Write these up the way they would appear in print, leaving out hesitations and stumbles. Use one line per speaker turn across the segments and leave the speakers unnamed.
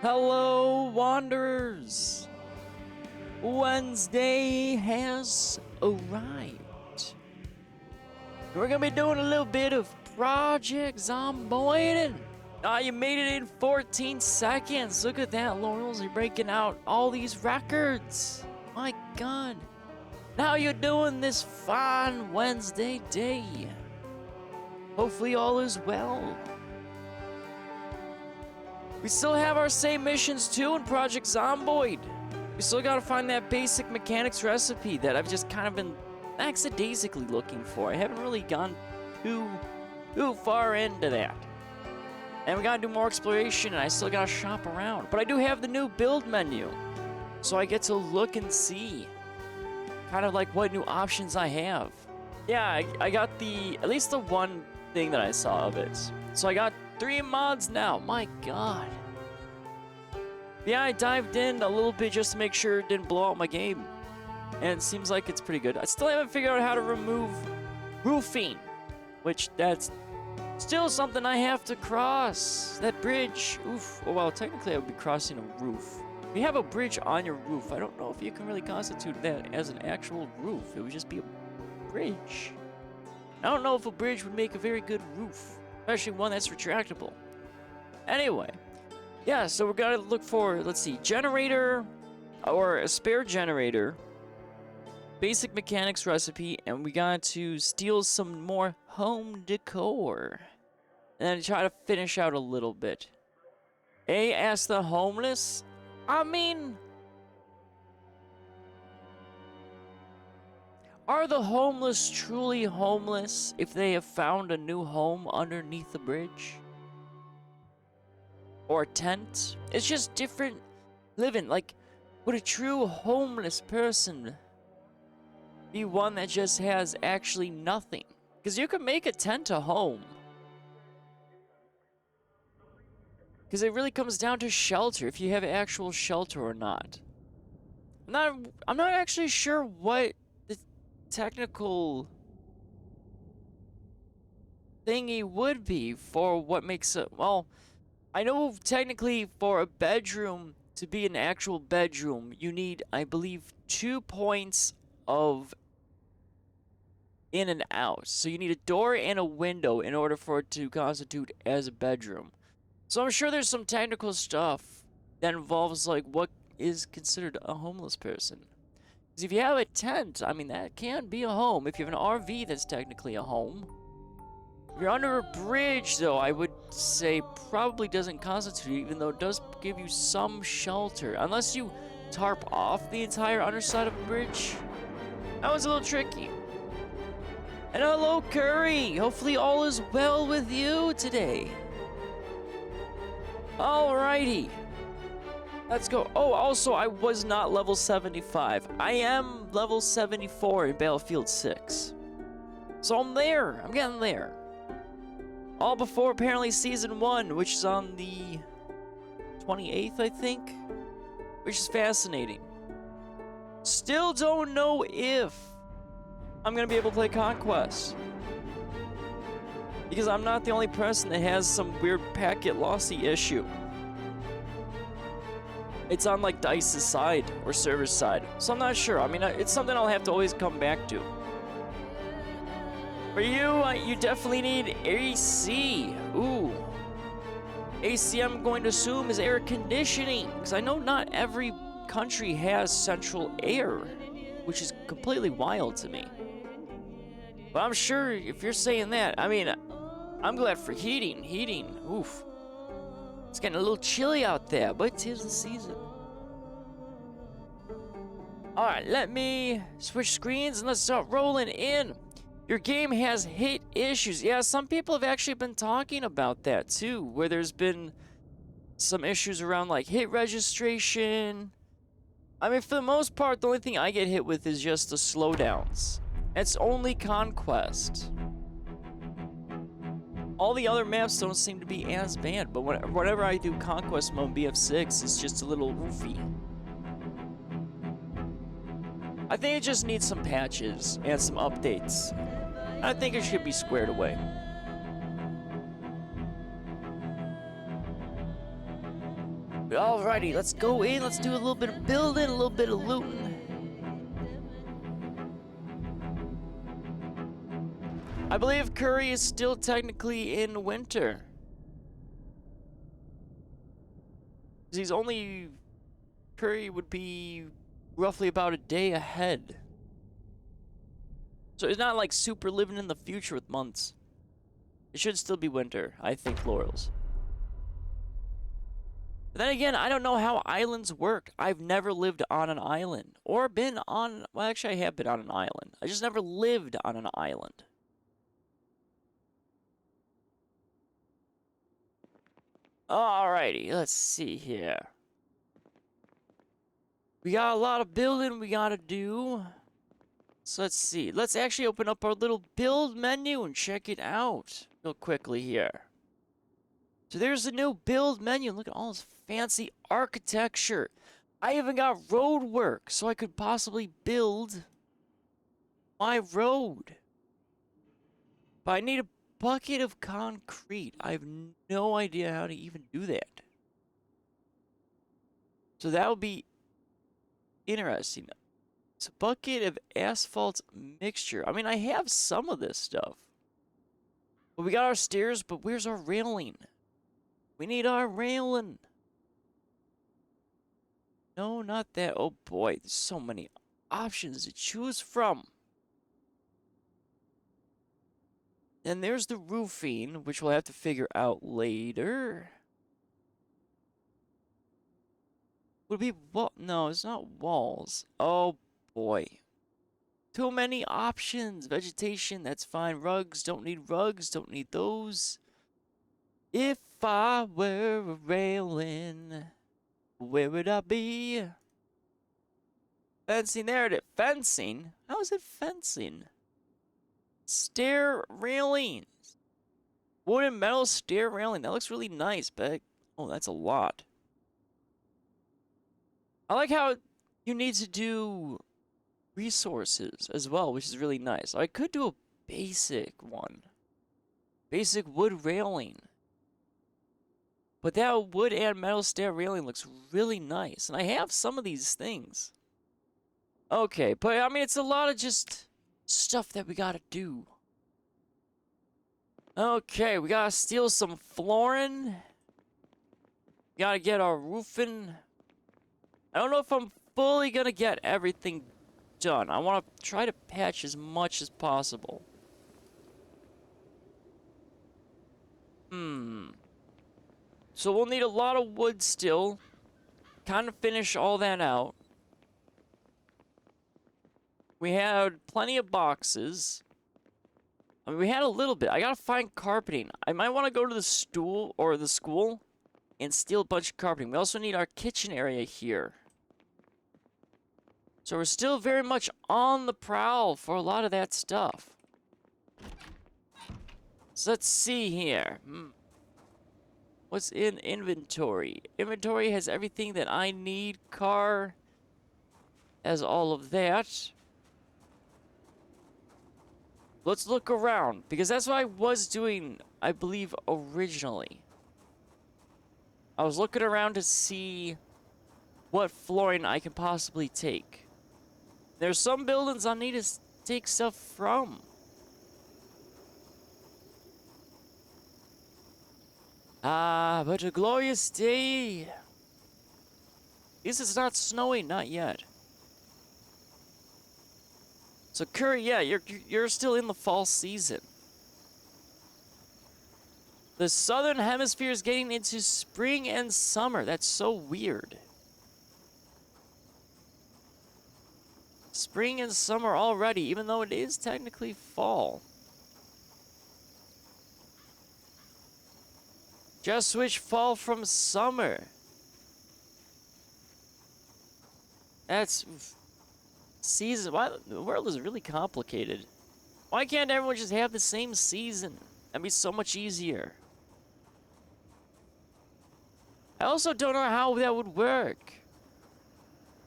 Hello, Wanderers! Wednesday has arrived. We're gonna be doing a little bit of Project Zomboid. You made it in 14 seconds. Look at that, Laurels. You're breaking out all these records. My God. How you doing this fine Wednesday day? Hopefully all is well. We still have our same missions too in Project Zomboid. We still gotta find that basic mechanics recipe that I've just kind of been lackadaisically looking for. I haven't really gone too far into that. And we gotta do more exploration, and I still gotta shop around. But I do have the new build menu, so I get to look and see kind of like what new options I have. Yeah, I got at least the one thing that I saw of it. So I got 3 mods now. My God. Yeah, I dived in a little bit just to make sure it didn't blow out my game. And it seems like it's pretty good. I still haven't figured out how to remove roofing, which that's still something I have to cross. That bridge. Oof. Oh, well, technically I would be crossing a roof. If you have a bridge on your roof, I don't know if you can really constitute that as an actual roof. It would just be a bridge. I don't know if a bridge would make a very good roof, especially one that's retractable. Anyway, yeah, so we're gonna look for, let's see, generator or a spare generator, basic mechanics recipe, and we got to steal some more home decor. And then try to finish out a little bit. Ask the homeless? I mean, are the homeless truly homeless if they have found a new home underneath the bridge? Or a tent? It's just different living. Like, would a true homeless person be one that just has actually nothing? Because you could make a tent a home. Because it really comes down to shelter, if you have actual shelter or not. I'm not actually sure what the technical thingy would be for what makes it, well, I know technically for a bedroom to be an actual bedroom, you need, I believe, 2 points of in and out. So you need a door and a window in order for it to constitute as a bedroom. So I'm sure there's some technical stuff that involves like what is considered a homeless person. Because if you have a tent, I mean, that can be a home. If you have an RV, that's technically a home. If you're under a bridge, though, I would say probably doesn't constitute, even though it does give you some shelter. Unless you tarp off the entire underside of a bridge. That was a little tricky. And hello, Curry! Hopefully all is well with you today. Alrighty. Let's go. Oh, also, I was not level 75. I am level 74 in Battlefield 6. So I'm there. I'm getting there. All before, apparently, Season 1, which is on the 28th, I think. Which is fascinating. Still don't know if I'm going to be able to play Conquest. Because I'm not the only person that has some weird packet lossy issue. It's on like DICE's side or server's side. So I'm not sure. I mean, it's something I'll have to always come back to. For you, you definitely need AC. Ooh. AC, I'm going to assume, is air conditioning. Because I know not every country has central air, which is completely wild to me. But I'm sure if you're saying that, I mean, I'm glad for heating. Heating, oof. It's getting a little chilly out there, but 'tis the season. Alright, let me switch screens and let's start rolling in. Your game has hit issues. Yeah, some people have actually been talking about that too, where there's been some issues around like hit registration. I mean, for the most part, the only thing I get hit with is just the slowdowns. It's only Conquest. All the other maps don't seem to be as bad, but whenever I do Conquest mode BF6, it's just a little roofy. I think it just needs some patches and some updates. I think it should be squared away. Alrighty, let's go in. Let's do a little bit of building, a little bit of looting. I believe Curry is still technically in winter. He's only... Curry would be roughly about a day ahead. So it's not like super living in the future with months. It should still be winter, I think, Laurels. But then again, I don't know how islands work. I've never lived on an island. Or been on... Well, actually, I have been on an island. I just never lived on an island. Alrighty, let's see here. We got a lot of building we gotta do. So let's see. Let's actually open up our little build menu and check it out real quickly here. So there's the new build menu. Look at all this fancy architecture. I even got road work, so I could possibly build my road. But I need a bucket of concrete. I have no idea how to even do that. So that would be interesting. It's a bucket of asphalt mixture. I mean, I have some of this stuff. But we got our stairs, but where's our railing? We need our railing. No, not that. Oh boy, there's so many options to choose from. And there's the roofing, which we'll have to figure out later. Would it be wall? No, it's not walls. Oh boy. Too many options. Vegetation, that's fine. Rugs, don't need those. If I were a railing, where would I be? Fencing, there it is. Fencing? How is it fencing? Stair railings. Wood and metal stair railing. That looks really nice, but... Oh, that's a lot. I like how you need to do resources as well, which is really nice. I could do a basic one. Basic wood railing. But that wood and metal stair railing looks really nice. And I have some of these things. Okay, but I mean, it's a lot of just stuff that we gotta do. Okay, we gotta steal some flooring. We gotta get our roofing. I don't know if I'm fully gonna get everything done. I want to try to patch as much as possible. So we'll need a lot of wood still. Kind of finish all that out. We had plenty of boxes. I mean, we had a little bit. I gotta find carpeting. I might want to go to the school and steal a bunch of carpeting. We also need our kitchen area here. So we're still very much on the prowl for a lot of that stuff. So let's see here. What's in inventory? Inventory has everything that I need. Car has all of that. Let's look around, because that's what I was doing, I believe, originally. I was looking around to see what flooring I can possibly take. There's some buildings I need to take stuff from. But a glorious day. At least it's not snowing, not yet. So Curry, yeah, you're still in the fall season. The southern hemisphere is getting into spring and summer. That's so weird. Spring and summer already, even though it is technically fall. Just switch fall from summer. That's... Season. Why the world is really complicated. Why can't everyone just have the same season? That'd be so much easier. I also don't know how that would work.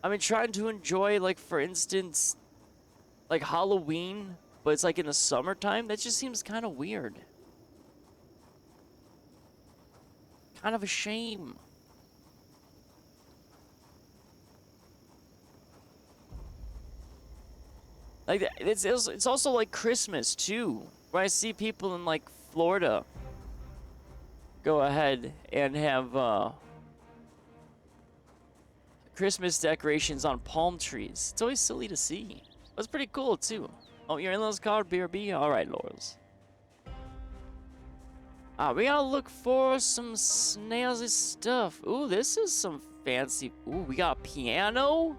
I mean, trying to enjoy, like, for instance, like Halloween, but it's like in the summertime. That just seems kind of weird. Kind of a shame. Like, it's also like Christmas, too. Where I see people in, like, Florida go ahead and have, Christmas decorations on palm trees. It's always silly to see. It's pretty cool, too. Oh, your in-laws called BRB? Alright, Laurels. We gotta look for some snazzy stuff. Ooh, this is some fancy... Ooh, we got a piano?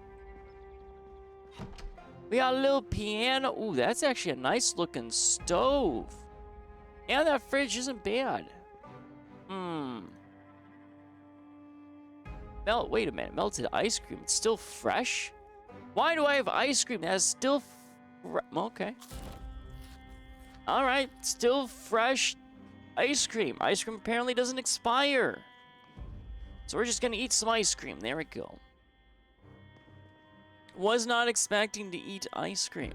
We got a little piano. Ooh, that's actually a nice looking stove. And that fridge isn't bad. Wait a minute. Melted ice cream. It's still fresh? Why do I have ice cream that is still okay. Alright, still fresh ice cream. Ice cream apparently doesn't expire. So we're just gonna eat some ice cream. There we go. Was not expecting to eat ice cream.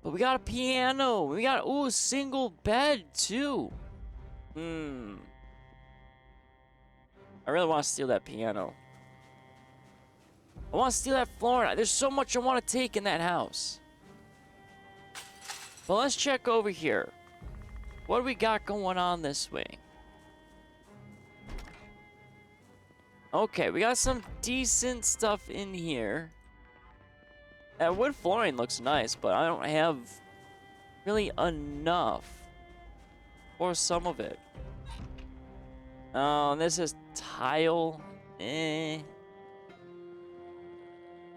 But we got a piano. We got, ooh, a single bed, too. I really want to steal that piano. I want to steal that floor. There's so much I want to take in that house. But let's check over here. What do we got going on this way? Okay, we got some decent stuff in here. That wood flooring looks nice, but I don't have really enough for some of it. Oh, this is tile.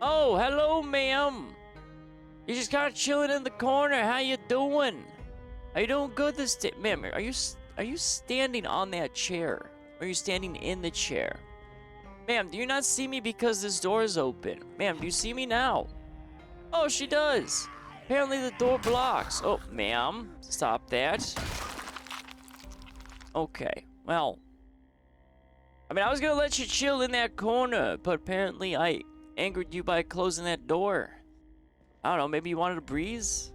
Oh, hello, ma'am. You're just kind of chilling in the corner. How you doing? Are you doing good this day? Ma'am, are you standing on that chair? Or are you standing in the chair? Ma'am, do you not see me because this door is open? Ma'am, do you see me now? Oh, she does. Apparently the door blocks. Oh, ma'am, stop that. Okay, well. I mean, I was gonna let you chill in that corner, but apparently I angered you by closing that door. I don't know, maybe you wanted a breeze?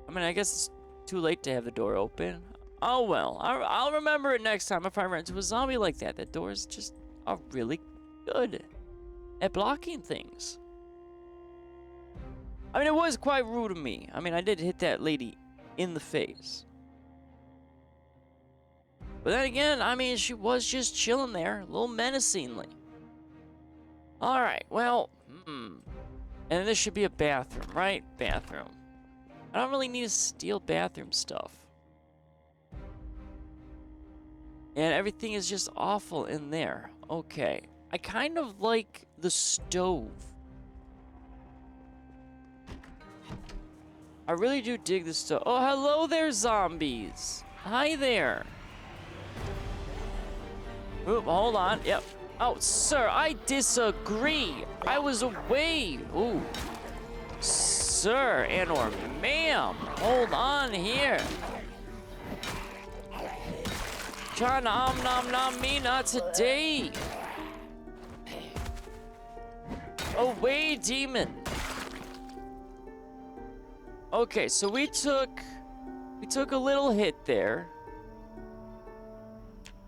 I mean, I guess it's too late to have the door open. Oh, well, I'll remember it next time if I run into a zombie like that. That doors just are really good at blocking things. I mean, it was quite rude of me. I mean, I did hit that lady in the face. But then again, I mean, she was just chilling there, a little menacingly. Alright, well, And this should be a bathroom, right? Bathroom. I don't really need to steal bathroom stuff. And everything is just awful in there. Okay. I kind of like the stove. I really do dig the stove. Oh, hello there, zombies. Hi there. Oop, hold on. Yep. Oh, sir, I disagree. I was away. Ooh. Sir and or ma'am, hold on here. Trying to nom me, not today. Away, demon. Okay, so we took a little hit there.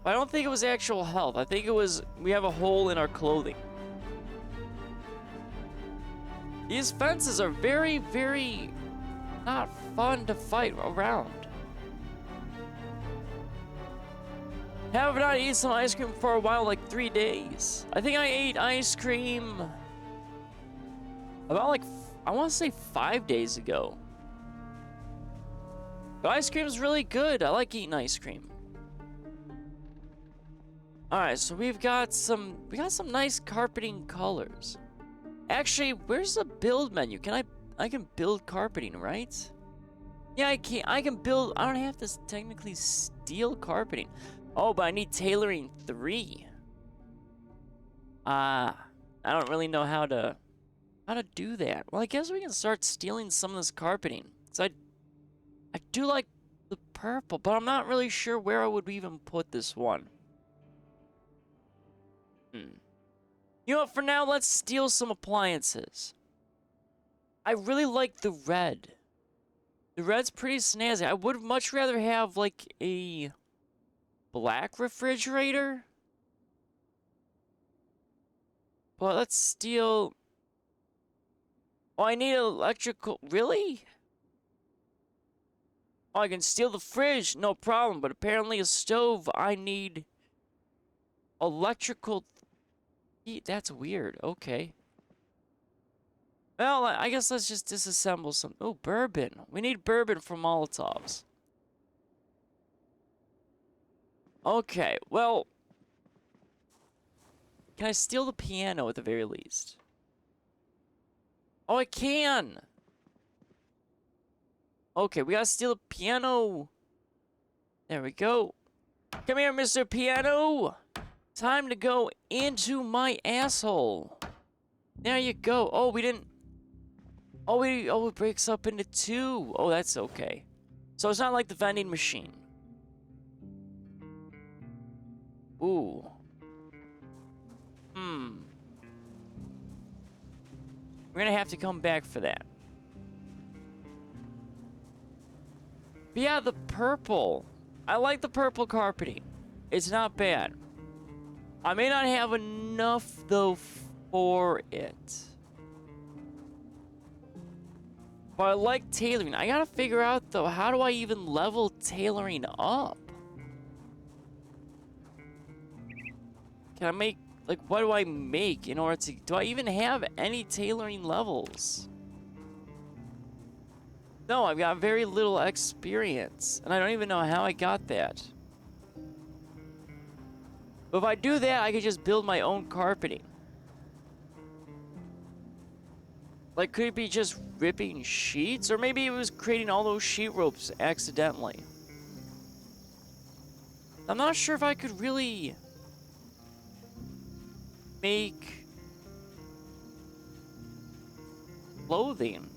I don't think it was actual health. I think it was we have a hole in our clothing. These fences are very, very not fun to fight around. Have not eaten some ice cream for a while, like 3 days. I think I ate ice cream about I want to say 5 days ago. But ice cream's really good. I like eating ice cream. Alright, so we got some nice carpeting colors. Actually, where's the build menu? I can build carpeting, right? Yeah, I can build. I don't have to technically steal carpeting. Oh, but I need tailoring 3. I don't really know how to do that. Well, I guess we can start stealing some of this carpeting. So I do like the purple, but I'm not really sure where I would even put this one. You know what, for now, let's steal some appliances. I really like the red. The red's pretty snazzy. I would much rather have, like, a black refrigerator. But let's steal Oh, I need electrical. Really? Oh, I can steal the fridge, no problem. But apparently a stove, I need electrical. That's weird. Okay. Well, I guess let's just disassemble some. Oh, bourbon. We need bourbon for Molotovs. Okay, well. Can I steal the piano at the very least? Oh, I can! Okay, we gotta steal the piano. There we go. Come here, Mr. Piano. Time to go into my asshole. There you go. Oh, we didn't... Oh, it breaks up into two. Oh, that's okay. So it's not like the vending machine. Ooh. We're gonna have to come back for that. But yeah, the purple. I like the purple carpeting. It's not bad. I may not have enough, though, for it. But I like tailoring. I gotta figure out, though, how do I even level tailoring up? Can I make, like, what do I make in order to, do I even have any tailoring levels? No, I've got very little experience, and I don't even know how I got that. But if I do that, I could just build my own carpeting. Like, could it be just ripping sheets? Or maybe it was creating all those sheet ropes accidentally. I'm not sure if I could really make clothing.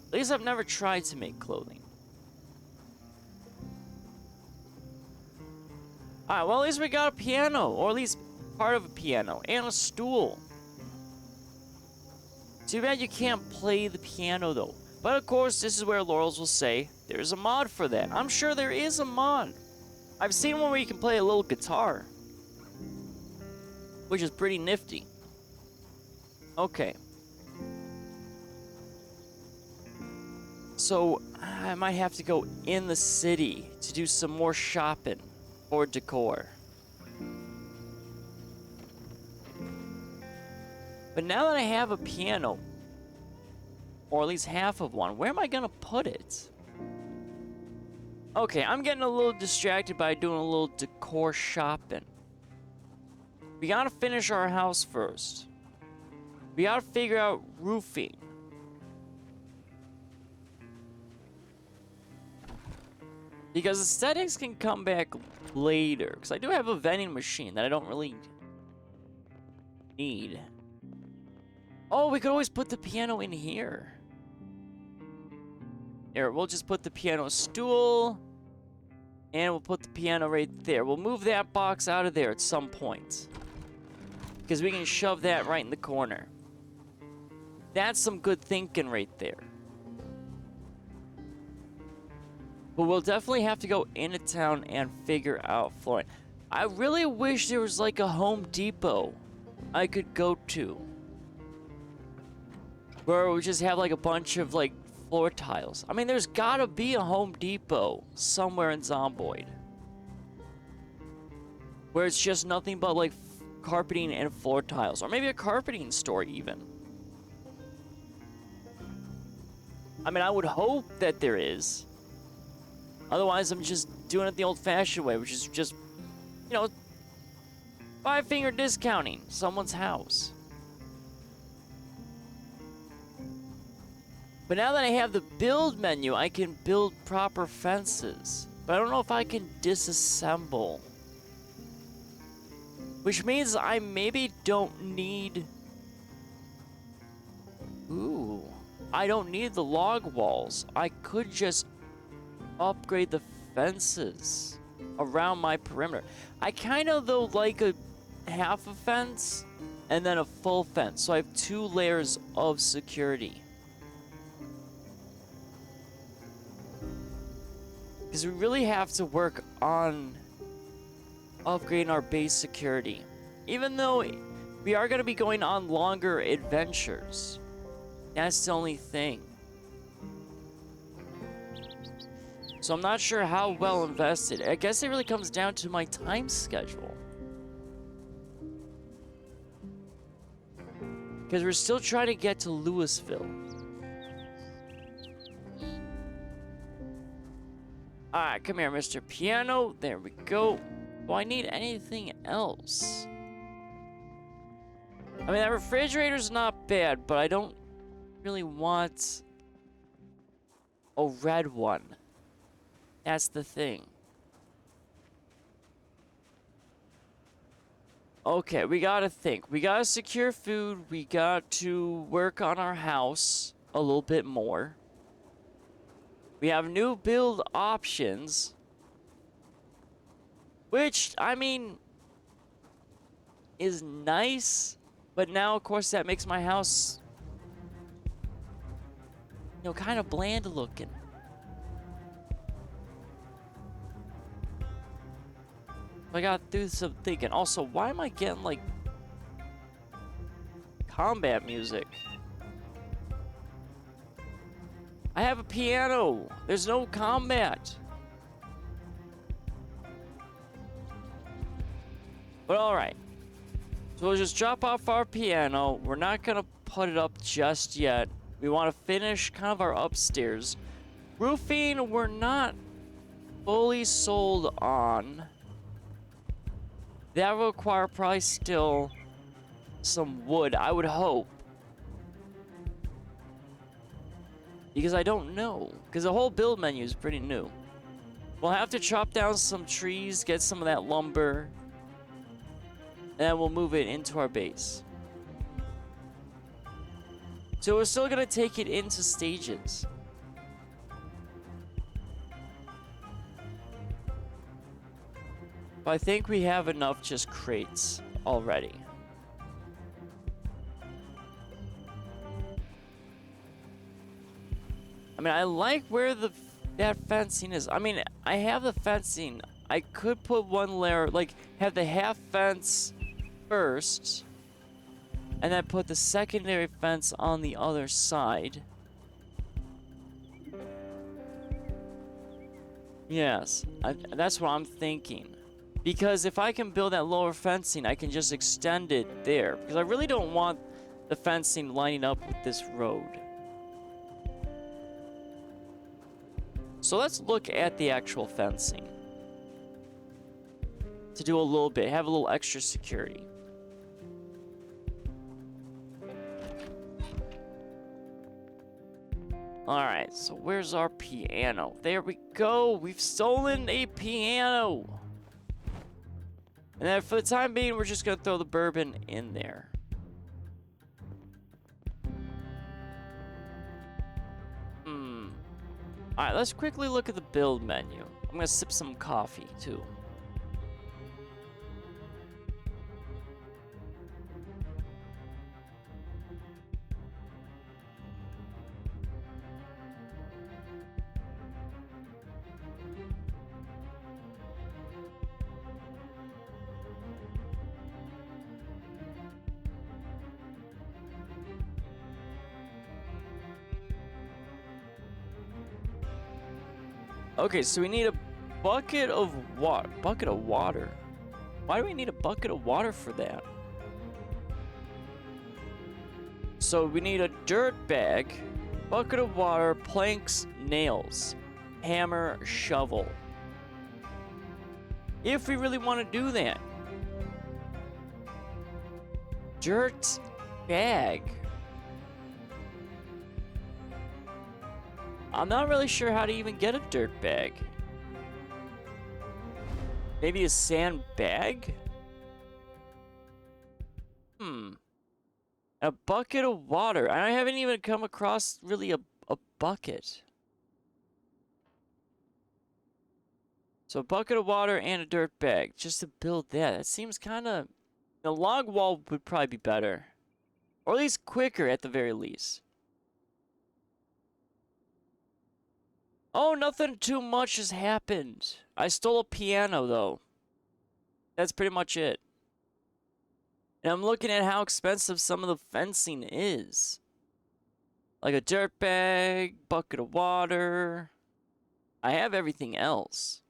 At least I've never tried to make clothing. Alright, well, at least we got a piano, or at least part of a piano, and a stool. Too bad you can't play the piano, though. But of course, this is where Laurels will say, there's a mod for that. I'm sure there is a mod. I've seen one where you can play a little guitar, which is pretty nifty. Okay. So, I might have to go in the city to do some more shopping for decor. But now that I have a piano, or at least half of one, where am I gonna put it? Okay, I'm getting a little distracted by doing a little decor shopping. We gotta finish our house first. We gotta figure out roofing. Because aesthetics can come back later. Because I do have a vending machine that I don't really need. Oh, we could always put the piano in here. Here, we'll just put the piano stool. And we'll put the piano right there. We'll move that box out of there at some point. Because we can shove that right in the corner. That's some good thinking right there. But we'll definitely have to go into town and figure out flooring. I really wish there was like a Home Depot I could go to, where we just have like a bunch of like floor tiles. I mean, there's gotta be a Home Depot somewhere in Zomboid, where it's just nothing but like carpeting and floor tiles. Or maybe a carpeting store even. I mean, I would hope that there is. Otherwise, I'm just doing it the old-fashioned way, which is just, you know, 5-finger discounting someone's house. But now that I have the build menu, I can build proper fences. But I don't know if I can disassemble. Which means I maybe don't need... Ooh. I don't need the log walls. I could just upgrade the fences around my perimeter. I kind of, though, like a half a fence and then a full fence. So I have 2 layers of security. Because we really have to work on upgrading our base security. Even though we are going to be going on longer adventures. That's the only thing. So I'm not sure how well invested. I guess it really comes down to my time schedule. Because we're still trying to get to Louisville. Alright, come here, Mr. Piano. There we go. Do I need anything else? I mean, that refrigerator's not bad, but I don't really want a red one. That's the thing. Okay, we gotta think. We gotta secure food. We got to work on our house a little bit more. We have new build options. Which, I mean, is nice. But now, of course, that makes my house, you know, kind of bland looking. I gotta do some thinking. Also, why am I getting, like, combat music? I have a piano. There's no combat. But alright. So we'll just drop off our piano. We're not gonna put it up just yet. We want to finish kind of our upstairs. Roofing, we're not fully sold on. That will require probably still some wood, I would hope. Because I don't know. Because the whole build menu is pretty new. We'll have to chop down some trees, get some of that lumber. And then we'll move it into our base. So we're still going to take it into stages. But I think we have enough just crates already. I mean, I like where that fencing is. I mean, I have the fencing. I could put one layer, like, have the half fence first, and then put the secondary fence on the other side. Yes, that's what I'm thinking. Because if I can build that lower fencing, I can just extend it there. Because I really don't want the fencing lining up with this road. So let's look at the actual fencing. To do a little bit, have a little extra security. Alright, so where's our piano? There we go! We've stolen a piano! And then for the time being, we're just gonna throw the bourbon in there. Alright, let's quickly look at the build menu. I'm gonna sip some coffee, too. Okay, so we need a bucket of water. Bucket of water? Why do we need a bucket of water for that? So we need a dirt bag, bucket of water, planks, nails, hammer, shovel. If we really want to do that. Dirt bag. I'm not really sure how to even get a dirt bag. Maybe a sand bag? A bucket of water. I haven't even come across really a bucket. So a bucket of water and a dirt bag. Just to build that. That seems kind of... A log wall would probably be better. Or at least quicker at the very least. Oh, nothing too much has happened. I stole a piano, though. That's pretty much it. And I'm looking at how expensive some of the fencing is. Like a dirt bag, bucket of water. I have everything else.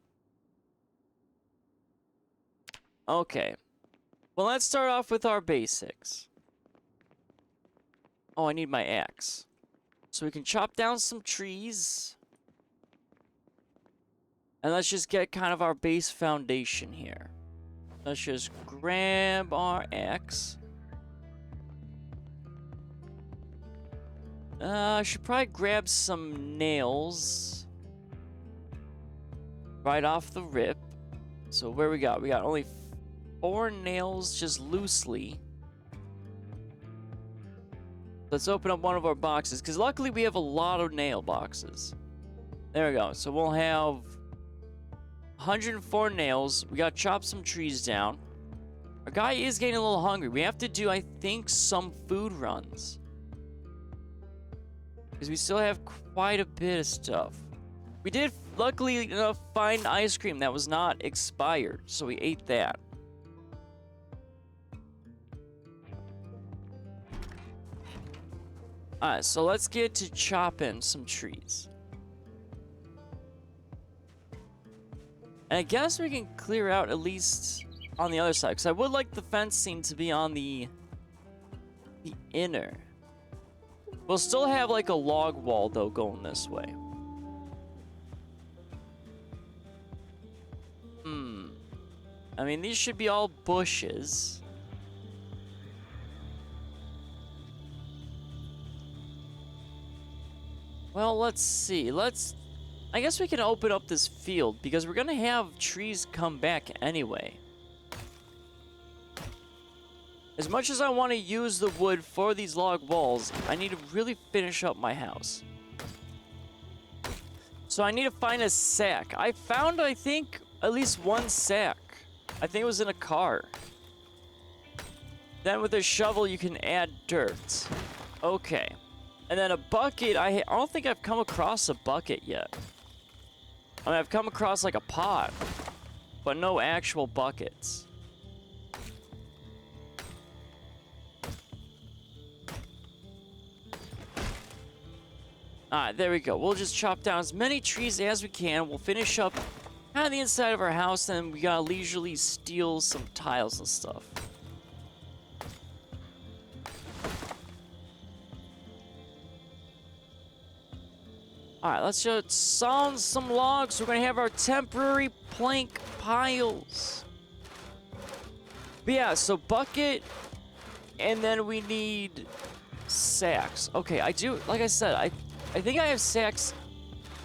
Okay. Well, let's start off with our basics. Oh, I need my axe. So we can chop down some trees. And let's just get kind of our base foundation here. Let's just grab our axe. I should probably grab some nails. Right off the rip. So where we got? We got only 4 nails just loosely. Let's open up one of our boxes, because luckily we have a lot of nail boxes. There we go. So we'll have 104 nails. We got to chop some trees down. Our guy is getting a little hungry. We have to do, I think, some food runs. Because we still have quite a bit of stuff. We did, luckily enough, find ice cream that was not expired. So we ate that. Alright, so let's get to chopping some trees. And I guess we can clear out at least on the other side, because I would like the fencing to be on the inner. We'll still have like a log wall though going this way. I mean, these should be all bushes. Well, let's see. I guess we can open up this field because we're gonna have trees come back anyway. As much as I want to use the wood for these log walls, I need to really finish up my house. So I need to find a sack. I found, I think, at least one sack. I think it was in a car. Then with a shovel, you can add dirt. Okay. And then a bucket, I don't think I've come across a bucket yet. I mean, I've come across like a pot, but no actual buckets. Alright, there we go. We'll just chop down as many trees as we can. We'll finish up kind of the inside of our house, and we gotta leisurely steal some tiles and stuff. Alright, let's just saw some logs. We're gonna have our temporary plank piles. But yeah, so bucket, and then we need sacks. Okay, I do, like I said, I think I have sacks,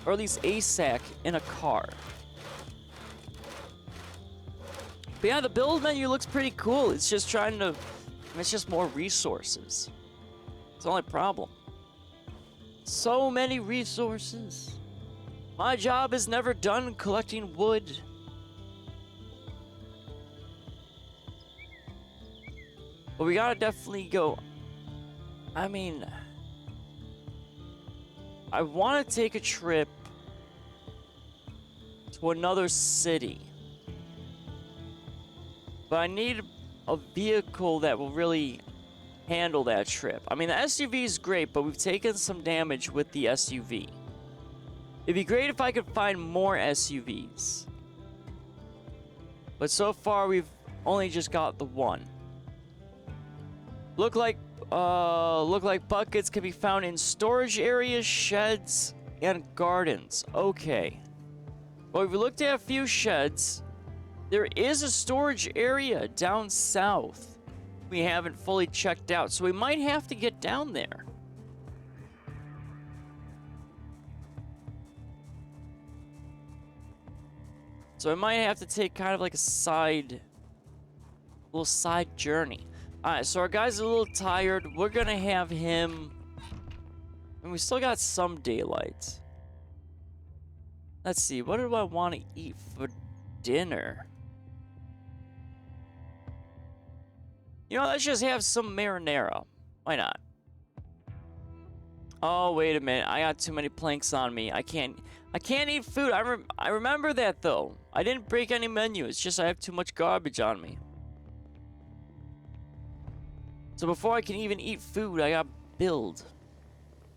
or at least a sack, in a car. But yeah, the build menu looks pretty cool. It's just trying to, it's just more resources. It's the only problem. So many resources. My job is never done collecting wood. But we gotta definitely go. I mean, I want to take a trip to another city. But I need a vehicle that will really handle that trip. I mean, the SUV is great, but we've taken some damage with the SUV. It'd be great if I could find more SUVs. But so far, we've only just got the one. Look like buckets can be found in storage areas, sheds, and gardens. Okay. Well, we've looked at a few sheds. There is a storage area down south we haven't fully checked out, so we might have to get down there. So I might have to take kind of like a little side journey. Alright, so our guy's a little tired. We're gonna have him, and we still got some daylight. Let's see, what do I want to eat for dinner? You know, let's just have some marinara. Why not? Oh, wait a minute. I got too many planks on me. I can't eat food. I remember that, though. I didn't break any menu. It's just I have too much garbage on me. So before I can even eat food, I gotta build.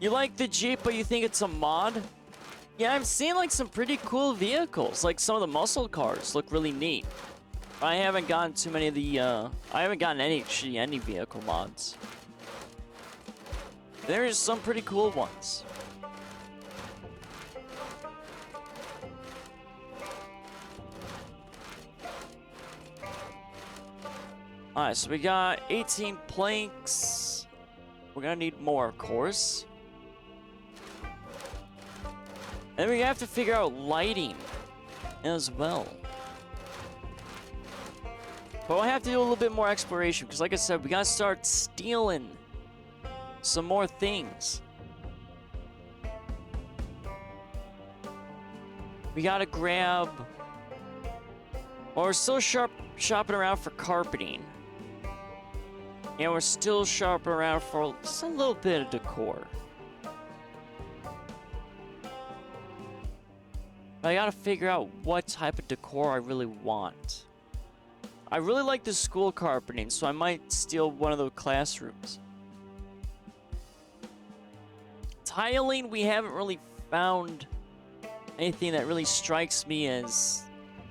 You like the Jeep, but you think it's a mod? Yeah, I'm seeing like some pretty cool vehicles. Like some of the muscle cars look really neat. I haven't gotten too many of the, I haven't gotten any vehicle mods. There's some pretty cool ones. Alright, so we got 18 planks. We're gonna need more, of course. And we have to figure out lighting as well. But we'll have to do a little bit more exploration, because like I said, we gotta start stealing some more things. We gotta grab... Well, we're still shopping around for carpeting. And we're still shopping around for just a little bit of decor. But I gotta figure out what type of decor I really want. I really like the school carpeting, so I might steal one of the classrooms. Tiling, we haven't really found anything that really strikes me as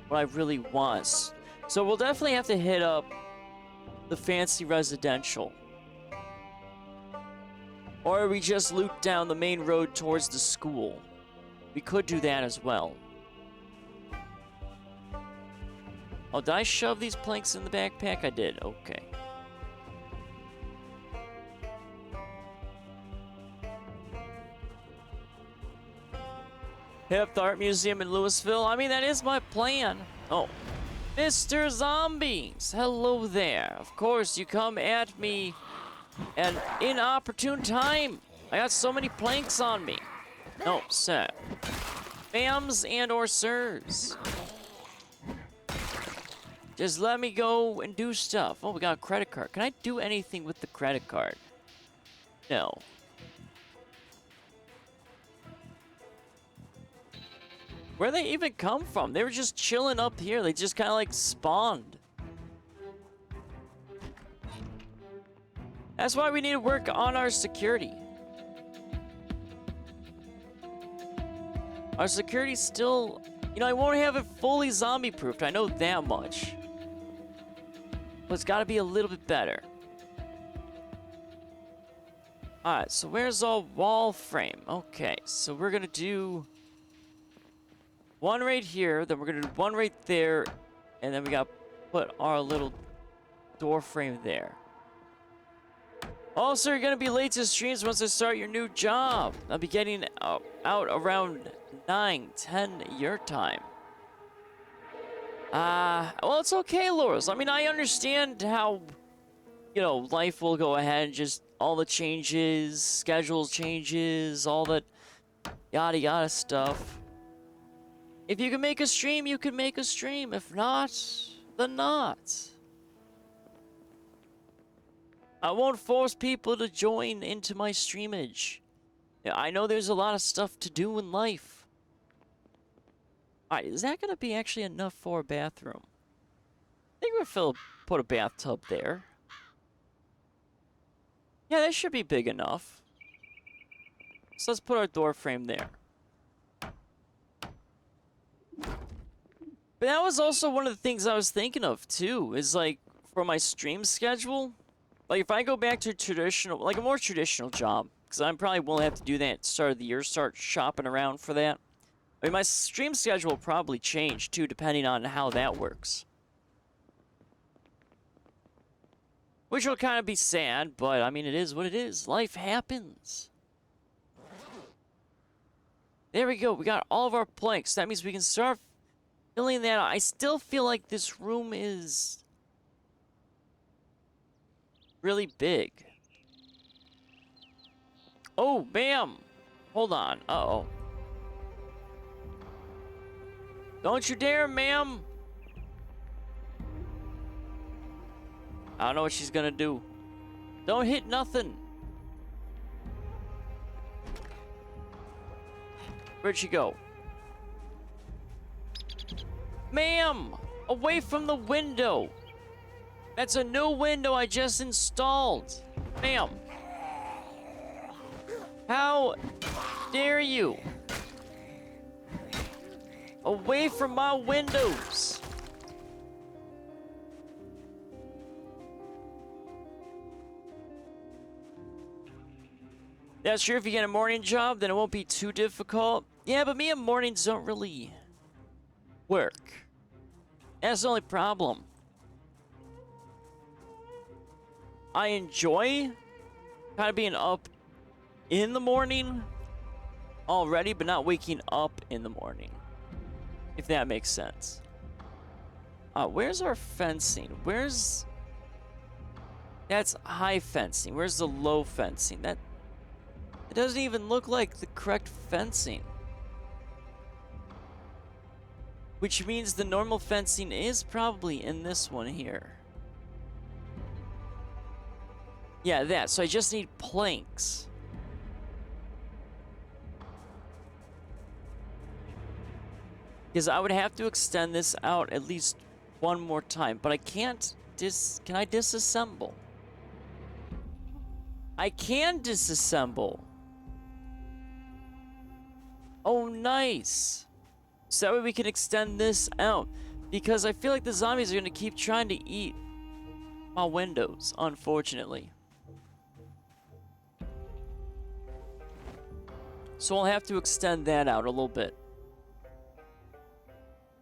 what I really want. So we'll definitely have to hit up the fancy residential. Or we just loop down the main road towards the school. We could do that as well. Oh, did I shove these planks in the backpack? I did. Okay. Hit up the art museum in Louisville. I mean, that is my plan. Oh. Mr. Zombies, hello there. Of course, you come at me at an inopportune time. I got so many planks on me. No, set. Ma'ams and or sirs. Just let me go and do stuff. Oh, we got a credit card. Can I do anything with the credit card? No. Where'd they even come from? They were just chilling up here. They just kind of like spawned. That's why we need to work on our security. Our security's still... You know, I won't have it fully zombie-proofed. I know that much. But it's got to be a little bit better. Alright, so where's our wall frame? Okay, so we're going to do... one right here, then we're gonna do one right there, and then we gotta put our little door frame there. Also, you're gonna be late to streams once I start your new job. I'll be getting out around 9, 10 your time. Well, it's okay, Loris. I mean, I understand how, you know, life will go ahead and just all the changes, schedule changes, all that yada yada stuff. If you can make a stream, you can make a stream. If not, then not. I won't force people to join into my streamage. I know there's a lot of stuff to do in life. Alright, is that going to be actually enough for a bathroom? I think we'll put a bathtub there. Yeah, that should be big enough. So let's put our door frame there. But that was also one of the things I was thinking of, too, is, like, for my stream schedule, like, if I go back to traditional, like, a more traditional job, because I probably won't have to do that at the start of the year, start shopping around for that. I mean, my stream schedule will probably change, too, depending on how that works. Which will kind of be sad, but, I mean, it is what it is. Life happens. There we go. We got all of our planks. That means we can start filling that out. I still feel like this room is really big. Oh, bam! Hold on. Uh-oh. Don't you dare, ma'am! I don't know what she's gonna do. Don't hit nothing. Where'd she go? Ma'am! Away from the window! That's a new window I just installed! Ma'am! How dare you? Away from my windows. That's true. If you get a morning job, then it won't be too difficult. Yeah, but me and mornings don't really work. That's the only problem. I enjoy kind of being up in the morning already, but not waking up in the morning. If that makes sense. Where's our fencing? Where's... That's high fencing. Where's the low fencing? That... It doesn't even look like the correct fencing. Which means the normal fencing is probably in this one here. Yeah, that. So I just need planks. Because I would have to extend this out at least one more time. But I can't Can I disassemble? I can disassemble. Oh, nice. So that way we can extend this out. Because I feel like the zombies are going to keep trying to eat my windows, unfortunately. So I'll have to extend that out a little bit.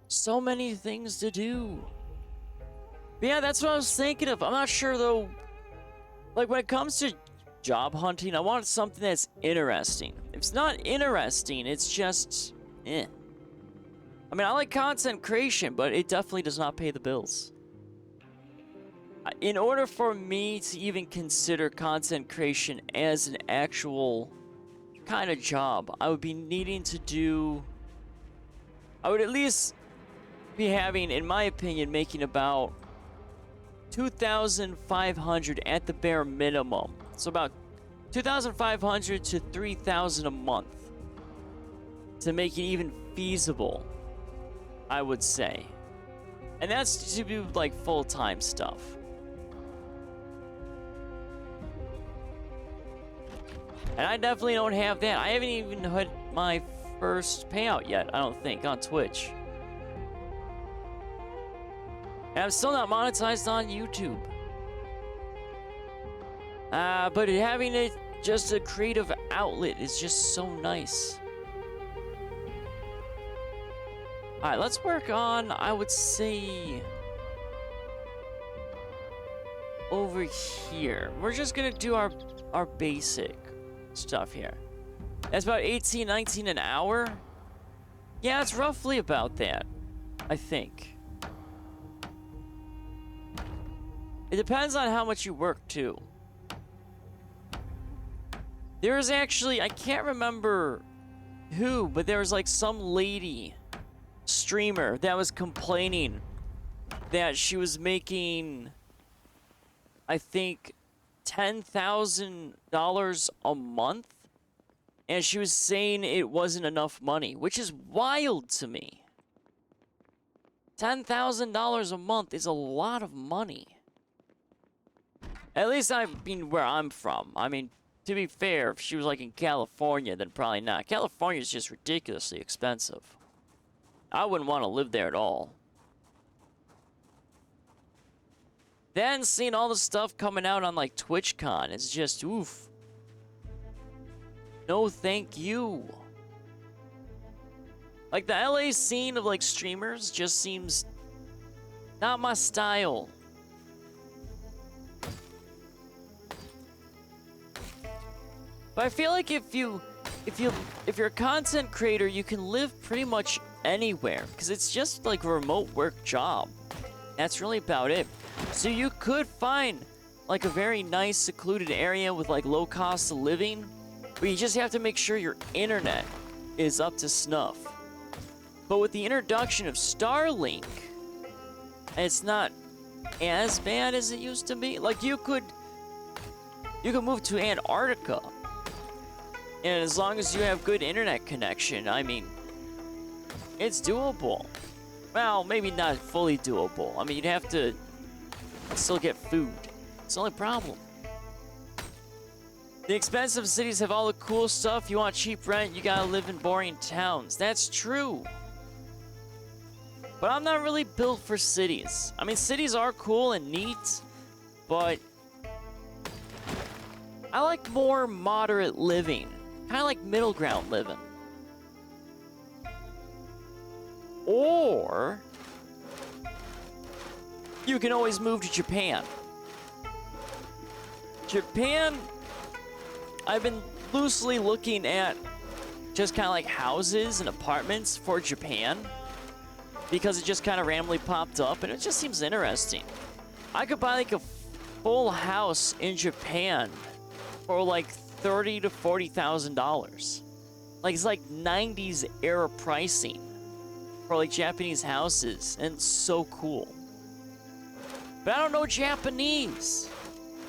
So many things to do. But yeah, that's what I was thinking of. I'm not sure, though. Like, when it comes to job hunting, I want something that's interesting. If it's not interesting, it's just... eh. I mean, I like content creation, but it definitely does not pay the bills. In order for me to even consider content creation as an actual kind of job, I would be needing to do... I would at least be having, in my opinion, making about 2,500 at the bare minimum. So about 2,500 to 3,000 a month to make it even feasible, I would say. And that's to do like full-time stuff. And I definitely don't have that. I haven't even had my first payout yet, I don't think, on Twitch. And I'm still not monetized on YouTube. But having it just a creative outlet is just so nice. Alright, let's work on, I would say, over here. We're just gonna do our basic stuff here. That's about 18, 19 an hour. Yeah, it's roughly about that, I think. It depends on how much you work, too. There was actually, I can't remember who, but there was like some lady streamer that was complaining that she was making, I think, $10,000 a month, and she was saying it wasn't enough money, which is wild to me. $10,000 a month is a lot of money. At least I mean where I'm from. I mean, to be fair, if she was like in California, then probably not. California is just ridiculously expensive. I wouldn't want to live there at all. Then seeing all the stuff coming out on like TwitchCon, it's just oof. No thank you. Like the LA scene of like streamers just seems not my style. But I feel like if you're a content creator, you can live pretty much anywhere because it's just like a remote work job. That's really about it. So you could find like a very nice secluded area with like low cost of living, but you just have to make sure your internet is up to snuff. But with the introduction of Starlink, it's not as bad as it used to be. Like you could move to Antarctica. And as long as you have good internet connection, I mean, it's doable. Well, maybe not fully doable. I mean, you'd have to still get food. It's the only problem. The expensive cities have all the cool stuff. You want cheap rent, you gotta live in boring towns. That's true. But I'm not really built for cities. I mean, cities are cool and neat, but I like more moderate living. Kind of like middle ground living. Or you can always move to Japan. Japan, I've been loosely looking at just kind of like houses and apartments for Japan because it just kind of randomly popped up and it just seems interesting. I could buy like a full house in Japan for like $30,000 to $40,000. Like it's like 90s era pricing for like Japanese houses, and it's so cool. But I don't know Japanese.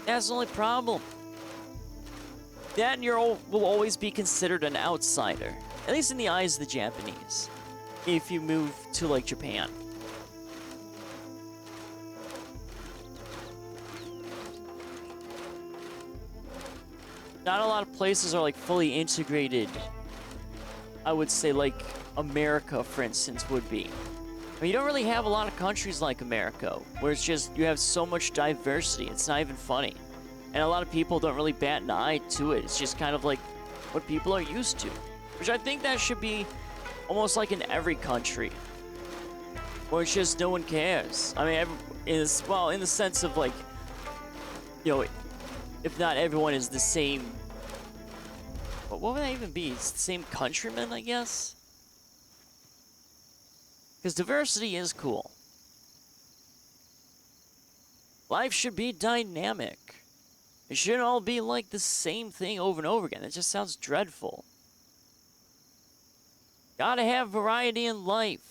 That's the only problem. That and will always be considered an outsider, at least in the eyes of the Japanese, if you move to like Japan. Not a lot of places are like fully integrated. I would say like America, for instance, would be. I mean, you don't really have a lot of countries like America, where it's just, you have so much diversity, it's not even funny. And a lot of people don't really bat an eye to it. It's just kind of like what people are used to. Which I think that should be almost like in every country. Where it's just no one cares. I mean, in the sense of like, you know, if not everyone is the same, but what would that even be? It's the same countrymen, I guess? Because diversity is cool. Life should be dynamic. It shouldn't all be like the same thing over and over again. It just sounds dreadful. Gotta have variety in life.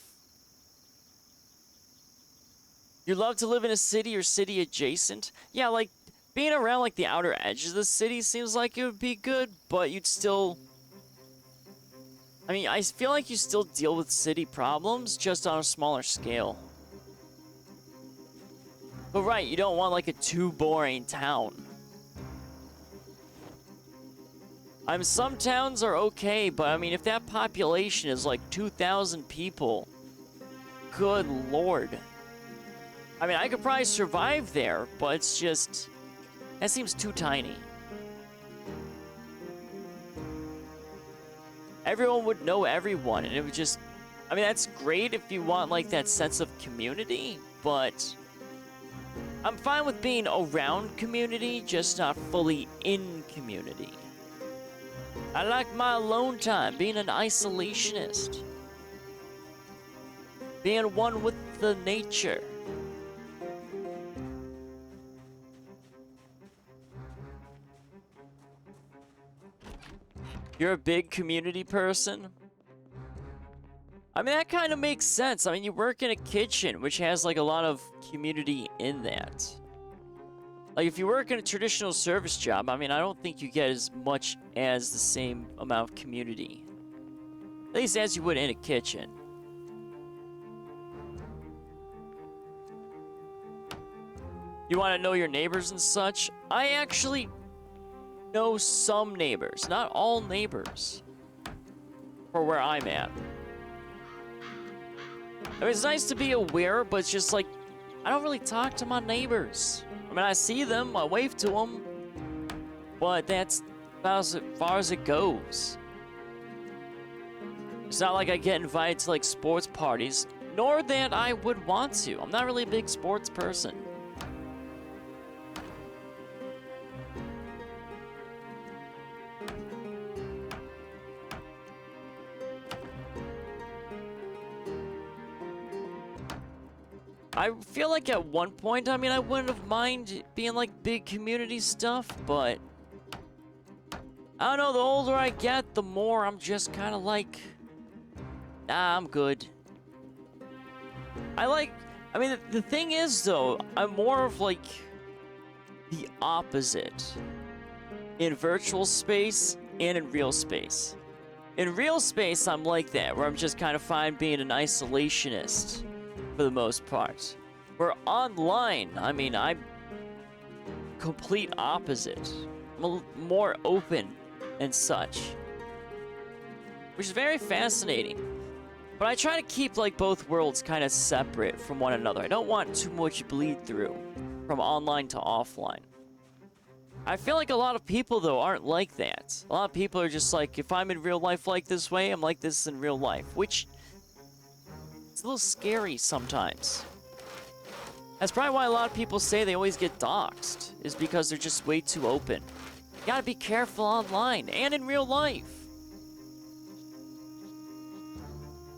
You love to live in a city or city adjacent? Yeah, like being around like the outer edges of the city seems like it would be good, but you'd still... I mean, I feel like you still deal with city problems, just on a smaller scale. But right, you don't want like a too boring town. I mean, some towns are okay, but I mean, if that population is like 2,000 people, good lord. I mean, I could probably survive there, but it's just... that seems too tiny. Everyone would know everyone, and it would just... I mean, that's great if you want, like, that sense of community, but... I'm fine with being around community, just not fully in community. I like my alone time, being an isolationist. Being one with the nature. You're a big community person? I mean, that kind of makes sense. I mean, you work in a kitchen, which has, like, a lot of community in that. Like, if you work in a traditional service job, I mean, I don't think you get as much as the same amount of community. At least as you would in a kitchen. You want to know your neighbors and such? I actually... know some neighbors, not all neighbors, for where I'm at. I mean, it's nice to be aware, but it's just like, I don't really talk to my neighbors. I mean, I see them, I wave to them, but that's about as far as it goes. It's not like I get invited to like sports parties, nor that I would want to. I'm not really a big sports person. I feel like at one point, I mean, I wouldn't have minded being like big community stuff, but I don't know, the older I get, the more I'm just kind of like, nah, I'm good. I mean, the thing is though, I'm more of like the opposite in virtual space and in real space. In real space, I'm like that, where I'm just kind of fine being an isolationist. For the most part. Where online, I mean, I'm complete opposite. more open and such, which is very fascinating. But I try to keep like both worlds kind of separate from one another. I don't want too much bleed through from online to offline. I feel like a lot of people, though, aren't like that. A lot of people are just like, if I'm in real life like this way, I'm like this in real life, which is a little scary sometimes. That's probably why a lot of people say they always get doxxed, is because they're just way too open. You gotta be careful online and in real life.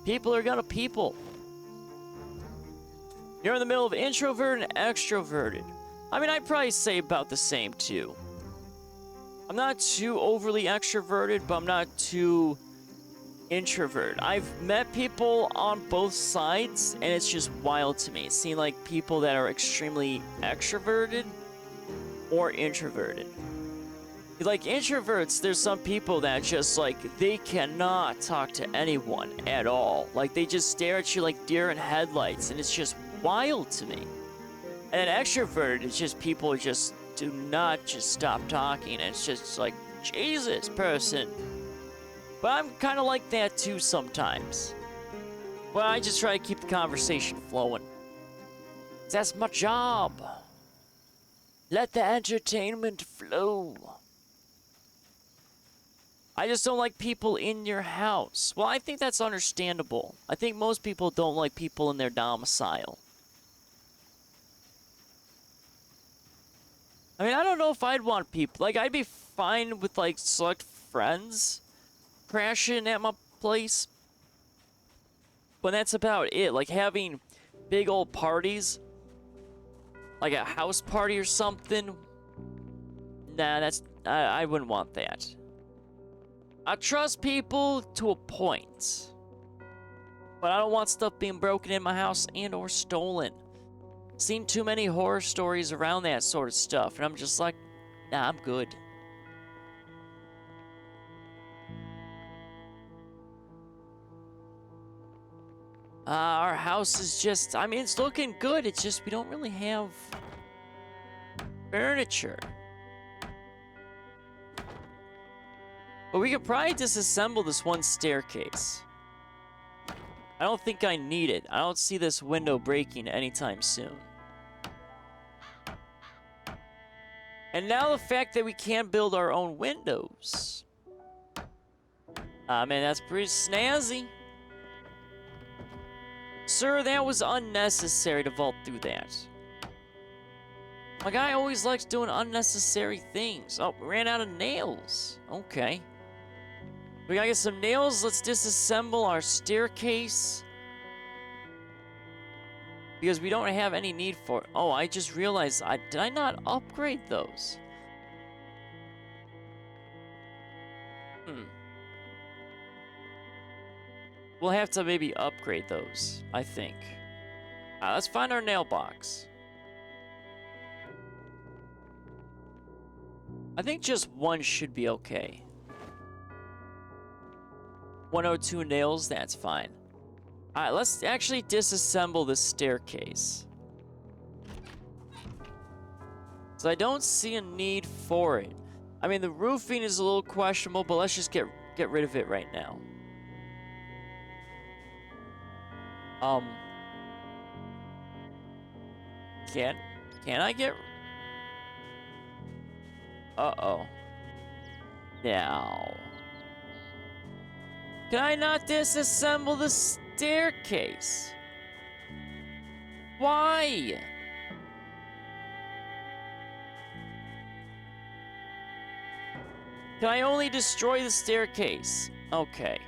People are gonna people. You're in the middle of introverted and extroverted. I mean, I'd probably say about the same, too. I'm not too overly extroverted, but I'm not too introverted. I've met people on both sides, and it's just wild to me, seeing, like, people that are extremely extroverted or introverted. Like, introverts, there's some people that just, like, they cannot talk to anyone at all. Like, they just stare at you like deer in headlights, and it's just wild to me. And then extroverted, it's just people just do not just stop talking. And it's just like, Jesus, person. But I'm kind of like that too sometimes. But I just try to keep the conversation flowing. That's my job. Let the entertainment flow. I just don't like people in your house. Well, I think that's understandable. I think most people don't like people in their domicile. I mean, I don't know if I'd want people. Like, I'd be fine with, like, select friends crashing at my place. But that's about it. Like, having big old parties. Like a house party or something. Nah, that's... I wouldn't want that. I trust people to a point. But I don't want stuff being broken in my house and or stolen. Seen too many horror stories around that sort of stuff, and I'm just like, nah, I'm good. Our house is just, I mean, it's looking good. It's just we don't really have furniture. But we could probably disassemble this one staircase. I don't think I need it. I don't see this window breaking anytime soon. And now the fact that we can build our own windows. Man, that's pretty snazzy. Sir, that was unnecessary to vault through that. My guy always likes doing unnecessary things. Oh, we ran out of nails. Okay. We gotta get some nails. Let's disassemble our staircase. Because we don't have any need for it. Oh, I just realized, did I not upgrade those? We'll have to maybe upgrade those, I think. Let's find our nail box. I think just one should be okay. 102 nails, that's fine. Alright, let's actually disassemble this staircase. So I don't see a need for it. I mean, the roofing is a little questionable, but let's just get rid of it right now. Can I get... Uh-oh. Now... Can I not disassemble the staircase? Why? Can I only destroy the staircase? Okay.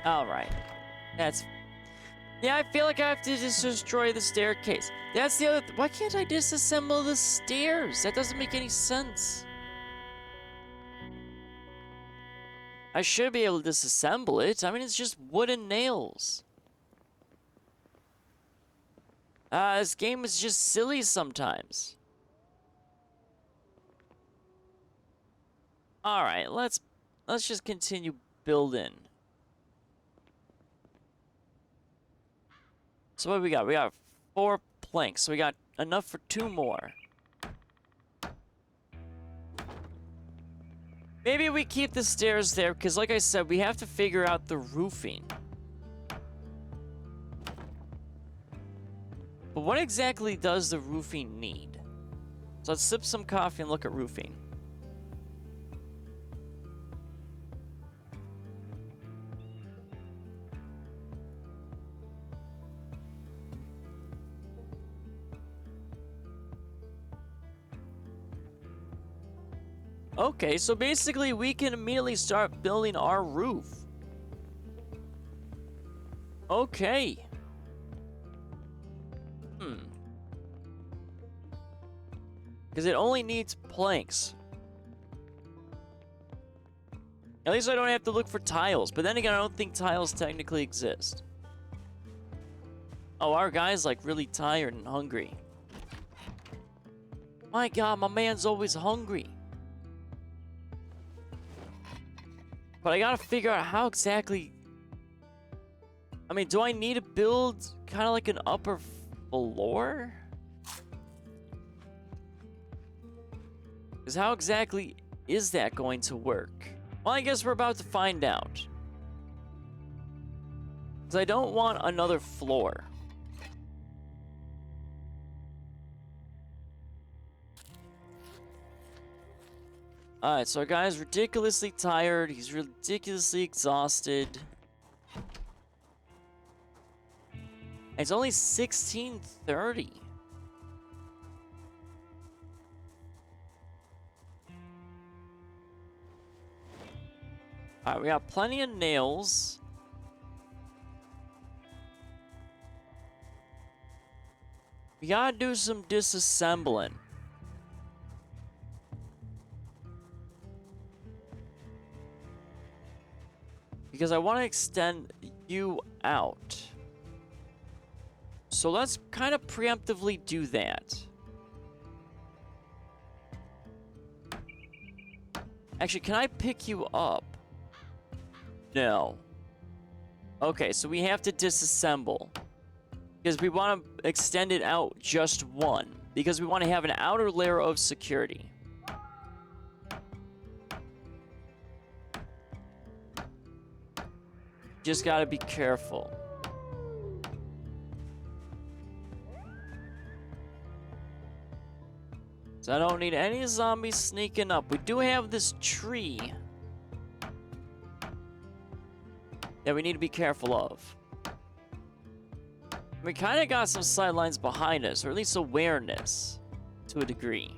Alright. That's... Yeah, I feel like I have to just destroy the staircase. That's the other... Why can't I disassemble the stairs? That doesn't make any sense. I should be able to disassemble it. I mean, it's just wooden nails. This game is just silly sometimes. Alright, let's just continue building. So what do we got? We got 4 planks, so we got enough for 2 more. Maybe we keep the stairs there, because like I said, we have to figure out the roofing. But what exactly does the roofing need? So let's sip some coffee and look at roofing. Okay, so basically we can immediately start building our roof. Okay. Because it only needs planks. At least I don't have to look for tiles. But then again, I don't think tiles technically exist. Oh, our guy's like really tired and hungry. My God, my man's always hungry. But I gotta figure out how exactly... I mean, do I need to build kind of like an upper floor? Because how exactly is that going to work? Well, I guess we're about to find out. Because I don't want another floor. Alright, so our guy's ridiculously tired. He's ridiculously exhausted. It's only 16:30. Alright, we got plenty of nails. We gotta do some disassembling. Because I want to extend you out. So let's kind of preemptively do that. Actually, can I pick you up? No. Okay, so we have to disassemble. Because we want to extend it out just one. Because we want to have an outer layer of security. Just gotta be careful. So I don't need any zombies sneaking up. We do have this tree that we need to be careful of. We kind of got some sidelines behind us, or at least awareness to a degree.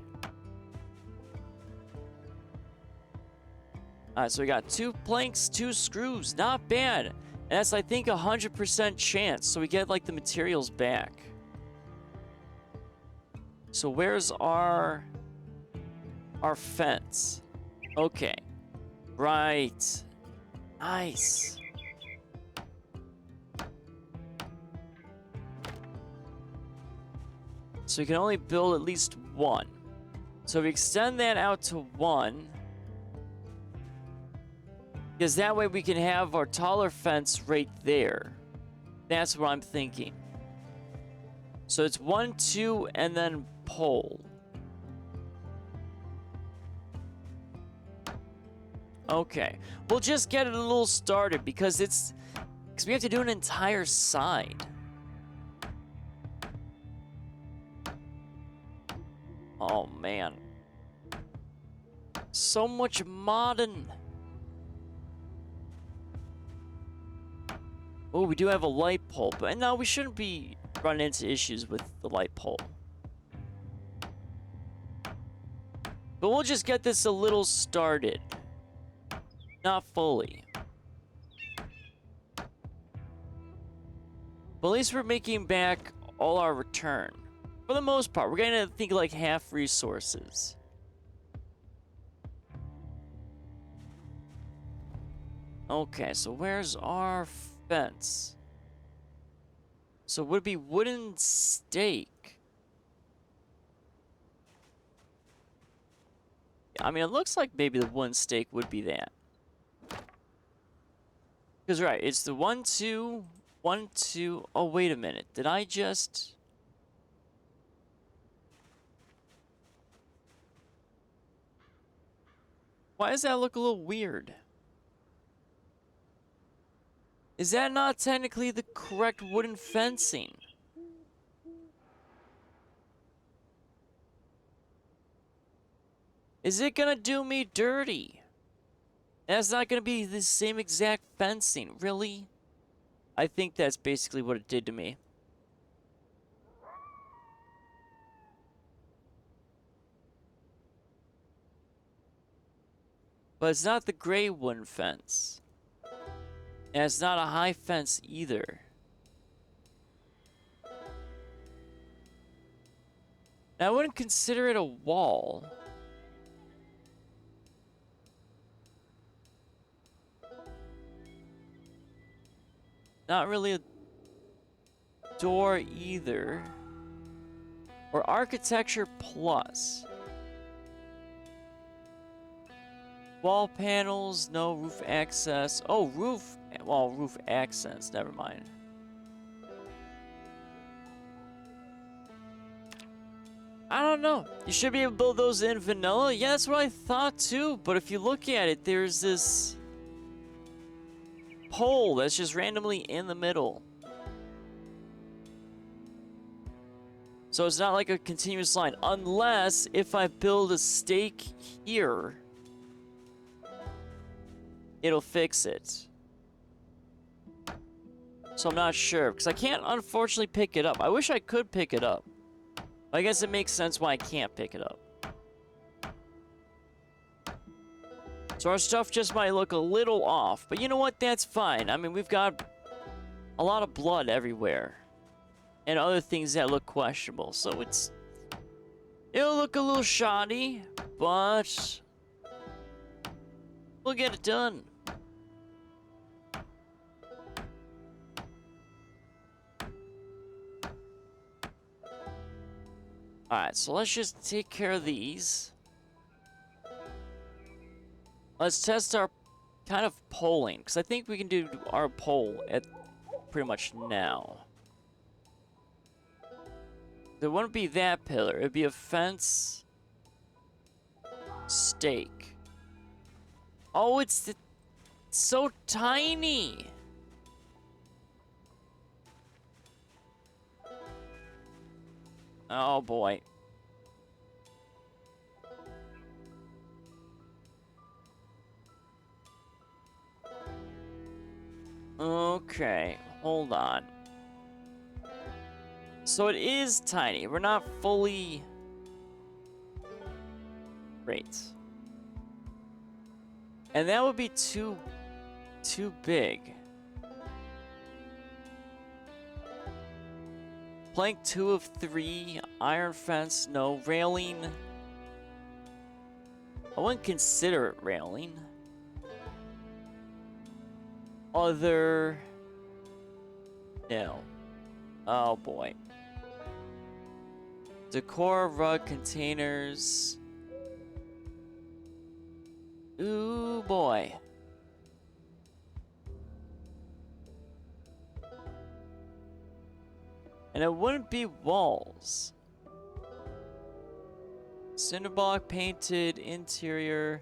Alright, so we got 2 planks, 2 screws. Not bad. And that's, I think, 100% chance. So we get, like, the materials back. So where's our fence? Okay. Right. Nice. So we can only build at least 1. So if we extend that out to 1... because that way we can have our taller fence right there. That's what I'm thinking. So it's 1, 2, and then pole. Okay. We'll just get it a little started because we have to do an entire side. Oh, man. So much modding. Oh, we do have a light pole, but no, we shouldn't be running into issues with the light pole. But we'll just get this a little started. Not fully. But at least we're making back all our return. For the most part, we're gonna think like half resources. Okay, so where's our fence? So would it be wooden stake? I mean, it looks like maybe the wooden stake would be that. Because, right, it's the 1, 2, 1, 2. Oh, wait a minute. Did I just... Why does that look a little weird? Is that not technically the correct wooden fencing? Is it gonna do me dirty? That's not gonna be the same exact fencing, really? I think that's basically what it did to me. But it's not the gray wooden fence. And it's not a high fence either. Now, I wouldn't consider it a wall. Not really a door either. Or architecture plus. Wall panels, no roof access. Oh, roof. Well, roof accents. Never mind. I don't know. You should be able to build those in vanilla. Yeah, that's what I thought too. But if you look at it, there's this pole that's just randomly in the middle. So it's not like a continuous line. Unless if I build a stake here, it'll fix it. So I'm not sure, because I can't unfortunately pick it up. I wish I could pick it up. I guess it makes sense why I can't pick it up. So our stuff just might look a little off. But you know what? That's fine. I mean, we've got a lot of blood everywhere. And other things that look questionable. So it'll look a little shoddy, but we'll get it done. Alright, so let's just take care of these. Let's test our kind of polling, because I think we can do our poll at pretty much now. There wouldn't be that pillar. It'd be a fence stake. Oh, it's so tiny. Oh boy. Okay, hold on. So it is tiny. We're not fully... Great. And that would be too big. Plank 2 of 3, iron fence, no railing. I wouldn't consider it railing. Other... No. Oh boy. Decor, rug, containers. Ooh boy. And it wouldn't be walls. Cinderblock painted interior.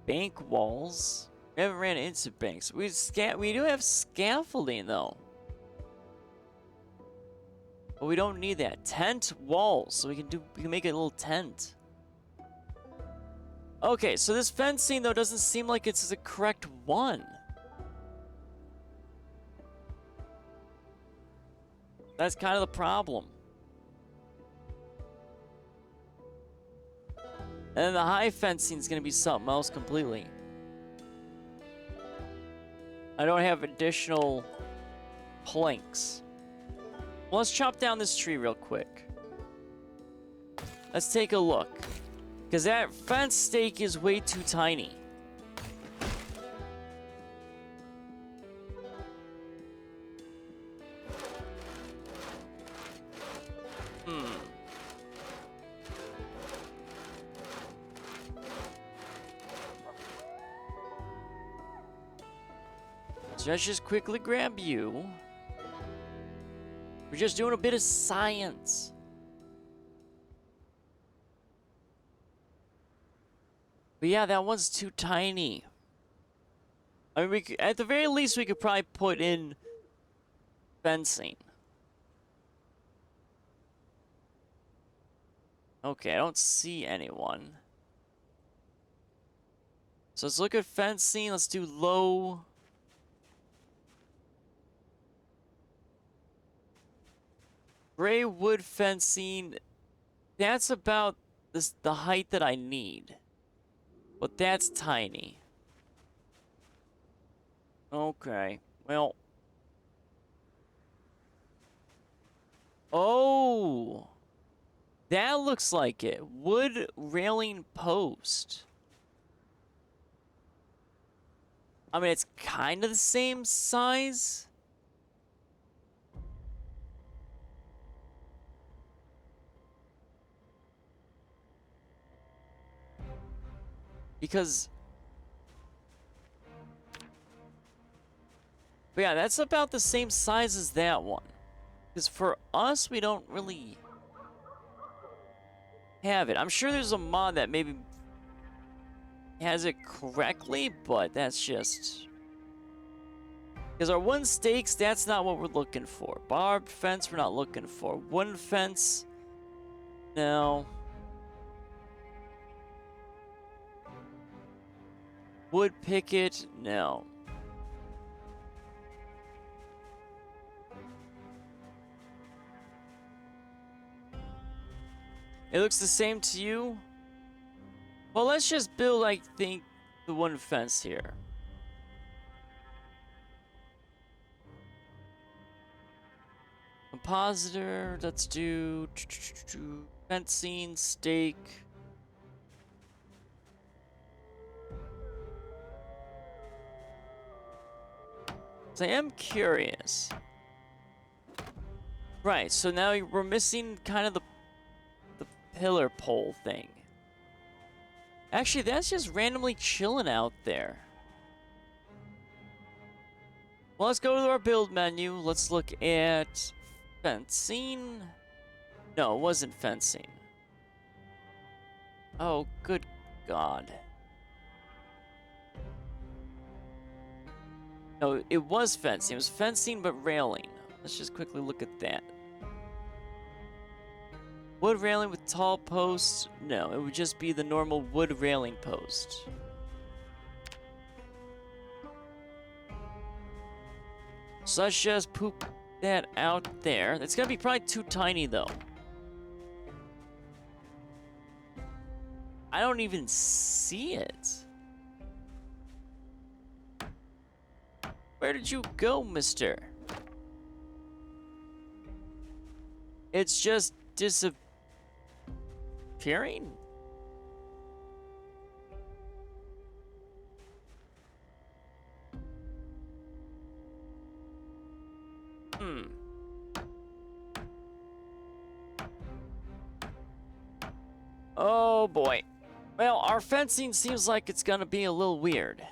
Bank walls. We haven't ran into banks. We do have scaffolding though. But we don't need that. Tent walls. So we can make a little tent. Okay, so this fencing though doesn't seem like it's the correct one. That's kind of the problem. And then the high fencing is going to be something else completely. I don't have additional planks. Well, let's chop down this tree real quick. Let's take a look. Because that fence stake is way too tiny. So let's just quickly grab you. We're just doing a bit of science. But yeah, that one's too tiny. I mean, at the very least, we could probably put in fencing. Okay, I don't see anyone. So let's look at fencing. Let's do low. Gray wood fencing. That's about the height that I need. But that's tiny. Okay. Well. Oh. That looks like it. Wood railing post. I mean, it's kind of the same size. Because... But yeah, that's about the same size as that one. Because for us, we don't really have it. I'm sure there's a mod that maybe has it correctly, but that's just... Because our wooden stakes, that's not what we're looking for. Barbed fence, we're not looking for. Wooden fence, no. Wood picket, no. It looks the same to you? Well, let's just build, I think, the wooden fence here. Compositor, let's do fencing, stake. So I am curious. Right, so now we're missing kind of the pillar pole thing. Actually, that's just randomly chilling out there. Well, let's go to our build menu. Let's look at fencing. No, it wasn't fencing. Oh, good God. No, it was fencing. It was fencing, but railing. Let's just quickly look at that. Wood railing with tall posts? No, it would just be the normal wood railing post. So let's just poop that out there. It's gonna be probably too tiny, though. I don't even see it. Where did you go, mister? It's just disappearing? Oh boy. Well, our fencing seems like it's gonna be a little weird.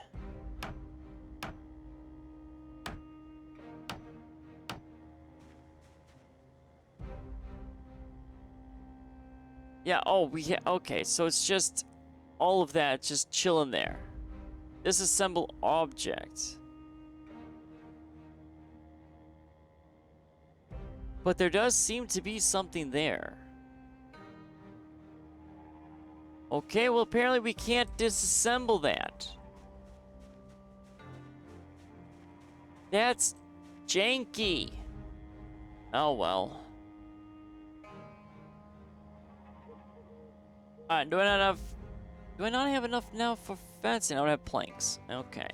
Yeah, oh, okay, so it's just all of that just chilling there. Disassemble object. But there does seem to be something there. Okay, well, apparently we can't disassemble that. That's janky. Oh, well. Alright, do I not have enough now for fencing? I don't have planks. Okay.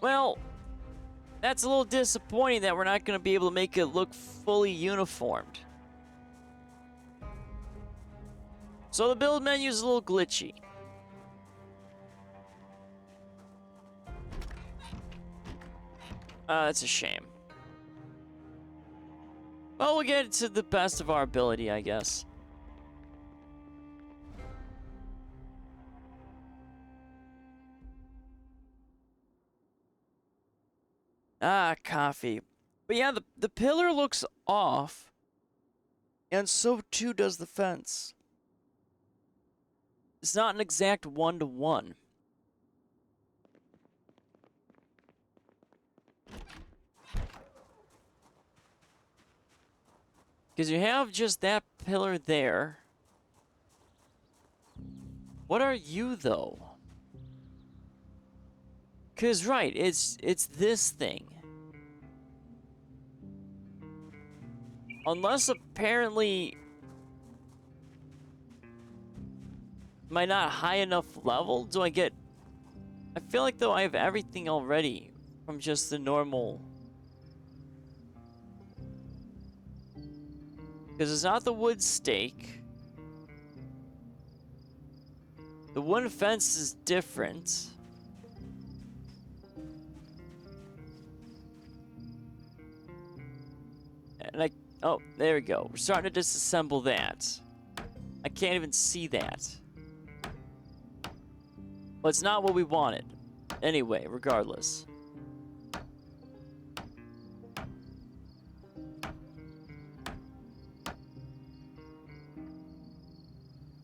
Well, that's a little disappointing that we're not going to be able to make it look fully uniformed. So the build menu is a little glitchy. That's a shame. Well, we'll get it to the best of our ability, I guess. Ah, coffee. But yeah, the pillar looks off. And so too does the fence. It's not an exact one-to-one. Because you have just that pillar there. What are you, though? Because, right, it's this thing. Unless, apparently... Am I not high enough level? Do I get... I feel like, though, I have everything already from just the normal... Because it's not the wood stake. The wooden fence is different. And oh, there we go. We're starting to disassemble that. I can't even see that. But it's not what we wanted. Anyway, regardless.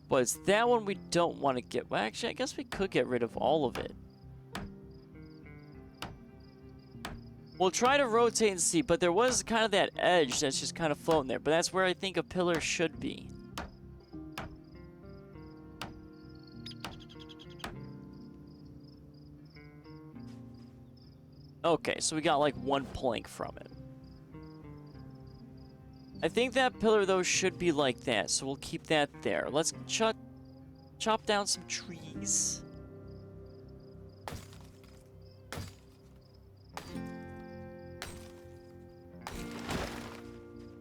But it's that one we don't want to get. Well, actually, I guess we could get rid of all of it. We'll try to rotate and see, but there was kind of that edge that's just kind of floating there. But that's where I think a pillar should be. Okay, so we got like one plank from it. I think that pillar, though, should be like that, so we'll keep that there. Let's chop down some trees.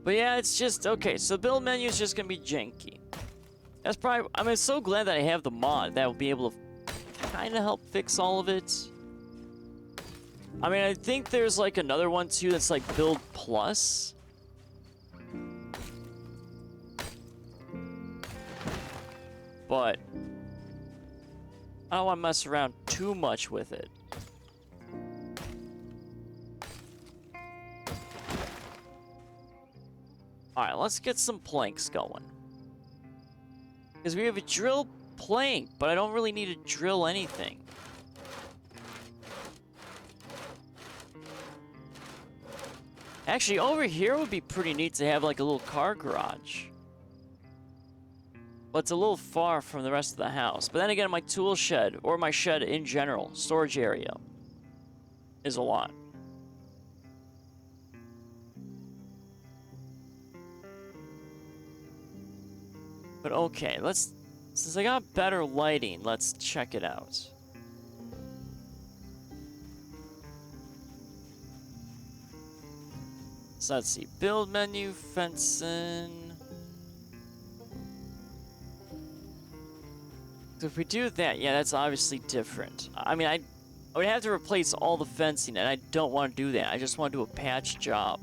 But yeah, it's just, okay, so build menu is just gonna be janky. That's probably, I mean, I'm so glad that I have the mod that will be able to kind of help fix all of it. I mean, I think there's like another one too that's like build plus. But I don't want to mess around too much with it. Alright, let's get some planks going. Because we have a drill plank, but I don't really need to drill anything. Actually, over here would be pretty neat to have like a little car garage. But it's a little far from the rest of the house. But then again, my tool shed, or my shed in general, storage area, is a lot. But okay, since I got better lighting, let's check it out. So let's see, build menu, fencing. So if we do that, yeah, that's obviously different. I mean, I would have to replace all the fencing, and I don't want to do that. I just want to do a patch job.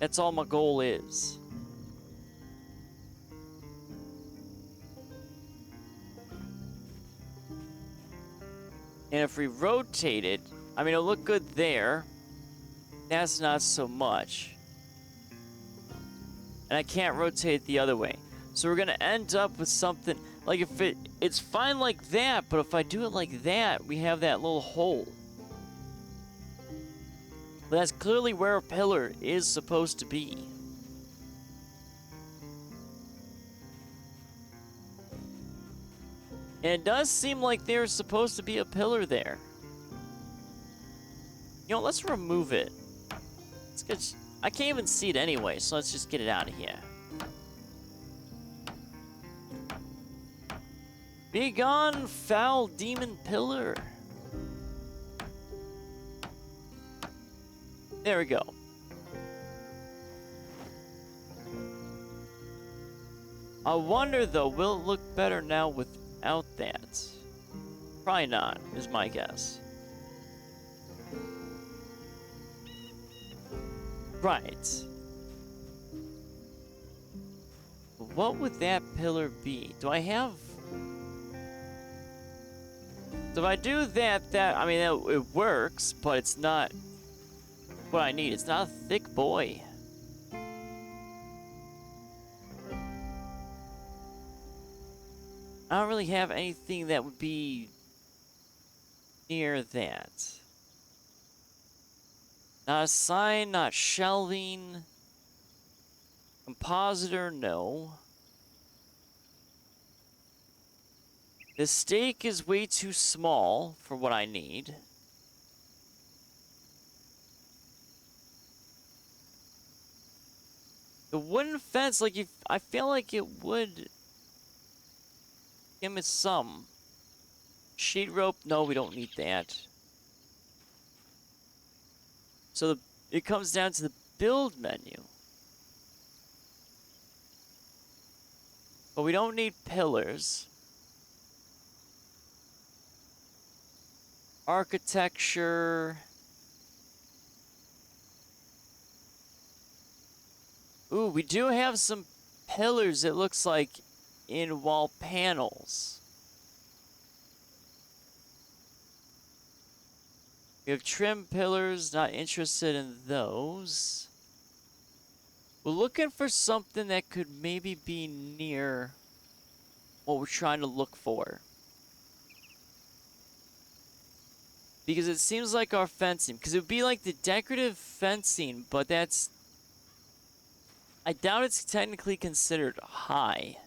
That's all my goal is. And if we rotate it, I mean, it'll look good there. That's not so much. And I can't rotate it the other way. So we're gonna end up with something, like if it's fine like that, but if I do it like that, we have that little hole. But that's clearly where a pillar is supposed to be. And it does seem like there's supposed to be a pillar there. You know, let's remove it. Let's get, I can't even see it anyway, so let's just get it out of here. Be gone, foul demon pillar. There we go. I wonder, though, will it look better now without that? Probably not, is my guess. Right. What would that pillar be? Do I have... So if I do that, I mean, it works, but it's not what I need. It's not a thick boy. I don't really have anything that would be near that. Not a sign, not shelving. Compositor, no. The stake is way too small for what I need. The wooden fence, like, if I feel like it would give me some. Sheet rope, no, we don't need that. So it comes down to the build menu. But we don't need pillars. Architecture. Ooh, we do have some pillars, it looks like, in wall panels. We have trim pillars, not interested in those. We're looking for something that could maybe be near what we're trying to look for. Because it seems like our fencing, because it would be like the decorative fencing, but that's... I doubt it's technically considered high.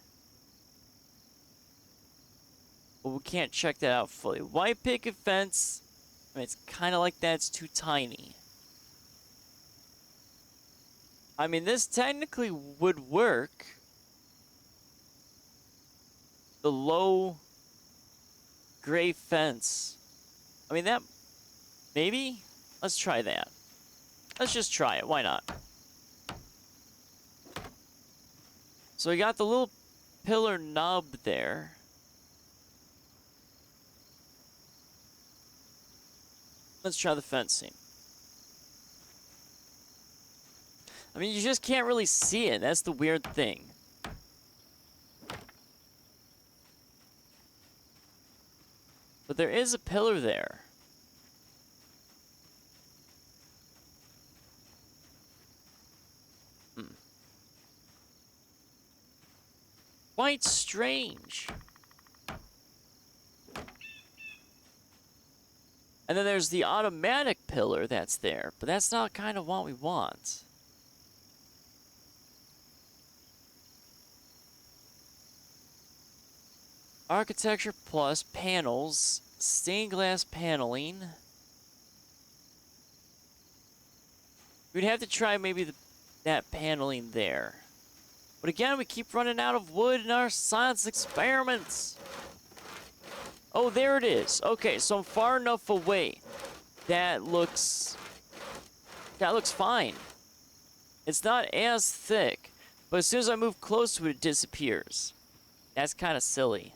But we can't check that out fully. White picket fence, I mean, it's kind of like that, it's too tiny. I mean, this technically would work. The low gray fence. I mean, that... Maybe? Let's try that. Let's just try it. Why not? So we got the little pillar nub there. Let's try the fencing. I mean, you just can't really see it. That's the weird thing. But there is a pillar there. Quite strange. And then there's the automatic pillar that's there, but that's not kind of what we want. Architecture plus panels, stained glass paneling. We'd have to try maybe that paneling there. But again, we keep running out of wood in our science experiments. Oh, there it is. Okay, so I'm far enough away. That looks fine. It's not as thick, but as soon as I move close to it, it disappears. That's kind of silly.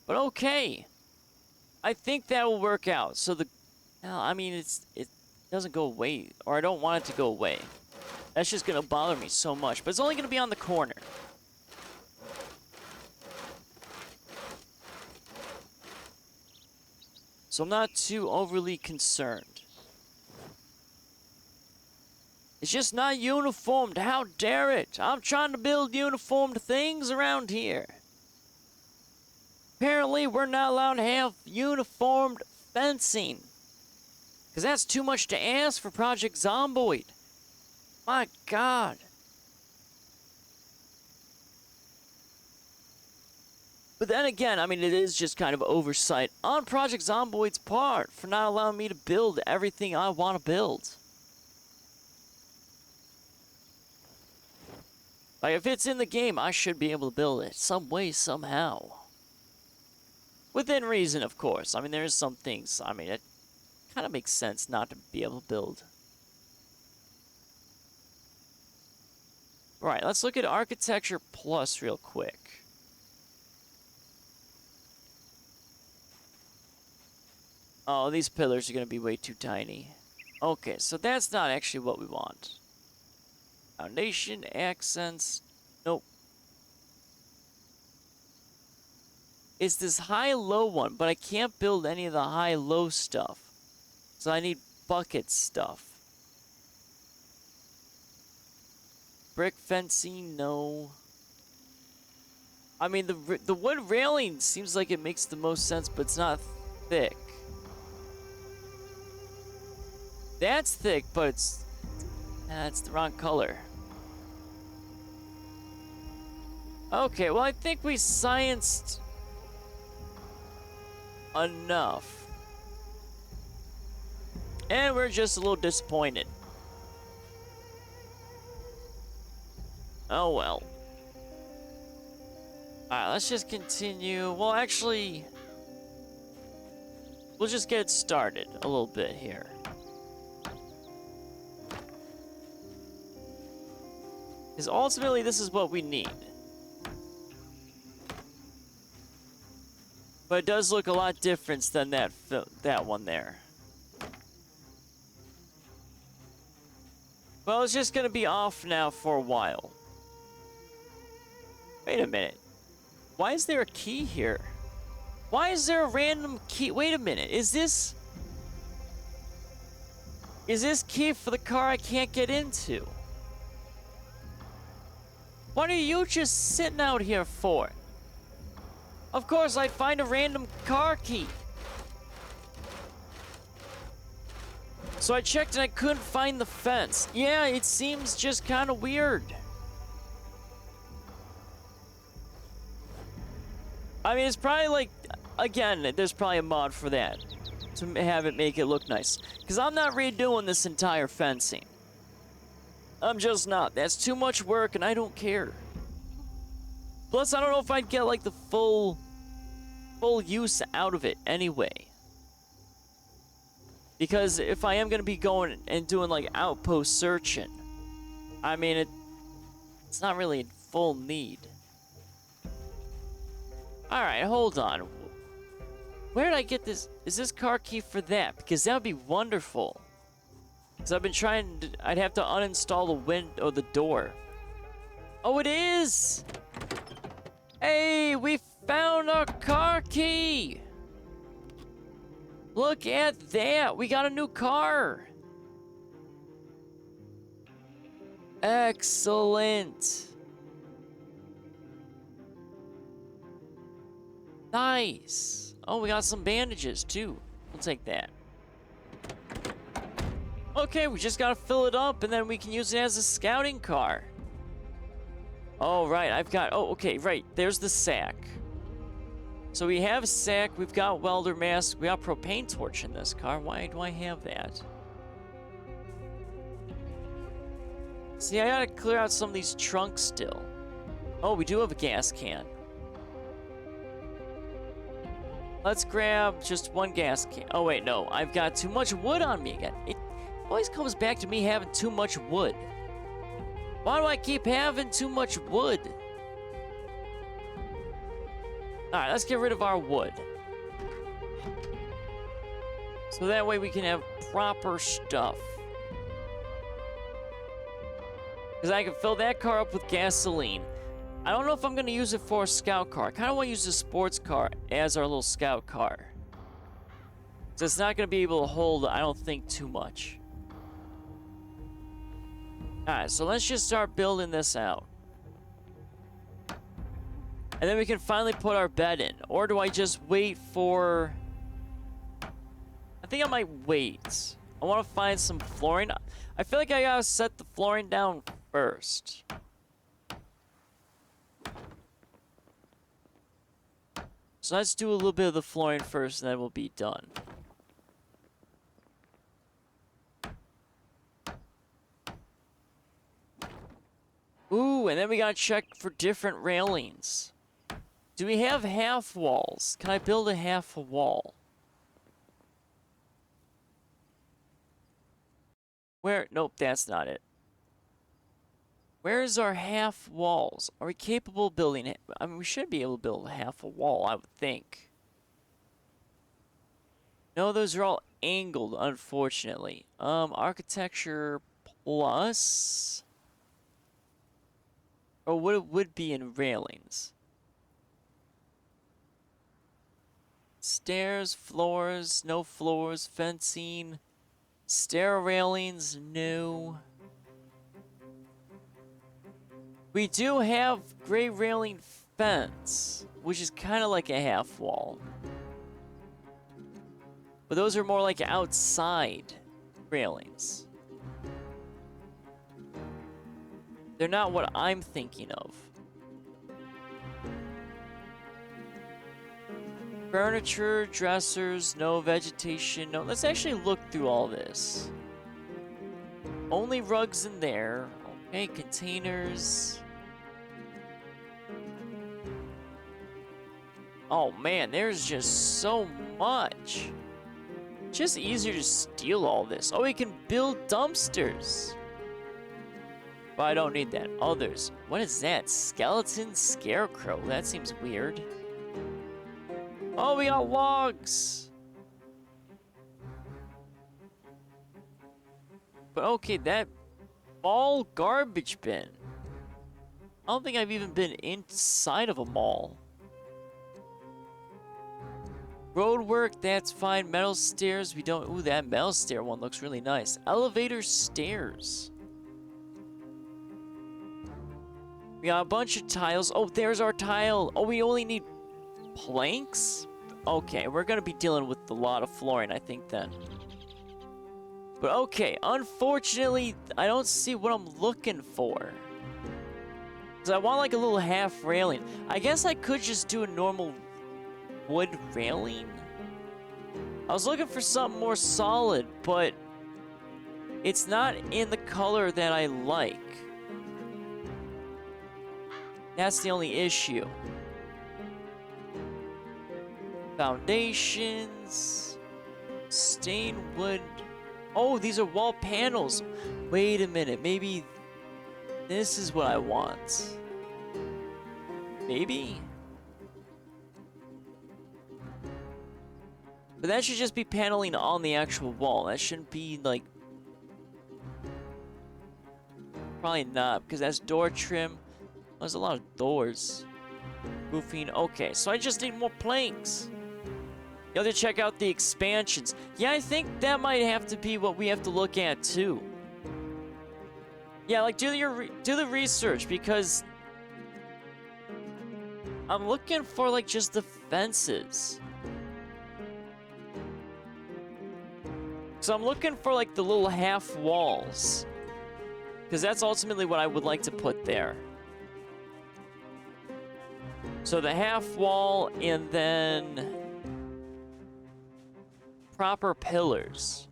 But okay. I think that will work out. So I mean, it doesn't go away, or I don't want it to go away. That's just gonna bother me so much, but it's only gonna be on the corner. So I'm not too overly concerned. It's just not uniformed. How dare it? I'm trying to build uniformed things around here. Apparently, we're not allowed to have uniformed fencing. Because that's too much to ask for Project Zomboid. My God. But then again, I mean, it is just kind of oversight on Project Zomboid's part for not allowing me to build everything I want to build. Like, if it's in the game, I should be able to build it some way, somehow. Within reason, of course. I mean, there's some things, I mean, it kind of makes sense not to be able to build. Right, let's look at Architecture Plus real quick. Oh, these pillars are going to be way too tiny. Okay, so that's not actually what we want. Foundation, accents, nope. It's this high-low one, but I can't build any of the high-low stuff. So I need bucket stuff. Brick fencing, no. I mean, the wood railing seems like it makes the most sense, but it's not thick. That's thick, but it's the wrong color. Okay, well, I think we scienced enough. And we're just a little disappointed. Oh well. Alright, let's just continue. Well, actually, we'll just get started a little bit here. Because ultimately, this is what we need. But it does look a lot different than that one there. Well, it's just gonna be off now for a while. Wait a minute. Why is there a key here? Why is there a random key? Wait a minute. Is this key for the car I can't get into? What are you just sitting out here for? Of course, I'd find a random car key. So I checked and I couldn't find the fence. Yeah, it seems just kind of weird. I mean, it's probably like, again, there's probably a mod for that. To have it make it look nice. Because I'm not redoing this entire fencing. I'm just not. That's too much work and I don't care. Plus, I don't know if I'd get like the full use out of it anyway. Because if I am going to be going and doing like outpost searching, I mean, it's not really in full need. Alright, hold on. Where did I get this? Is this car key for that? Because that would be wonderful. Because I've been trying to, I'd have to uninstall the window or the door. Oh, it is! Hey, we found our car key! Look at that! We got a new car! Excellent! Nice! Oh, we got some bandages, too. We'll take that. Okay, we just gotta fill it up, and then we can use it as a scouting car. Oh, right, I've got... Oh, okay, right. There's the sack. So we have a sack, we've got welder mask, we got propane torch in this car. Why do I have that? See, I gotta clear out some of these trunks still. Oh, we do have a gas can. Let's grab just one gas can. Oh, wait, no. I've got too much wood on me again. It always comes back to me having too much wood. Why do I keep having too much wood? Alright, let's get rid of our wood. So that way we can have proper stuff. Because I can fill that car up with gasoline. I don't know if I'm going to use it for a scout car. I kind of want to use the sports car as our little scout car. So it's not going to be able to hold, I don't think, too much. Alright, so let's just start building this out. And then we can finally put our bed in. Or do I just wait for... I think I might wait. I want to find some flooring. I feel like I gotta set the flooring down first. So let's do a little bit of the flooring first, and then we'll be done. Ooh, and then we gotta check for different railings. Do we have half walls? Can I build a half a wall? Where? Nope, that's not it. Where is our half walls? Are we capable of building it? I mean, we should be able to build half a wall, I would think. No, those are all angled, unfortunately. Architecture plus... Or what it would be in railings. Stairs, floors, no floors, fencing, stair railings, no. We do have gray railing fence, which is kind of like a half wall. But those are more like outside railings. They're not what I'm thinking of. Furniture, dressers, no vegetation, no. Let's actually look through all this. Only rugs in there. Okay, containers. Oh man, there's just so much. Just easier to steal all this. Oh, we can build dumpsters. But I don't need that. Others. What is that? Skeleton scarecrow. That seems weird. Oh, we got logs. But okay, that mall garbage bin. I don't think I've even been inside of a mall. Roadwork, that's fine. Metal stairs, we don't... Ooh, that metal stair one looks really nice. Elevator stairs. We got a bunch of tiles. Oh, there's our tile. Oh, we only need planks? Okay, we're gonna be dealing with a lot of flooring, I think, then. But okay, unfortunately, I don't see what I'm looking for. Because I want like a little half railing. I guess I could just do a normal wood railing. I was looking for something more solid, but it's not in the color that I like. That's the only issue. Foundations, stained wood. Oh, these are wall panels. Wait a minute, maybe this is what I want. Maybe? But that should just be paneling on the actual wall. That shouldn't be like... Probably not, because that's door trim. There's a lot of doors. Roofing. Okay, so I just need more planks. You have to check out the expansions. Yeah, I think that might have to be what we have to look at too. Yeah, like do the research, because I'm looking for like just the fences. So I'm looking for like the little half walls, because that's ultimately what I would like to put there. So the half wall and then proper pillars.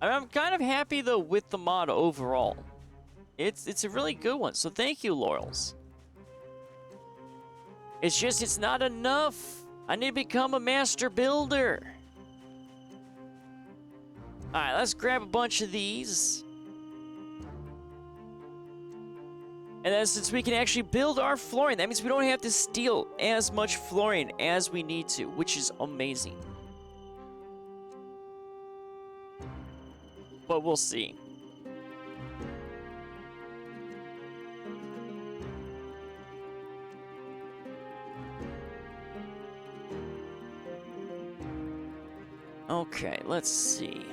I'm kind of happy though with the mod overall. It's a really good one. So thank you, Laurels. It's just it's not enough. I need to become a master builder. All right, let's grab a bunch of these. And then since we can actually build our flooring, that means we don't have to steal as much flooring as we need to, which is amazing. But we'll see. Okay, let's see.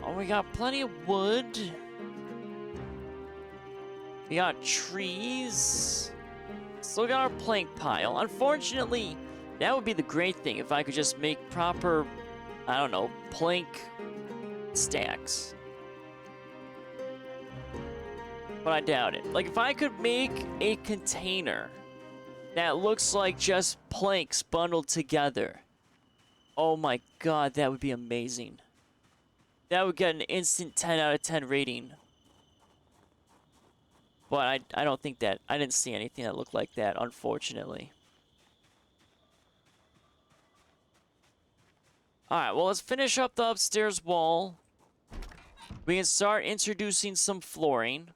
Oh, we got plenty of wood. We got trees. Still got our plank pile. Unfortunately, that would be the great thing if I could just make proper, I don't know, plank stacks. But I doubt it. Like, if I could make a container that looks like just planks bundled together. Oh my god, that would be amazing. That would get an instant 10 out of 10 rating. But I don't think that... I didn't see anything that looked like that, unfortunately. Alright, well, let's finish up the upstairs wall. We can start introducing some flooring.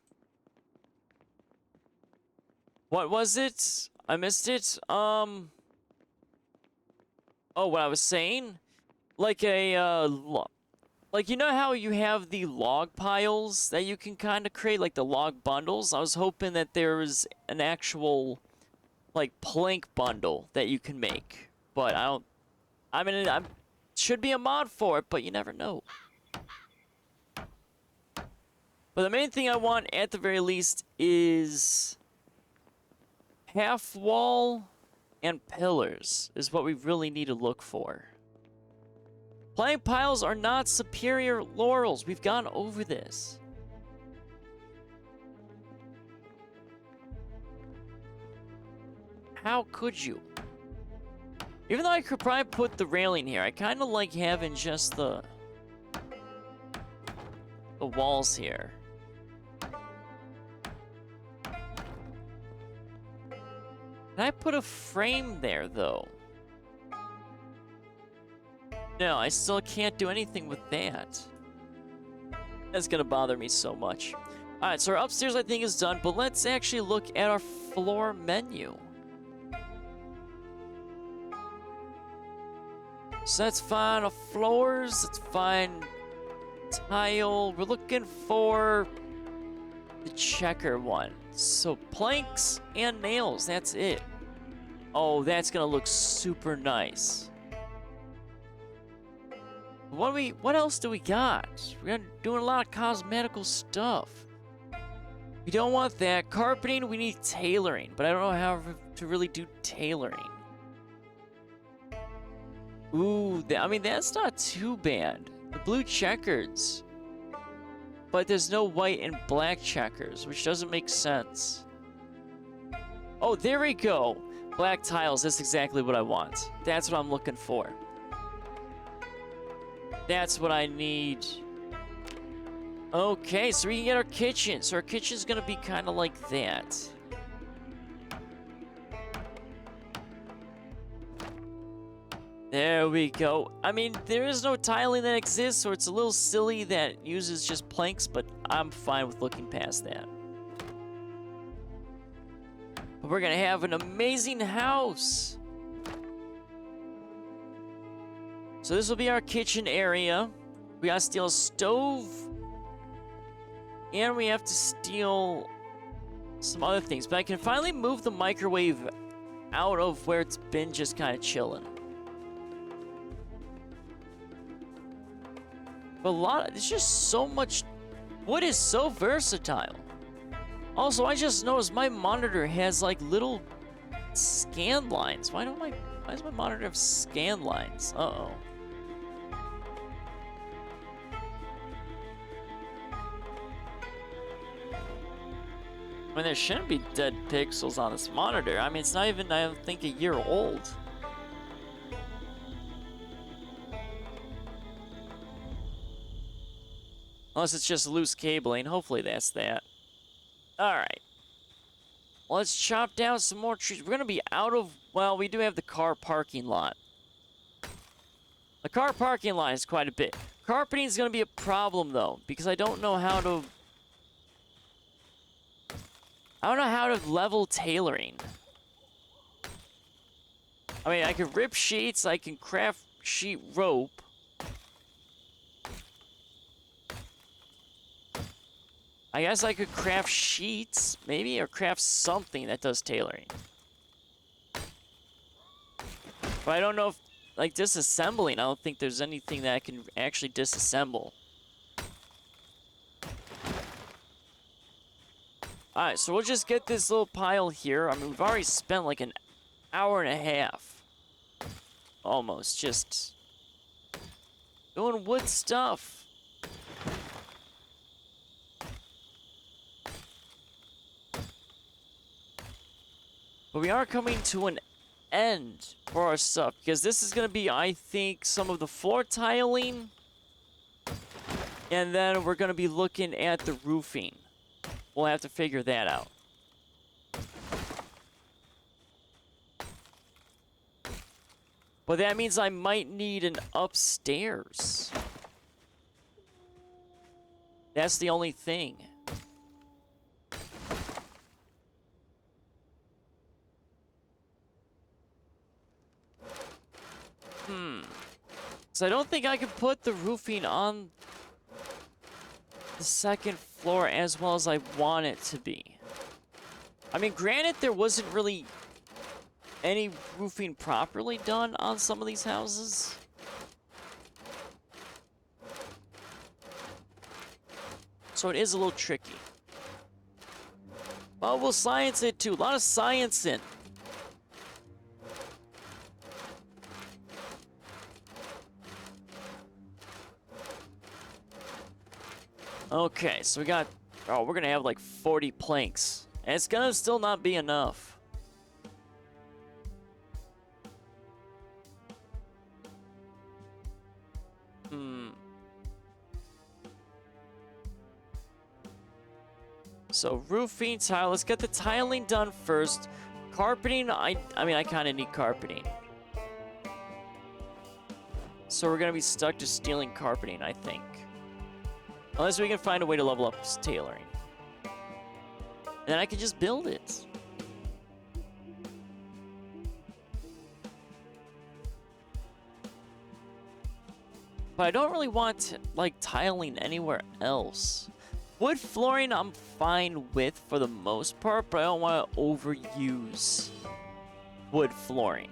What was it? I missed it. Oh, what I was saying? Like a, like, you know how you have the log piles that you can kind of create, like the log bundles? I was hoping that there was an actual, like, plank bundle that you can make. But I don't... I mean, I should be a mod for it, but you never know. But the main thing I want, at the very least, is half wall and pillars is what we really need to look for. Plank piles are not superior laurels. We've gone over this. How could you? Even though I could probably put the railing here, I kind of like having just the walls here. Can I put a frame there, though? No, I still can't do anything with that. That's gonna bother me so much. Alright, so our upstairs I think is done, but let's actually look at our floor menu. So that's fine. Floors, it's fine. Tile, we're looking for the checker one. So planks and nails, that's it. Oh, that's gonna look super nice. What else do we got? We're doing a lot of cosmetical stuff. We don't want that. Carpeting, we need tailoring, but I don't know how to really do tailoring. Ooh, I mean, that's not too bad. The blue checkers. But there's no white and black checkers, which doesn't make sense. Oh, there we go. Black tiles, that's exactly what I want. That's what I'm looking for. That's what I need. Okay, so we can get our kitchen. So our kitchen's gonna be kind of like that. There we go. I mean, there is no tiling that exists, so it's a little silly that it uses just planks, but I'm fine with looking past that. But we're gonna have an amazing house. So this will be our kitchen area. We gotta steal a stove. And we have to steal some other things. But I can finally move the microwave out of where it's been just kind of chilling. But there's just so much. Wood is so versatile. Also, I just noticed my monitor has like little scan lines. Why does my monitor have scan lines? Uh-oh. I mean, there shouldn't be dead pixels on this monitor. I mean, it's not even, I don't think, a year old. Unless it's just loose cabling. Hopefully that's that. Alright. Let's chop down some more trees. We're going to be out of... Well, we do have the car parking lot. The car parking lot is quite a bit. Carpeting is going to be a problem, though, because I don't know how to... level tailoring. I mean, I can rip sheets, I can craft sheet rope. I guess I could craft sheets, maybe, or craft something that does tailoring. But I don't know if, like, disassembling, I don't think there's anything that I can actually disassemble. Alright, so we'll just get this little pile here. I mean, we've already spent like an hour and a half. Almost, just doing wood stuff. But we are coming to an end for our stuff, because this is going to be, I think, some of the floor tiling. And then we're going to be looking at the roofing. We'll have to figure that out. But that means I might need an upstairs. That's the only thing. So I don't think I can put the roofing on the second floor as well as I want it to be. I mean, granted, there wasn't really any roofing properly done on some of these houses. So it is a little tricky. Oh, we'll science it too. A lot of sciencing. Okay, so we got... Oh, we're gonna have like 40 planks. And it's gonna still not be enough. So roofing, tile. Let's get the tiling done first. Carpeting, I mean, I kind of need carpeting. So we're gonna be stuck to stealing carpeting, I think. Unless we can find a way to level up tailoring. And then I can just build it. But I don't really want, like, tiling anywhere else. Wood flooring I'm fine with for the most part, but I don't want to overuse wood flooring.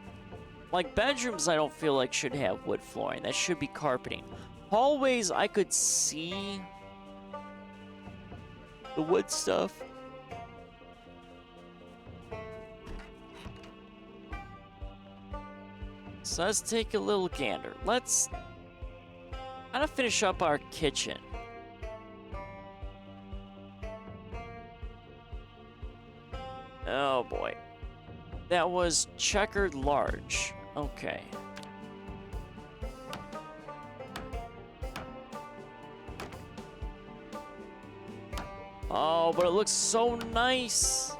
Like, bedrooms I don't feel like should have wood flooring. That should be carpeting. Hallways I could see the wood stuff. So let's take a little gander. Let's kind of finish up our kitchen. Oh boy. That was checkered large. Okay. Oh, but it looks so nice.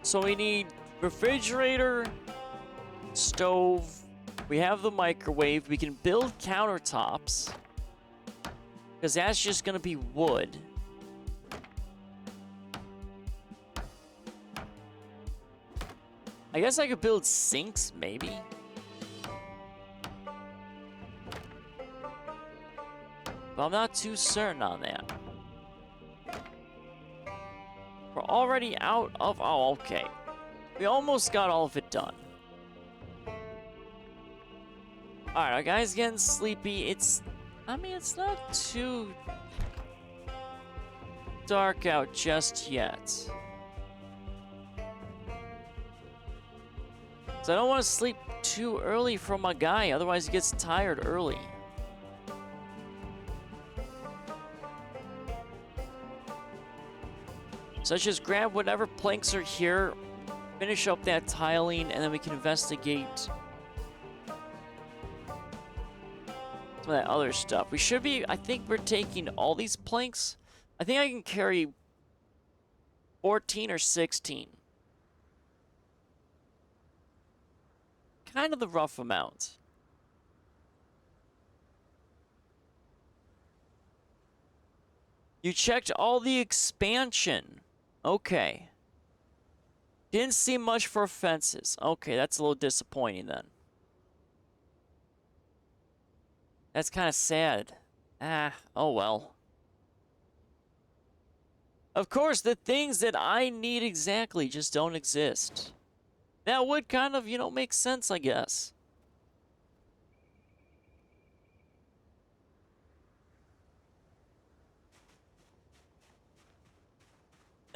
So we need refrigerator, stove. We have the microwave. We can build countertops, because that's just going to be wood. I guess I could build sinks, maybe. But I'm not too certain on that. We're already out of... Oh, okay. We almost got all of it done. Alright, our guy's getting sleepy. I mean, it's not too dark out just yet. So I don't want to sleep too early for my guy, otherwise he gets tired early. So let's just grab whatever planks are here, finish up that tiling, and then we can investigate some of that other stuff. We should be, I think we're taking all these planks. I think I can carry 14 or 16. Kind of the rough amount. You checked all the expansion. Okay. Didn't see much for fences. Okay, that's a little disappointing then. That's kind of sad. Oh well. Of course, the things that I need exactly just don't exist. That would kind of, you know, make sense, I guess.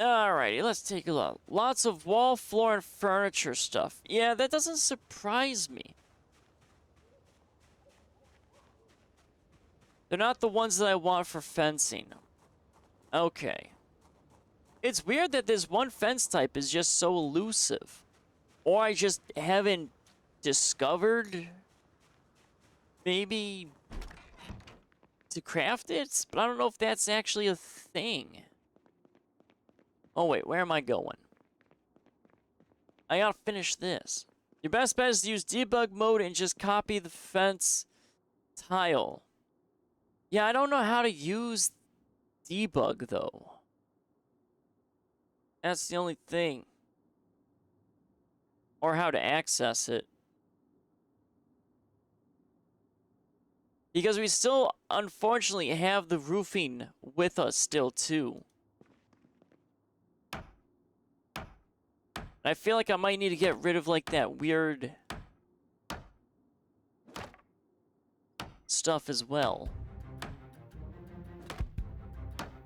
Alrighty, let's take a look. Lots of wall, floor, and furniture stuff. Yeah, that doesn't surprise me. They're not the ones that I want for fencing. Okay. It's weird that this one fence type is just so elusive. Or I just haven't discovered, maybe, to craft it? But I don't know if that's actually a thing. Oh wait, where am I going? I gotta finish this. Your best bet is to use debug mode and just copy the fence tile. Yeah, I don't know how to use debug though. That's the only thing. Or how to access it. Because we still, unfortunately, have the roofing with us still, too. I feel like I might need to get rid of, like, that weird stuff as well.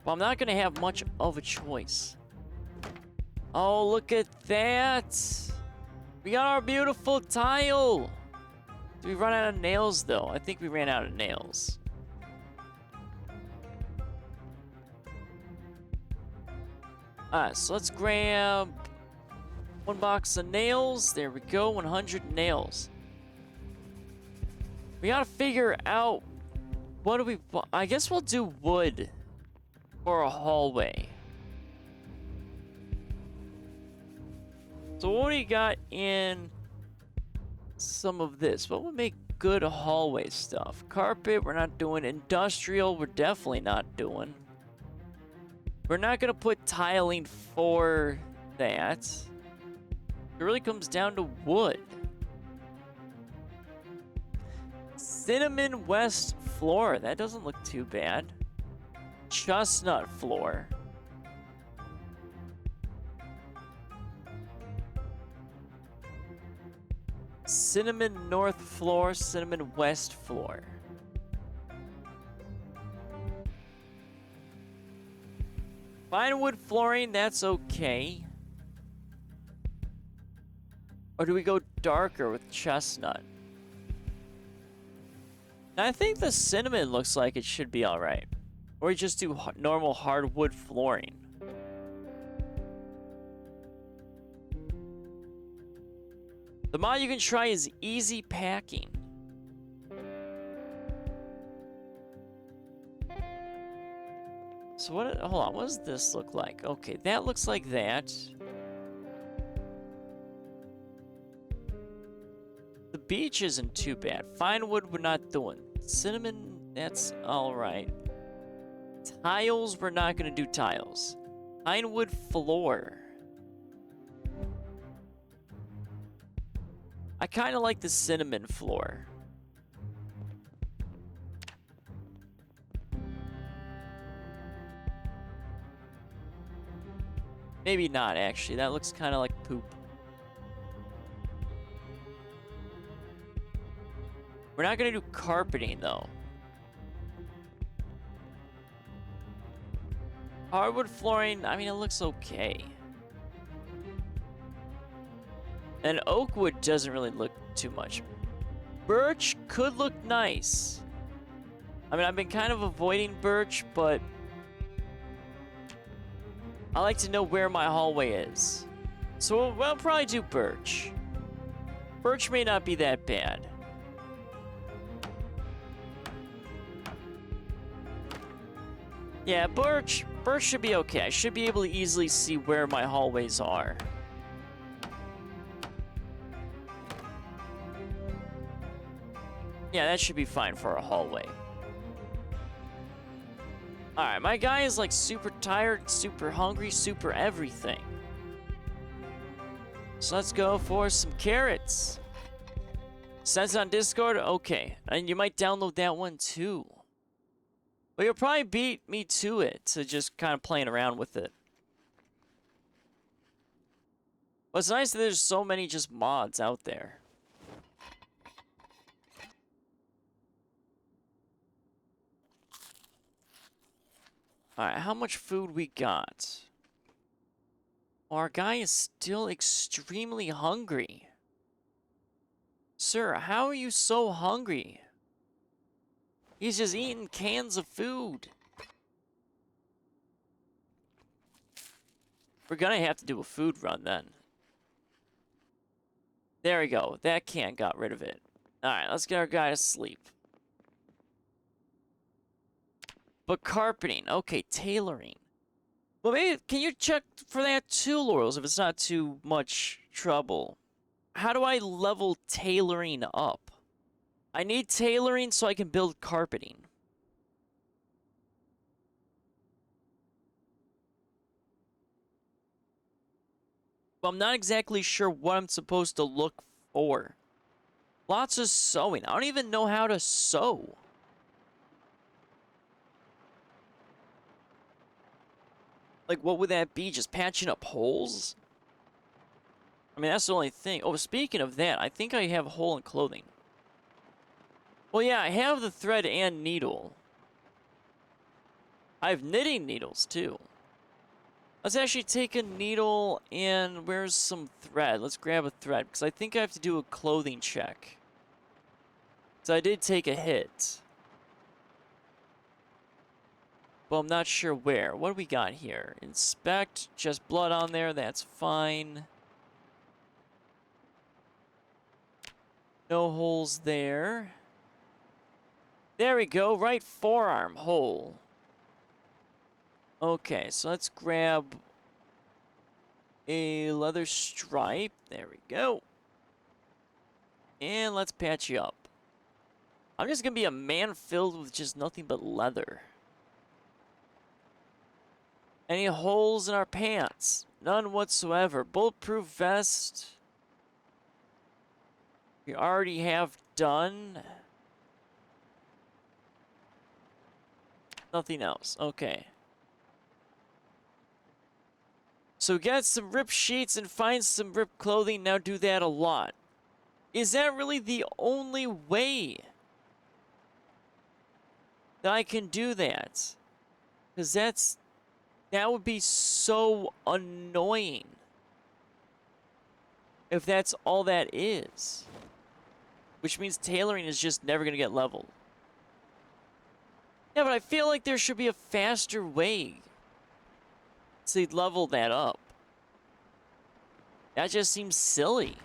But I'm not going to have much of a choice. Oh, look at that. We got our beautiful tile. Did we run out of nails, though? I think we ran out of nails. Alright, so let's grab 1 box of nails. There we go, 100 nails. We gotta figure out what do we... I guess we'll do wood for a hallway. So what do we got in some of this? What would make good hallway stuff? Carpet, we're not doing. Industrial, we're definitely not doing. We're not gonna put tiling for that. It really comes down to wood. Cinnamon West floor, that doesn't look too bad. Chestnut floor. Cinnamon North floor, Cinnamon West floor. Fine wood flooring, that's okay. Or do we go darker with chestnut? I think the cinnamon looks like it should be alright. Or we just do normal hardwood flooring. The mod you can try is easy packing. So what, hold on, what does this look like? Okay, that looks like that. The beach isn't too bad. Fine wood we're not doing. Cinnamon, that's alright. Tiles, we're not gonna do tiles. Pine wood floor. I kind of like the cinnamon floor. Maybe not, actually. That looks kind of like poop. We're not going to do carpeting, though. Hardwood flooring, I mean, it looks okay. And oak wood doesn't really look too much. Birch could look nice. I mean, I've been kind of avoiding birch, but I like to know where my hallway is. So we'll probably do birch. Birch may not be that bad. Yeah, birch should be okay. I should be able to easily see where my hallways are. Yeah, that should be fine for a hallway. Alright, my guy is like super tired, super hungry, super everything. So let's go for some carrots. Sends on Discord? Okay. And you might download that one too. But you'll probably beat me to it, to just kind of playing around with it. But it's nice that there's so many just mods out there. Alright, how much food we got? Our guy is still extremely hungry. Sir, how are you so hungry? He's just eating cans of food. We're gonna have to do a food run then. There we go. That can got rid of it. Alright, let's get our guy to sleep. But carpeting. Okay, tailoring. Well, maybe, can you check for that too, Laurels, if it's not too much trouble? How do I level tailoring up? I need tailoring so I can build carpeting. But I'm not exactly sure what I'm supposed to look for. Lots of sewing. I don't even know how to sew. Like, what would that be? Just patching up holes? I mean, that's the only thing. Oh, speaking of that, I think I have a hole in clothing. Well, yeah, I have the thread and needle. I have knitting needles, too. Let's actually take a needle and where's some thread? Let's grab a thread because I think I have to do a clothing check. So I did take a hit. Well, I'm not sure where. What do we got here? Inspect, just blood on there, that's fine. No holes there. There we go, right forearm hole. Okay, so let's grab a leather stripe. There we go. And let's patch you up. I'm just gonna be a man filled with just nothing but leather. Any holes in our pants? None whatsoever. Bulletproof vest. We already have done. Nothing else. Okay. So get some ripped sheets and find some ripped clothing. Now do that a lot. Is that really the only way that I can do that? Because that would be so annoying if that's all that is. Which means tailoring is just never going to get leveled. Yeah, but I feel like there should be a faster way to level that up. That just seems silly.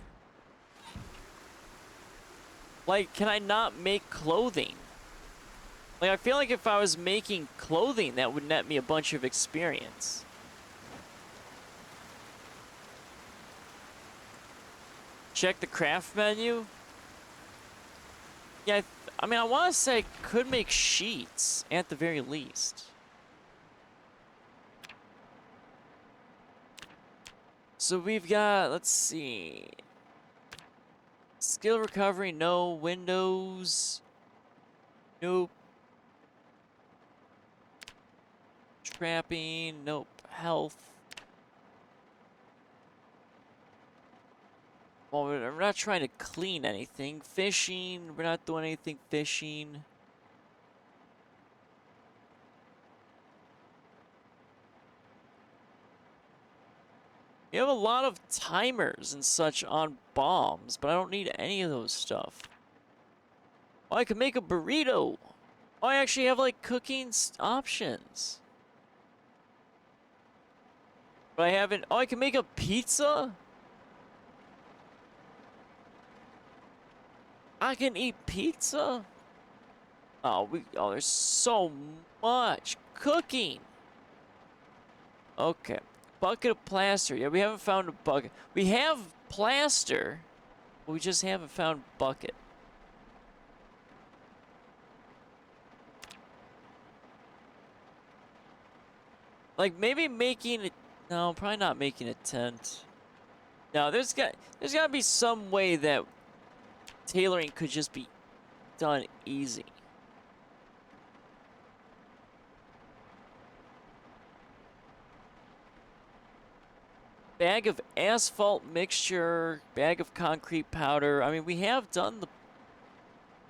Like, can I not make clothing? Like, I feel like if I was making clothing, that would net me a bunch of experience. Check the craft menu. Yeah, I mean, I want to say I could make sheets, at the very least. So we've got, let's see. Skill recovery, no. Windows. Nope. Trapping, nope. Health. Well, we're not trying to clean anything. Fishing, we're not doing anything fishing. We have a lot of timers and such on bombs, but I don't need any of those stuff. Oh, I can make a burrito. Oh, I actually have, like, cooking options. But I haven't... Oh, I can make a pizza? I can eat pizza? Oh, there's so much cooking. Okay. Bucket of plaster. Yeah, we haven't found a bucket. We have plaster, but we just haven't found bucket. Like, maybe making it... No, probably not making a tent. No, there's got to be some way that tailoring could just be done easy. Bag of asphalt mixture, bag of concrete powder. I mean, we have done the...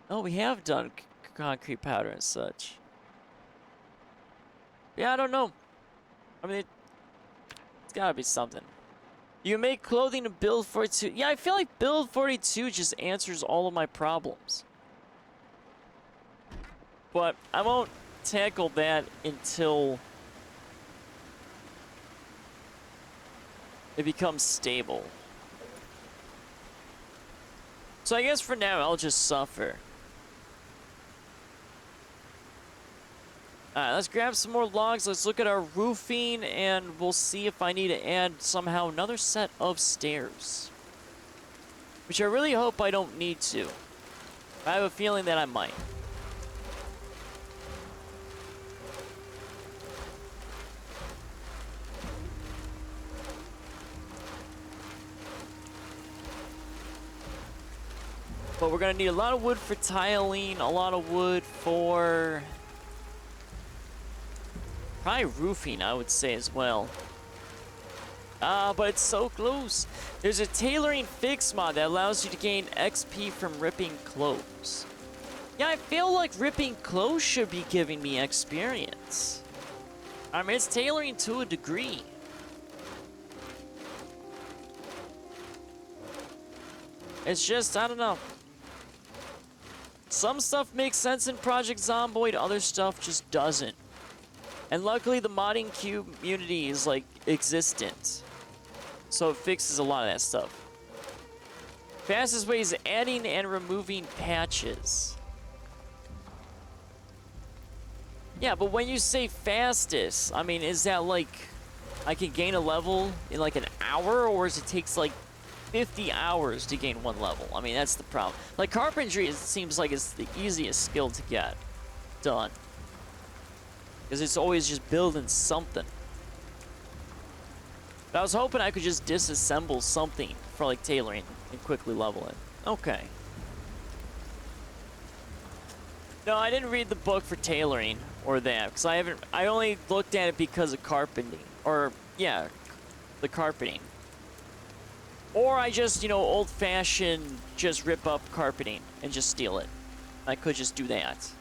No, we have done concrete powder and such. Yeah, I don't know. I mean, it's gotta be something. You make clothing in Build 42. Yeah, I feel like Build 42 just answers all of my problems. But I won't tackle that until it becomes stable. So I guess for now, I'll just suffer. Alright, let's grab some more logs. Let's look at our roofing, and we'll see if I need to add somehow another set of stairs. Which I really hope I don't need to. I have a feeling that I might. But we're going to need a lot of wood for tiling, a lot of wood for... probably roofing, I would say, as well. But it's so close. There's a tailoring fix mod that allows you to gain XP from ripping clothes. Yeah, I feel like ripping clothes should be giving me experience. I mean, it's tailoring to a degree. It's just, I don't know. Some stuff makes sense in Project Zomboid, other stuff just doesn't. And luckily the modding community is like existent. So it fixes a lot of that stuff. Fastest way is adding and removing patches. Yeah, but when you say fastest, I mean, is that like I can gain a level in like an hour, or is it takes like 50 hours to gain one level? I mean, that's the problem. Like carpentry, it seems like it's the easiest skill to get done. Because it's always just building something. But I was hoping I could just disassemble something for like tailoring and quickly level it. Okay. No, I didn't read the book for tailoring or that, because I only looked at it because of carpeting. Or, yeah, the carpeting. Or I just, you know, old-fashioned, just rip up carpeting and just steal it. I could just do that.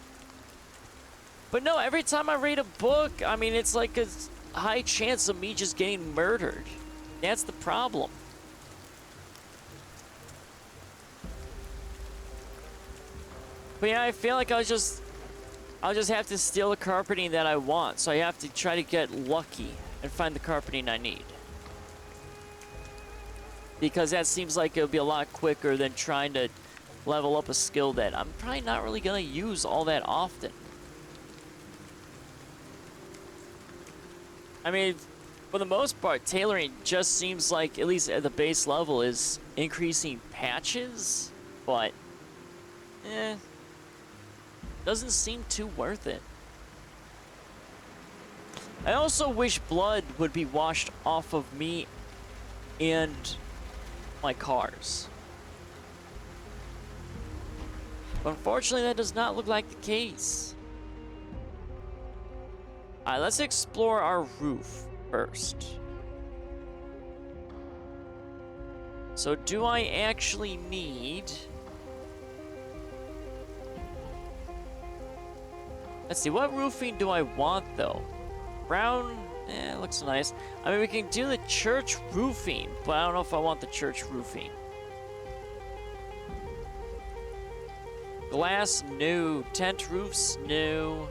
But no, every time I read a book, I mean, it's like a high chance of me just getting murdered. That's the problem. But yeah, I feel like I'll just have to steal the carpeting that I want. So I have to try to get lucky and find the carpeting I need. Because that seems like it'll be a lot quicker than trying to level up a skill that I'm probably not really going to use all that often. I mean, for the most part, tailoring just seems like, at least at the base level, is increasing patches, but doesn't seem too worth it. I also wish blood would be washed off of me and my cars. But unfortunately, that does not look like the case. Alright, let's explore our roof first. So do I actually need... Let's see, what roofing do I want though? Brown, looks nice. I mean, we can do the church roofing, but I don't know if I want the church roofing. Glass, no. Tent roofs, no.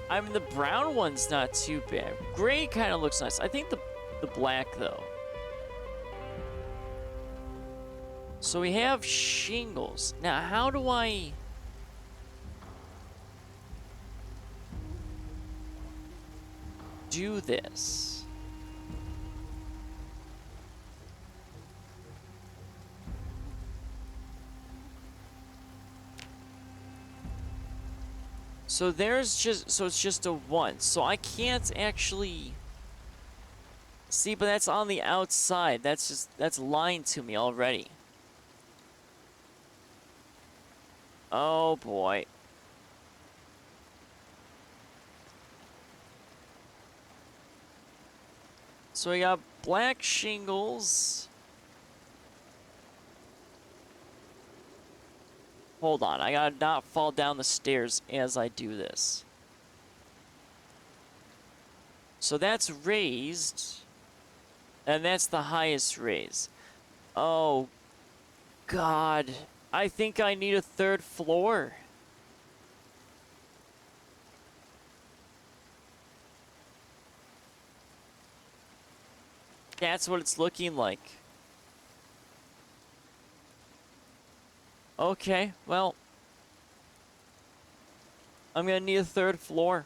I mean, the brown one's not too bad. Gray kind of looks nice. I think the black, though. So we have shingles. Now, how do I... do this? So there's just, so it's just a 1. So I can't actually see, but that's on the outside. That's lying to me already. Oh boy. So we got black shingles. Hold on, I gotta not fall down the stairs as I do this. So that's raised. And that's the highest raise. Oh, God. I think I need a 3rd floor. That's what it's looking like. Okay, well, I'm gonna need a 3rd floor.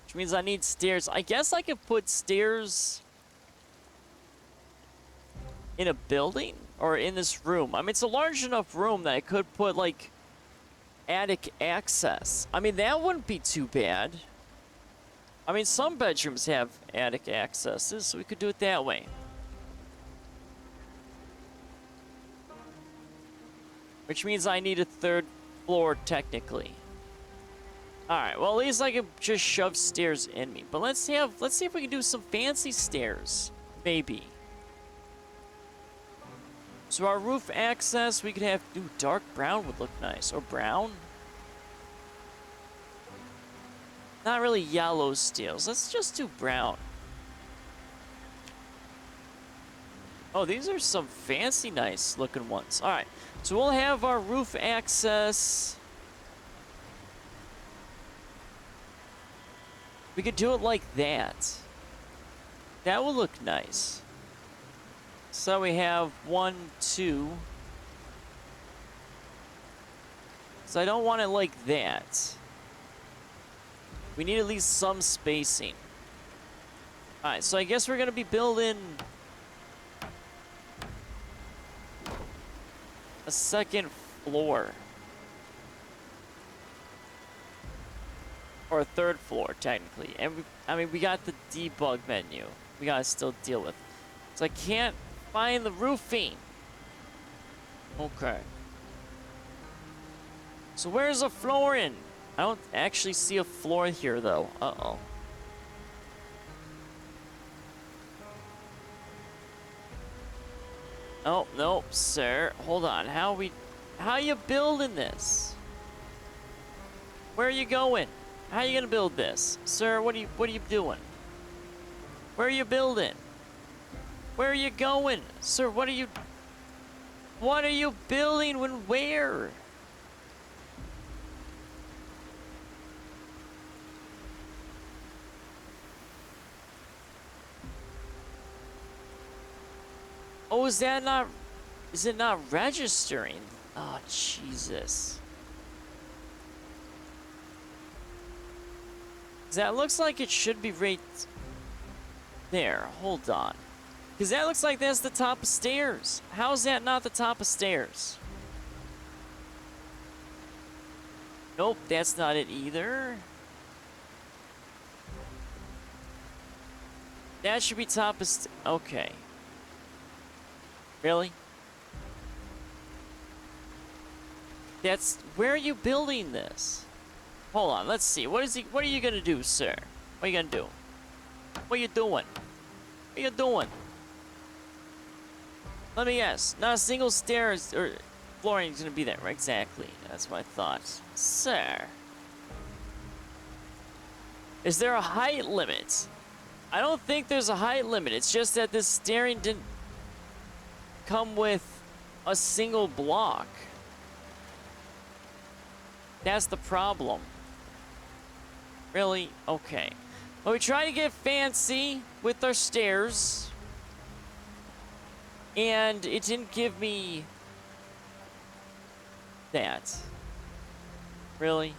Which means I need stairs. I guess I could put stairs in a building or in this room. I mean, it's a large enough room that I could put, like, attic access. I mean, that wouldn't be too bad. I mean, some bedrooms have attic accesses, so we could do it that way. Which means I need a 3rd floor, technically. Alright, well, at least I can just shove stairs in me. But let's see if we can do some fancy stairs. Maybe. So our roof access, we could have... Ooh, dark brown would look nice. Or brown? Not really yellow steels. Let's just do brown. Oh, these are some fancy, nice looking ones. All right, so we'll have our roof access. We could do it like that. That will look nice. So we have 1, 2. So I don't want it like that. We need at least some spacing. Alright, so I guess we're gonna be building a second floor. Or a third floor, technically. And we got the debug menu. We gotta still deal with. So I can't find the roofing. Okay. So where's the flooring? I don't actually see a floor here, though. Uh-oh. Oh, nope, sir. Hold on. How you building this? Where are you going? How are you gonna build this? Sir, what are you doing? Where are you building? Where are you going? Sir, what are you building when where? Oh, is it not registering? Oh, Jesus. That looks like it should be right there. Hold on. Because that looks like that's the top of stairs. How is that not the top of stairs? Nope, that's not it either. That should be top of okay. Really? Where are you building this? Hold on, let's see. What are you gonna do, sir? What are you gonna do? What are you doing? What are you doing? Let me guess. Not a single stairs or flooring is gonna be there. Exactly. That's what I thought. Sir. Is there a height limit? I don't think there's a height limit. It's just that this stairing didn't come with a single block. That's the problem. Really? Okay. Well, we try to get fancy with our stairs. And it didn't give me that. Really?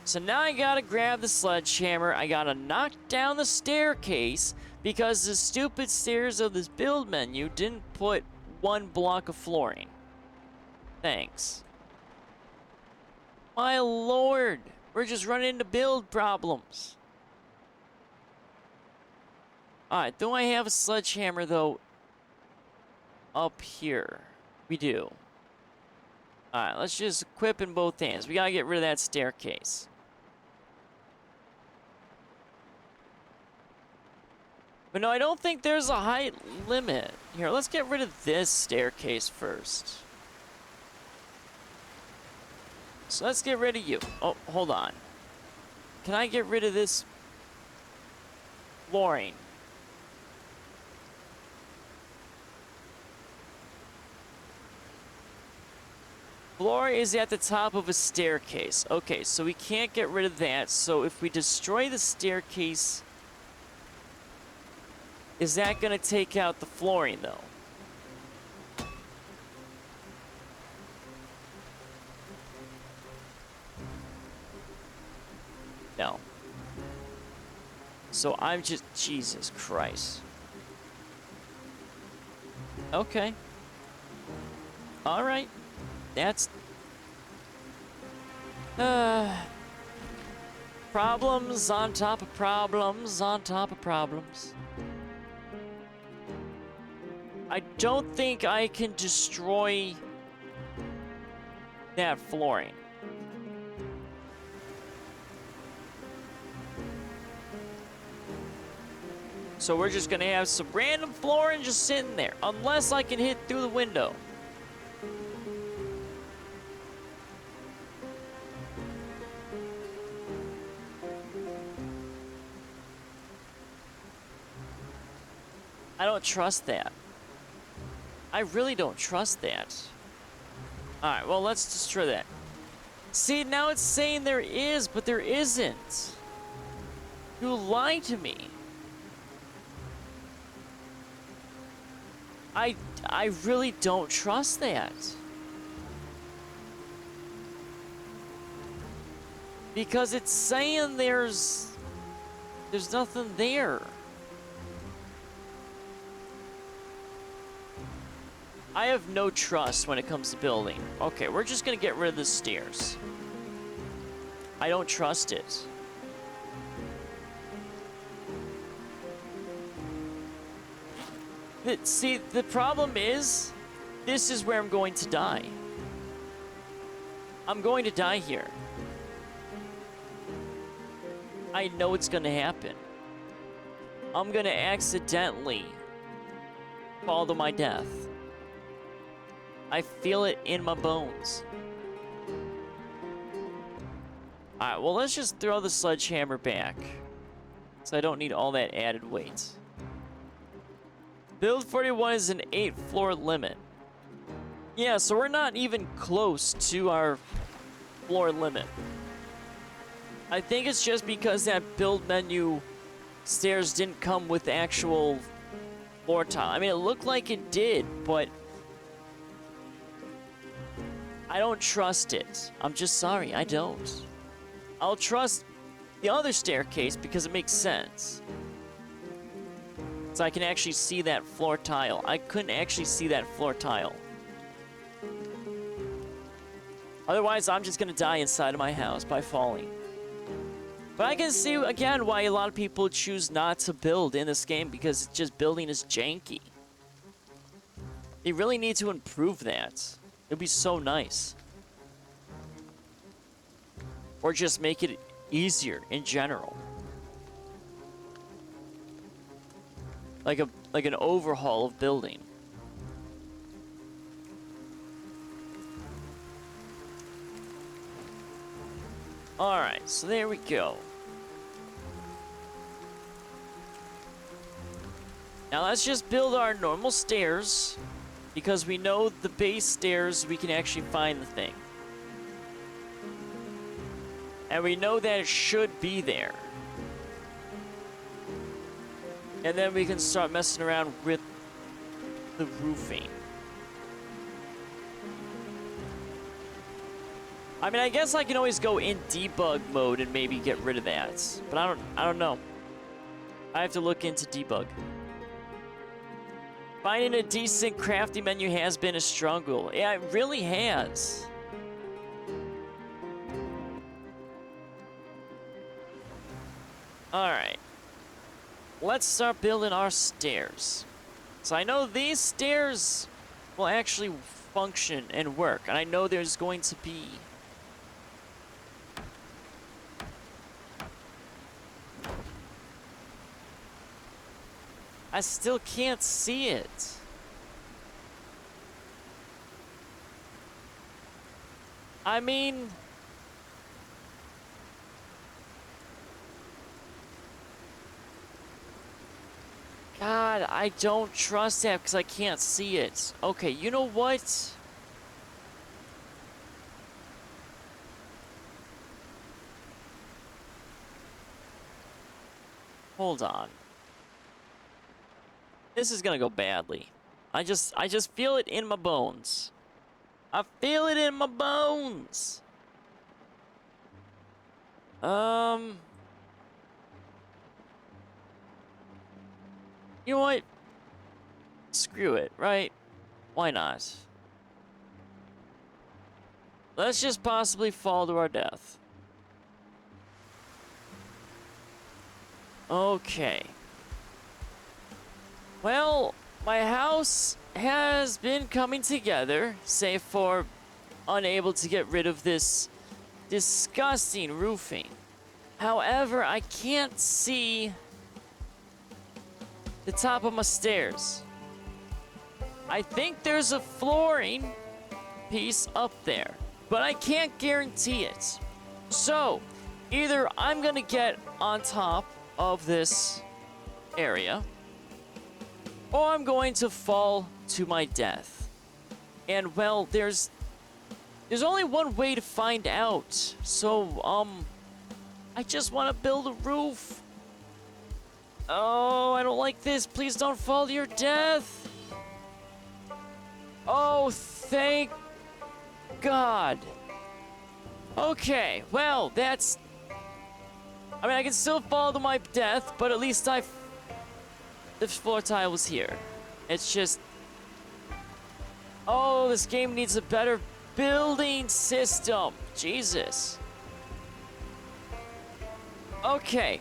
So now I gotta grab the sledgehammer. I gotta knock down the staircase because the stupid stairs of this build menu didn't put one block of flooring. Thanks. My lord, we're just running into build problems. Alright, do I have a sledgehammer though? Up here. We do. Alright, let's just equip in both hands. We gotta get rid of that staircase. But no, I don't think there's a height limit. Here, let's get rid of this staircase first. So let's get rid of you. Oh, hold on. Can I get rid of this flooring? Floor is at the top of a staircase. Okay, so we can't get rid of that. So if we destroy the staircase, is that going to take out the flooring, though? No. So I'm just... Jesus Christ. Okay. Alright. That's... problems on top of problems on top of problems. I don't think I can destroy that flooring. So we're just gonna have some random flooring just sitting there, unless I can hit through the window. I don't trust that. I really don't trust that. Alright, well, let's destroy that. See, now it's saying there is, but there isn't. You lied to me. I really don't trust that. Because it's saying there's nothing there. I have no trust when it comes to building. Okay, we're just gonna get rid of the stairs. I don't trust it. See, the problem is, this is where I'm going to die. I'm going to die here. I know it's gonna happen. I'm gonna accidentally fall to my death. I feel it in my bones. Alright, well, let's just throw the sledgehammer back. So I don't need all that added weight. Build 41 is an 8-floor limit. Yeah, so we're not even close to our floor limit. I think it's just because that build menu stairs didn't come with actual floor tile. I mean, it looked like it did, but I don't trust it. I'm just sorry, I don't. I'll trust the other staircase because it makes sense. So I can actually see that floor tile. I couldn't actually see that floor tile. Otherwise, I'm just gonna die inside of my house by falling. But I can see, again, why a lot of people choose not to build in this game because it's just building is janky. They really need to improve that. It'd be so nice. Or just make it easier in general. Like an overhaul of building. Alright, so there we go. Now let's just build our normal stairs, because we know the base stairs we can actually find the thing. And we know that it should be there. And then we can start messing around with the roofing. I mean, I guess I can always go in debug mode and maybe get rid of that. But I don't know. I have to look into debug. Finding a decent crafting menu has been a struggle. Yeah, it really has. Alright. Let's start building our stairs. So I know these stairs will actually function and work. And I know there's going to be I still can't see it. I mean, God, I don't trust that because I can't see it. Okay, you know what? Hold on. This is gonna go badly. I just feel it in my bones. I feel it in my bones. You know what? Screw it, right? Why not? Let's just possibly fall to our death. Okay. Well, my house has been coming together, save for unable to get rid of this disgusting roofing. However, I can't see the top of my stairs. I think there's a flooring piece up there, but I can't guarantee it. So, either I'm gonna get on top of this area, or I'm going to fall to my death. And well, there's only one way to find out. So, I just want to build a roof. Oh, I don't like this. Please don't fall to your death. Oh, thank God. Okay, well, that's... I mean, I can still fall to my death, but at least the floor tile was here. It's just... Oh, this game needs a better building system. Jesus. Okay.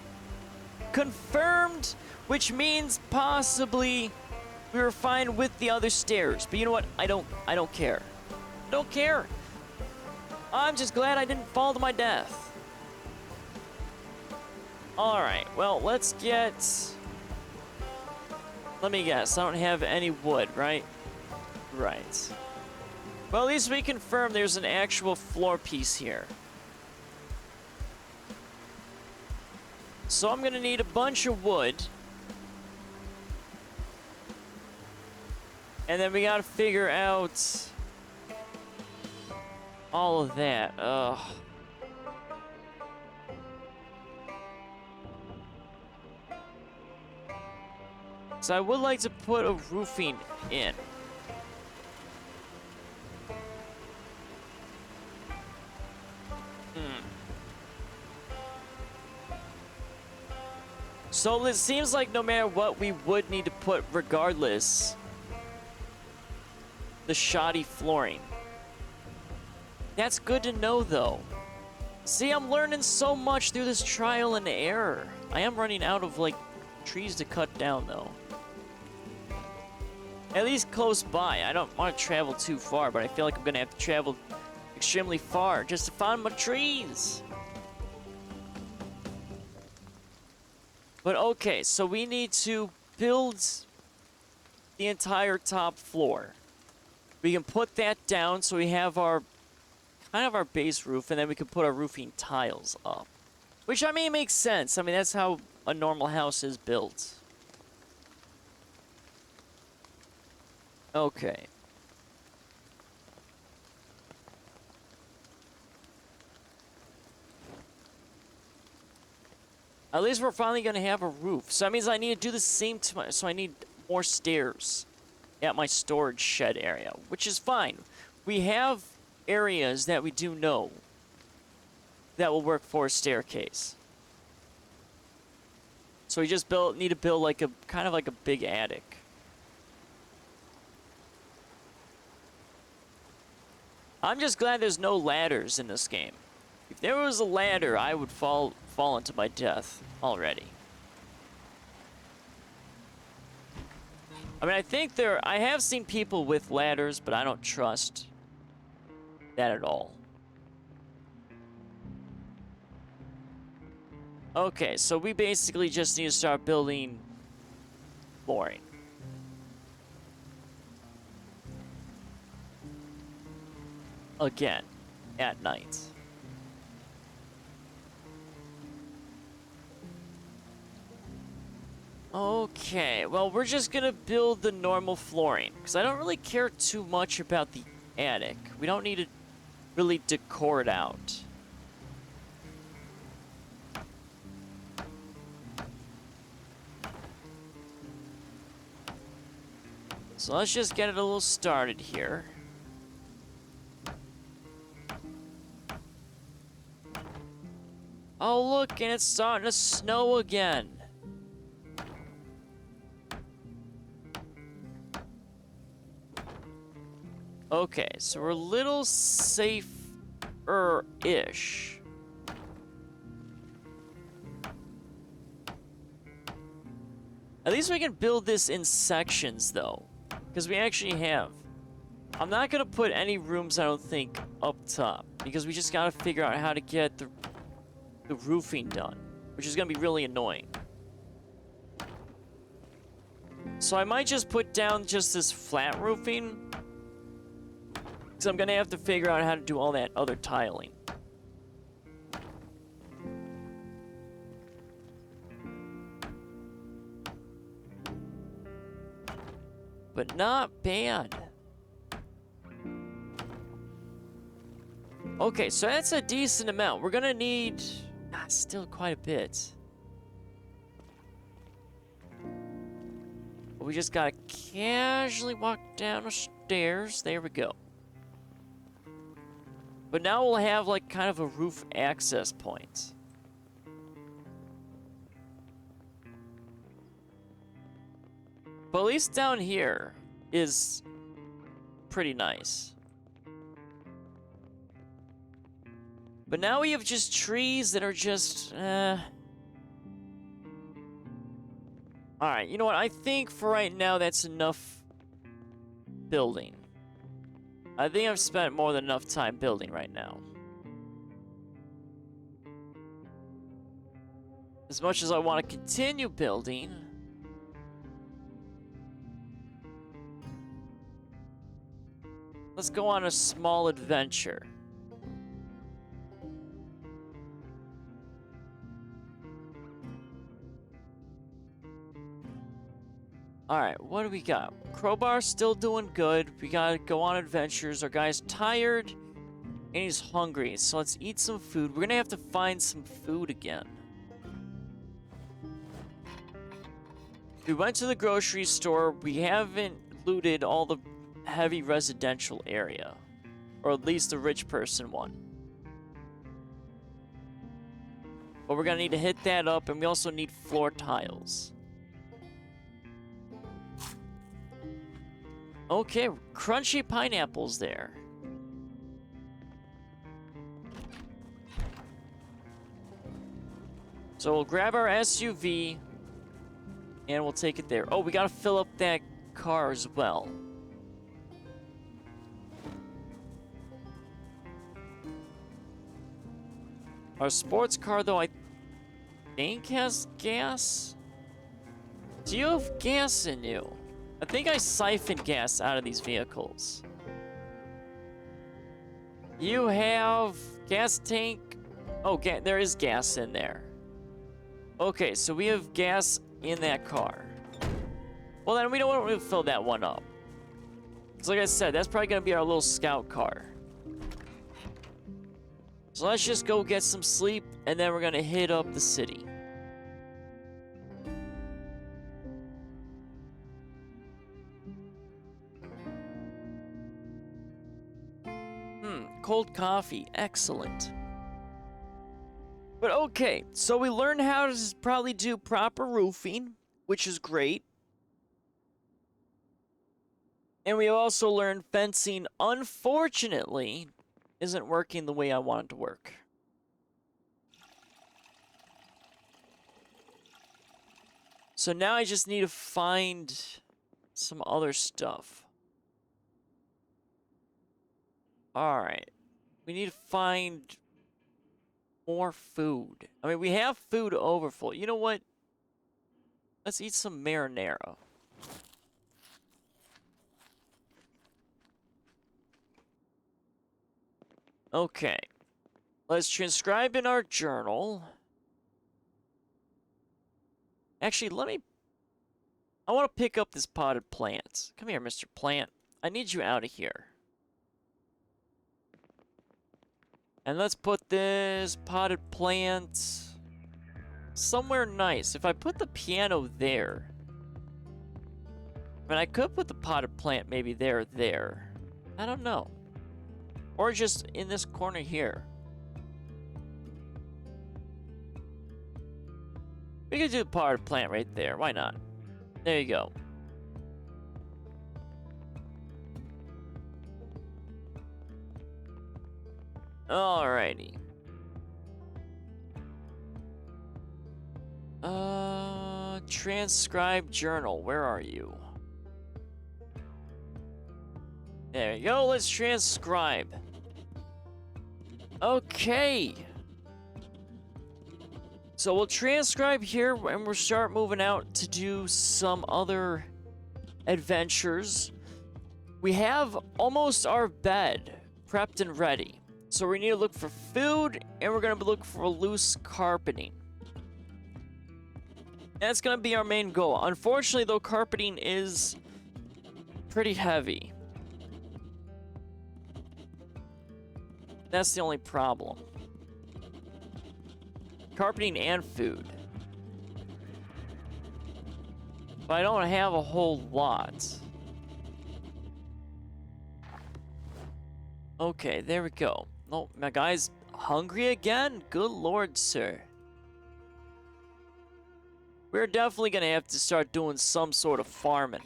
Confirmed, which means possibly we were fine with the other stairs. But you know what? I don't care. Don't care. I'm just glad I didn't fall to my death. Alright, well, let's get... Let me guess, I don't have any wood, right? Right. Well, at least we confirmed there's an actual floor piece here. So I'm gonna need a bunch of wood. And then we gotta figure out all of that. Ugh. So I would like to put a roofing in. So it seems like no matter what, we would need to put, regardless, the shoddy flooring. That's good to know, though. See, I'm learning so much through this trial and error. I am running out of, like, trees to cut down, though. At least close by. I don't want to travel too far, but I feel like I'm going to have to travel extremely far just to find my trees. But okay, so we need to build the entire top floor. We can put that down so we have our kind of our base roof, and then we can put our roofing tiles up. Which, I mean, makes sense. I mean, that's how a normal house is built. Okay. At least we're finally going to have a roof. So that means I need to do the same to my... So I need more stairs at my storage shed area, which is fine. We have areas that we do know that will work for a staircase. So we just need to build like a... kind of like a big attic. I'm just glad there's no ladders in this game. If there was a ladder, I would fall into my death already. I mean, I have seen people with ladders, but I don't trust that at all. Okay, so we basically just need to start building flooring. Again, at night. Okay, well, we're just gonna build the normal flooring, because I don't really care too much about the attic. We don't need to really decor it out. So let's just get it a little started here. Oh, look, and it's starting to snow again. Okay, so we're a little safer-ish. At least we can build this in sections, though. Because we actually have. I'm not going to put any rooms, I don't think, up top. Because we just got to figure out how to get the roofing done. Which is going to be really annoying. So I might just put down just this flat roofing. Because I'm going to have to figure out how to do all that other tiling. but not bad. Okay, so that's a decent amount. We're gonna need still quite a bit. We just gotta casually walk down the stairs. There we go. But now we'll have like kind of a roof access point. But at least down here is pretty nice. But now we have just trees that are just, Alright, you know what? I think for right now that's enough building. I think I've spent more than enough time building right now. As much as I want to continue building, let's go on a small adventure. Alright, what do we got? Crowbar's still doing good. We gotta go on adventures. Our guy's tired and he's hungry, so let's eat some food. We're gonna have to find some food again. We went to the grocery store. We haven't looted all the heavy residential area, or at least the rich person one. But we're gonna need to hit that up, and we also need floor tiles. Okay, crunchy pineapples there. So we'll grab our SUV and we'll take it there. Oh, we gotta fill up that car as well. Our sports car, though, I think has gas. Do you have gas in you? I think I siphoned gas out of these vehicles. You have gas tank. Oh, there is gas in there. Okay, so we have gas in that car. Well, then we don't want to fill that one up. So like I said, that's probably going to be our little scout car. So let's just go get some sleep, and then we're going to hit up the city. Cold coffee. Excellent. But okay, so we learned how to probably do proper roofing, which is great. And we also learned fencing, unfortunately, isn't working the way I want it to work. So now I just need to find some other stuff. Alright. We need to find more food. I mean, we have food overfull. You know what? Let's eat some marinara. Okay. Let's transcribe in our journal. Actually, I want to pick up this potted plant. Come here, Mr. Plant. I need you out of here. And let's put this potted plant somewhere nice. If I put the piano there, I mean, I could put the potted plant maybe there. I don't know. Or just in this corner here. We could do the potted plant right there. Why not? There you go. Alrighty. Transcribe journal. Where are you? There you go. Let's transcribe. Okay. So we'll transcribe here and we'll start moving out to do some other adventures. We have almost our bed prepped and ready. So we need to look for food, and we're going to look for loose carpeting. That's going to be our main goal. Unfortunately, though, carpeting is pretty heavy. That's the only problem. Carpeting and food. But I don't have a whole lot. Okay, there we go. Oh, my guy's hungry again? Good lord, sir. We're definitely gonna have to start doing some sort of farming.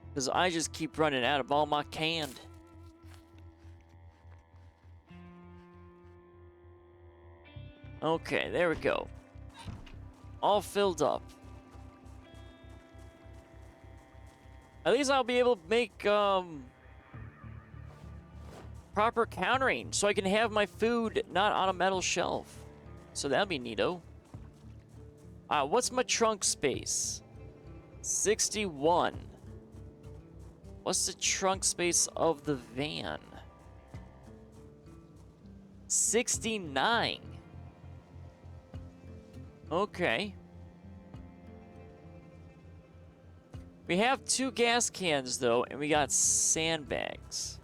Because I just keep running out of all my canned. Okay, there we go. All filled up. At least I'll be able to make proper countering so I can have my food not on a metal shelf. So that'll be neato. What's my trunk space? 61. What's the trunk space of the van? 69. Okay. We have 2 gas cans, though, and we got sandbags.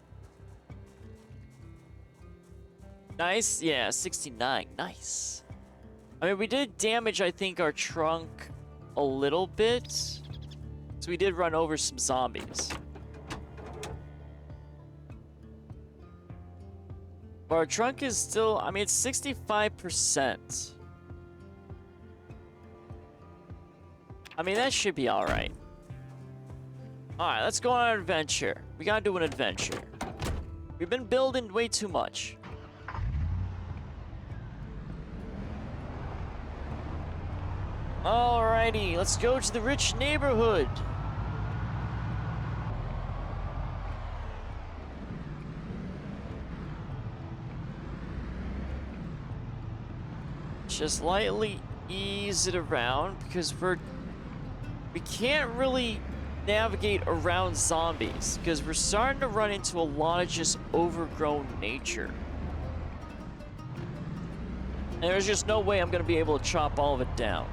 Nice. Yeah, 69. Nice. I mean, we did damage, I think, our trunk a little bit. So we did run over some zombies. But our trunk is still, I mean, it's 65%. I mean, that should be alright. Alright, let's go on an adventure. We gotta do an adventure. We've been building way too much. Alrighty, let's go to the rich neighborhood. Just lightly ease it around because we can't really navigate around zombies because we're starting to run into a lot of just overgrown nature. And there's just no way I'm going to be able to chop all of it down.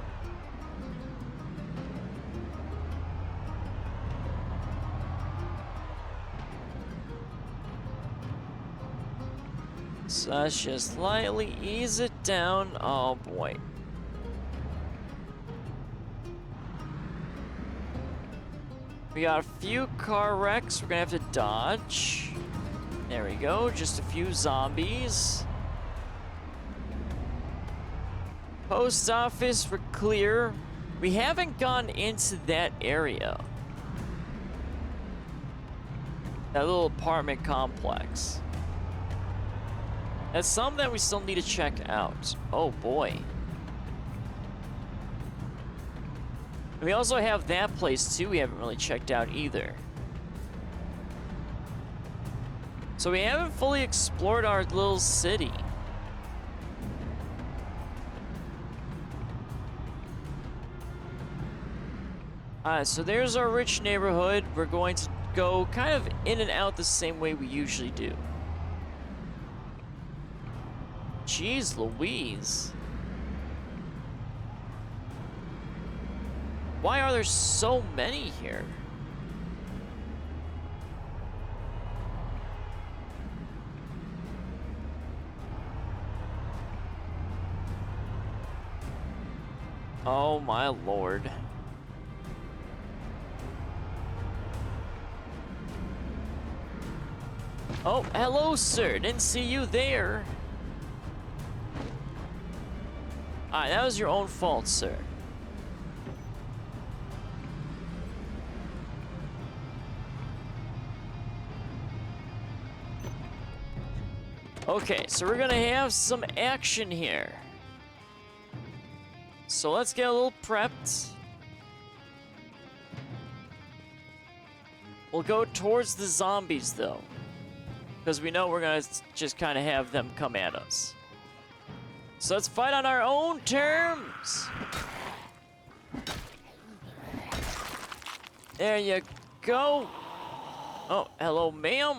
So let's just lightly ease it down. Oh boy. We got a few car wrecks we're gonna have to dodge. There we go, just a few zombies. Post office, we're clear. We haven't gone into that area. That little apartment complex. That's something that we still need to check out. Oh boy. And we also have that place too we haven't really checked out either. So we haven't fully explored our little city. Alright, so there's our rich neighborhood. We're going to go kind of in and out the same way we usually do. Jeez Louise. Why are there so many here? Oh my lord. Oh, hello sir, didn't see you there. Alright, that was your own fault, sir. Okay, so we're gonna have some action here. So let's get a little prepped. We'll go towards the zombies, though. Because we know we're gonna just kind of have them come at us. So let's fight on our own terms. There you go. Oh, hello, ma'am.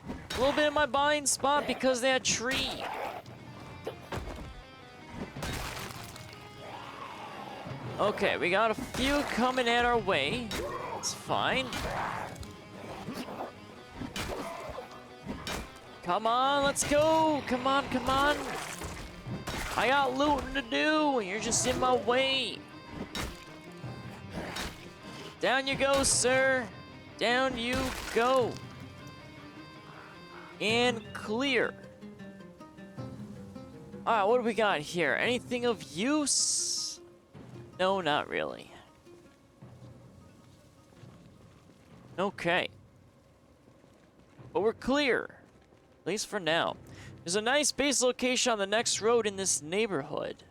A little bit in my blind spot because of that tree. Okay, we got a few coming at our way. It's fine. Come on, let's go. Come on, come on. I got looting to do, and you're just in my way. Down you go, sir. Down you go. And clear. Alright, what do we got here? Anything of use? No, not really. Okay. But we're clear. At least for now. There's a nice base location on the next road in this neighborhood.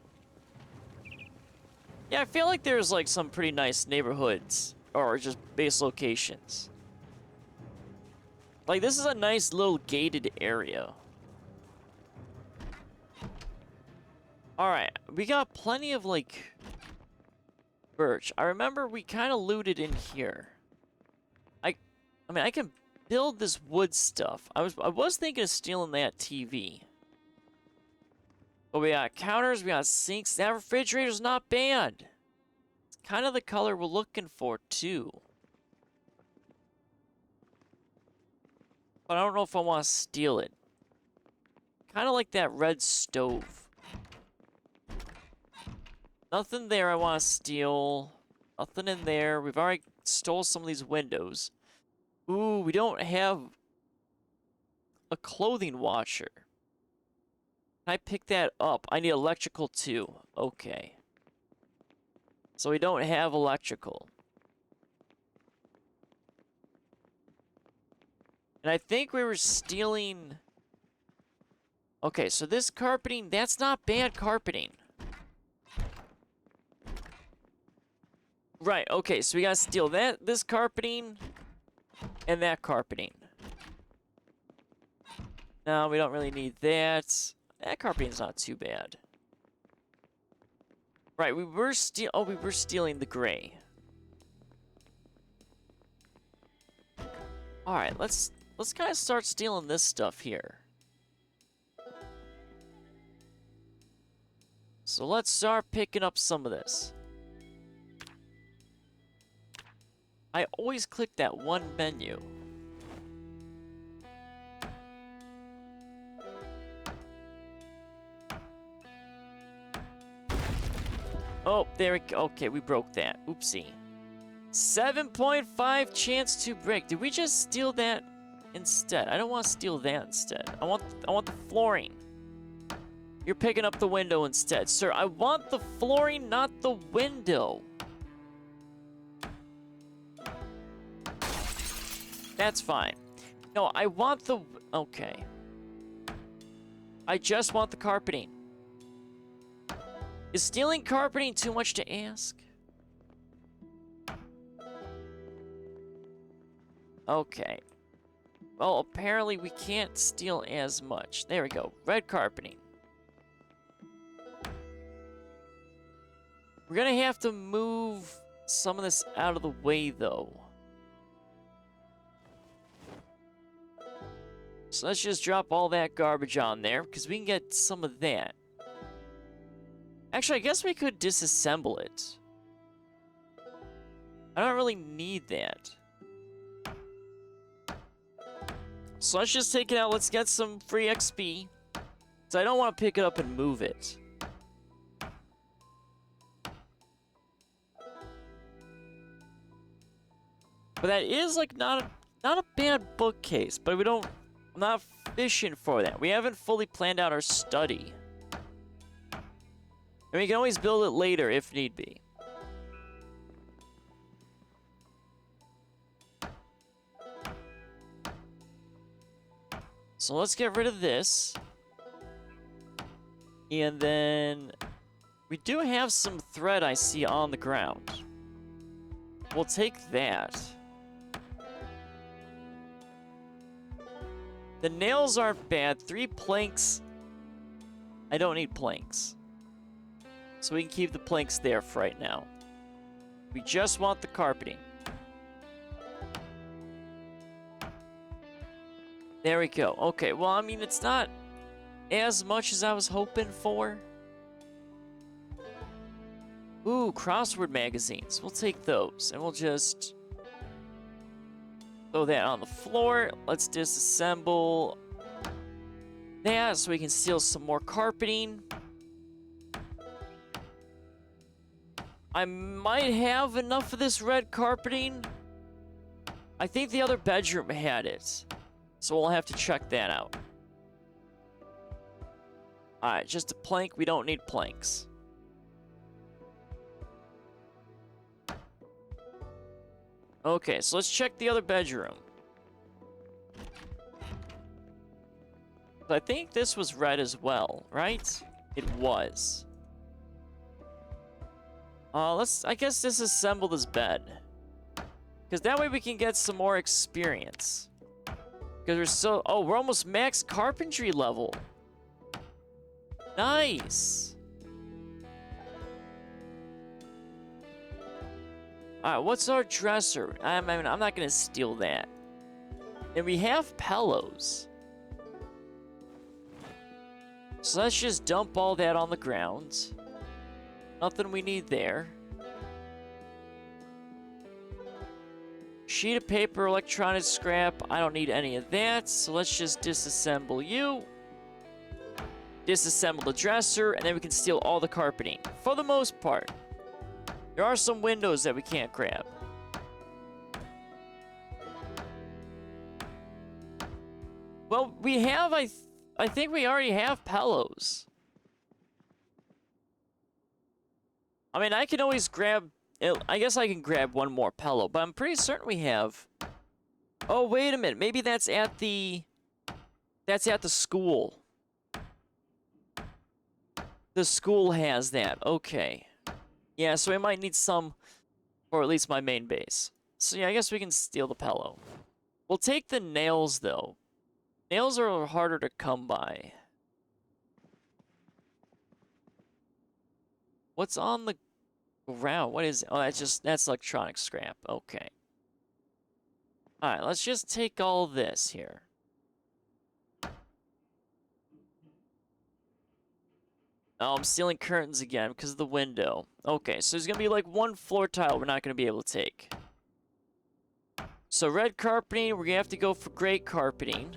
Yeah, I feel like there's like some pretty nice neighborhoods. Or just base locations. Like, this is a nice little gated area. Alright, we got plenty of, like, birch. I remember we kind of looted in here. I mean, I can build this wood stuff. I was thinking of stealing that TV. But we got counters, we got sinks. That refrigerator's not bad. It's kind of the color we're looking for, too. But I don't know if I want to steal it. Kind of like that red stove. Nothing there I want to steal. Nothing in there. We've already stole some of these windows. Ooh, we don't have a clothing washer. Can I pick that up? I need electrical too. Okay. So we don't have electrical. And I think we were stealing... Okay, so this carpeting, that's not bad carpeting. Right, okay, so we gotta steal this carpeting, and that carpeting. No, we don't really need that. That carpeting's not too bad. Right, we were stealing the gray. Alright, let's kind of start stealing this stuff here. So let's start picking up some of this. I always click that one menu. Oh, there we go. Okay, we broke that. Oopsie. 7.5 chance to break. Did we just steal that instead? I don't want to steal that instead. I want the flooring. You're picking up the window instead. Sir, I want the flooring, not the window. That's fine. No, I want the... Okay. I just want the carpeting. Is stealing carpeting too much to ask? Okay. Well, apparently we can't steal as much. There we go. Red carpeting. We're gonna have to move some of this out of the way, though. So let's just drop all that garbage on there, because we can get some of that. Actually, I guess we could disassemble it. I don't really need that. So let's just take it out. Let's get some free XP. So I don't want to pick it up and move it. But that is like not a bad bookcase, but I'm not fishing for that. We haven't fully planned out our study. And we can always build it later if need be. So let's get rid of this. And then we do have some thread I see on the ground. We'll take that. The nails aren't bad. 3 planks. I don't need planks. So we can keep the planks there for right now. We just want the carpeting. There we go. Okay, well, I mean, it's not as much as I was hoping for. Ooh, crossword magazines. We'll take those, and we'll just throw that on the floor. Let's disassemble that so we can steal some more carpeting. I might have enough of this red carpeting. I think the other bedroom had it, so we'll have to check that out. Alright, just a plank. We don't need planks. Okay, so let's check the other bedroom. I think this was red as well, right? It was. Let's, I guess, disassemble this bed. Because that way we can get some more experience. Because we're so... Oh, we're almost max carpentry level. Nice. Alright, what's our dresser? I mean, I'm not going to steal that. And we have pillows. So let's just dump all that on the ground. Nothing we need there. Sheet of paper, electronic scrap. I don't need any of that. So let's just disassemble you. Disassemble the dresser. And then we can steal all the carpeting. For the most part. There are some windows that we can't grab. Well, we have, I think we already have pillows. I mean, I can always grab... I guess I can grab one more pillow, but I'm pretty certain we have... Oh, wait a minute. Maybe that's at the... That's at the school. The school has that. Okay. Yeah, so we might need some... Or at least my main base. So yeah, I guess we can steal the pillow. We'll take the nails, though. Nails are harder to come by. What's on the ground? What is it? Oh, that's electronic scrap. Okay. Alright, let's just take all this here. Oh, I'm stealing curtains again because of the window. Okay, so there's going to be like one floor tile we're not going to be able to take. So red carpeting, we're going to have to go for gray carpeting.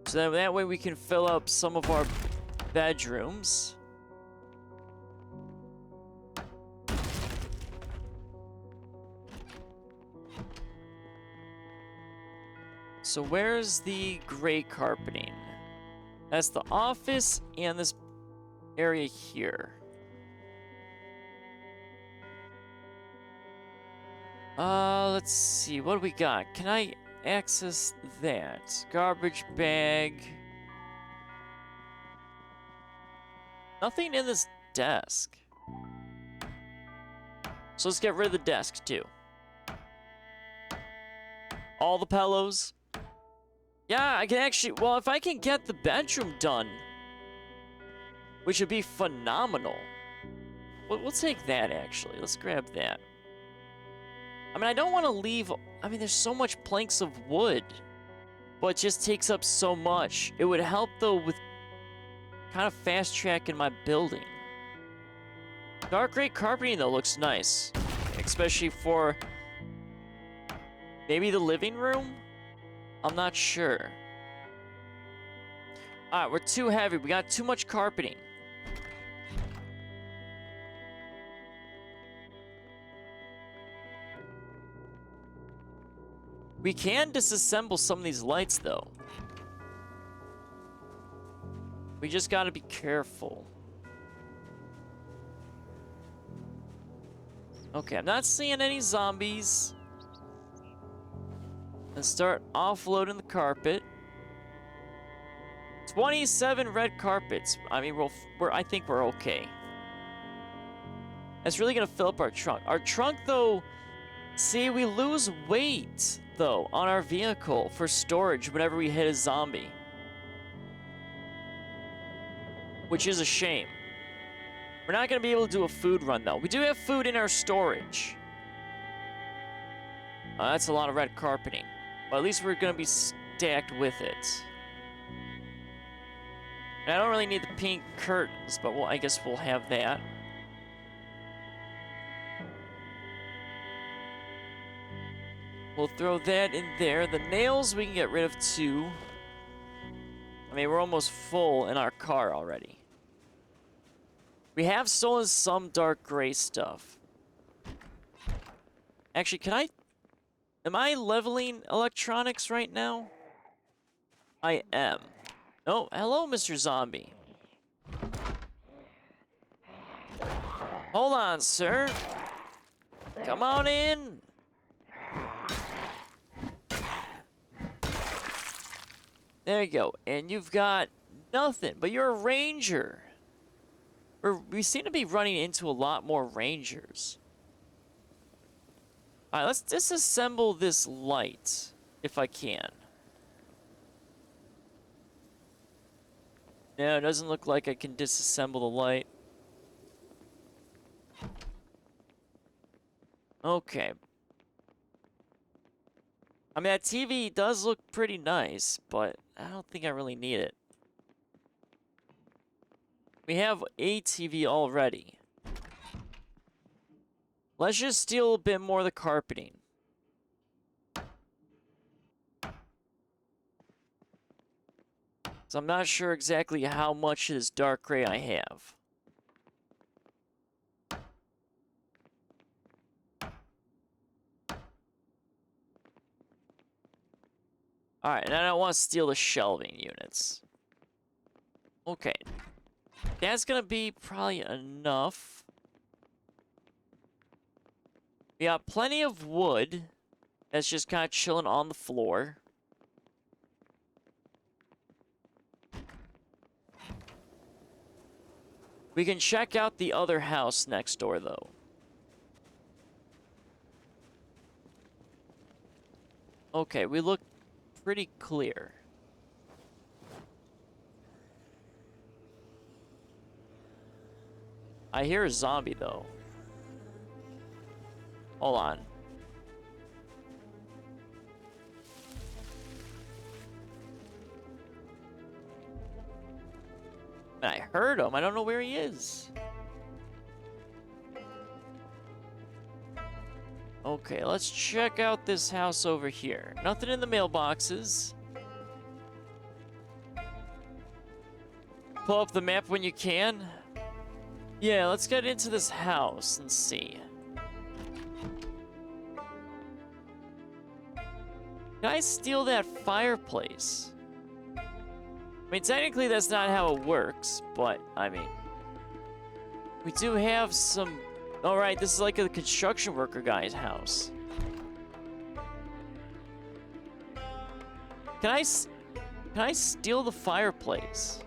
So that way we can fill up some of our bedrooms. So where's the gray carpeting? That's the office and this area here. Let's see. What do we got? Can I access that? Garbage bag. Nothing in this desk. So let's get rid of the desk too. All the pillows. Yeah, I can actually... Well, if I can get the bedroom done, which would be phenomenal. We'll take that, actually. Let's grab that. I mean, I don't want to leave... I mean, there's so much planks of wood, but it just takes up so much. It would help, though, with kind of fast-tracking my building. Dark gray carpeting, though, looks nice. Especially for... maybe the living room? I'm not sure. Alright, we're too heavy. We got too much carpeting. We can disassemble some of these lights, though. We just gotta be careful. Okay, I'm not seeing any zombies. Let's start offloading the carpet. 27 red carpets. I mean, I think we're okay. That's really gonna fill up our trunk. Our trunk, though, see, we lose weight, though, on our vehicle for storage whenever we hit a zombie. Which is a shame. We're not gonna be able to do a food run, though. We do have food in our storage. That's a lot of red carpeting. But at least we're gonna be stacked with it. And I don't really need the pink curtains, but I guess we'll have that. We'll throw that in there. The nails we can get rid of too. I mean, we're almost full in our car already. We have stolen some dark gray stuff. Actually, am I leveling electronics right now? I am. Oh, hello, Mr. Zombie. Hold on, sir. Come on in. There you go. And you've got nothing, but you're a ranger. We seem to be running into a lot more rangers. Alright, let's disassemble this light, if I can. No, it doesn't look like I can disassemble the light. Okay. I mean, that TV does look pretty nice, but I don't think I really need it. We have a TV already. Let's just steal a bit more of the carpeting. So I'm not sure exactly how much of this dark gray I have. Alright, and I don't want to steal the shelving units. Okay. That's gonna be probably enough. We got plenty of wood that's just kind of chilling on the floor. We can check out the other house next door, though. Okay, we look pretty clear. I hear a zombie, though. Hold on. I heard him. I don't know where he is. Okay, let's check out this house over here. Nothing in the mailboxes. Pull up the map when you can. Yeah, let's get into this house and see. Can I steal that fireplace? I mean, technically that's not how it works, but, I mean... We do have some... Alright, this is like a construction worker guy's house. Can I steal the fireplace?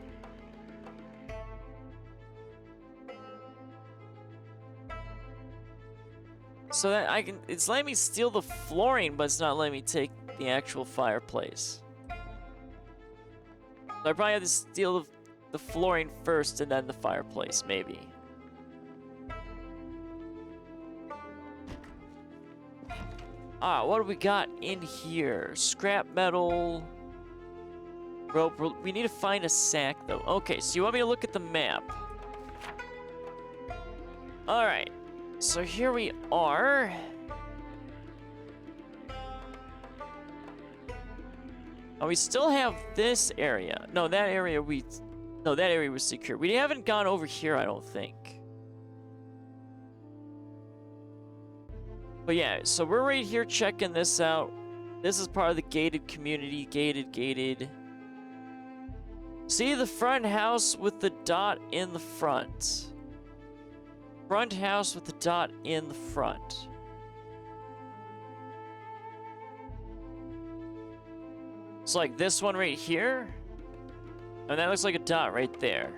So that I can... It's letting me steal the flooring, but it's not letting me take the actual fireplace. So I probably have to steal the flooring first and then the fireplace, maybe. Ah, what do we got in here? Scrap metal. Rope. We need to find a sack, though. Okay, so you want me to look at the map? Alright. So here we are. Oh, we still have this area. No, that area that area was secure. We haven't gone over here, I don't think. But yeah, so we're right here checking this out. This is part of the gated community. Gated. See the front house with the dot in the front. Front house with the dot in the front. It's like this one right here. And that looks like a dot right there.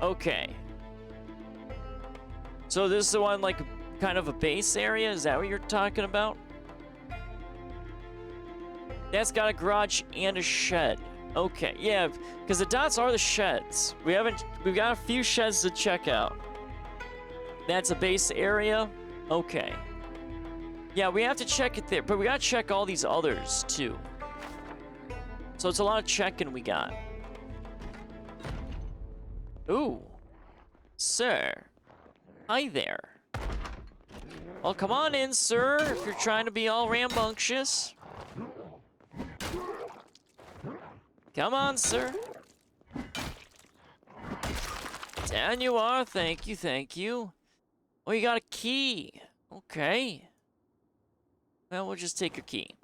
Okay. So this is the one, like, kind of a base area? Is that what you're talking about? That's got a garage and a shed. Okay, yeah, because the dots are the sheds. We've got a few sheds to check out. That's a base area? Okay. Yeah, we have to check it there, but we gotta check all these others, too. So it's a lot of checking we got. Ooh. Sir. Hi there. Well, come on in, sir, if you're trying to be all rambunctious. Come on, sir. Down you are. Thank you, thank you. Oh, you got a key. Okay. Well, we'll just take your key.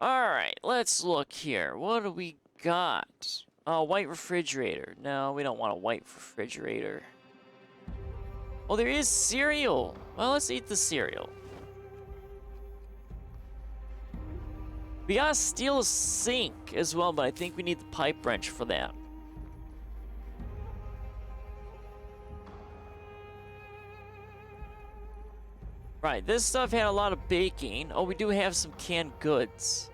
Alright, let's look here. What do we got? Oh, white refrigerator. No, we don't want a white refrigerator. Oh, there is cereal. Well, let's eat the cereal. We gotta steal a sink as well, but I think we need the pipe wrench for that. Right, this stuff had a lot of baking. Oh, we do have some canned goods.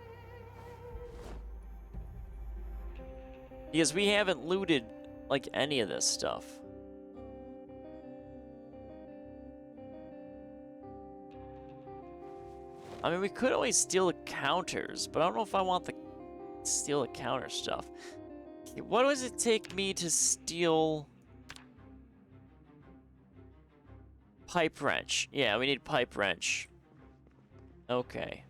Because we haven't looted, like, any of this stuff. I mean, we could always steal the counters, but I don't know if I want the steal the counter stuff. Okay, what does it take me to steal pipe wrench? Yeah, we need pipe wrench. Okay.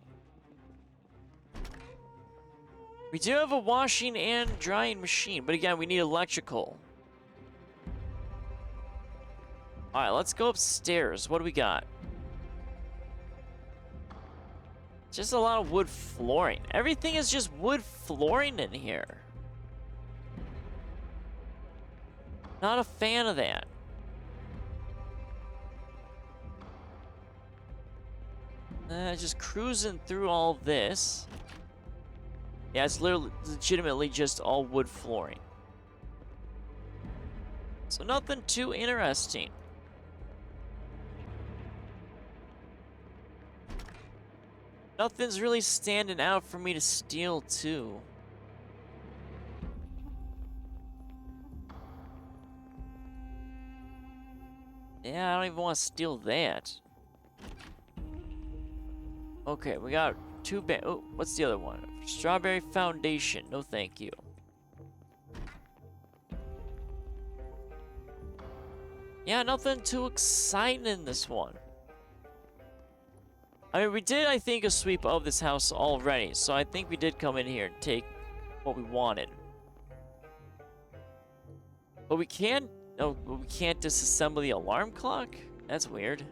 We do have a washing and drying machine, but again, we need electrical. Alright, let's go upstairs. What do we got? Just a lot of wood flooring. Everything is just wood flooring in here. Not a fan of that. Just cruising through all this. Yeah, it's literally, legitimately just all wood flooring. So nothing too interesting. Nothing's really standing out for me to steal, too. Yeah, I don't even want to steal that. Okay, we got two oh, what's the other one? Strawberry foundation. No, thank you. Yeah, nothing too exciting in this one. I mean, we did, I think, a sweep of this house already, so I think we did come in here and take what we wanted. But we can't, oh, we can't disassemble the alarm clock? That's weird.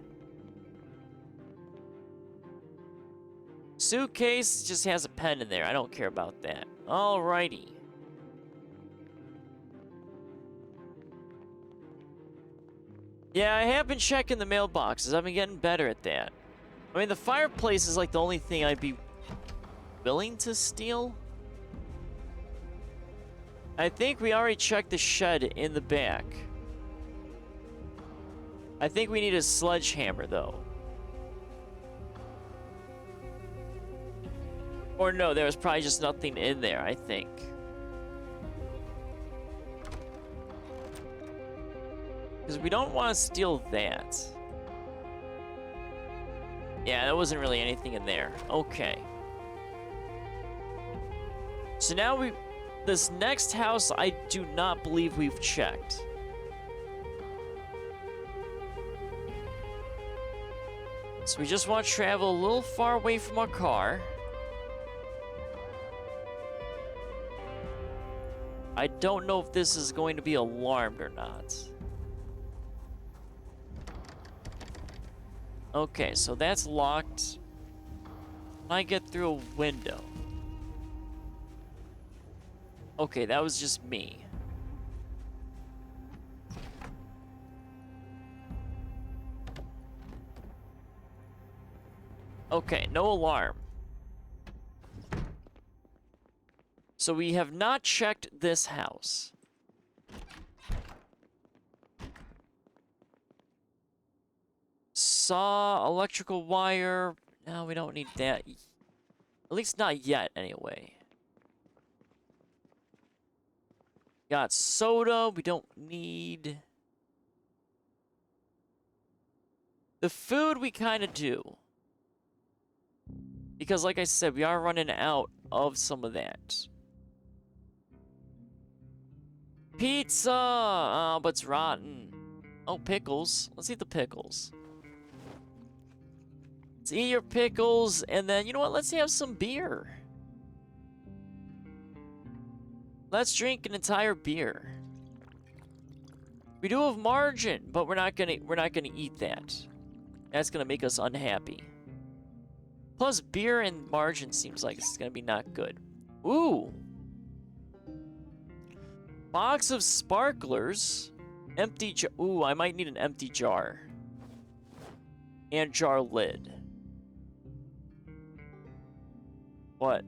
Suitcase just has a pen in there. I don't care about that. Alrighty. Yeah, I have been checking the mailboxes. I've been getting better at that. I mean, the fireplace is like the only thing I'd be willing to steal. I think we already checked the shed in the back. I think we need a sledgehammer, though. Or no, there was probably just nothing in there, I think. Because we don't want to steal that. Yeah, there wasn't really anything in there. Okay. So now this next house, I do not believe we've checked. So we just want to travel a little far away from our car. I don't know if this is going to be alarmed or not. Okay, so that's locked. Can I get through a window? Okay, that was just me. Okay, no alarm. So we have not checked this house. Saw, electrical wire. No, we don't need that. At least not yet, anyway. Got soda. We don't need. The food we kind of do. Because like I said, we are running out of some of that. Pizza! But it's rotten. Oh, pickles. Let's eat the pickles. Let's eat your pickles, and then, you know what? Let's have some beer. Let's drink an entire beer. We do have margin, but we're not gonna eat that. That's gonna make us unhappy. Plus, beer and margin seems like it's gonna be not good. Ooh. Box of sparklers. Empty jar. Ooh, I might need an empty jar. And jar lid. What?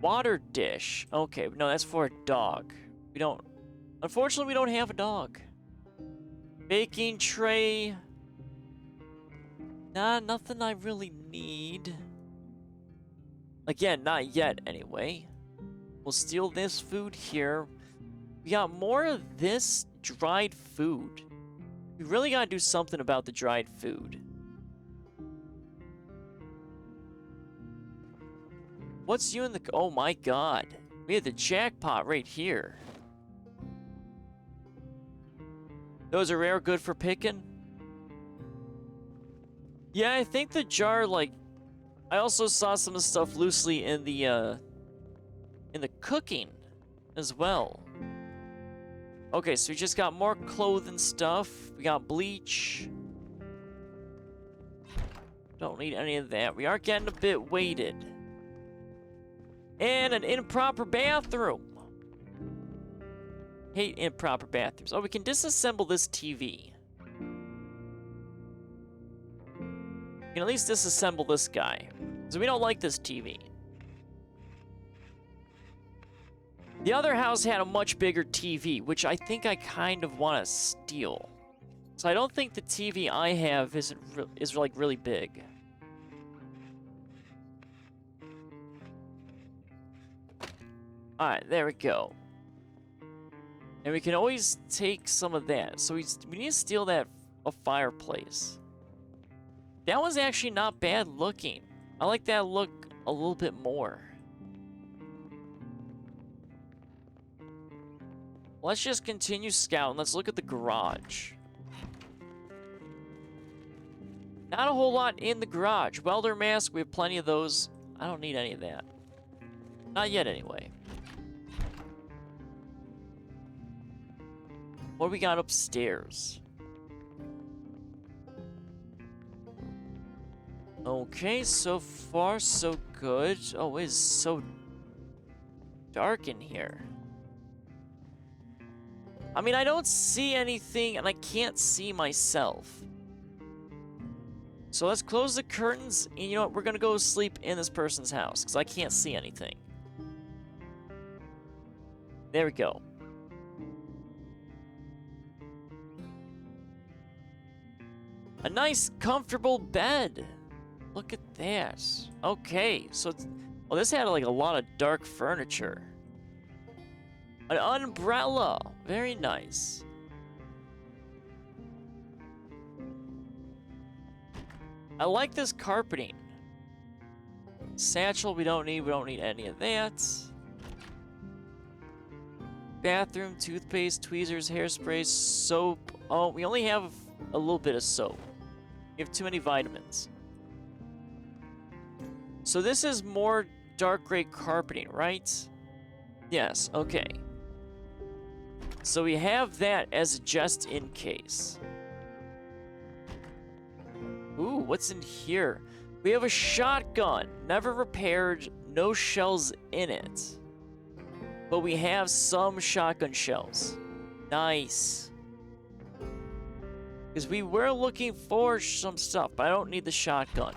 Water dish. Okay, no, that's for a dog. We don't... Unfortunately, we don't have a dog. Baking tray. Nah, nothing I really need. Again, not yet, anyway. We'll steal this food here. We got more of this dried food. We really gotta do something about the dried food. What's you in the... Oh my god. We had the jackpot right here. Those are rare, good for picking? Yeah, I think the jar, like... I also saw some of the stuff loosely in the cooking as well. Okay, so we just got more clothing stuff. We got bleach. Don't need any of that. We are getting a bit weighted. And an improper bathroom. Hate improper bathrooms. Oh, we can disassemble this TV. We can at least disassemble this guy. So we don't like this TV. The other house had a much bigger TV, which I think I kind of want to steal. So I don't think the TV I have is like really big. Alright, there we go. And we can always take some of that. So we need to steal that a fireplace. That was actually not bad looking. I like that look a little bit more. Let's just continue scouting. Let's look at the garage. Not a whole lot in the garage. Welder mask, we have plenty of those. I don't need any of that. Not yet, anyway. What do we got upstairs? Okay, so far so good. Oh, it is so dark in here. I mean, I don't see anything, and I can't see myself. So let's close the curtains, and you know what? We're gonna go sleep in this person's house, because I can't see anything. There we go. A nice, comfortable bed. Look at that. Okay, so it's... Well, this had like a lot of dark furniture. An umbrella. Very nice. I like this carpeting. Satchel we don't need. We don't need any of that. Bathroom, toothpaste, tweezers, hairspray, soap. Oh, we only have a little bit of soap. We have too many vitamins. So this is more dark gray carpeting, right? Yes, okay. So we have that as just in case. Ooh, what's in here? We have a shotgun. Never repaired, no shells in it. But we have some shotgun shells. Nice. Because we were looking for some stuff, but I don't need the shotgun.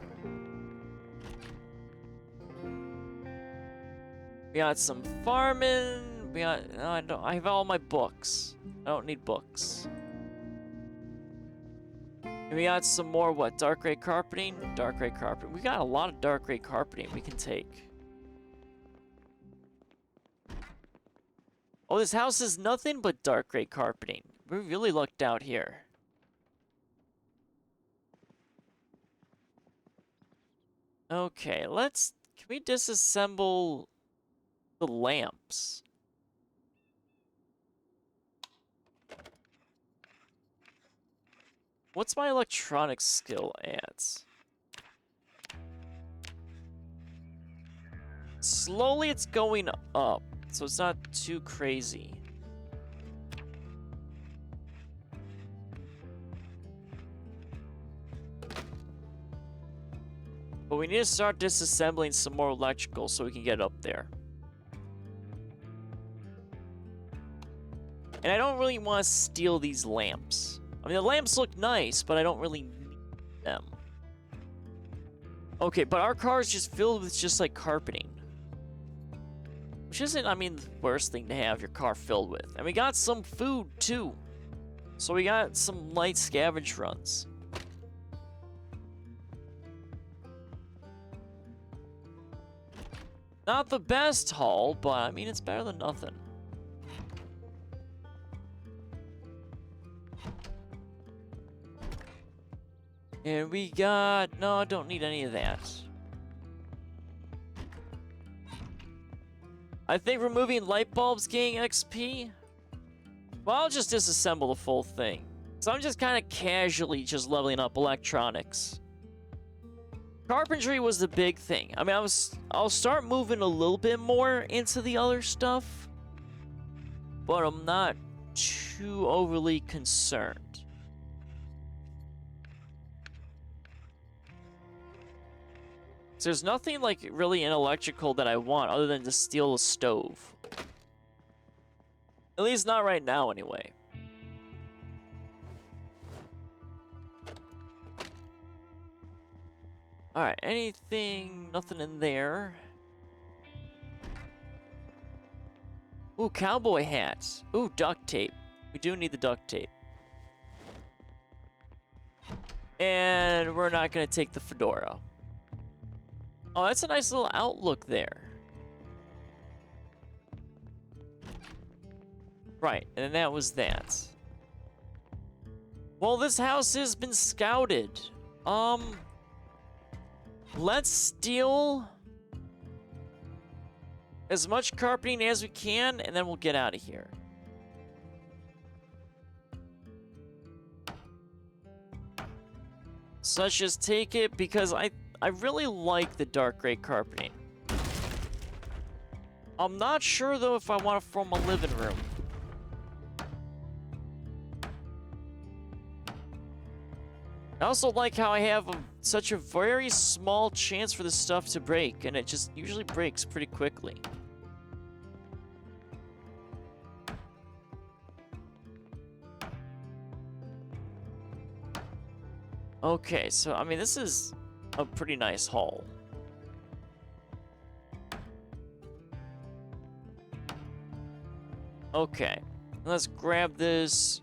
We got some farming. We got... No, I have all my books. I don't need books. And we got some more, what? Dark gray carpeting? Dark gray carpeting. We got a lot of dark gray carpeting we can take. Oh, this house is nothing but dark gray carpeting. We really lucked out here. Okay, can we disassemble the lamps? What's my electronics skill at? Slowly it's going up, so it's not too crazy. But we need to start disassembling some more electrical so we can get up there. And I don't really want to steal these lamps. I mean, the lamps look nice, but I don't really need them. Okay, but our car is just filled with just like carpeting. Which isn't, I mean, the worst thing to have your car filled with. And we got some food, too. So we got some light scavenge runs. Not the best haul, but I mean, it's better than nothing. And we got... No, I don't need any of that. I think removing light bulbs getting XP? Well, I'll just disassemble the full thing. So I'm just kind of casually just leveling up electronics. Carpentry was the big thing. I mean, I'll start moving a little bit more into the other stuff, but I'm not too overly concerned. So there's nothing like really in electrical that I want other than to steal a stove. At least not right now, anyway. Alright, anything... Nothing in there. Ooh, cowboy hats. Ooh, duct tape. We do need the duct tape. And we're not gonna take the fedora. Oh, that's a nice little outlook there. Right, and that was that. Well, this house has been scouted. Let's steal as much carpeting as we can, and then we'll get out of here. So let's just take it, because I really like the dark gray carpeting. I'm not sure, though, if I want to form a living room. I also like how I have such a very small chance for this stuff to break, and it just usually breaks pretty quickly. Okay, so, I mean, this is a pretty nice haul. Okay, let's grab this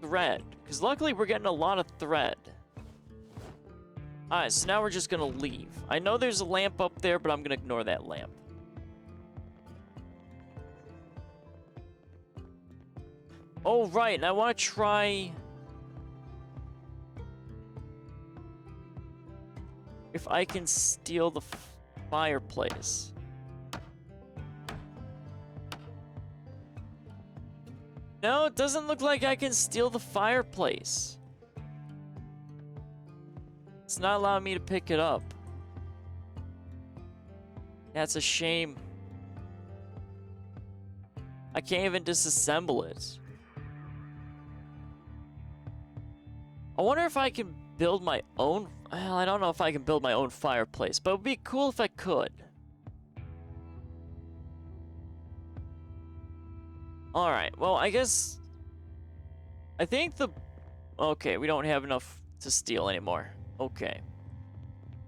thread, because luckily we're getting a lot of thread. Alright, so now we're just gonna leave. I know there's a lamp up there, but I'm gonna ignore that lamp. Oh, right, and I want to try... if I can steal the fireplace. No, it doesn't look like I can steal the fireplace. It's not allowing me to pick it up. That's a shame. I can't even disassemble it. I wonder if I can build my own... Well, I don't know if I can build my own fireplace, but it would be cool if I could. Alright, well, I guess... I think the... Okay, we don't have enough to steal anymore. Okay.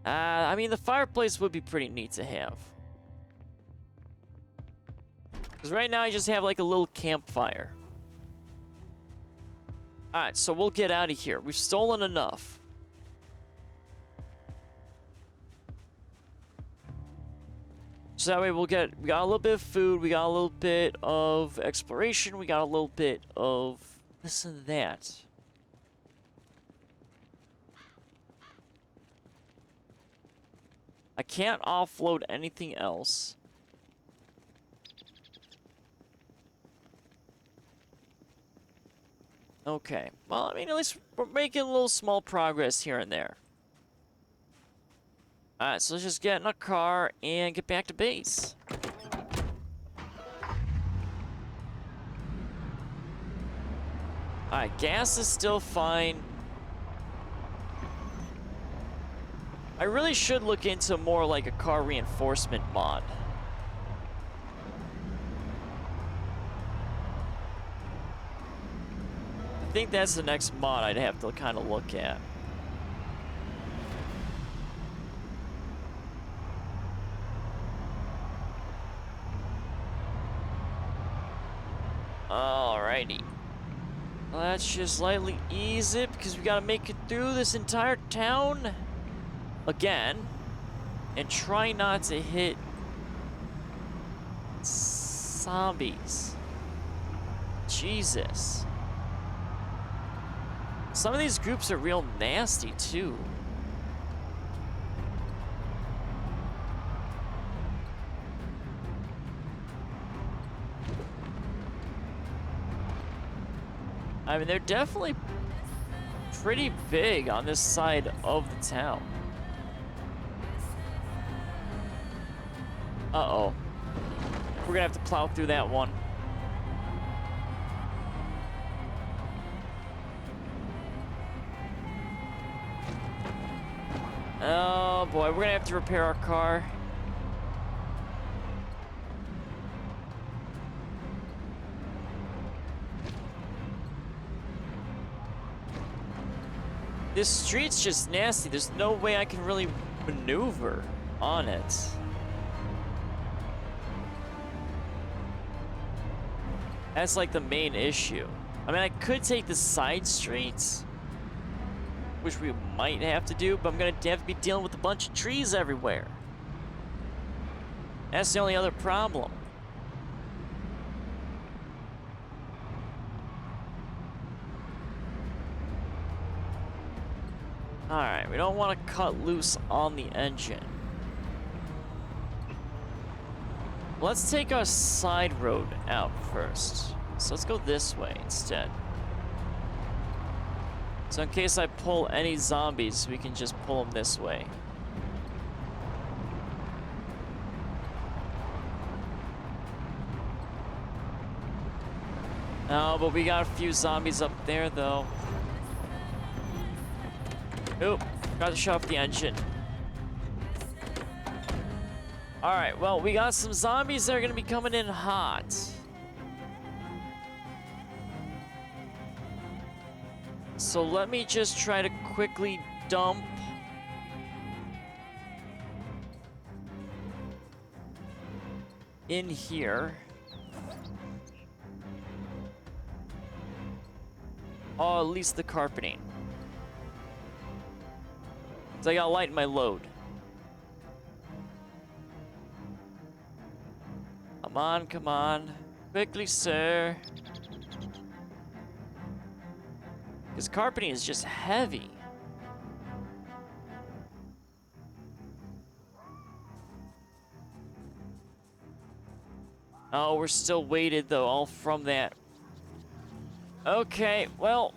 I mean, the fireplace would be pretty neat to have. Because right now I just have like a little campfire. Alright, so we'll get out of here. We've stolen enough. So that way we got a little bit of food, we got a little bit of exploration, we got a little bit of this and that. I can't offload anything else. Okay. Well, I mean, at least we're making a little small progress here and there. Alright, so let's just get in a car and get back to base. Alright, gas is still fine. I really should look into more like a car reinforcement mod. I think that's the next mod I'd have to kind of look at. Alrighty. Let's just lightly ease it because we gotta make it through this entire town again and try not to hit zombies. Jesus. Some of these groups are real nasty too. I mean, they're definitely pretty big on this side of the town. Uh-oh. We're gonna have to plow through that one. Oh boy, we're gonna have to repair our car. This street's just nasty. There's no way I can really maneuver on it. That's like the main issue. I mean, I could take the side streets, which we might have to do, but I'm gonna have to be dealing with a bunch of trees everywhere. That's the only other problem. Alright, we don't want to cut loose on the engine. Let's take our side road out first. So let's go this way instead. So in case I pull any zombies, we can just pull them this way. Oh, but we got a few zombies up there though. Oop, got to shut off the engine. Alright, well, we got some zombies that are going to be coming in hot. So let me just try to quickly dump in here. Oh, at least the carpeting. So I gotta lighten my load. Come on, come on. Quickly, sir. This carpeting is just heavy. Oh, we're still weighted though, all from that. Okay, well.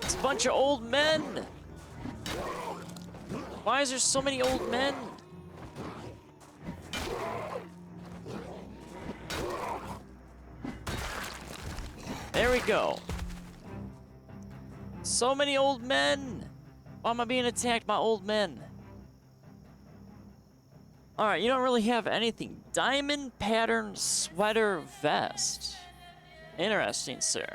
It's a bunch of old men. Why is there so many old men? There we go. So many old men. Why am I being attacked by old men? Alright, you don't really have anything. Diamond pattern sweater vest. Interesting, sir.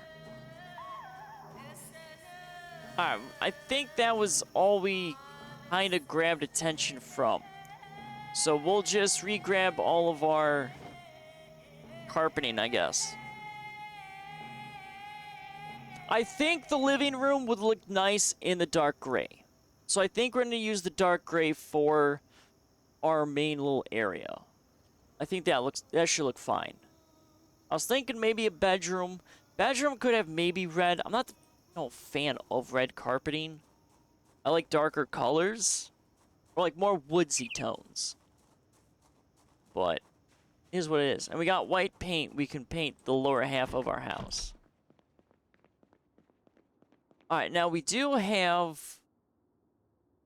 Alright, I think that was all we kind of grabbed attention from. So we'll just re-grab all of our carpeting, I guess. I think the living room would look nice in the dark gray. So I think we're going to use the dark gray for our main little area. I think that should look fine. I was thinking maybe a bedroom. Bedroom could have maybe red. I'm not no fan of red carpeting. I like darker colors, or like more woodsy tones. But here's what it is. And we got white paint. We can paint the lower half of our house. Alright, now we do have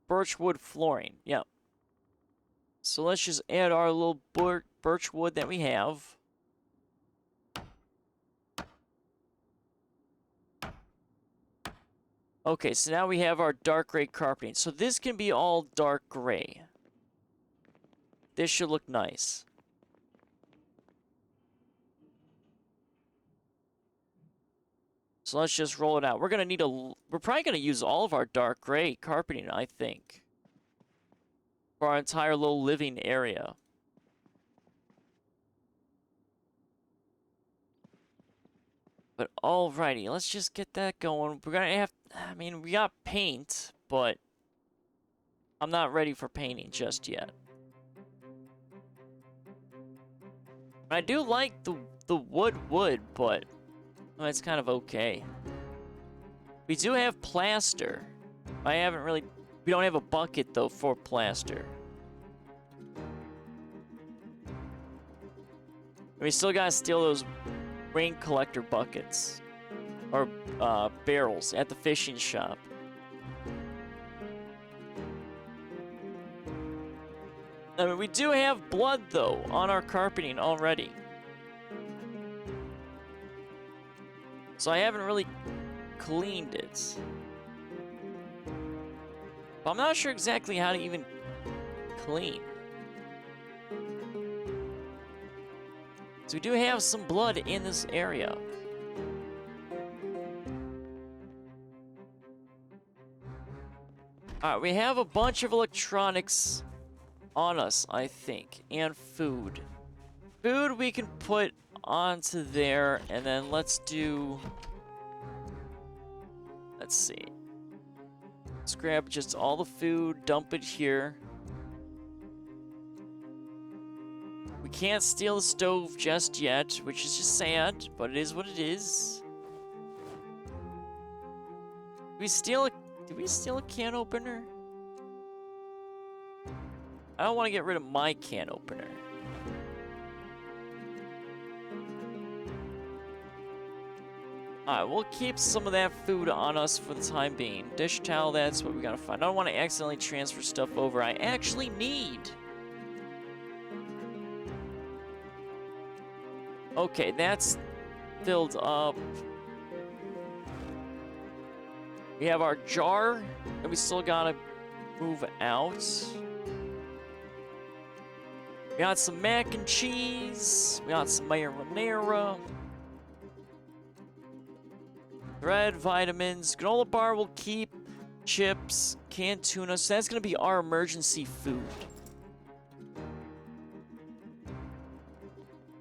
birchwood flooring. Yep. So let's just add our little birchwood that we have. Okay, so now we have our dark gray carpeting. So this can be all dark gray. This should look nice. So let's just roll it out. We're gonna need we're probably gonna use all of our dark gray carpeting, I think, for our entire little living area. But alrighty, let's just get that going. We're gonna have, I mean, we got paint, but I'm not ready for painting just yet. I do like the wood, but it's kind of okay. We do have plaster. I haven't really... We don't have a bucket, though, for plaster. We still gotta steal those rain collector buckets. Or, barrels at the fishing shop. I mean, we do have blood, though, on our carpeting already. So I haven't really cleaned it. But I'm not sure exactly how to even clean. So we do have some blood in this area. Alright, we have a bunch of electronics on us, I think, and food. Food we can put onto there, and then let's do... Let's see. Let's grab just all the food, dump it here. We can't steal the stove just yet, which is just sad, but it is what it is. Did we steal a can opener? I don't want to get rid of my can opener. Alright, we'll keep some of that food on us for the time being. Dish towel, that's what we gotta find. I don't want to accidentally transfer stuff over I actually need. Okay, that's filled up. We have our jar that we still gotta move out. We got some mac and cheese. We got some marinara. Bread, vitamins. Granola bar will keep. Chips, canned tuna. So that's gonna be our emergency food.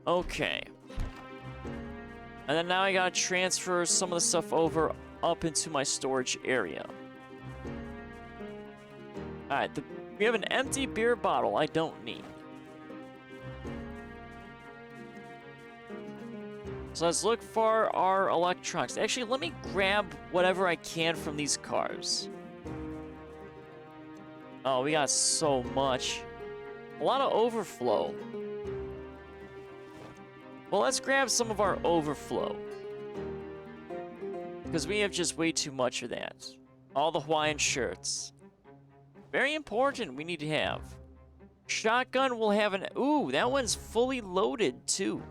Okay. And then now I gotta transfer some of the stuff over up into my storage area. Alright, we have an empty beer bottle I don't need. So let's look for our electronics. Actually, let me grab whatever I can from these cars. Oh, we got so much. A lot of overflow. Well, let's grab some of our overflow. Because we have just way too much of that. All the Hawaiian shirts. Very important, we need to have. Shotgun will have an... Ooh, that one's fully loaded, too.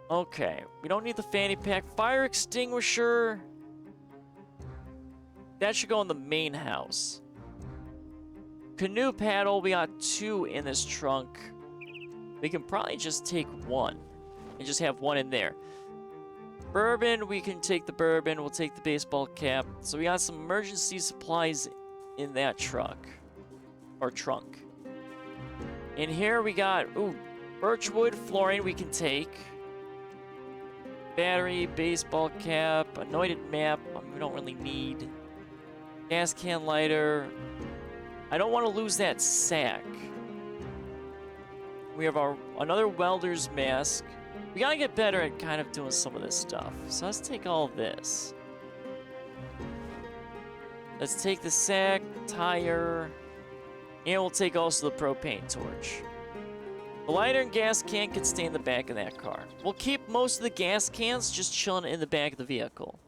Okay, we don't need the fanny pack. Fire extinguisher. That should go in the main house. Canoe paddle, we got 2 in this trunk. We can probably just take 1 and just have 1 in there. Bourbon, we can take the bourbon. We'll take the baseball cap. So we got some emergency supplies in that truck. Or trunk. In here we got, ooh, birchwood flooring we can take. Battery, baseball cap, anointed map, we don't really need. Gas can lighter. I don't want to lose that sack. We have another welder's mask. We gotta get better at kind of doing some of this stuff. So let's take all of this. Let's take the sack, tire, and we'll take also the propane torch. The lighter and gas can stay in the back of that car. We'll keep most of the gas cans just chilling in the back of the vehicle.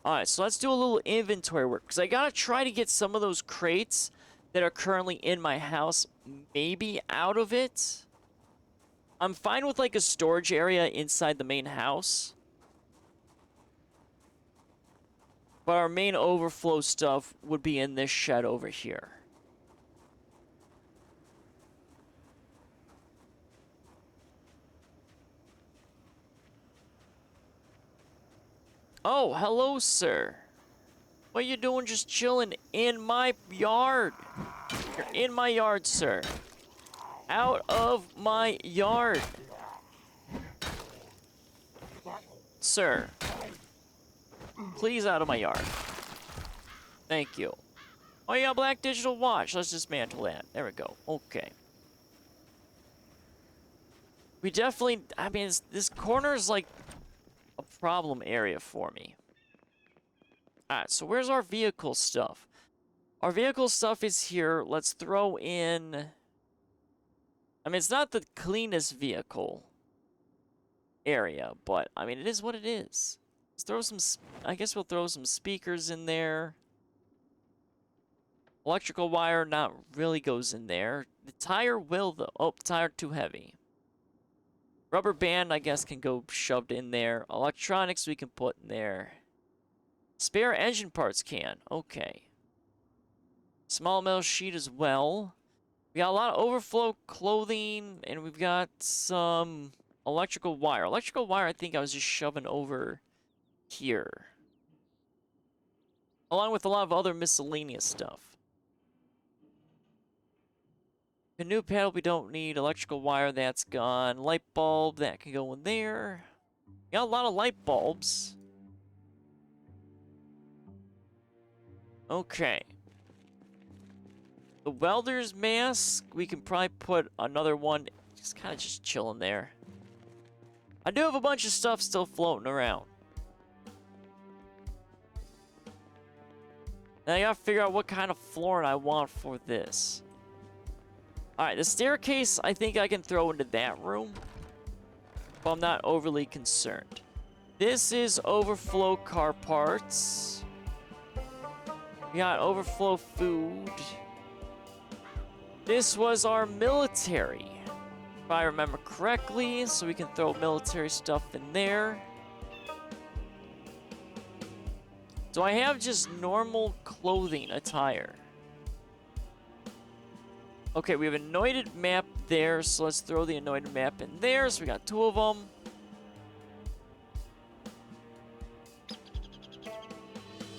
Alright, so let's do a little inventory work, because I gotta try to get some of those crates that are currently in my house maybe out of it. I'm fine with like a storage area inside the main house. But our main overflow stuff would be in this shed over here. Oh, hello, sir. What are you doing just chilling in my yard? You're in my yard, sir. Out of my yard. Sir. Please out of my yard. Thank you. Oh, you got a black digital watch. Let's dismantle that. There we go. Okay. We definitely... I mean, this corner is like a problem area for me. Alright, so where's our vehicle stuff? Our vehicle stuff is here. Let's throw in... I mean, it's not the cleanest vehicle area, but, I mean, it is what it is. Let's throw some... I guess we'll throw some speakers in there. Electrical wire not really goes in there. The tire will, though. Oh, tire too heavy. Rubber band, I guess, can go shoved in there. Electronics we can put in there. Spare engine parts can. Okay. Small metal sheet as well. We got a lot of overflow clothing, and we've got some electrical wire. Electrical wire, I think I was just shoving over here. Along with a lot of other miscellaneous stuff. Canoe paddle we don't need. Electrical wire, that's gone. Light bulb, that can go in there. We got a lot of light bulbs. Okay. The welder's mask, we can probably put another one, just kind of just chilling there. I do have a bunch of stuff still floating around. Now I gotta figure out what kind of flooring I want for this. Alright, the staircase I think I can throw into that room, but I'm not overly concerned. This is overflow car parts. We got overflow food. This was our military, if I remember correctly, so we can throw military stuff in there. Do I have just normal clothing attire? Okay, we have an anointed map there, so let's throw the anointed map in there. So we got 2 of them.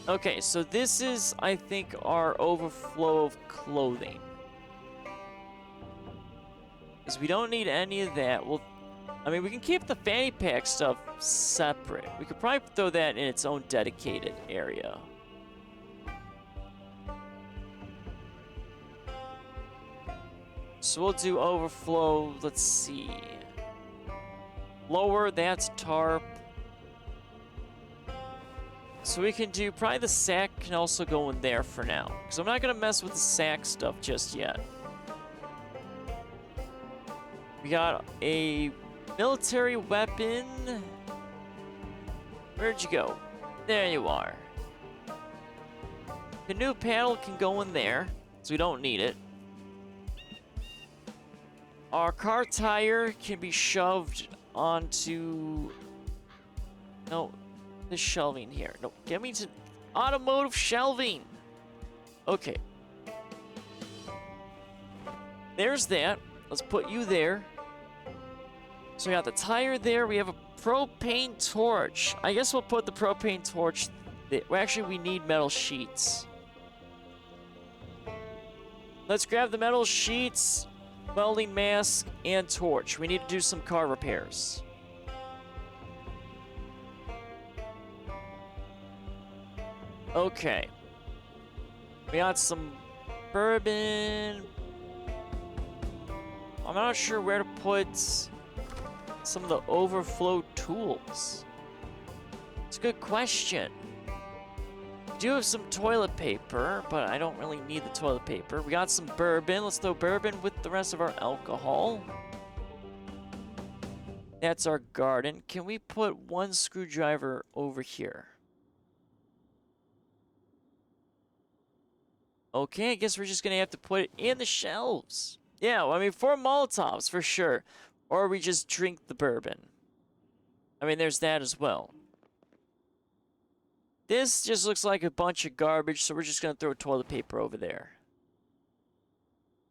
Okay, so this is, I think, our overflow of clothing. Because we don't need any of that. Well, I mean, we can keep the fanny pack stuff separate. We could probably throw that in its own dedicated area. So we'll do overflow, let's see. Lower, that's tarp. So we can do, probably the sack can also go in there for now. Because I'm not going to mess with the sack stuff just yet. We got a military weapon. Where'd you go? There you are. Canoe paddle can go in there, so we don't need it. Our car tire can be shoved onto... No, the shelving here. No, get me to automotive shelving. Okay. There's that. Let's put you there. So we got the tire there. We have a propane torch. I guess we'll put the propane torch there. Well, actually, we need metal sheets. Let's grab the metal sheets, welding mask, and torch. We need to do some car repairs. Okay. We got some bourbon. I'm not sure where to put some of the overflow tools. It's a good question. We do have some toilet paper, but I don't really need the toilet paper. We got some bourbon. Let's throw bourbon with the rest of our alcohol. That's our garden. Can we put one screwdriver over here? Okay, I guess we're just gonna have to put it in the shelves. Yeah, well, I mean, 4 Molotovs for sure. Or we just drink the bourbon. I mean, there's that as well. This just looks like a bunch of garbage, so we're just gonna throw toilet paper over there.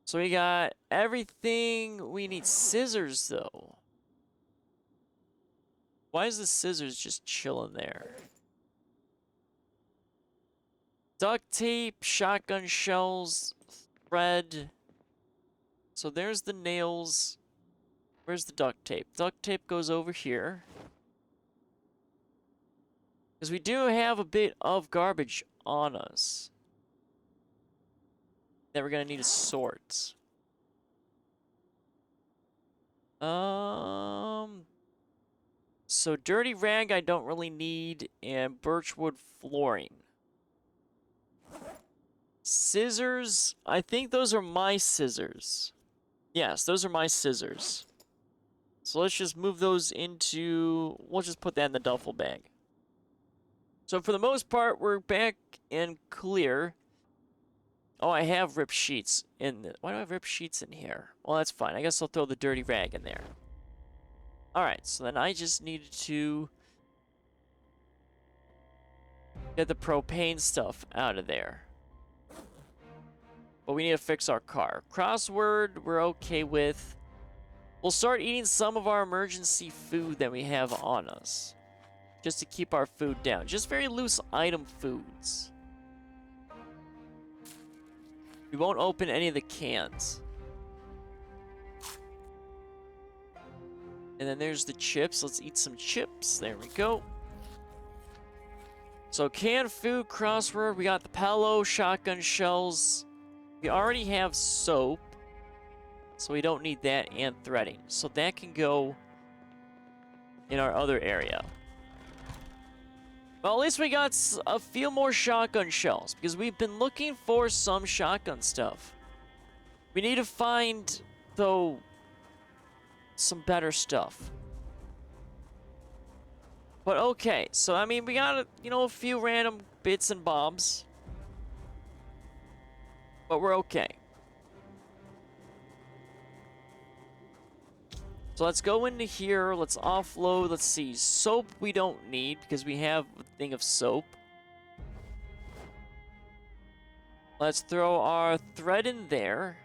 So we got everything. We need scissors, though. Why is the scissors just chilling there? Duct tape, shotgun shells, thread. So there's the nails. Where's the duct tape? Duct tape goes over here. Because we do have a bit of garbage on us that we're going to need to sort. So dirty rag I don't really need, and birchwood flooring. Scissors, I think those are my scissors. Yes, those are my scissors. So let's just move those into, we'll just put that in the duffel bag. So for the most part, we're back in clear. Oh, I have ripped sheets in the, why do I have ripped sheets in here? Well, that's fine. I guess I'll throw the dirty rag in there. Alright, so then I just needed to get the propane stuff out of there. But we need to fix our car. Crossword, we're okay with. We'll start eating some of our emergency food that we have on us, just to keep our food down. Just very loose item foods. We won't open any of the cans. And then there's the chips. Let's eat some chips. There we go. So canned food, crossword. We got the Palo, shotgun shells. We already have soap, so we don't need that, and threading. So that can go in our other area. Well, at least we got a few more shotgun shells, because we've been looking for some shotgun stuff. We need to find, though, some better stuff. But okay, so I mean, we got, a few random bits and bobs. But we're okay. So let's go into here. Let's offload. Let's see. Soap we don't need because we have a thing of soap. Let's throw our thread in there.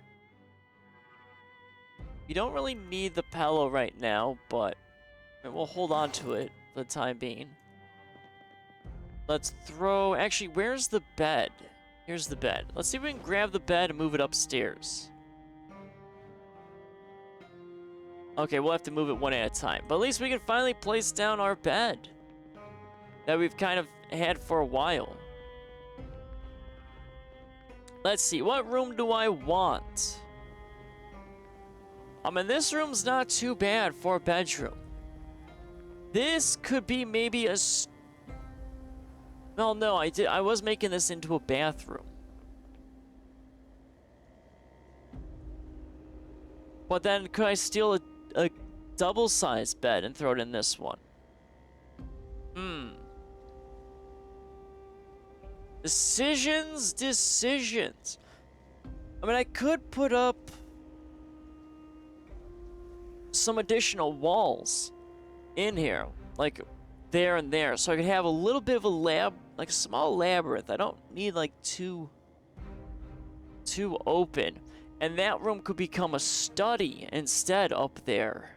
We don't really need the Palo right now, but we'll hold on to it for the time being. Let's throw... Actually, where's the bed? Here's the bed. Let's see if we can grab the bed and move it upstairs. Okay, we'll have to move it one at a time. But at least we can finally place down our bed that we've kind of had for a while. Let's see. What room do I want? I mean, this room's not too bad for a bedroom. This could be maybe a... Well, no, I was making this into a bathroom. But then, could I steal a double-sized bed and throw it in this one? Decisions. I mean, I could put up some additional walls in here, like there and there, so I could have a little bit of a like a small labyrinth. I don't need like too open, and that room could become a study instead up there.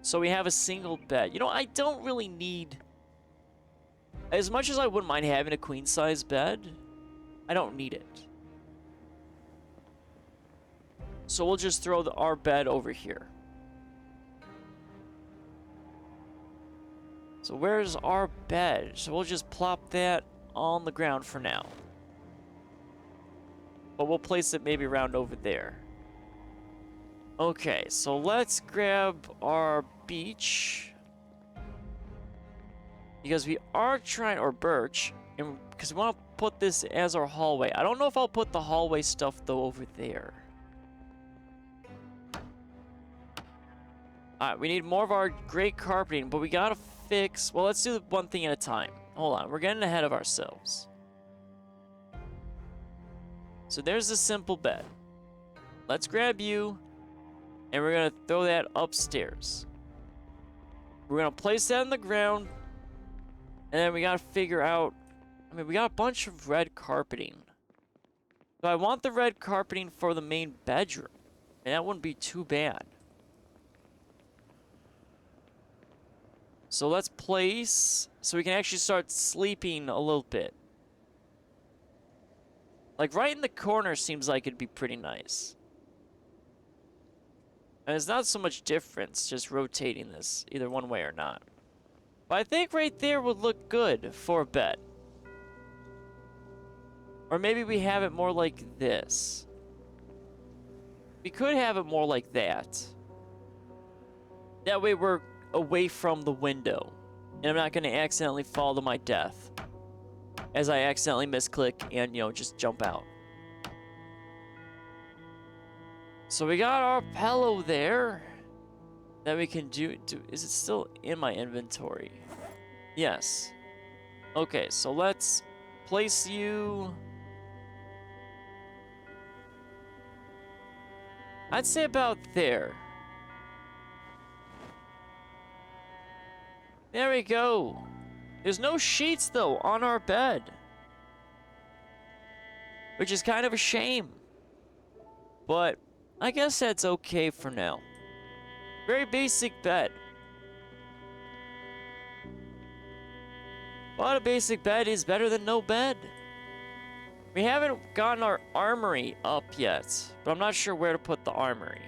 So we have a single bed. I don't really need, as much as I wouldn't mind having a queen-size bed, I don't need it. So we'll just throw our bed over here. So where's our bed? So we'll just plop that on the ground for now. but we'll place it maybe around over there. Okay, so let's grab our beach. Because we are trying, or birch, and because we want to put this as our hallway. I don't know if I'll put the hallway stuff, though, over there. Alright, we need more of our great carpeting, but we gotta fix... Well, let's do one thing at a time. Hold on, we're getting ahead of ourselves. So there's a simple bed. Let's grab you, and we're gonna throw that upstairs. We're gonna place that on the ground, and then we gotta figure out... I mean, we got a bunch of red carpeting. So I want the red carpeting for the main bedroom, and that wouldn't be too bad. So let's place, so we can actually start sleeping a little bit. Like right in the corner seems like it'd be pretty nice. And there's not so much difference just rotating this either one way or not. But I think right there would look good for a bed. Or maybe we have it more like this. We could have it more like that. That way we're away from the window, and I'm not going to accidentally fall to my death as I accidentally misclick and, you know, just jump out. So we got our pillow there that we can do. Is it still in my inventory? Yes. Okay, so let's place you... I'd say about there. There we go. There's no sheets, though, on our bed. Which is kind of a shame. But I guess that's okay for now. Very basic bed. But a basic bed is better than no bed. We haven't gotten our armory up yet, but I'm not sure where to put the armory.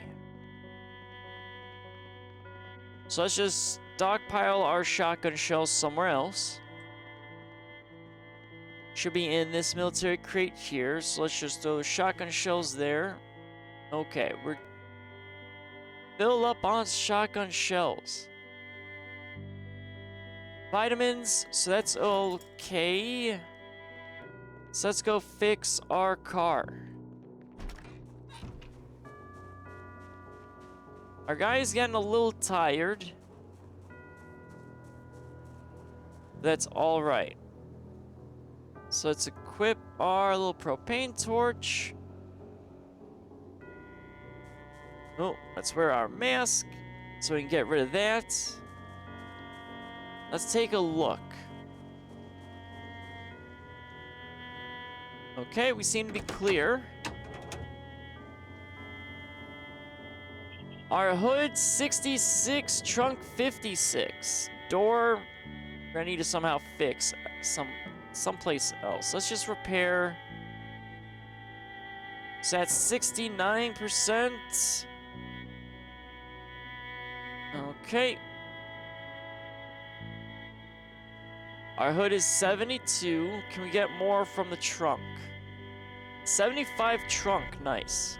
So let's just stockpile our shotgun shells somewhere else. Should be in this military crate here, so let's just throw the shotgun shells there. Okay, we're filled up on shotgun shells. Vitamins, so that's okay. So let's go fix our car. Our guy's getting a little tired. That's all right. So let's equip our little propane torch. Oh, let's wear our mask so we can get rid of that. Let's take a look. Okay, we seem to be clear. Our hood 66, trunk 56. Door, we're gonna need to somehow fix someplace else. Let's just repair. So that's 69%. Okay. Our hood is 72. Can we get more from the trunk? 75 trunk, nice.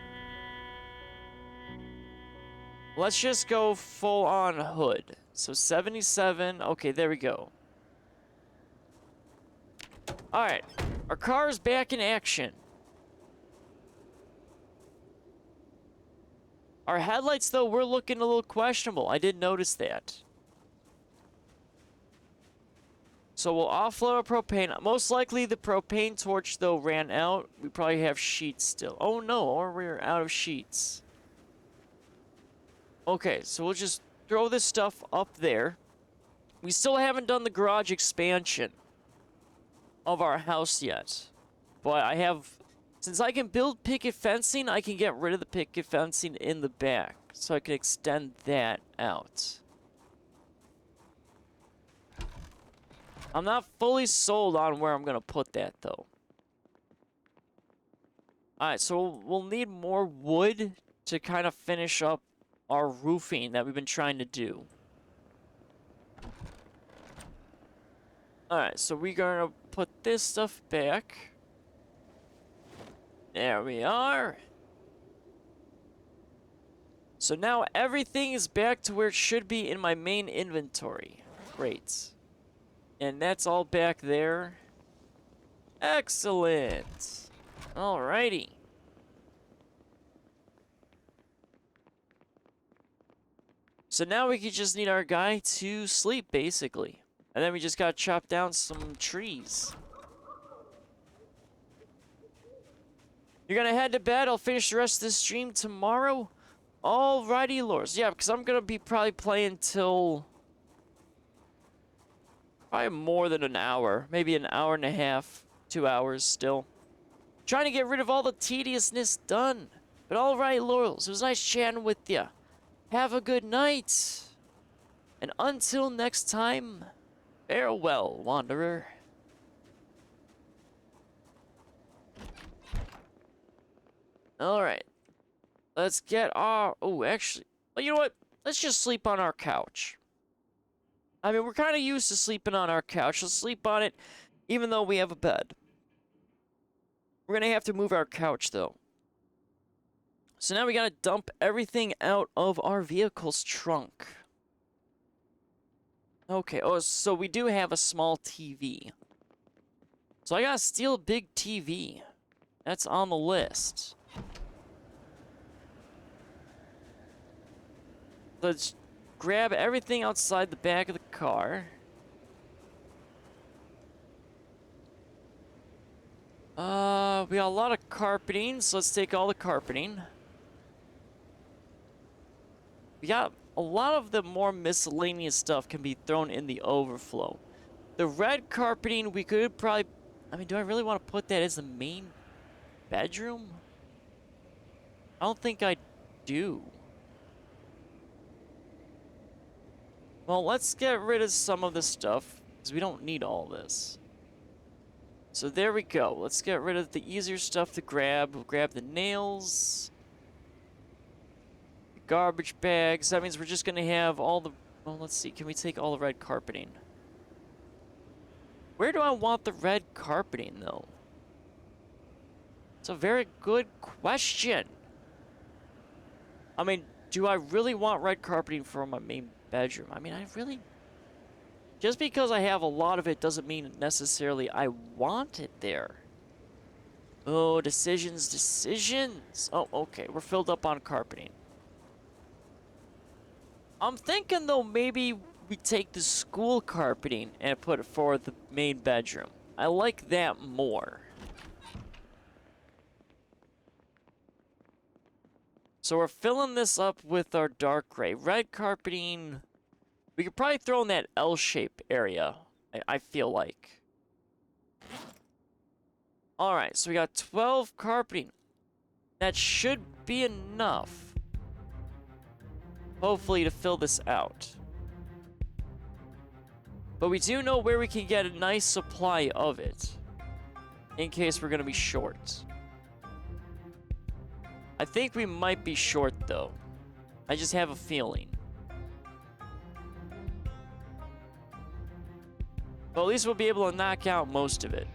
Let's just go full on hood. So 77, okay, there we go. All right, our car is back in action. Our headlights, though, we're looking a little questionable. I did notice that. So we'll offload our propane. Most likely the propane torch, though, ran out. We probably have sheets still. Oh, no, or we're out of sheets. Okay, so we'll just throw this stuff up there. We still haven't done the garage expansion of our house yet. But I have... Since I can build picket fencing, I can get rid of the picket fencing in the back. So I can extend that out. I'm not fully sold on where I'm going to put that, though. Alright, so we'll need more wood to kind of finish up our roofing that we've been trying to do. Alright, so we're going to put this stuff back. There we are. So now everything is back to where it should be in my main inventory. Great. And that's all back there. Excellent. Alrighty. So now we could just need our guy to sleep, basically. And then we just gotta chop down some trees. You're gonna head to bed. I'll finish the rest of this stream tomorrow. Alrighty, lords. Yeah, because I'm gonna be probably playing till probably more than an hour. Maybe an hour and a half, 2 hours still. Trying to get rid of all the tediousness done. But alright, lords. It was nice chatting with you. Have a good night. And until next time, farewell, wanderer. Alright. Let's get our... Oh, actually... Well, you know what? Let's just sleep on our couch. I mean, we're kind of used to sleeping on our couch. Let's sleep on it, even though we have a bed. We're going to have to move our couch, though. So now we got to dump everything out of our vehicle's trunk. Okay, oh, so we do have a small TV. So I got to steal a big TV. That's on the list. Let's grab everything outside the back of the car. We got a lot of carpeting, so let's take all the carpeting. We got a lot of the more miscellaneous stuff can be thrown in the overflow. The red carpeting, we could probably... I mean, do I really want to put that as the main bedroom? I don't think I do. Well, let's get rid of some of this stuff, because we don't need all this. So there we go. Let's get rid of the easier stuff to grab. We'll grab the nails. The garbage bags. That means we're just going to have all the... Well, let's see. Can we take all the red carpeting? Where do I want the red carpeting, though? It's a very good question. I mean, do I really want red carpeting for my main bedroom? I mean, I really... Just because I have a lot of it doesn't mean necessarily I want it there. Oh, decisions. Oh, okay. We're filled up on carpeting. I'm thinking, though, maybe we take the school carpeting and put it for the main bedroom. I like that more. So we're filling this up with our dark gray. Red carpeting... We could probably throw in that L-shape area, I feel like. Alright, so we got 12 carpeting. That should be enough. Hopefully to fill this out. But we do know where we can get a nice supply of it. In case we're going to be short. I think we might be short, though. I just have a feeling. Well, at least we'll be able to knock out most of it.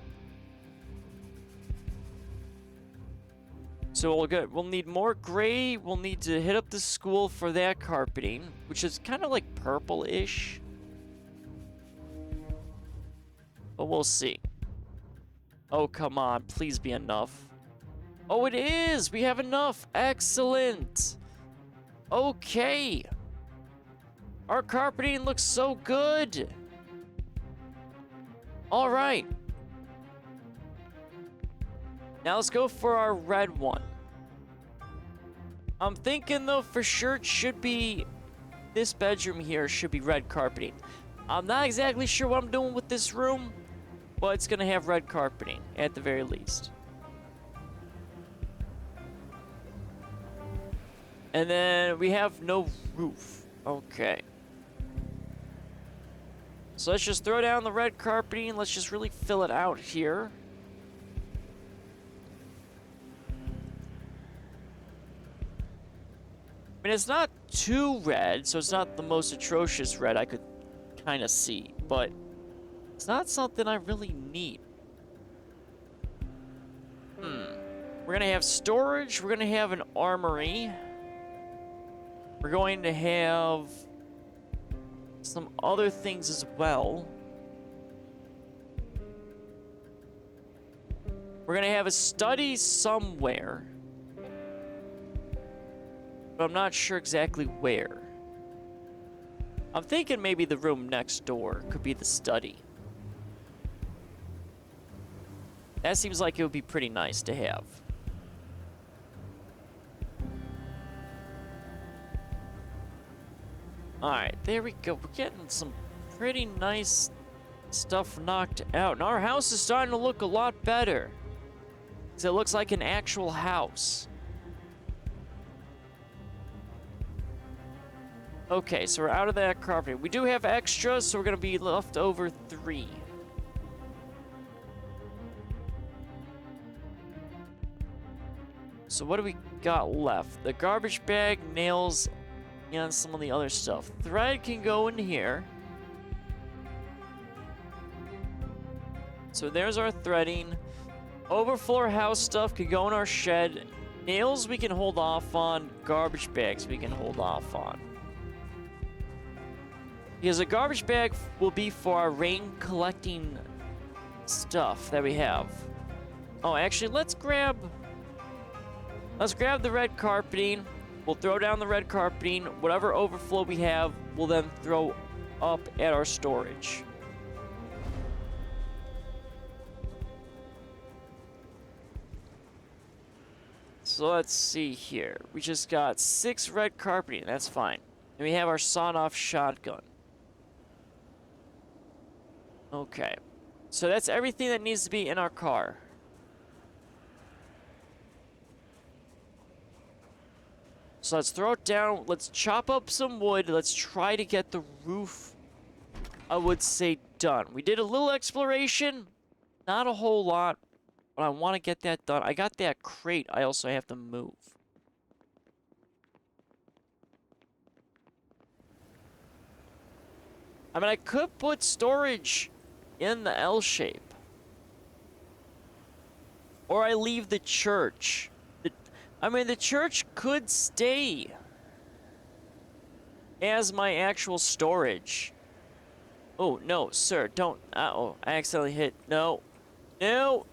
So we'll need more gray. We'll need to hit up the school for that carpeting, which is kind of like purple-ish. But we'll see. Oh, come on. Please be enough. Oh, it is! We have enough! Excellent! Okay! Our carpeting looks so good! Alright. Now let's go for our red one. I'm thinking, though, for sure it should be... This bedroom here should be red carpeting. I'm not exactly sure what I'm doing with this room, but it's going to have red carpeting, at the very least. And then we have no roof. Okay. So let's just throw down the red carpeting. Let's just really fill it out here. I mean, it's not too red, so it's not the most atrocious red I could kind of see. But it's not something I really need. We're gonna have storage. We're gonna have an armory. We're going to have some other things as well. We're gonna have a study somewhere, but I'm not sure exactly where. I'm thinking maybe the room next door could be the study. That seems like it would be pretty nice to have. Alright, there we go. We're getting some pretty nice stuff knocked out. And our house is starting to look a lot better. So it looks like an actual house. Okay, so we're out of that carpet. We do have extras, so we're going to be left over 3. So what do we got left? The garbage bag, nails, and some of the other stuff. Thread can go in here. So there's our threading. Overfloor house stuff can go in our shed. Nails we can hold off on. Garbage bags we can hold off on. Because a garbage bag will be for our rain collecting stuff that we have. Oh, actually, let's grab the red carpeting. We'll throw down the red carpeting. Whatever overflow we have, we'll then throw up at our storage. So let's see here. We just got 6 red carpeting. That's fine. And we have our sawed-off shotgun. Okay. So that's everything that needs to be in our car. So let's throw it down. Let's chop up some wood. Let's try to get the roof, I would say, done. We did a little exploration. Not a whole lot, but I want to get that done. I got that crate I also have to move. I mean, I could put storage in the L shape. Or I leave the church. I mean, the church could stay as my actual storage. Oh, no, sir, don't. Uh-oh, I accidentally hit. No. No.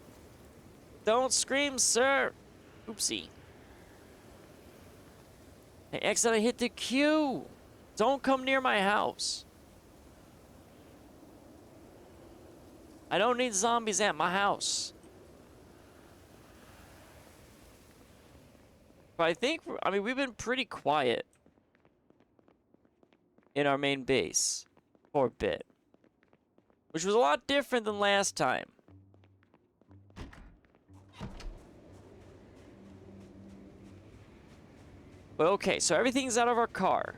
Don't scream, sir. Oopsie. I accidentally hit the Q. Don't come near my house. I don't need zombies at my house. But I think, I mean, we've been pretty quiet in our main base for a bit, which was a lot different than last time. But okay, so everything's out of our car.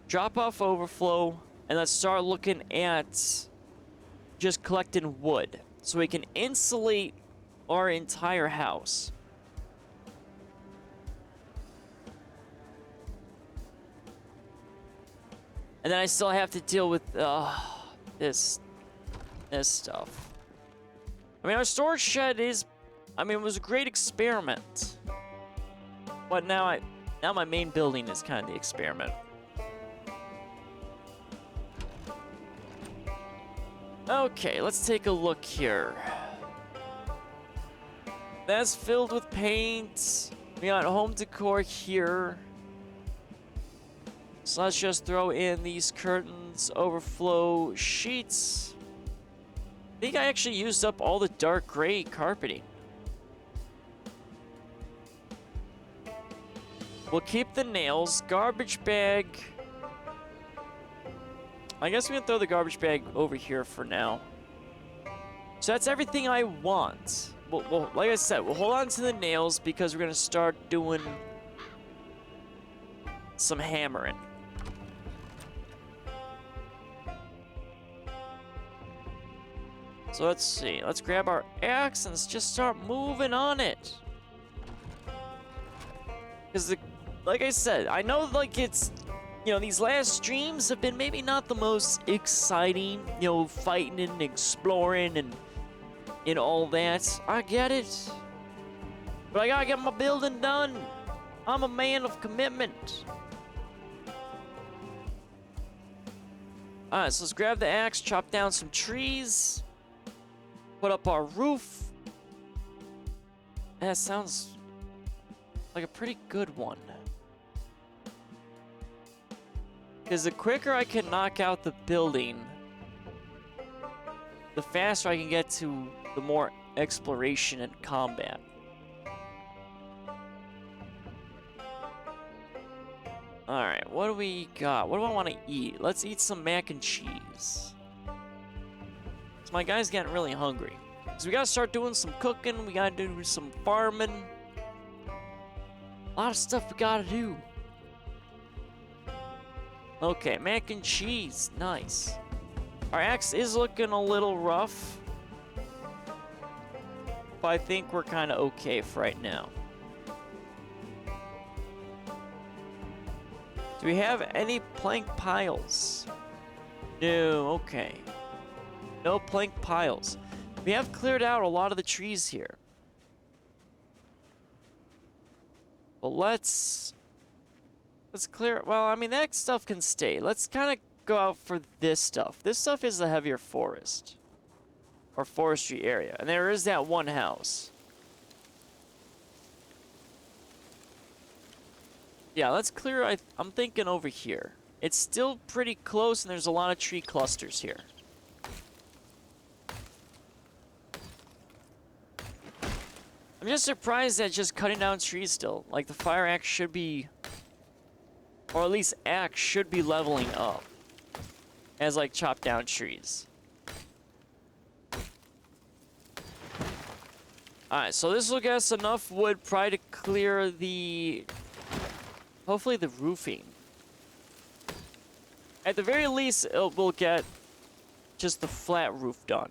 Drop off overflow, and let's start looking at just collecting wood so we can insulate our entire house. And then I still have to deal with this stuff. I mean, our storage shed is, I mean, it was a great experiment. But now my main building is kind of the experiment. Okay, let's take a look here. That's filled with paint. We got home decor here. So let's just throw in these curtains, overflow sheets. I think I actually used up all the dark gray carpeting. We'll keep the nails, garbage bag. I guess we can throw the garbage bag over here for now. So that's everything I want. Well, like I said, we'll hold on to the nails because we're gonna start doing some hammering. So let's see. Let's grab our axe and let's just start moving on it. Because, like I said, I know, like, it's, you know, these last streams have been maybe not the most exciting, you know, fighting and exploring and all that. I get it. But I gotta get my building done. I'm a man of commitment. Alright, so let's grab the axe, chop down some trees, put up our roof. That sounds like a pretty good one. Because the quicker I can knock out the building, the faster I can get to the more exploration and combat. Alright, what do we got? What do I want to eat? Let's eat some mac and cheese. So my guy's getting really hungry. So we gotta start doing some cooking, we gotta do some farming. A lot of stuff we gotta do. Okay, mac and cheese, nice. Our axe is looking a little rough, but I think we're kind of okay for right now. Do we have any plank piles? No, okay. No plank piles. We have cleared out a lot of the trees here. Well, let's clear, well, I mean, that stuff can stay. Let's kind of go out for this stuff. This stuff is the heavier forest. Or forestry area. And there is that one house. Yeah, let's clear, I'm thinking over here. It's still pretty close and there's a lot of tree clusters here. I'm just surprised at just cutting down trees still. Like, the fire axe should be, or at least axe should be leveling up as, like, chop down trees. Alright, so this will get us enough wood probably to clear the, hopefully the roofing. At the very least, we'll get just the flat roof done.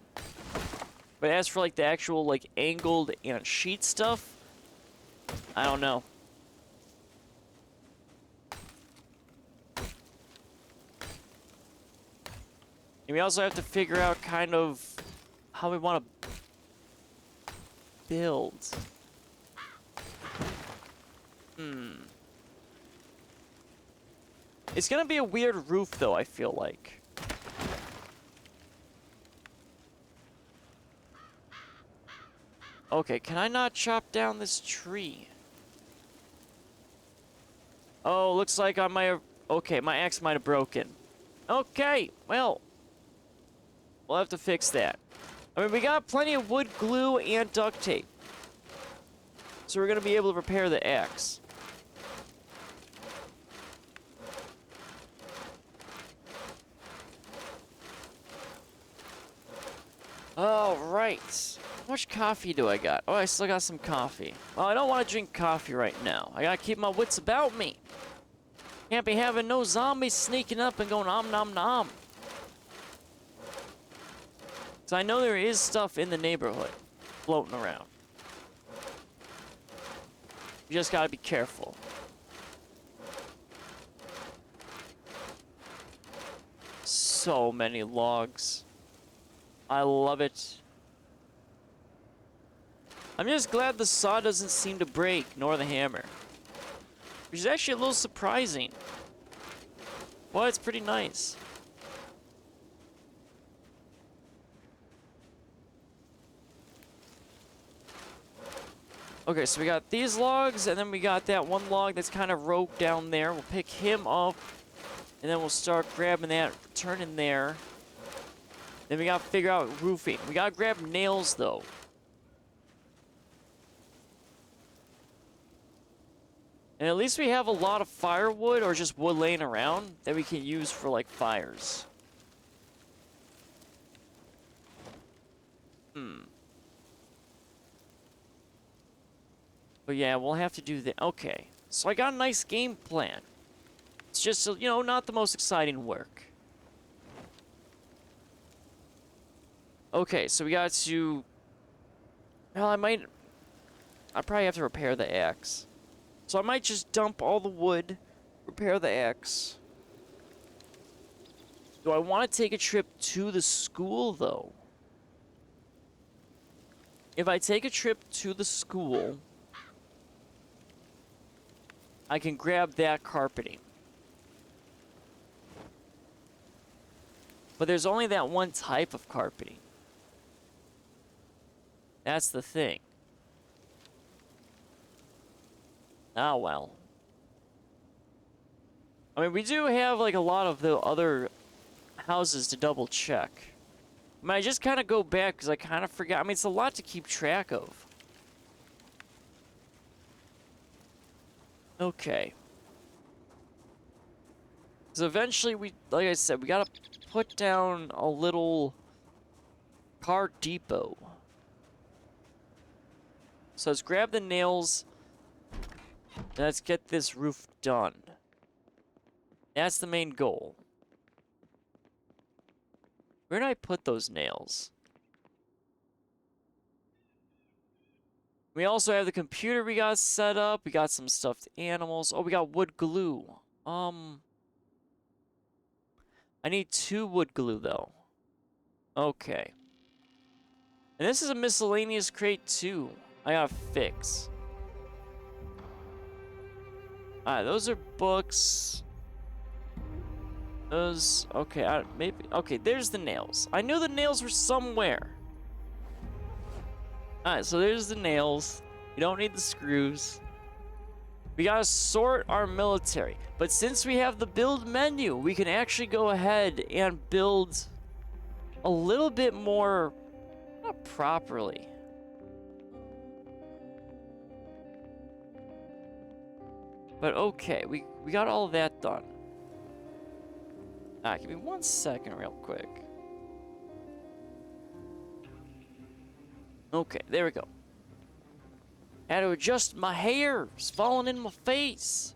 But as for, like, the actual, like, angled and sheet stuff, I don't know. And we also have to figure out kind of how we want to build. It's gonna be a weird roof, though, I feel like. Okay, can I not chop down this tree? Oh, looks like I might have... Okay, my axe might have broken. Okay, well... We'll have to fix that. I mean, we got plenty of wood glue and duct tape. So we're gonna be able to repair the axe. Alright. How much coffee do I got? Oh, I still got some coffee. Well, I don't want to drink coffee right now. I gotta keep my wits about me. Can't be having no zombies sneaking up and going om nom nom. So I know there is stuff in the neighborhood floating around. You just gotta be careful. So many logs. I love it. I'm just glad the saw doesn't seem to break, nor the hammer. Which is actually a little surprising. Well, it's pretty nice. Okay, so we got these logs, and then we got that one log that's kind of rogue down there. We'll pick him up, and then we'll start grabbing that, turning there. Then we gotta figure out roofing. We gotta grab nails, though. And at least we have a lot of firewood or just wood laying around that we can use for, like, fires. But yeah, we'll have to do that. Okay. So I got a nice game plan. It's just, you know, not the most exciting work. Okay, so we got to... Well, I probably have to repair the axe. So I might just dump all the wood, repair the axe. Do I want to take a trip to the school, though? If I take a trip to the school, I can grab that carpeting. But there's only that one type of carpeting. That's the thing. Ah, well. I mean, we do have, like, a lot of the other houses to double check. I mean, I just kind of go back because I kind of forgot. I mean, it's a lot to keep track of. Okay. So eventually, like I said, we gotta put down a little car depot. So let's grab the nails. And let's get this roof done. That's the main goal. Where did I put those nails? We also have the computer we got set up. We got some stuffed animals. Oh, we got wood glue. I need 2 wood glue, though. Okay. And this is a miscellaneous crate, too. I gotta fix. Alright, those are books. Those... Okay, maybe... Okay, there's the nails. I knew the nails were somewhere. Alright, so there's the nails. You don't need the screws. We gotta sort our military. But since we have the build menu, we can actually go ahead and build a little bit more... Not properly. But okay, we got all of that done. Give me 1 second real quick. Okay, there we go. Had to adjust my hair. It's falling in my face.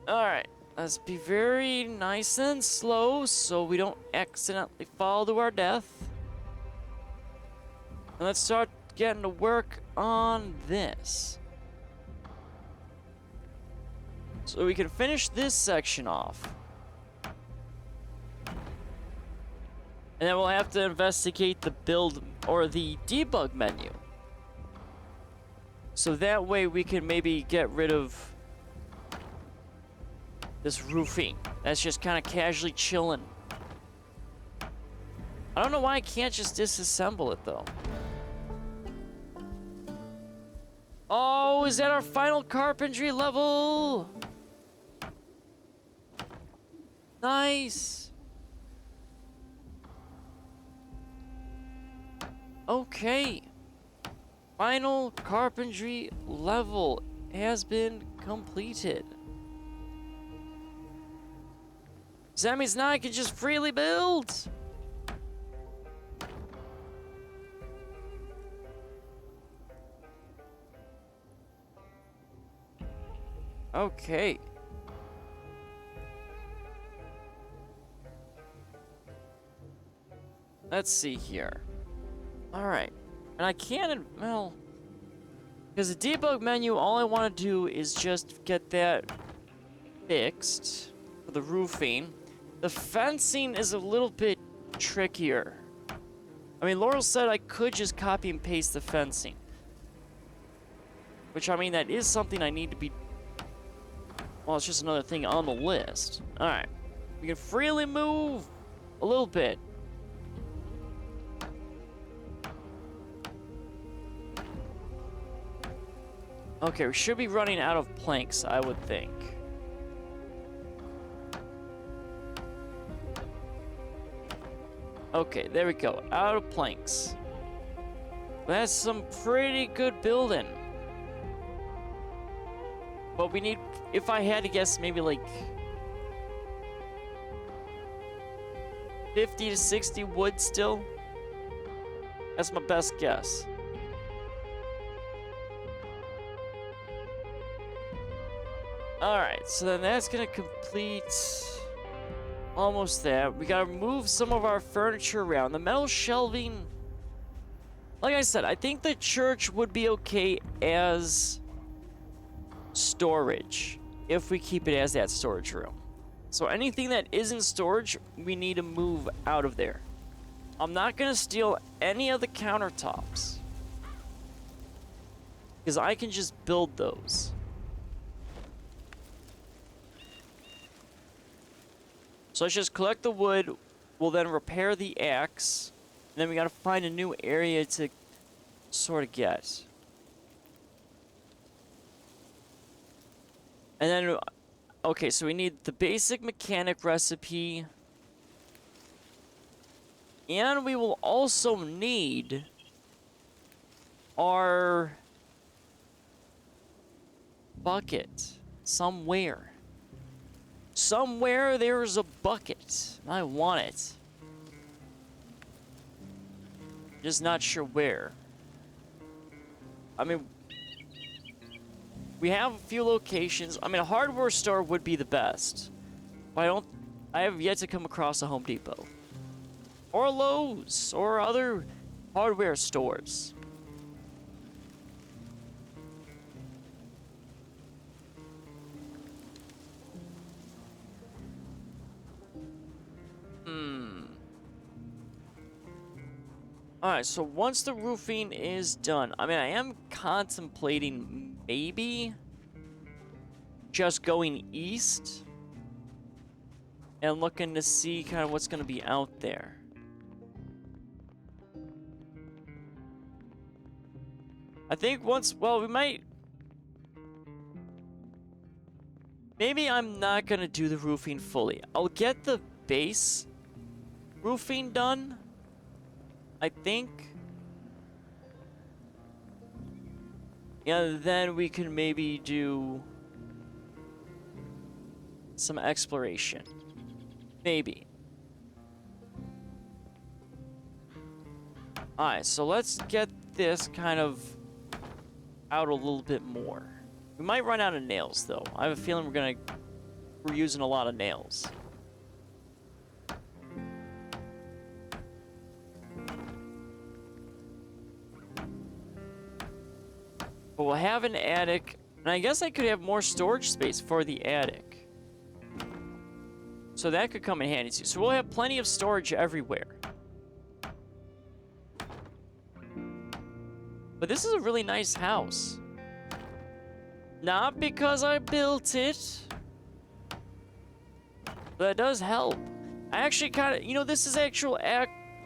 Alright, let's be very nice and slow so we don't accidentally fall to our death. And let's start getting to work on this. So we can finish this section off. And then we'll have to investigate the build or the debug menu. So that way we can maybe get rid of this roofing. That's just kind of casually chilling. I don't know why I can't just disassemble it though. Oh, is that our final carpentry level? Nice. Okay. Final carpentry level has been completed. So that means now I can just freely build. Okay. Let's see here. Alright. And I can't, well... Because the debug menu, all I want to do is just get that fixed for the roofing. The fencing is a little bit trickier. I mean, Laurel said I could just copy and paste the fencing. Which, I mean, that is something I need to be... Well, it's just another thing on the list. Alright. We can freely move a little bit. Okay, we should be running out of planks, I would think. Okay, there we go. Out of planks. That's some pretty good building. But we need, if I had to guess, maybe like 50 to 60 wood still. That's my best guess. Alright, so then that's gonna complete almost that. We gotta move some of our furniture around. The metal shelving, like I said, I think the church would be okay as storage if we keep it as that storage room. So anything that isn't storage, we need to move out of there. I'm not gonna steal any of the countertops. Because I can just build those. So let's just collect the wood. We'll then repair the axe. And then we gotta find a new area to sort of get. And then, okay, so we need the basic mechanic recipe. And we will also need our bucket somewhere. Somewhere there's a bucket. I want it. Just not sure where. I mean, we have a few locations. I mean, a hardware store would be the best. But I have yet to come across a Home Depot. Or a Lowe's. Or other hardware stores. Alright, so once the roofing is done, I mean, I am contemplating maybe just going east and looking to see kind of what's going to be out there. I think once, well, we might, maybe I'm not going to do the roofing fully. I'll get the base roofing done, I think. And then we can maybe do some exploration. Maybe. Alright, so let's get this kind of out a little bit more. We might run out of nails, though. I have a feeling we're using a lot of nails. But we'll have an attic, and I guess I could have more storage space for the attic. So that could come in handy too. So we'll have plenty of storage everywhere. But this is a really nice house. Not because I built it, but it does help. I actually kind of, you know, this is actual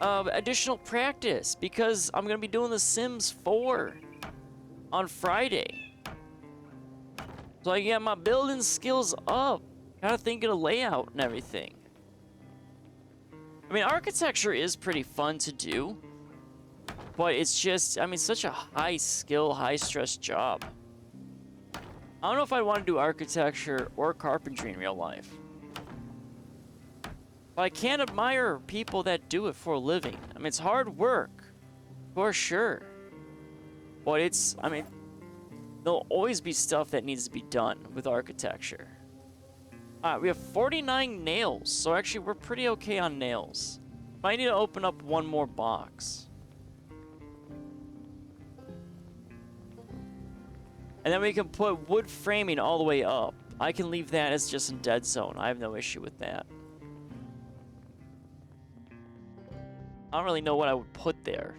additional practice because I'm going to be doing The Sims 4 on Friday. So I get my building skills up. Kind of thinking of layout and everything. I mean, architecture is pretty fun to do. But it's just, I mean, such a high skill, high stress job. I don't know if I want to do architecture or carpentry in real life. But I can't admire people that do it for a living. I mean, it's hard work, for sure. But it's, I mean, there'll always be stuff that needs to be done with architecture. Alright, we have 49 nails, so actually we're pretty okay on nails. Might need to open up one more box. And then we can put wood framing all the way up. I can leave that as just a dead zone. I have no issue with that. I don't really know what I would put there.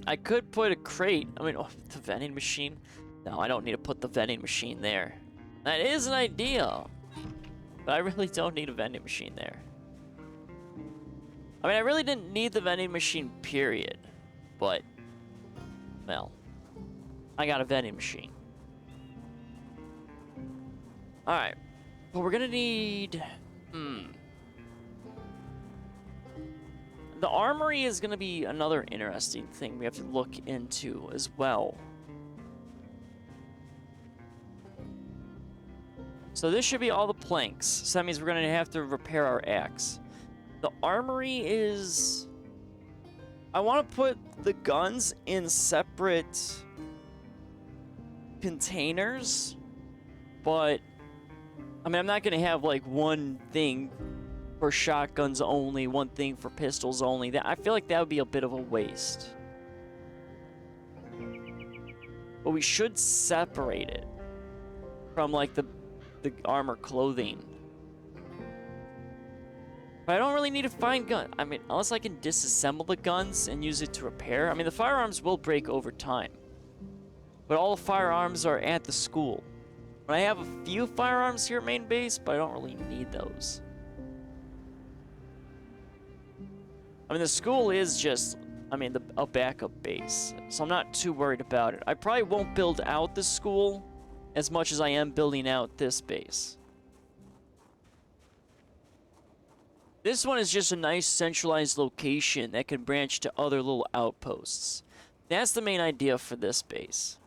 I could put a crate. I mean, oh, the vending machine. No, I don't need to put the vending machine there. That is an idea. But I really don't need a vending machine there. I mean, I really didn't need the vending machine, period. But, well, I got a vending machine. Alright. But we're gonna need... The armory is gonna be another interesting thing we have to look into as well. So this should be all the planks. So that means we're gonna have to repair our axe. The armory is... I want to put the guns in separate containers, but I mean, I'm not gonna have like one thing for shotguns only, one thing for pistols only. That I feel like that would be a bit of a waste. But we should separate it from like the armor clothing. But I don't really need to find gun. I mean, unless I can disassemble the guns and use it to repair. I mean, the firearms will break over time. but all the firearms are at the school. I have a few firearms here at main base, but I don't really need those. I mean, the school is just, a backup base, so I'm not too worried about it. I probably won't build out the school as much as I am building out this base. This one is just a nice centralized location that can branch to other little outposts. That's the main idea for this base.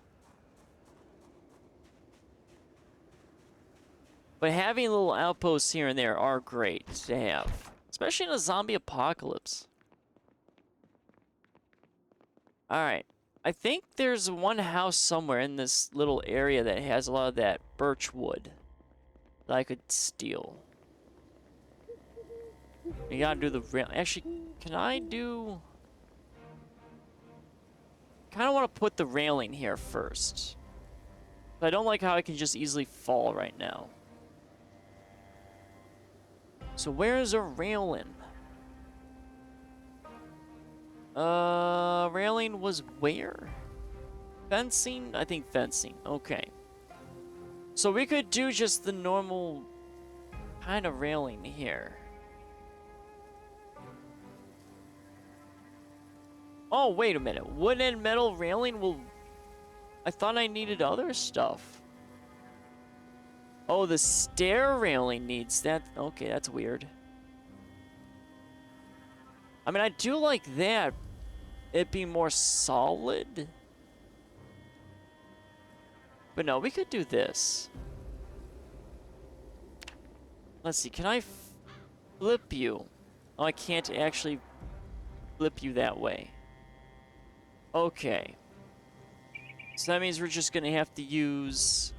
But having little outposts here and there are great to have, especially in a zombie apocalypse. Alright, I think there's one house somewhere in this little area that has a lot of that birch wood that I could steal. You gotta do the rail. Actually, can I do... Kinda wanna put the railing here first. But I don't like how I can just easily fall right now. So where's a railing? Railing was where? Fencing? I think fencing. Okay. So we could do just the normal kind of railing here. Oh, wait a minute. Wood and metal railing will... I thought I needed other stuff. Oh, the stair railing needs that. Okay, that's weird. I mean, I do like that. It be more solid. But no, we could do this. Let's see, can I flip you? Oh, I can't actually flip you that way. Okay. So that means we're just gonna have to use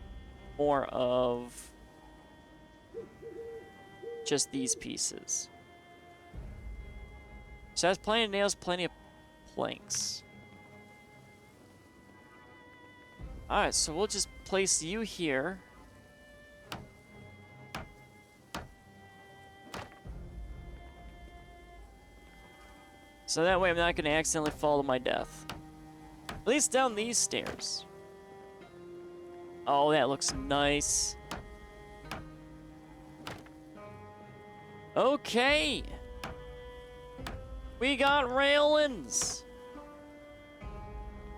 more of just these pieces. So that's plenty of nails, plenty of planks. Alright, so we'll just place you here. So that way I'm not going to accidentally fall to my death. At least down these stairs. Oh, that looks nice. Okay. We got railings.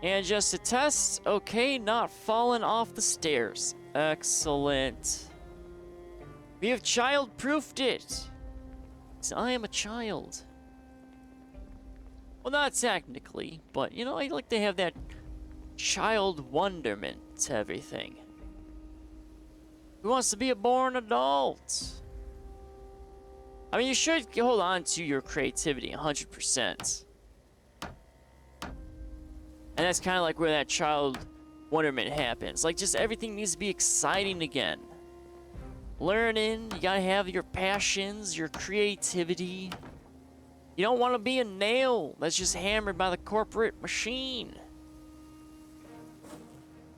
And just to test, okay, not falling off the stairs. Excellent. We have child-proofed it. So I am a child. Well, not technically, but, you know, I like to have that child wonderment to everything. Who wants to be a born adult? I mean, you should hold on to your creativity 100%. And that's kind of like where that child wonderment happens. Like, just everything needs to be exciting again. Learning, you gotta have your passions, your creativity. You don't want to be a nail that's just hammered by the corporate machine.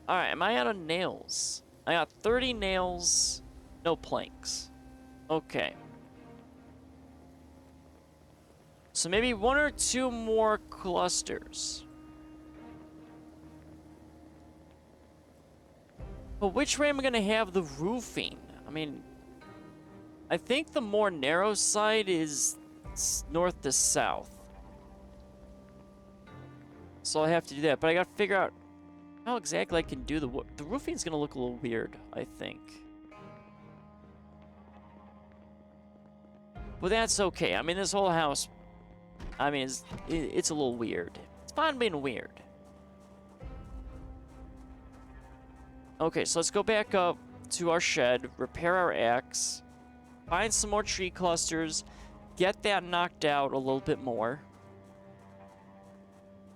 Alright, am I out of nails? I got 30 nails, no planks. Okay. So maybe 1 or 2 more clusters. But which way am I going to have the roofing? I mean, I think the more narrow side is north to south. So I have to do that. But I got to figure out how exactly I can do the roofing's going to look a little weird, I think. But that's okay. I mean, this whole house, I mean, it's a little weird. It's fine being weird. Okay, so let's go back up to our shed, repair our axe, find some more tree clusters, get that knocked out a little bit more,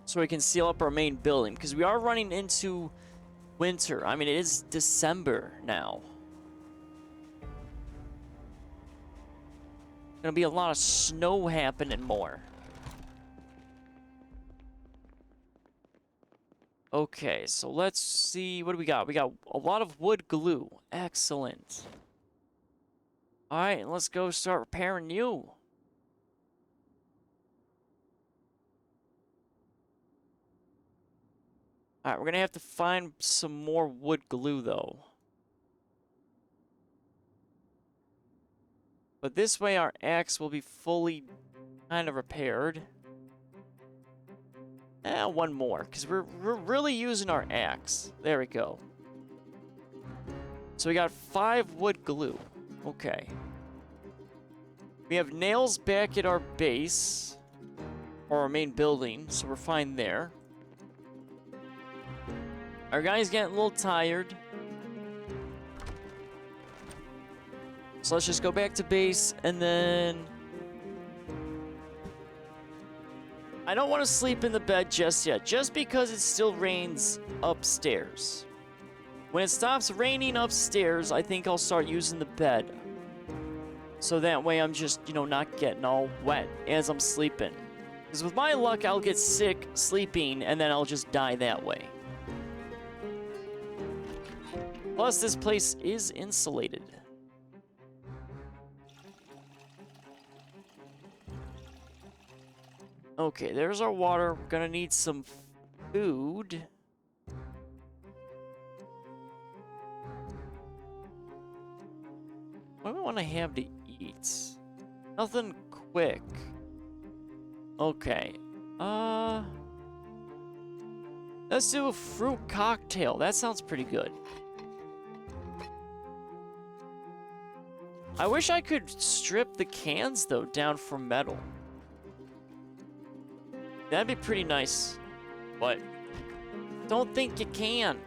so we can seal up our main building, because we are running into winter. I mean, it is December now. Gonna be a lot of snow happening more. Okay, so let's see, what do we got? We got a lot of wood glue. Excellent. Alright, let's go start repairing you. Alright, we're gonna have to find some more wood glue, though. But this way our axe will be fully kind of repaired. One more, because we're really using our axe. There we go. So we got 5 wood glue. Okay. We have nails back at our base, or our main building, so we're fine there. Our guy's getting a little tired. So let's just go back to base, and then... I don't want to sleep in the bed just yet, just because it still rains upstairs. When it stops raining upstairs, I think I'll start using the bed. So that way I'm just, you know, not getting all wet as I'm sleeping. Because with my luck, I'll get sick sleeping, and then I'll just die that way. Plus, this place is insulated. Okay, there's our water. We're gonna need some food. What do I want to have to eat? Nothing quick. Okay. Let's do a fruit cocktail. That sounds pretty good. I wish I could strip the cans, though, down for metal. That'd be pretty nice. But don't think you can.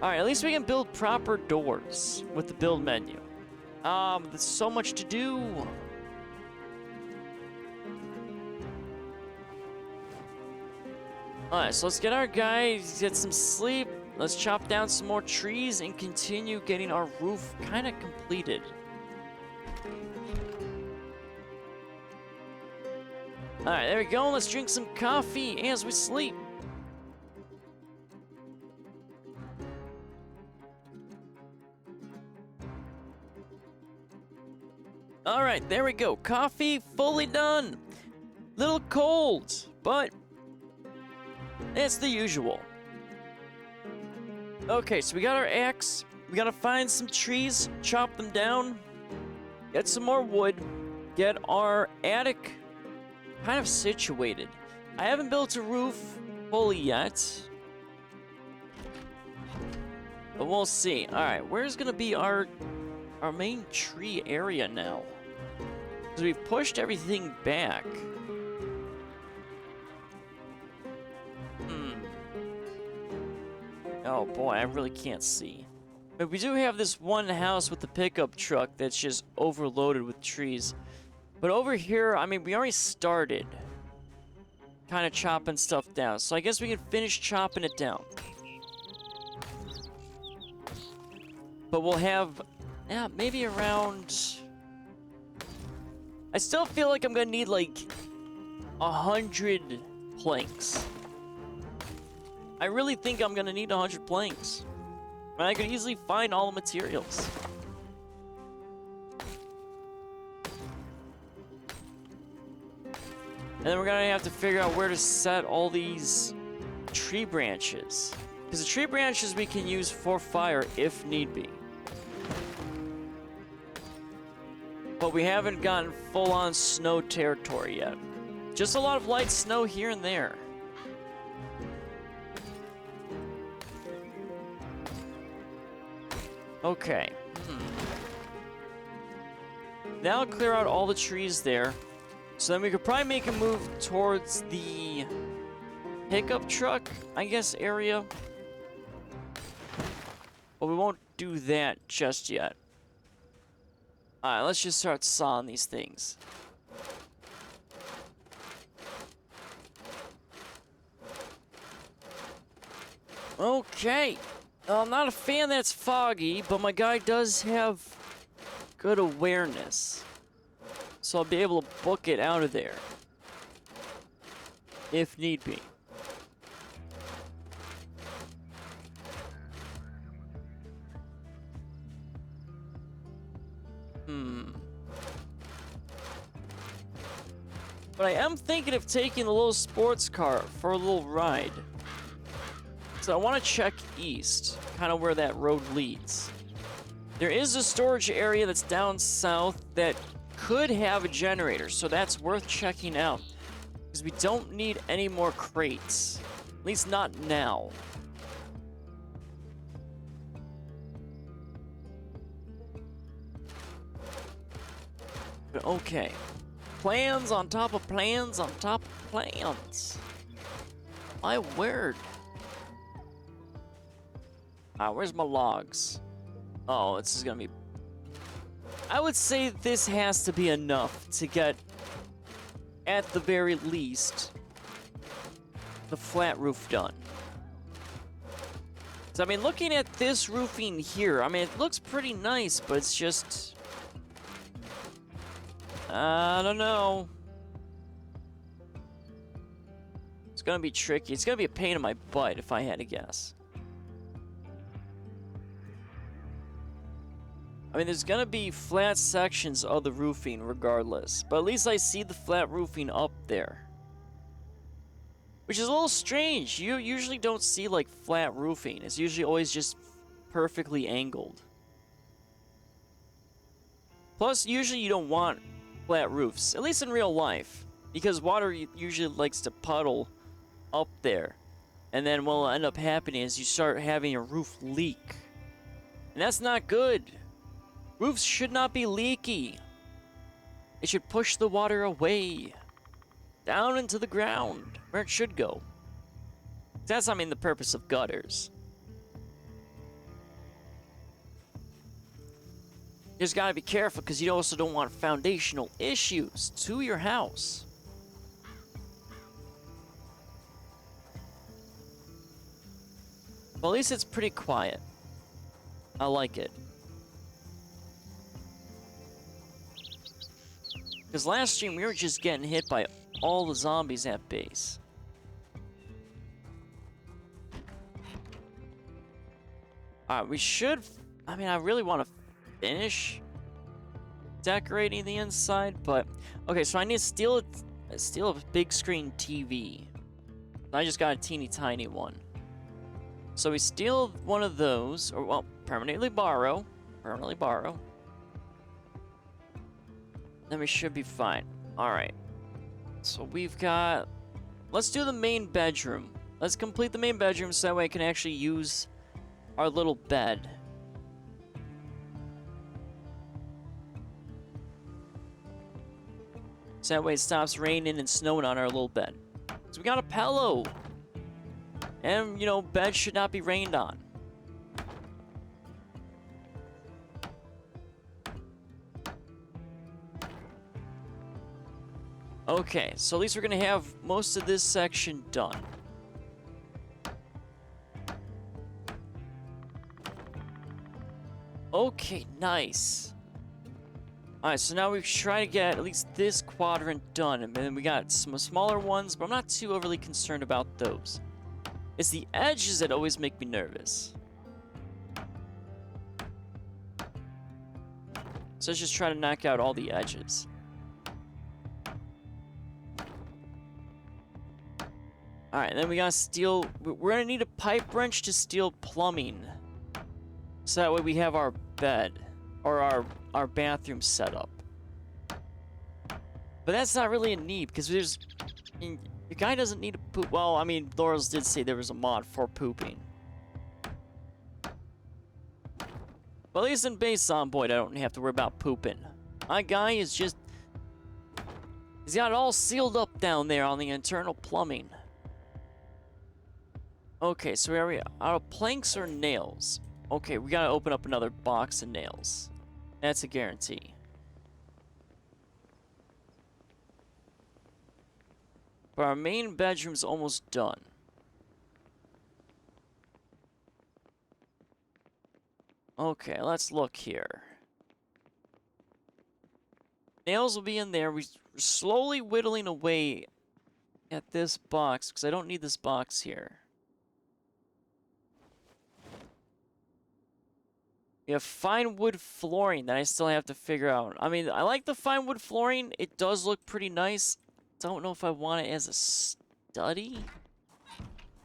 Alright, at least we can build proper doors with the build menu. There's so much to do. Alright, so let's get our guy, get some sleep. Let's chop down some more trees and continue getting our roof kind of completed. Alright, there we go. Let's drink some coffee as we sleep. Alright, there we go. Coffee fully done. Little cold, but it's the usual. Okay, so we got our axe. We gotta find some trees, chop them down, get some more wood, get our attic kind of situated. I haven't built a roof fully yet, but we'll see. Alright, where's gonna be our main tree area now? Because we've pushed everything back. Oh boy, I really can't see. But we do have this one house with the pickup truck that's just overloaded with trees. But over here, I mean, we already started kind of chopping stuff down. So I guess we can finish chopping it down. But we'll have, yeah, maybe around... I still feel like I'm gonna need like 100 planks. I really think I'm gonna need 100 planks. And I could easily find all the materials. And then we're gonna have to figure out where to set all these tree branches. Because the tree branches we can use for fire if need be. But we haven't gotten full-on snow territory yet. Just a lot of light snow here and there. Okay. Now I'll clear out all the trees there. So then we could probably make a move towards the pickup truck, I guess, area. But we won't do that just yet. Alright, let's just start sawing these things. Okay. I'm not a fan that's foggy, but my guy does have good awareness. So I'll be able to book it out of there. If need be. But I am thinking of taking the little sports car for a little ride. So I want to check east, kind of where that road leads. There is a storage area that's down south that could have a generator, so that's worth checking out. Because we don't need any more crates. At least not now. But okay. Plans on top of plans on top of plans. My word. Where's my logs? Oh, this is gonna be... I would say this has to be enough to get, at the very least, the flat roof done. So, I mean, looking at this roofing here, I mean, it looks pretty nice, but it's just... I don't know. It's gonna be tricky. It's gonna be a pain in my butt if I had to guess. I mean, there's gonna be flat sections of the roofing regardless, but at least I see the flat roofing up there. Which is a little strange. You usually don't see, like, flat roofing. It's usually always just perfectly angled. Plus, usually you don't want flat roofs, at least in real life, because water usually likes to puddle up there. And then what will end up happening is you start having a roof leak. And that's not good. Roofs should not be leaky. It should push the water away, down into the ground, where it should go. That's, I mean, the purpose of gutters. You just gotta be careful, because you also don't want foundational issues to your house. Well, at least it's pretty quiet. I like it. Because last stream, we were just getting hit by all the zombies at base. Alright, we should... I mean, I really want to finish decorating the inside, but... Okay, so I need to steal a big screen TV. I just got a teeny tiny one. So we steal one of those, or, well, permanently borrow. Then we should be fine. Alright. So we've got... Let's do the main bedroom. Let's complete the main bedroom so that way I can actually use our little bed. So that way it stops raining and snowing on our little bed. So we got a pillow. And, you know, bed should not be rained on. Okay, so at least we're gonna have most of this section done. Okay, nice. Alright, so now we try to get at least this quadrant done, and then we got some smaller ones, but I'm not too overly concerned about those. It's the edges that always make me nervous. So let's just try to knock out all the edges. Alright, then we gotta steal... We're gonna need a pipe wrench to steal plumbing. So that way we have our bed. Or our bathroom set up. But that's not really a need, because there's... The guy doesn't need to poop. Well, I mean, Laurels did say there was a mod for pooping. But at least in base Zomboid, I don't have to worry about pooping. My guy is just... He's got it all sealed up down there on the internal plumbing. Okay, so are we out of planks or nails? Okay, we gotta open up another box of nails. That's a guarantee. But our main bedroom's almost done. Okay, let's look here. Nails will be in there. We're slowly whittling away at this box, because I don't need this box here. We have fine wood flooring that I still have to figure out. I mean, I like the fine wood flooring. It does look pretty nice. don't know if I want it as a study.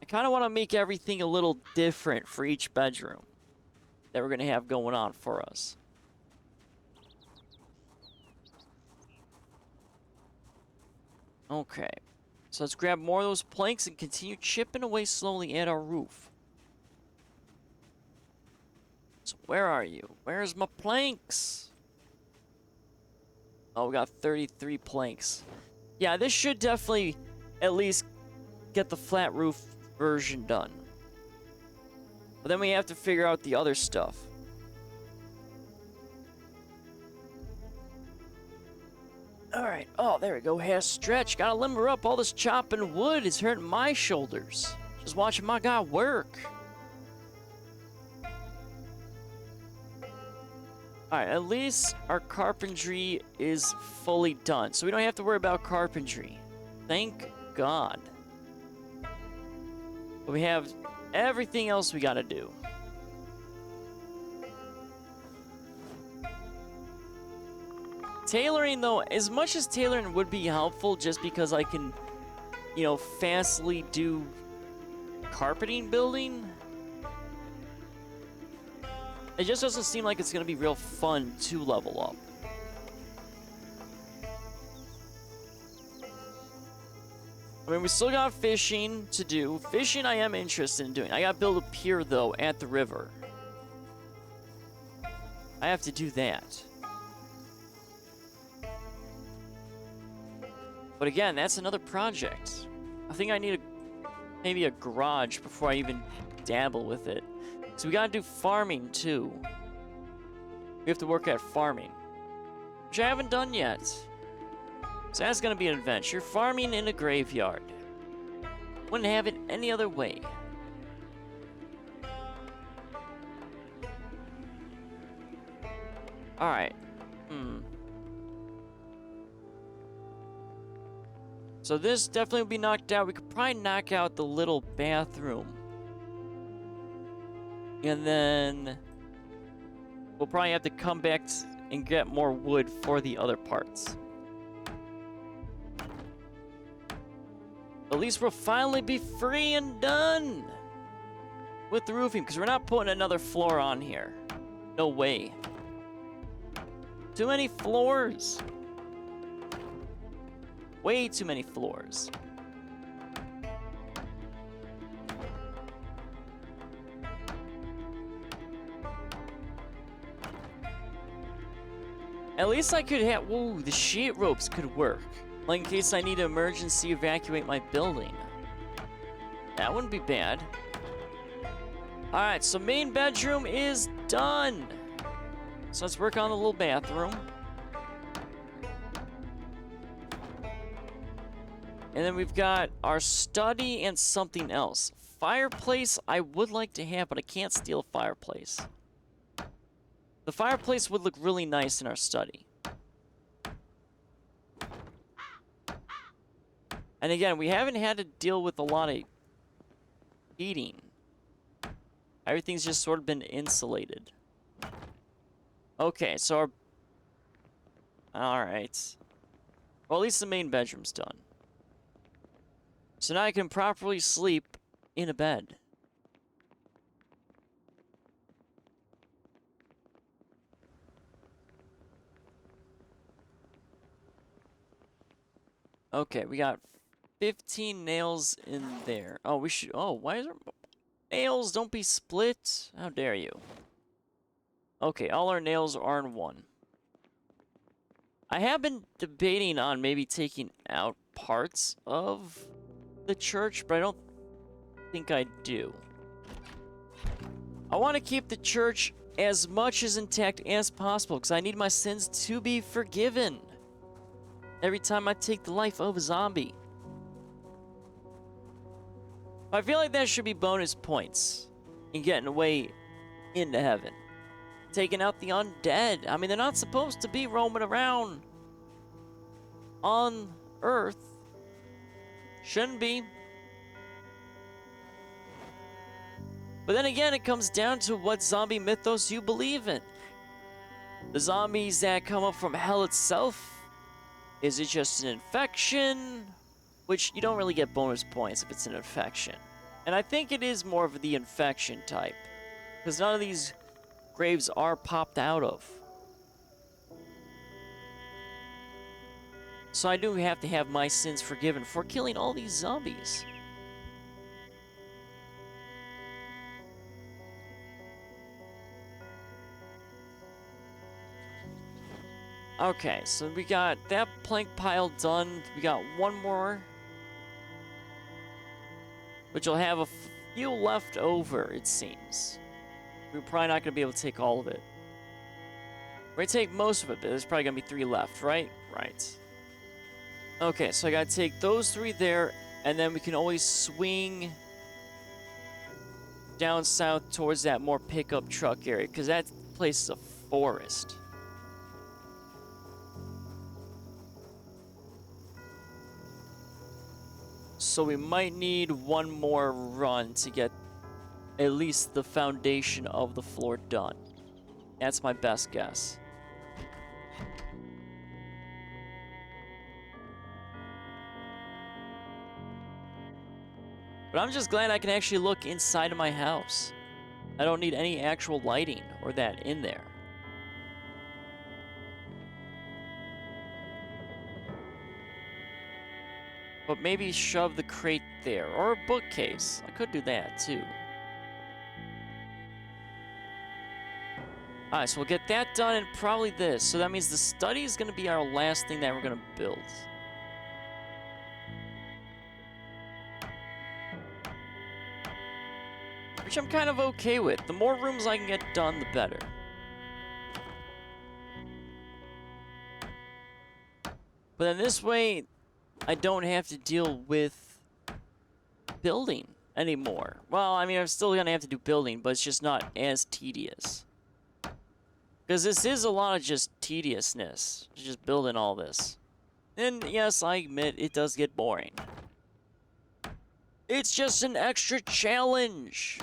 I kind of want to make everything a little different for each bedroom that we're going to have going on for us. Okay. So let's grab more of those planks and continue chipping away slowly at our roof. So where are you? Where's my planks? Oh, we got 33 planks. Yeah, this should definitely at least get the flat roof version done. But then we have to figure out the other stuff. Alright, oh, there we go. Has stretch. Gotta limber up. All this chopping wood is hurting my shoulders. Just watching my guy work. Alright, at least our carpentry is fully done. So we don't have to worry about carpentry. Thank God. But we have everything else we gotta do. Tailoring, though, as much as tailoring would be helpful just because I can, you know, fastly do carpeting building, it just doesn't seem like it's going to be real fun to level up. I mean, we still got fishing to do. Fishing I am interested in doing. I got to build a pier, though, at the river. I have to do that. But again, that's another project. I think I need maybe a garage before I even dabble with it. So we gotta do farming too. We have to work at farming, which I haven't done yet. So that's gonna be an adventure. Farming in a graveyard. Wouldn't have it any other way. Alright. So this definitely will be knocked out. We could probably knock out the little bathroom. And then we'll probably have to come back and get more wood for the other parts. At least we'll finally be free and done with the roofing, because we're not putting another floor on here. No way. Too many floors. Way too many floors. At least I could have... Whoa, the sheet ropes could work. Like in case I need to emergency evacuate my building. That wouldn't be bad. Alright, so main bedroom is done. So let's work on the little bathroom. And then we've got our study and something else. Fireplace I would like to have, but I can't steal a fireplace. The fireplace would look really nice in our study. And again, we haven't had to deal with a lot of heating. Everything's just sort of been insulated. Okay, so our... Alright. Well, at least the main bedroom's done. So now I can properly sleep in a bed. Okay, we got 15 nails in there. Oh, we should... Oh, why is there... Nails, don't be split. How dare you. Okay, all our nails are in one. I have been debating on maybe taking out parts of the church, but I don't think I do. I want to keep the church as much as intact as possible because I need my sins to be forgiven every time I take the life of a zombie. I feel like that should be bonus points in getting away into heaven. Taking out the undead. I mean, they're not supposed to be roaming around on Earth. Shouldn't be. But then again, it comes down to what zombie mythos you believe in. The zombies that come up from hell itself Is it just an infection? Which you don't really get bonus points if it's an infection. And I think it is more of the infection type. Because none of these graves are popped out of. So I do have to have my sins forgiven for killing all these zombies. Okay, so we got that plank pile done. We got one more. Which will have a few left over, it seems. We're probably not going to be able to take all of it. We're going to take most of it, but there's probably going to be 3 left, right? Right. Okay, so I got to take those 3 there, and then we can always swing down south towards that more pickup truck area, because that place is a forest. So we might need one more run to get at least the foundation of the floor done. That's my best guess. But I'm just glad I can actually look inside of my house. I don't need any actual lighting or that in there. But maybe shove the crate there, or a bookcase. I could do that too. Alright, so we'll get that done and probably this. So that means the study is going to be our last thing that we're going to build. Which I'm kind of okay with. The more rooms I can get done, the better. But then this way, I don't have to deal with building anymore. Well, I mean, I'm still going to have to do building, but it's just not as tedious. Because this is a lot of just tediousness, just building all this. And yes, I admit, it does get boring. It's just an extra challenge.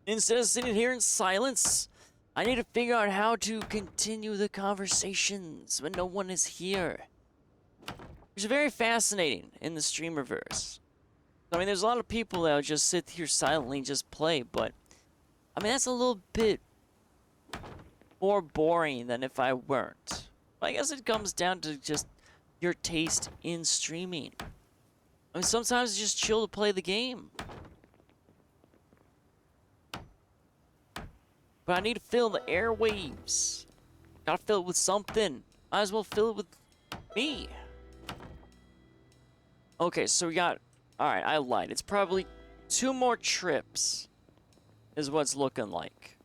Instead of sitting here in silence, I need to figure out how to continue the conversations when no one is here. Which is very fascinating in the streamerverse. I mean, there's a lot of people that will just sit here silently and just play, but I mean, that's a little bit more boring than if I weren't. But I guess it comes down to just your taste in streaming. I mean, sometimes it's just chill to play the game. But I need to fill the airwaves. Gotta fill it with something. Might as well fill it with me. Okay, so we got... Alright, I lied. It's probably 2 more trips is what it's looking like.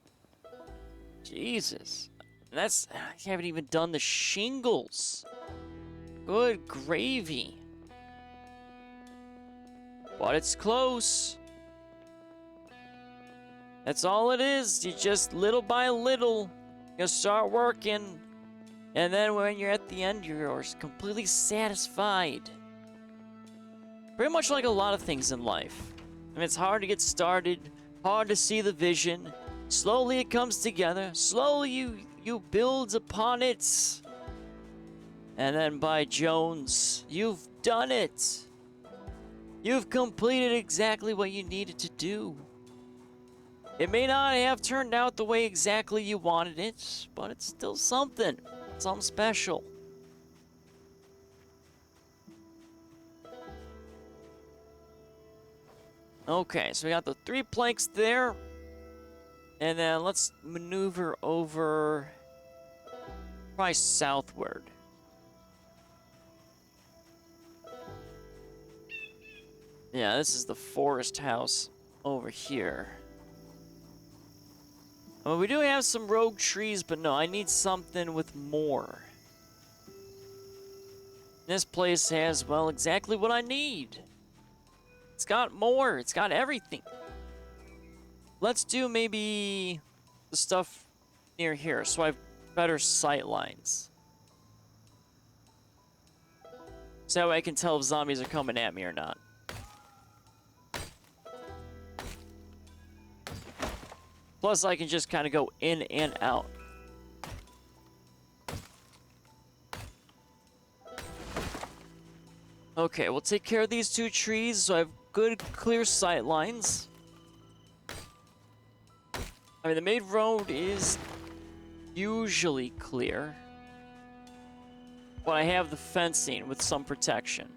Jesus. And that's... I haven't even done the shingles. Good gravy. But it's close. That's all it is. You just little by little, you start working. And then when you're at the end, you're completely satisfied. Pretty much like a lot of things in life. I mean, it's hard to get started, hard to see the vision. Slowly it comes together. Slowly you build upon it. And then by Jones, you've done it. You've completed exactly what you needed to do. It may not have turned out the way exactly you wanted it, but it's still something. Something special. Okay, so we got the 3 planks there. And then let's maneuver over probably southward. Yeah, this is the forest house over here. Well, we do have some rogue trees, but no, I need something with more. This place has, well, exactly what I need. It's got more. It's got everything. Let's do maybe the stuff near here, so I have better sight lines. So that way I can tell if zombies are coming at me or not. Plus, I can just kind of go in and out. Okay, we'll take care of these 2 trees so I have good, clear sight lines. I mean, the main road is usually clear, but I have the fencing with some protection.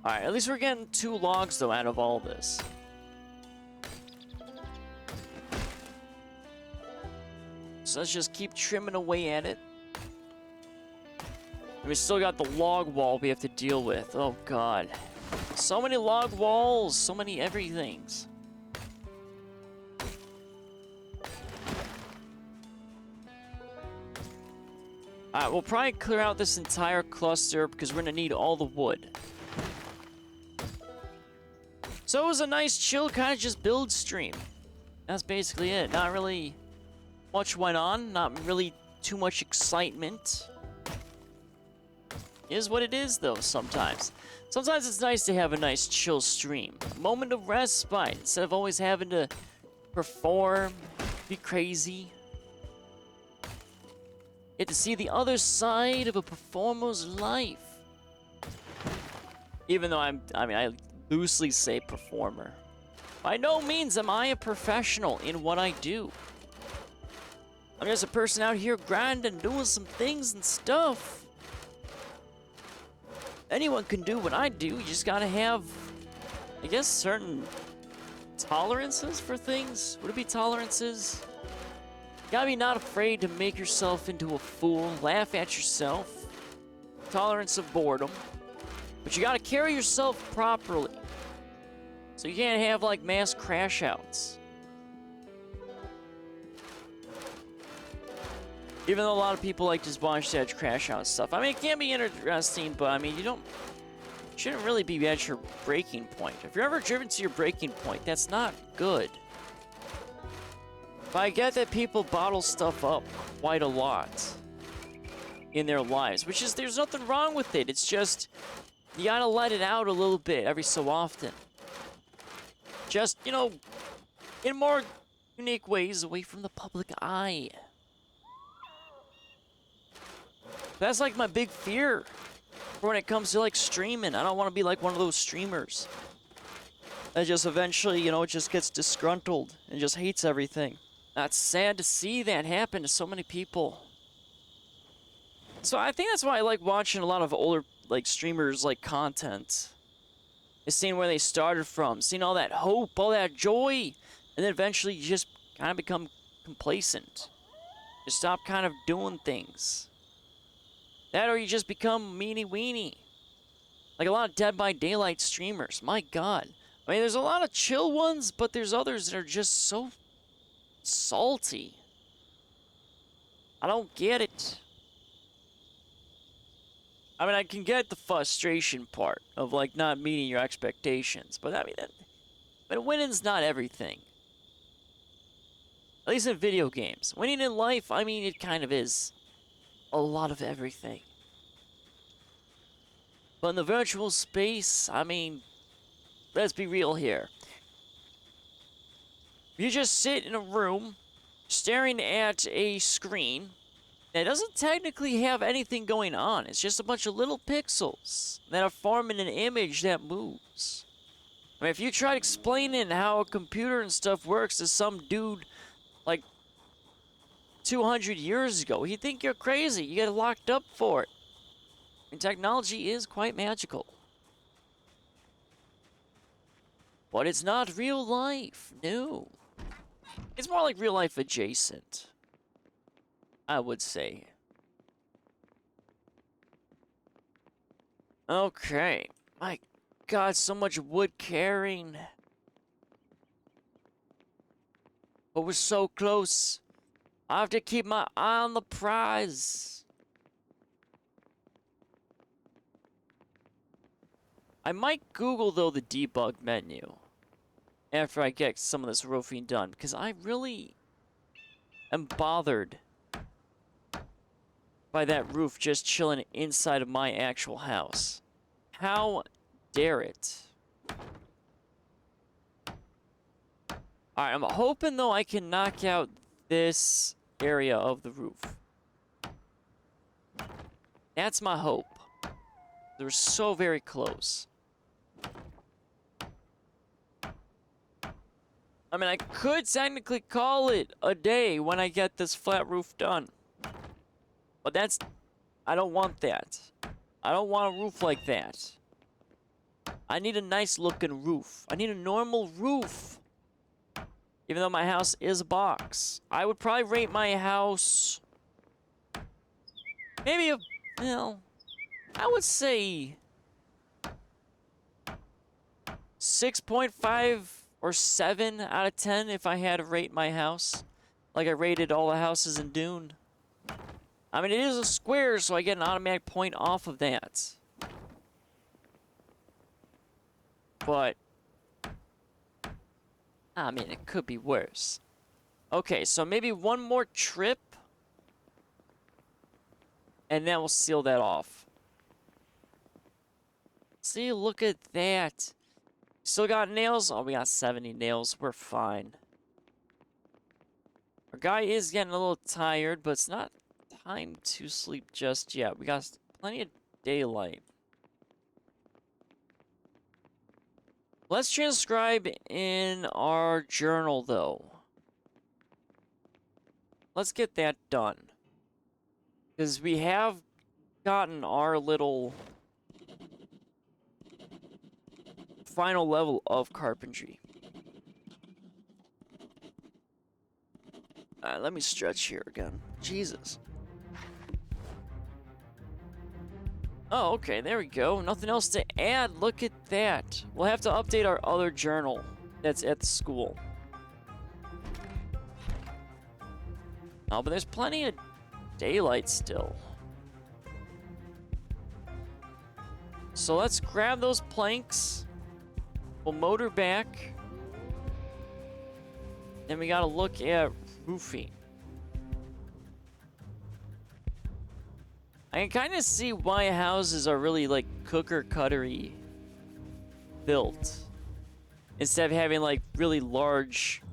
Alright, at least we're getting 2 logs, though, out of all this. So let's just keep trimming away at it. And we still got the log wall we have to deal with. Oh, God. So many log walls, so many everythings. Alright, we'll probably clear out this entire cluster because we're gonna need all the wood. So it was a nice, chill, kind of just build stream. That's basically it. Not really much went on. Not really too much excitement. Is what it is, though, sometimes. Sometimes it's nice to have a nice, chill stream. A moment of respite instead of always having to perform, be crazy. Get to see the other side of a performer's life. Even though I loosely say performer. By no means am I a professional in what I do. I'm just a person out here grinding, doing some things and stuff. Anyone can do what I do. You just gotta have, I guess, certain tolerances for things. Would it be tolerances? You gotta be not afraid to make yourself into a fool, laugh at yourself. Tolerance of boredom. But you gotta carry yourself properly. So you can't have, like, mass crash outs. Even though a lot of people like to watch that crash out stuff. I mean, it can be interesting, but I mean, you shouldn't really be at your breaking point. If you're ever driven to your breaking point, that's not good. But I get that people bottle stuff up quite a lot in their lives, which is, there's nothing wrong with it. It's just, you gotta let it out a little bit every so often. Just, you know, in more unique ways away from the public eye. That's like my big fear for when it comes to like streaming. I don't want to be like one of those streamers that just eventually, you know, just gets disgruntled and just hates everything. That's sad to see that happen to so many people. So I think that's why I like watching a lot of older like streamers like content. Is seeing where they started from, seeing all that hope, all that joy, and then eventually you just kind of become complacent. You stop kind of doing things. That or you just become meanie-weenie. Like a lot of Dead by Daylight streamers. My God. I mean, there's a lot of chill ones, but there's others that are just so salty. I don't get it. I mean, I can get the frustration part of, like, not meeting your expectations. But, I mean, winning's not everything. At least in video games. Winning in life, I mean, it kind of is a lot of everything. But in the virtual space, I mean, let's be real here. You just sit in a room, staring at a screen that doesn't technically have anything going on. It's just a bunch of little pixels that are forming an image that moves. I mean, if you try explaining how a computer and stuff works to some dude, like, 200 years ago, he'd think you're crazy. You get locked up for it. And technology is quite magical. But it's not real life. No. It's more like real life adjacent, I would say. Okay. My God, so much wood carrying. But we're so close. I have to keep my eye on the prize. I might Google, though, the debug menu after I get some of this roofing done, because I really am bothered by that roof just chilling inside of my actual house. How dare it? Alright, I'm hoping, though, I can knock out this area of the roof. That's my hope. They're so very close. I mean, I could technically call it a day when I get this flat roof done. But that's... I don't want that. I don't want a roof like that. I need a nice looking roof. I need a normal roof. Even though my house is a box. I would probably rate my house... maybe a... well... I would say... 6.5 or 7 out of 10 if I had to rate my house. Like I rated all the houses in Dune. I mean, it is a square, so I get an automatic point off of that. But... I mean, it could be worse. Okay, so maybe one more trip. And then we'll seal that off. See, look at that. Still got nails? Oh, we got 70 nails. We're fine. Our guy is getting a little tired, but it's not time to sleep just yet. We got plenty of daylight. Let's transcribe in our journal, though. Let's get that done. Because we have gotten our little final level of carpentry. Let me stretch here again. Jesus. Oh, okay, there we go. Nothing else to add. Look at that. We'll have to update our other journal that's at the school. Oh, but there's plenty of daylight still. So let's grab those planks. We'll motor back. Then we gotta look at roofing. I can kind of see why houses are really like cooker-cuttery built instead of having like really large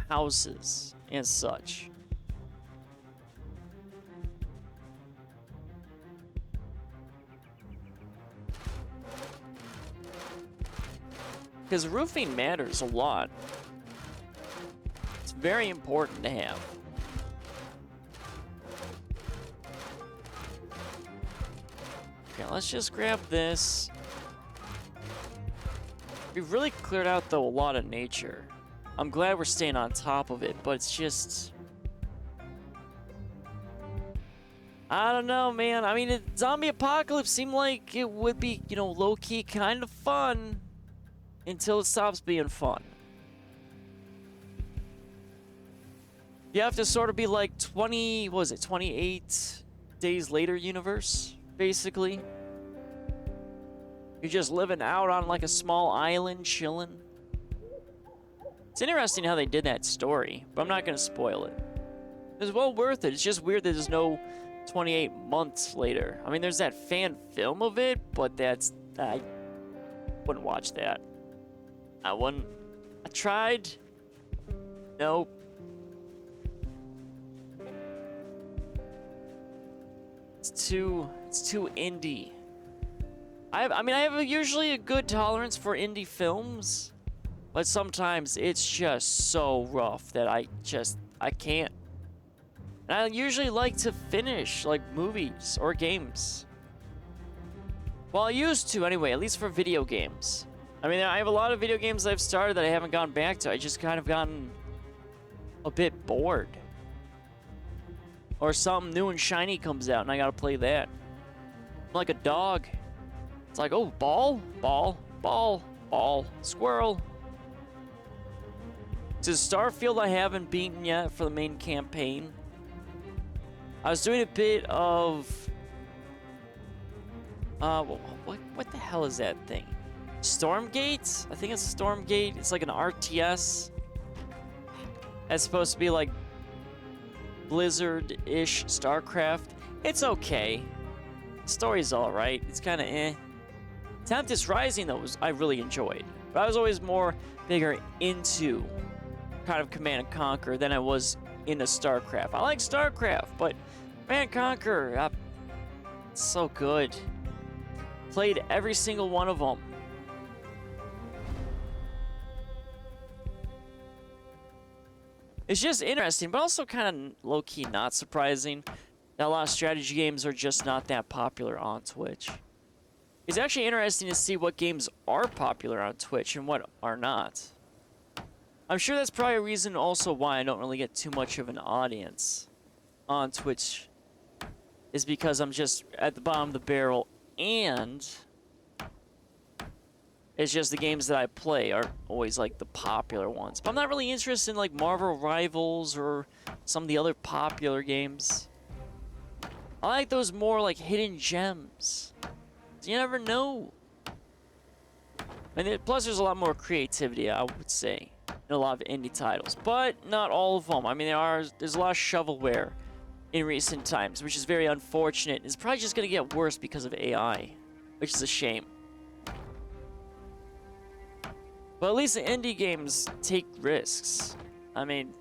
houses and such. Because roofing matters a lot. It's very important to have. Okay, let's just grab this. We've really cleared out, though, a lot of nature. I'm glad we're staying on top of it, but it's just... I don't know, man. I mean, zombie apocalypse seemed like it would be, you know, low-key kind of fun until it stops being fun. You have to sort of be like 20, what was it, 28 days later universe, basically. You're just living out on like a small island, chilling. It's interesting how they did that story, but I'm not going to spoil it. It's well worth it. It's just weird that there's no 28 months later. I mean, there's that fan film of it, but that's... I wouldn't watch that. I wouldn't... I tried. Nope. It's too indie. I mean, I have usually a good tolerance for indie films, but sometimes it's just so rough that I can't. And I usually like to finish, like, movies or games. Well, I used to anyway, at least for video games. I mean, I have a lot of video games I've started that I haven't gone back to. I just kind of gotten a bit bored. Or something new and shiny comes out and I gotta play that. I'm like a dog. It's like, oh, ball, ball, ball, ball, squirrel. To Starfield I haven't beaten yet for the main campaign. I was doing a bit of... what the hell is that thing? Stormgate? I think it's Stormgate. It's like an RTS. It's supposed to be like Blizzard-ish StarCraft. It's okay. The story's alright. It's kind of eh. Tempest Rising, though, I really enjoyed. But I was always bigger into kind of Command and Conquer than I was into StarCraft. I like StarCraft, but Command and Conquer, So good. Played every single one of them. It's just interesting, but also kind of low-key not surprising that a lot of strategy games are just not that popular on Twitch. It's actually interesting to see what games are popular on Twitch and what are not. I'm sure that's probably a reason also why I don't really get too much of an audience on Twitch, is because I'm just at the bottom of the barrel, and it's just the games that I play are always like the popular ones. But I'm not really interested in like Marvel Rivals or some of the other popular games. I like those more like hidden gems. You never know. And plus there's a lot more creativity, I would say, in a lot of indie titles, but not all of them. I mean, there's a lot of shovelware in recent times, which is very unfortunate. It's probably just gonna get worse because of AI, which is a shame. But at least the indie games take risks. I mean,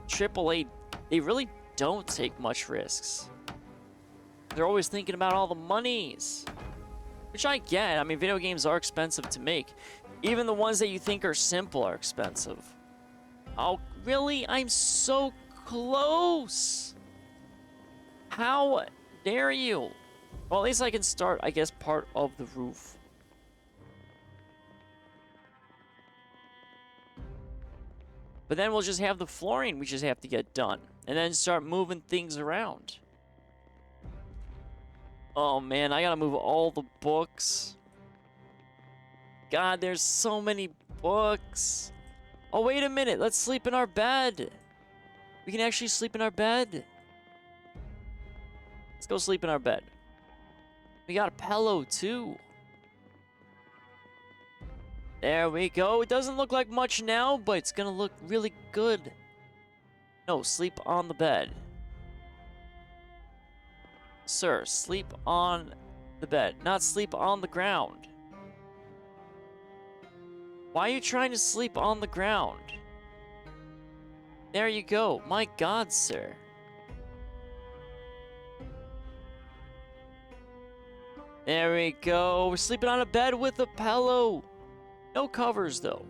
AAA, they really don't take much risks. They're always thinking about all the monies, which I get. I mean, video games are expensive to make. Even the ones that you think are simple are expensive. Oh, really? I'm so close. How dare you? Well, at least I can start, I guess, part of the roof. But then we'll just have the flooring we just have to get done. And then start moving things around. Oh man, I gotta move all the books. God, there's so many books. Oh, wait a minute. Let's sleep in our bed. We can actually sleep in our bed. Let's go sleep in our bed. We got a pillow too. There we go. It doesn't look like much now, but it's gonna look really good. No, sleep on the bed. Sir, sleep on the bed, not sleep on the ground. Why are you trying to sleep on the ground? There you go. My God, sir. There we go. We're sleeping on a bed with a pillow. No covers, though.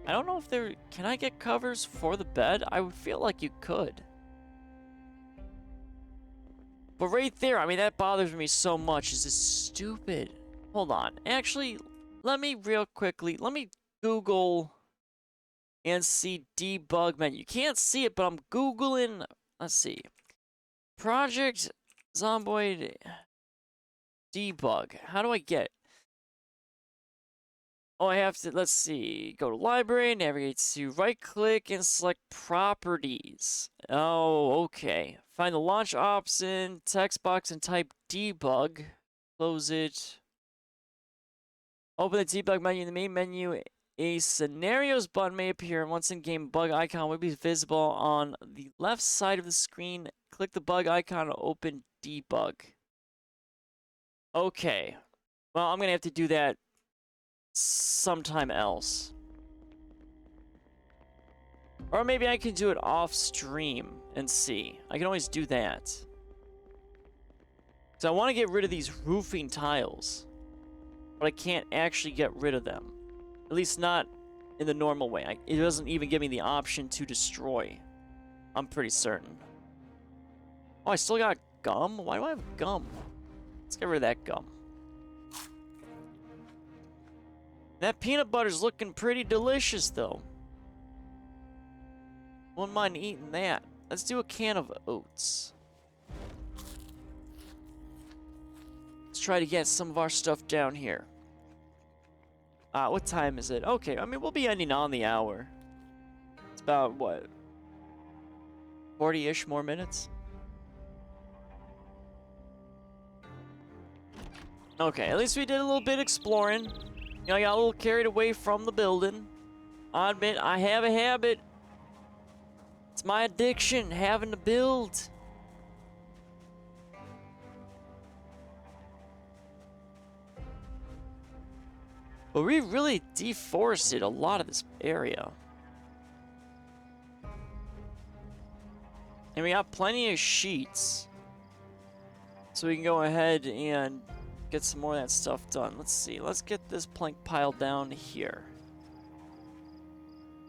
I don't know if there... Can I get covers for the bed? I would feel like you could. But right there, I mean, that bothers me so much. This is stupid. Hold on. Actually, let me real quickly... Let me Google and see debug menu. You can't see it, but I'm Googling... Let's see. Project Zomboid debug. How do I get it? Oh, I have to, let's see, go to library, navigate to right click and select properties. Oh, okay. Find the launch option, text box and type debug. Close it. Open the debug menu in the main menu. A scenarios button may appear, and once in game, bug icon will be visible on the left side of the screen. Click the bug icon to open debug. Okay. Well, I'm gonna have to do that sometime else. Or maybe I can do it off stream and see. I can always do that. So I want to get rid of these roofing tiles, but I can't actually get rid of them. At least not in the normal way. It doesn't even give me the option to destroy. I'm pretty certain. Oh, I still got gum? Why do I have gum? Let's get rid of that gum. That peanut butter's looking pretty delicious, though. Wouldn't mind eating that. Let's do a can of oats. Let's try to get some of our stuff down here. What time is it? Okay, I mean, we'll be ending on the hour. It's about, what? 40-ish more minutes? Okay, at least we did a little bit exploring. You know, I got a little carried away from the building. I admit, I have a habit. It's my addiction, having to build. But we really deforested a lot of this area. And we got plenty of sheets. So we can go ahead and get some more of that stuff done. Let's see. Let's get this plank pile down here.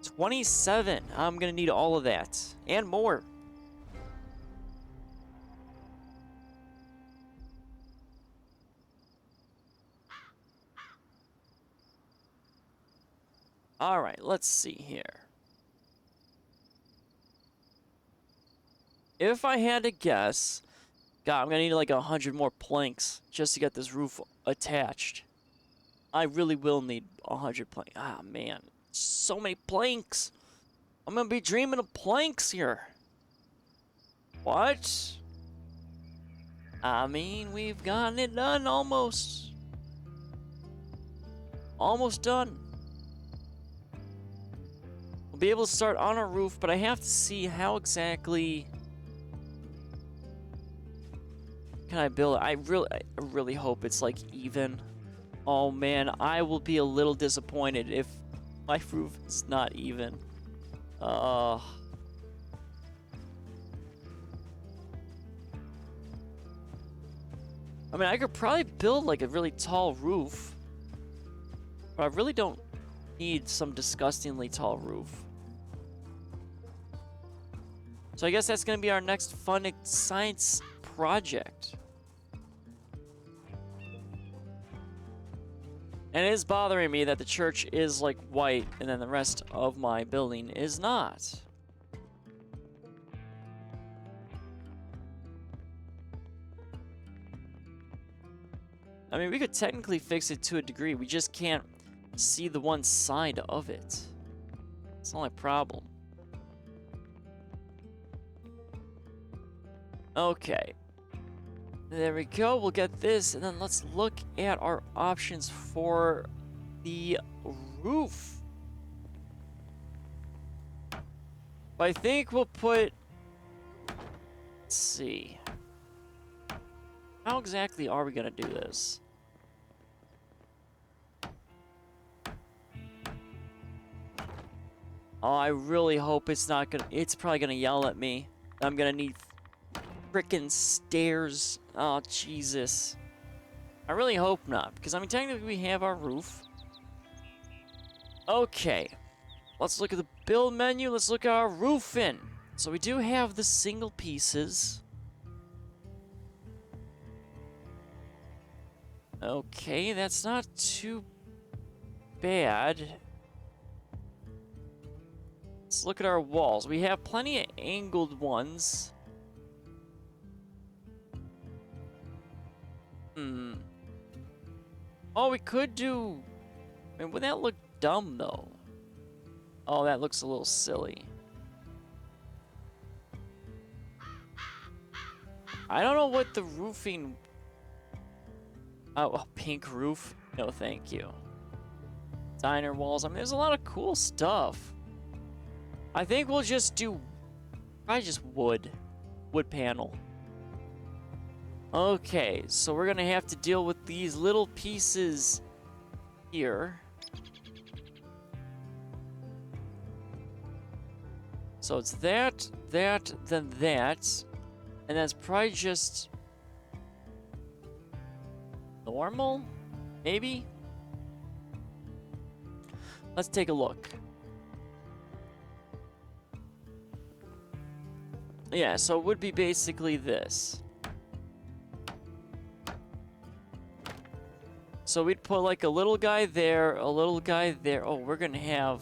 27. I'm going to need all of that. And more. Alright, let's see here. If I had to guess, God, I'm gonna need like 100 more planks just to get this roof attached. I really will need 100 planks. Ah, man. So many planks. I'm gonna be dreaming of planks here. What? I mean, we've gotten it done almost. Almost done. We'll be able to start on our roof, but I have to see how exactly can I build it. I really hope it's like even. Oh man, I will be a little disappointed if my roof is not even. I mean, I could probably build like a really tall roof, but I really don't need some disgustingly tall roof. So I guess that's going to be our next fun science project. And it is bothering me that the church is like white and then the rest of my building is not. I mean, we could technically fix it to a degree. We just can't see the one side of it. It's the only problem. Okay. There we go. We'll get this, and then let's look at our options for the roof. I think we'll put... Let's see. How exactly are we going to do this? Oh, I really hope it's not gonna... It's probably gonna yell at me. I'm gonna need frickin' stairs. Oh, Jesus. I really hope not, because I mean, technically we have our roof. Okay. Let's look at the build menu. Let's look at our roofing. So we do have the single pieces. Okay, that's not too bad. Let's look at our walls. We have plenty of angled ones. Oh, we could do... I mean, would that look dumb, though? Oh, that looks a little silly. I don't know what the roofing... Oh, a pink roof? No, thank you. Diner walls. I mean, there's a lot of cool stuff. I think we'll just do... probably just wood. Wood panel. Okay, so we're gonna have to deal with these little pieces here. So it's that, that, then that. And that's probably just... normal? Maybe? Let's take a look. Yeah, so it would be basically this. So we'd put like a little guy there, a little guy there. Oh, we're gonna have...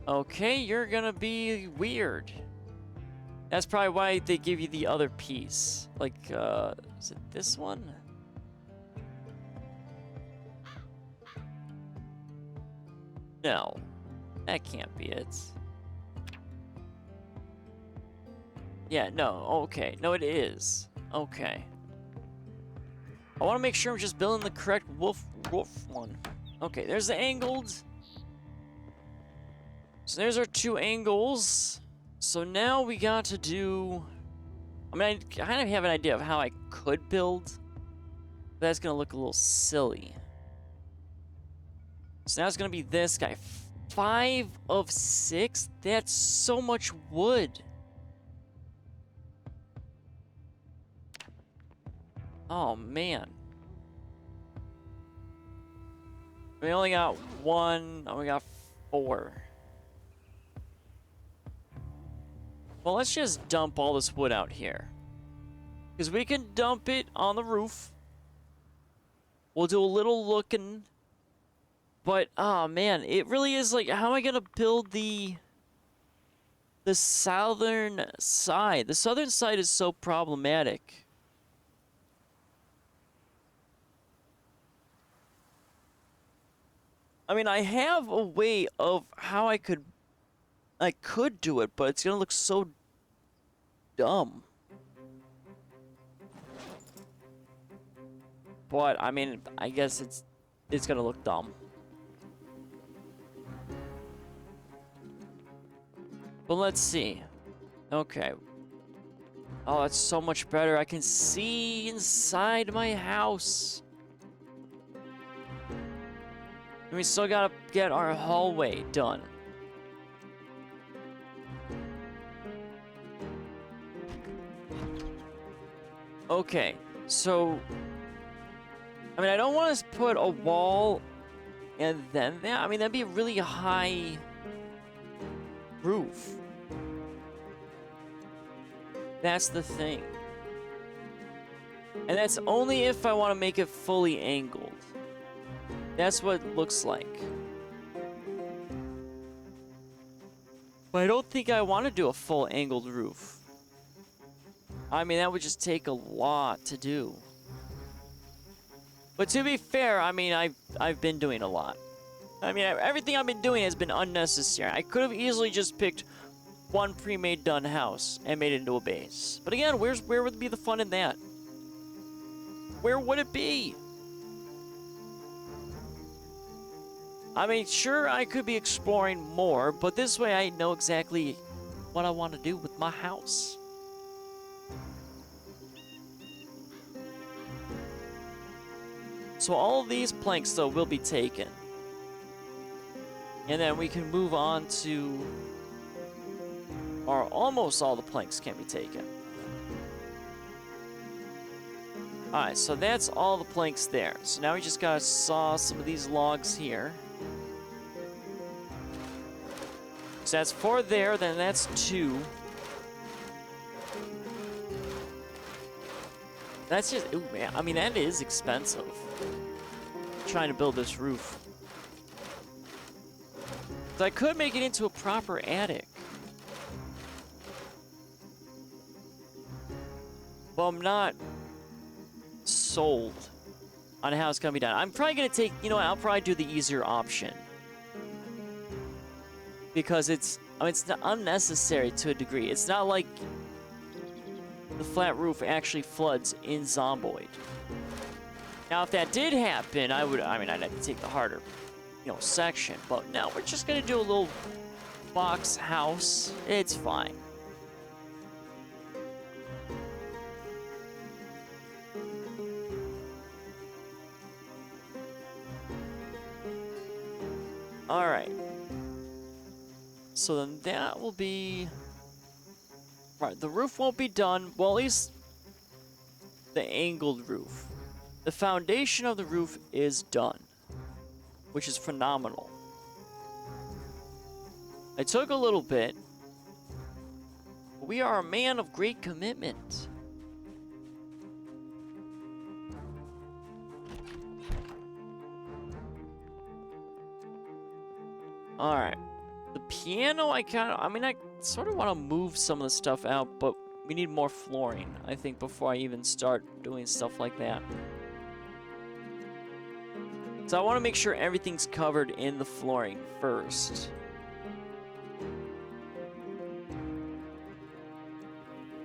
Okay, you're gonna be weird. That's probably why they give you the other piece. Like, is it this one? No. That can't be it. Yeah, no, okay. No, it is. Okay. I want to make sure I'm just building the correct roof one. Okay, there's the angled. So there's our two angles. So now we got to do... I mean, I kind of have an idea of how I could build. But that's going to look a little silly. So now it's going to be this guy. 5 of 6? That's so much wood. Oh, man. We only got 1. Oh, we got 4. Well, let's just dump all this wood out here. Because we can dump it on the roof. We'll do a little looking. But, oh man, it really is like, how am I going to build the southern side? The southern side is so problematic. I mean, I have a way of how I could do it, but it's going to look so dumb. But, I mean, I guess it's going to look dumb. But let's see. Okay. Oh, that's so much better. I can see inside my house. And we still gotta get our hallway done. Okay, so... I mean, I don't want to put a wall and then that. I mean, that'd be a really high roof. That's the thing. And that's only if I want to make it fully angled. That's what it looks like. But I don't think I want to do a full angled roof. I mean, that would just take a lot to do. But to be fair, I mean, I've been doing a lot. I mean, everything I've been doing has been unnecessary. I could have easily just picked one pre-made done house and made it into a base. But again, where would be the fun in that? Where would it be? I mean, sure, I could be exploring more, but this way I know exactly what I want to do with my house. So all of these planks, though, will be taken. And then we can move on to... or almost all the planks can be taken. Alright, so that's all the planks there. So now we just gotta saw some of these logs here. So that's 4 there, then that's 2. That's just, ooh man, I mean that is expensive. Trying to build this roof. So I could make it into a proper attic. Well, I'm not sold on how it's gonna be done. I'm probably gonna take, you know what, I'll probably do the easier option. Because it's, I mean, it's not unnecessary to a degree. It's not like the flat roof actually floods in Zomboid. Now, if that did happen, I'd have to take the harder, you know, section. But no, we're just gonna do a little box house. It's fine. All right. So then that will be... Right, the roof won't be done. Well, at least the angled roof. The foundation of the roof is done, which is phenomenal. It took a little bit. But we are a man of great commitment. All right. The piano, I sort of want to move some of the stuff out, but we need more flooring, I think, before I even start doing stuff like that. So I want to make sure everything's covered in the flooring first.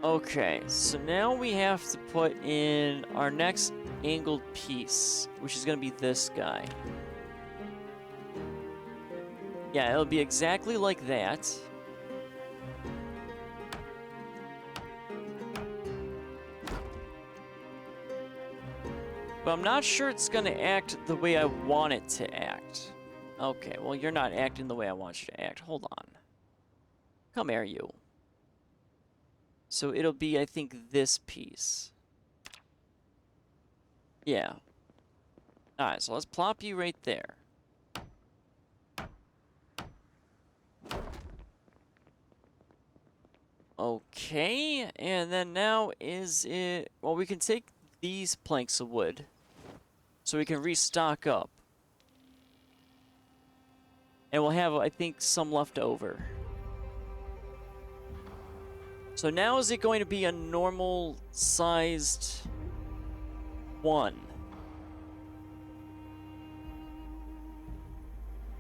Okay, so now we have to put in our next angled piece, which is going to be this guy. Yeah, it'll be exactly like that. But I'm not sure it's going to act the way I want it to act. Okay, well, you're not acting the way I want you to act. Hold on. Come here, you. So it'll be, I think, this piece. Yeah. Alright, so let's plop you right there. Okay, and then now is it... Well, we can take these planks of wood so we can restock up. And we'll have, I think, some left over. So now is it going to be a normal sized one?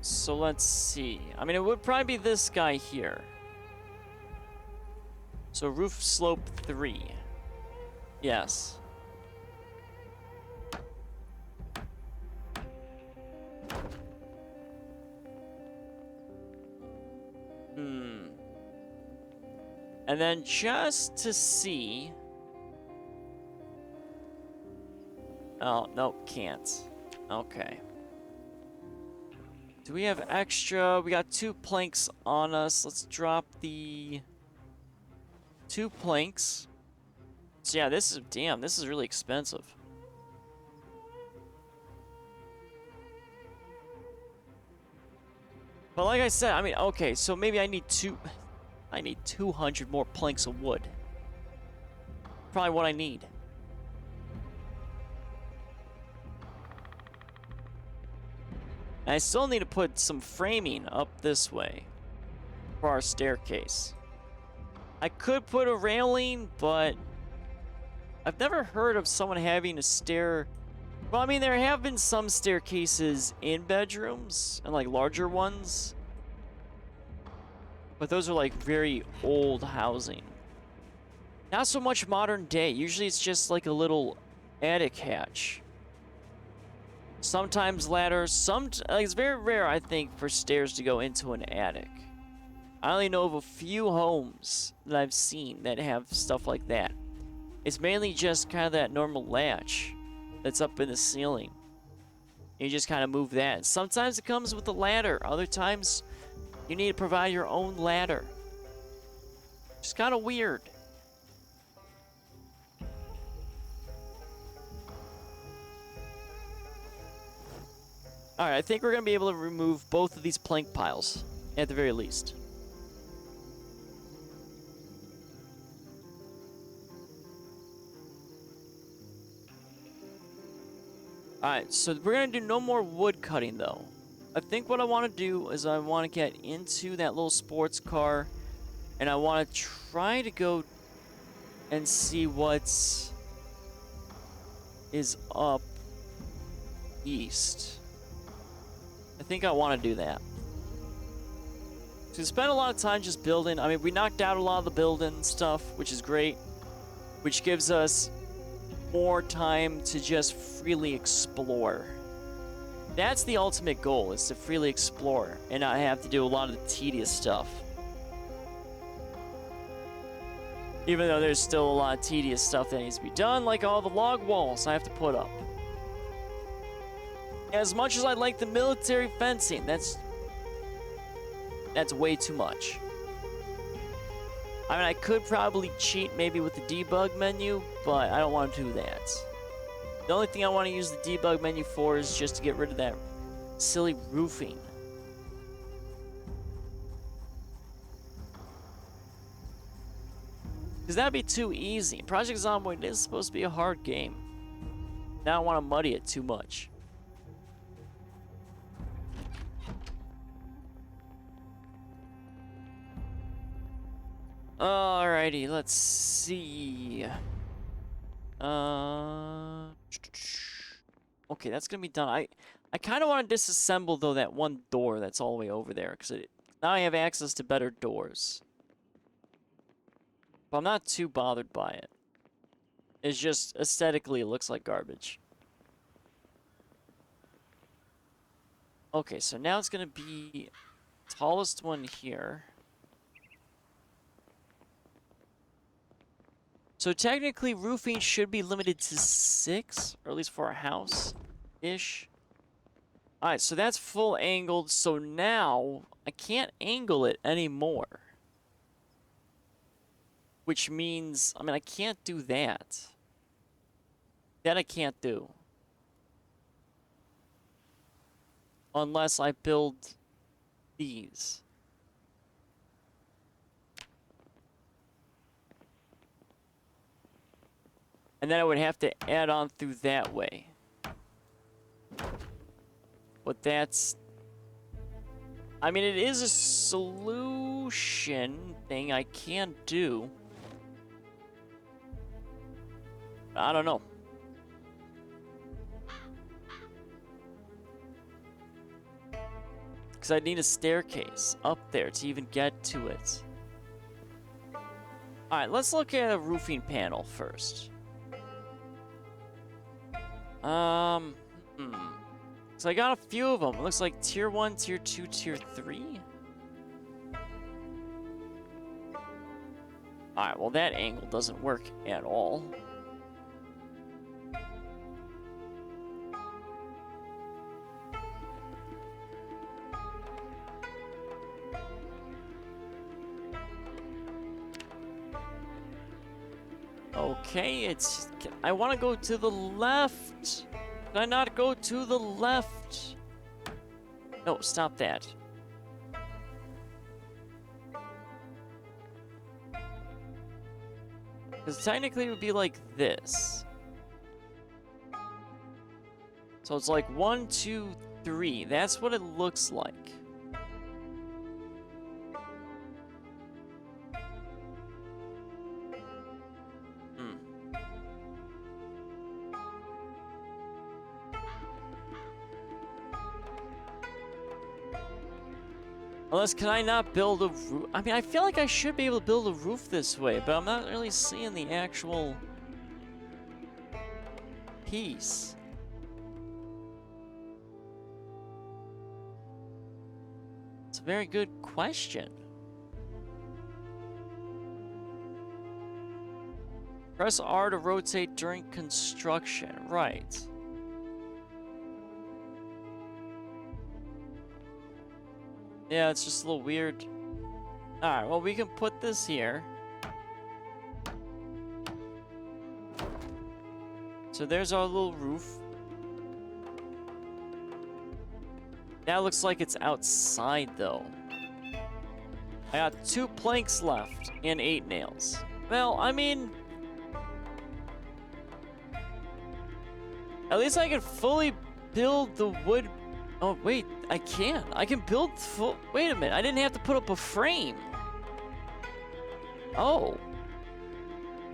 So let's see. I mean, it would probably be this guy here. So roof slope 3. Yes. And then just to see... Oh, nope, can't. Okay. Do we have extra? We got 2 planks on us. Let's drop the 2 planks. So yeah, this is, damn, this is really expensive. But like I said, I mean, okay, so maybe I need 200 more planks of wood. Probably what I need. And I still need to put some framing up this way for our staircase. I could put a railing, but I've never heard of someone having a stair. Well, I mean, there have been some staircases in bedrooms, and like larger ones. But those are like very old housing. Not so much modern day. Usually it's just like a little attic hatch. Sometimes ladders. Like, it's very rare, I think, for stairs to go into an attic. I only know of a few homes that I've seen that have stuff like that. It's mainly just kind of that normal latch that's up in the ceiling. You just kind of move that. Sometimes it comes with a ladder. Other times you need to provide your own ladder. It's kind of weird. Alright, I think we're going to be able to remove both of these plank piles, at the very least. Alright, so we're going to do no more wood cutting, though. I think what I want to do is I want to get into that little sports car, and I want to try to go and see what's is up east. I think I want to do that. So we spent a lot of time just building. I mean, we knocked out a lot of the building stuff, which is great, which gives us more time to just freely explore. That's the ultimate goal, is to freely explore and not have to do a lot of the tedious stuff. Even though there's still a lot of tedious stuff that needs to be done, like all the log walls I have to put up. As much as I like the military fencing, that's way too much. I mean, I could probably cheat maybe with the debug menu, but I don't want to do that. The only thing I want to use the debug menu for is just to get rid of that silly roofing. Because that'd be too easy. Project Zomboid is supposed to be a hard game. Now I want to muddy it too much. Alrighty, let's see. Okay, that's gonna be done. I kind of want to disassemble, though, that one door that's all the way over there, because now I have access to better doors. But I'm not too bothered by it. It's just, aesthetically, it looks like garbage. Okay, so now it's gonna be tallest one here. So technically, roofing should be limited to 6, or at least for a house-ish. Alright, so that's full angled, so now I can't angle it anymore. Which means, I mean, I can't do that. That I can't do. Unless I build these. And then I would have to add on through that way. But that's... I mean, it is a solution thing I can do. I don't know. Because I need a staircase up there to even get to it. Alright, let's look at a roofing panel first. So I got a few of them. It looks like tier 1, tier 2, tier 3. Alright, well that angle doesn't work at all. Okay, it's... I want to go to the left. Can I not go to the left? No, stop that. Because technically it would be like this. So it's like 1, 2, 3. That's what it looks like. Unless, can I not build a roof? I mean, I feel like I should be able to build a roof this way, but I'm not really seeing the actual piece. It's a very good question. Press R to rotate during construction. Right. Yeah, it's just a little weird. Alright, well, we can put this here. So there's our little roof. Now it looks like it's outside, though. I got 2 planks left and 8 nails. Well, I mean... at least I can fully build the wood... Oh, wait, I can. I can build full... Wait a minute, I didn't have to put up a frame. Oh.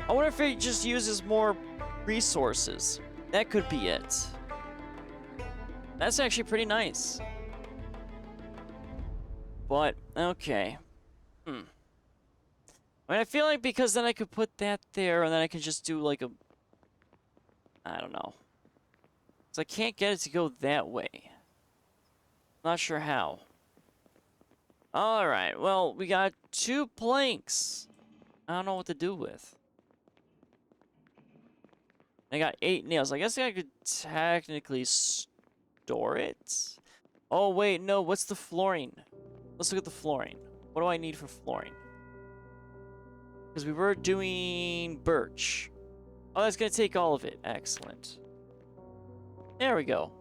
I wonder if it just uses more resources. That could be it. That's actually pretty nice. But, okay. I mean, I feel like because then I could put that there, and then I can just do like a... I don't know. So I can't get it to go that way. Not sure how. Alright, well, we got 2 planks. I don't know what to do with. I got 8 nails. I guess I could technically store it. Oh, wait, no. What's the flooring? Let's look at the flooring. What do I need for flooring? Because we were doing birch. Oh, that's going to take all of it. Excellent. There we go.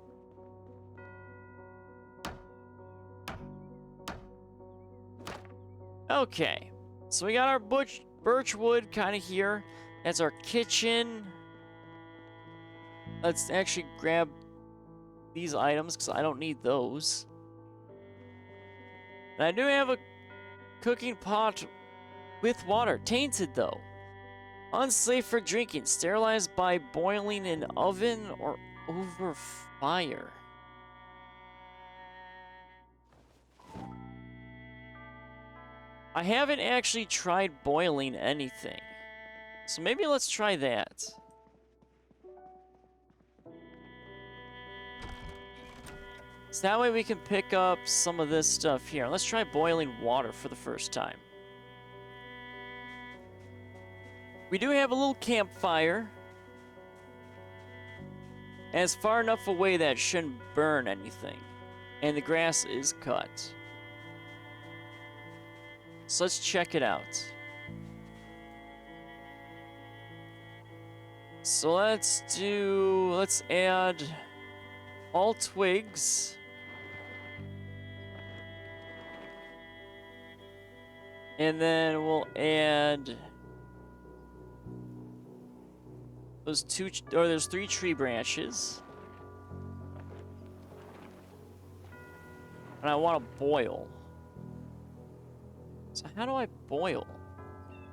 Okay. So we got our birch wood kind of here. That's our kitchen. Let's actually grab these items because I don't need those. And I do have a cooking pot with water. Tainted, though. Unsafe for drinking. Sterilized by boiling in oven or over fire. I haven't actually tried boiling anything. So maybe let's try that. So that way we can pick up some of this stuff here. Let's try boiling water for the first time. We do have a little campfire. And it's far enough away that it shouldn't burn anything. And the grass is cut. So let's check it out. So let's add all twigs. And then we'll add there's 3 tree branches. And I want to boil. So how do I boil?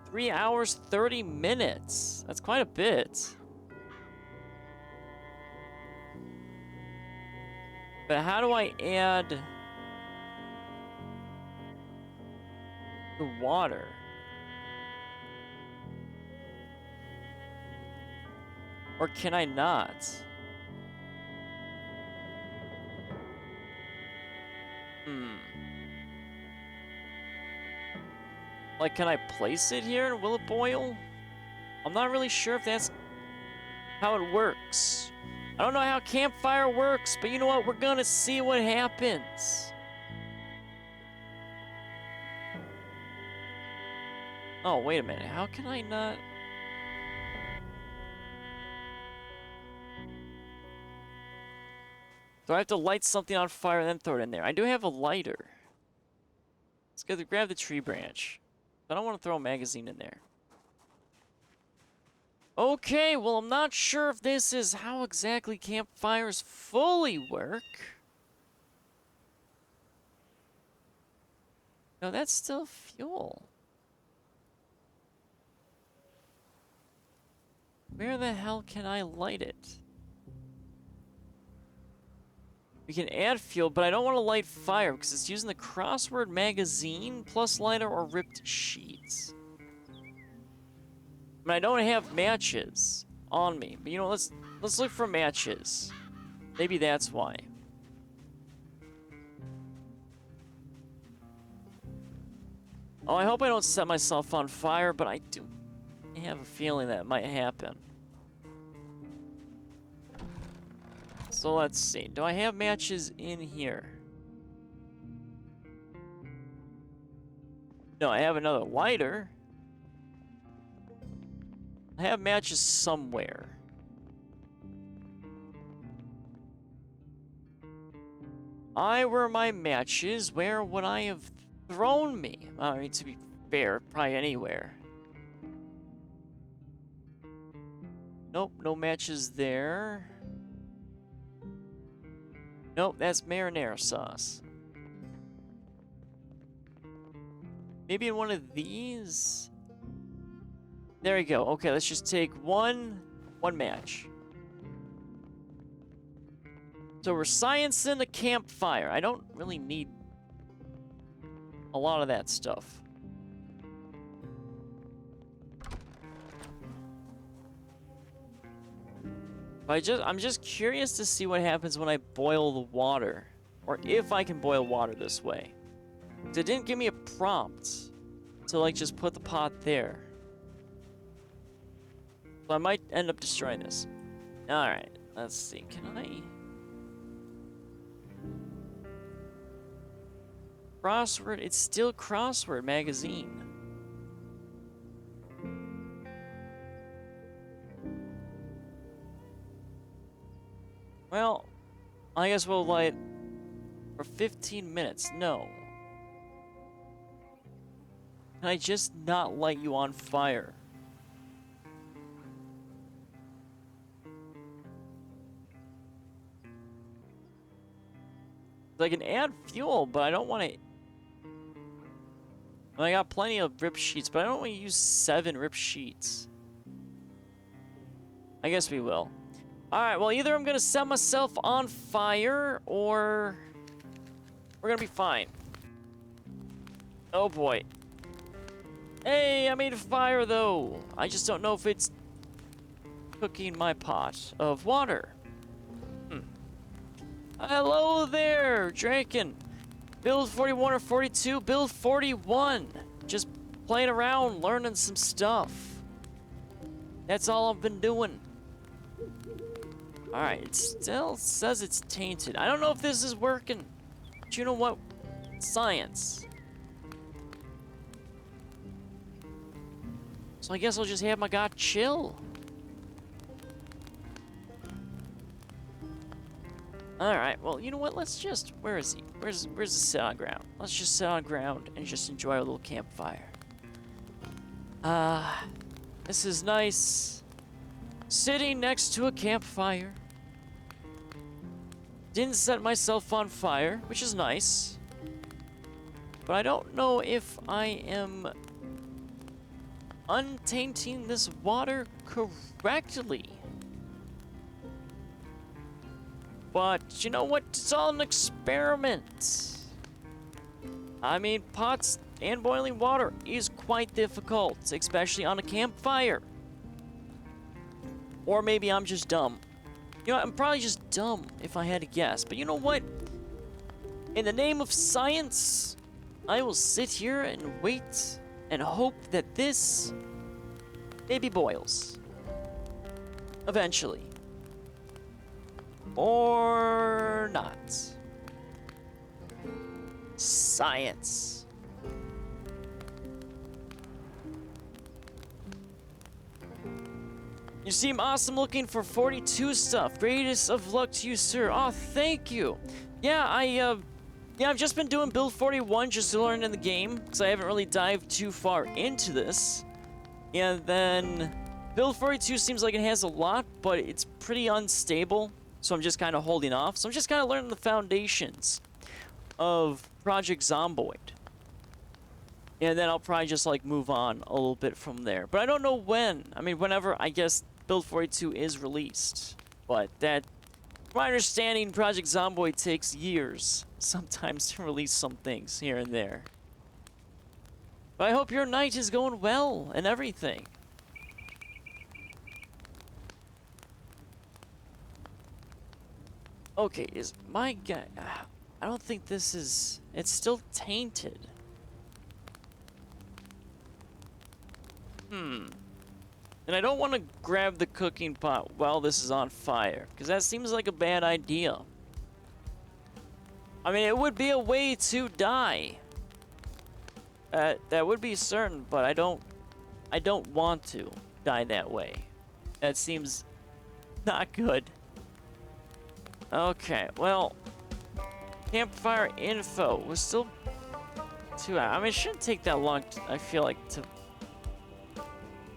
3 hours, 30 minutes. That's quite a bit. But how do I add the water? Or can I not? Like, can I place it here and will it boil? I'm not really sure if that's how it works. I don't know how campfire works, but you know what? We're gonna see what happens. Oh, wait a minute. How can I not... Do I have to light something on fire and then throw it in there? I do have a lighter. Let's go grab the tree branch. I don't want to throw a magazine in there. Okay, well, I'm not sure if this is how exactly campfires fully work. No, that's still fuel. Where the hell can I light it? We can add fuel, but I don't want to light fire because it's using the crossword magazine plus lighter or ripped sheets. I mean, I don't have matches on me, but you know, let's look for matches. Maybe that's why. Oh, I hope I don't set myself on fire, but I do have a feeling that might happen. So let's see. Do I have matches in here? No, I have another lighter. I have matches somewhere. Were my matches? Where would I have thrown me? I mean, to be fair, probably anywhere. Nope, no matches there. Nope, that's marinara sauce. Maybe in one of these? There we go. Okay, let's just take one match. So we're sciencing a campfire. I don't really need a lot of that stuff. I'm just curious to see what happens when I boil the water. Or if I can boil water this way. It didn't give me a prompt to, like, just put the pot there. So I might end up destroying this. Alright, let's see. Can I... Crossword? It's still Crossword Magazine. Well, I guess we'll light for 15 minutes. No. Can I just not light you on fire? I can add fuel, but I don't want to... I got plenty of rip sheets, but I don't want to use 7 rip sheets. I guess we will. Alright, well, either I'm going to set myself on fire, or we're going to be fine. Oh, boy. Hey, I made a fire, though. I just don't know if it's cooking my pot of water. Hello there, Draken. Build 41 or 42? Build 41. Just playing around, learning some stuff. That's all I've been doing. Alright, it still says it's tainted. I don't know if this is working. But you know what? Science. So I guess I'll just have my guy chill. Alright, well, you know what? Let's just... Where is he? Where's the sit on ground? Let's just sit on ground and just enjoy our little campfire. This is nice. Sitting next to a campfire. Didn't set myself on fire, which is nice. But I don't know if I am untainting this water correctly. But you know what? It's all an experiment. I mean, pots and boiling water is quite difficult, especially on a campfire. Or maybe I'm just dumb. You know, I'm probably just dumb if I had to guess. But you know what? In the name of science, I will sit here and wait and hope that this maybe boils. Eventually. Or not. Science. You seem awesome looking for 42 stuff. Greatest of luck to you, sir. Oh, thank you. Yeah, I've just been doing build 41 just to learn in the game, because I haven't really dived too far into this. And then build 42 seems like it has a lot, but it's pretty unstable. So I'm just kind of holding off. So I'm just kind of learning the foundations of Project Zomboid. And then I'll probably just like move on a little bit from there. But I don't know when. I mean, whenever I guess build 42 is released. But that, from my understanding, Project Zomboid takes years sometimes to release some things here and there. But I hope your night is going well and everything. Okay, is my guy... I don't think this is... It's still tainted. And I don't want to grab the cooking pot while this is on fire, because that seems like a bad idea. I mean, it would be a way to die. That would be certain, but I don't want to die that way. That seems not good. Okay, well, campfire info was still 2 hours. I mean, it shouldn't take that long, I feel like, to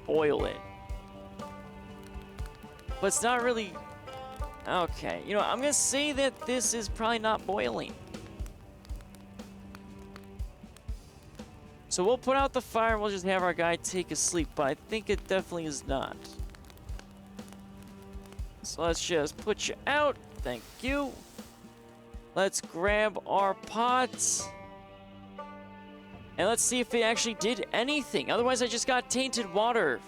boil it. But it's not really... Okay, you know, I'm gonna say that this is probably not boiling. So we'll put out the fire and we'll just have our guy take a sleep, but I think it definitely is not. So let's just put you out. Thank you. Let's grab our pots. And let's see if it actually did anything. Otherwise, I just got tainted water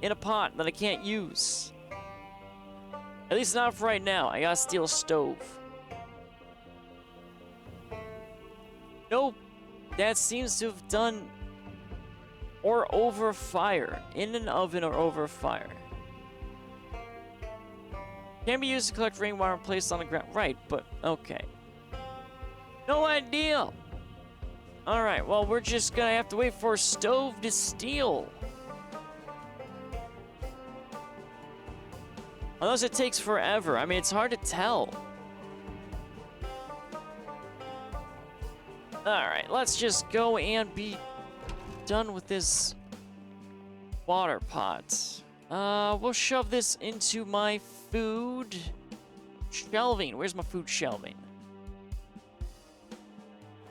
in a pot that I can't use. At least not for right now. I gotta steal a stove. Nope. That seems to have done... Or over fire. In an oven or over fire. Can be used to collect rainwater and placed on the ground. Right, but okay. No idea. Alright, well, we're just gonna have to wait for a stove to steal. Unless it takes forever. I mean, it's hard to tell. Alright, let's just go and be done with this water pot. We'll shove this into my food shelving. Where's my food shelving?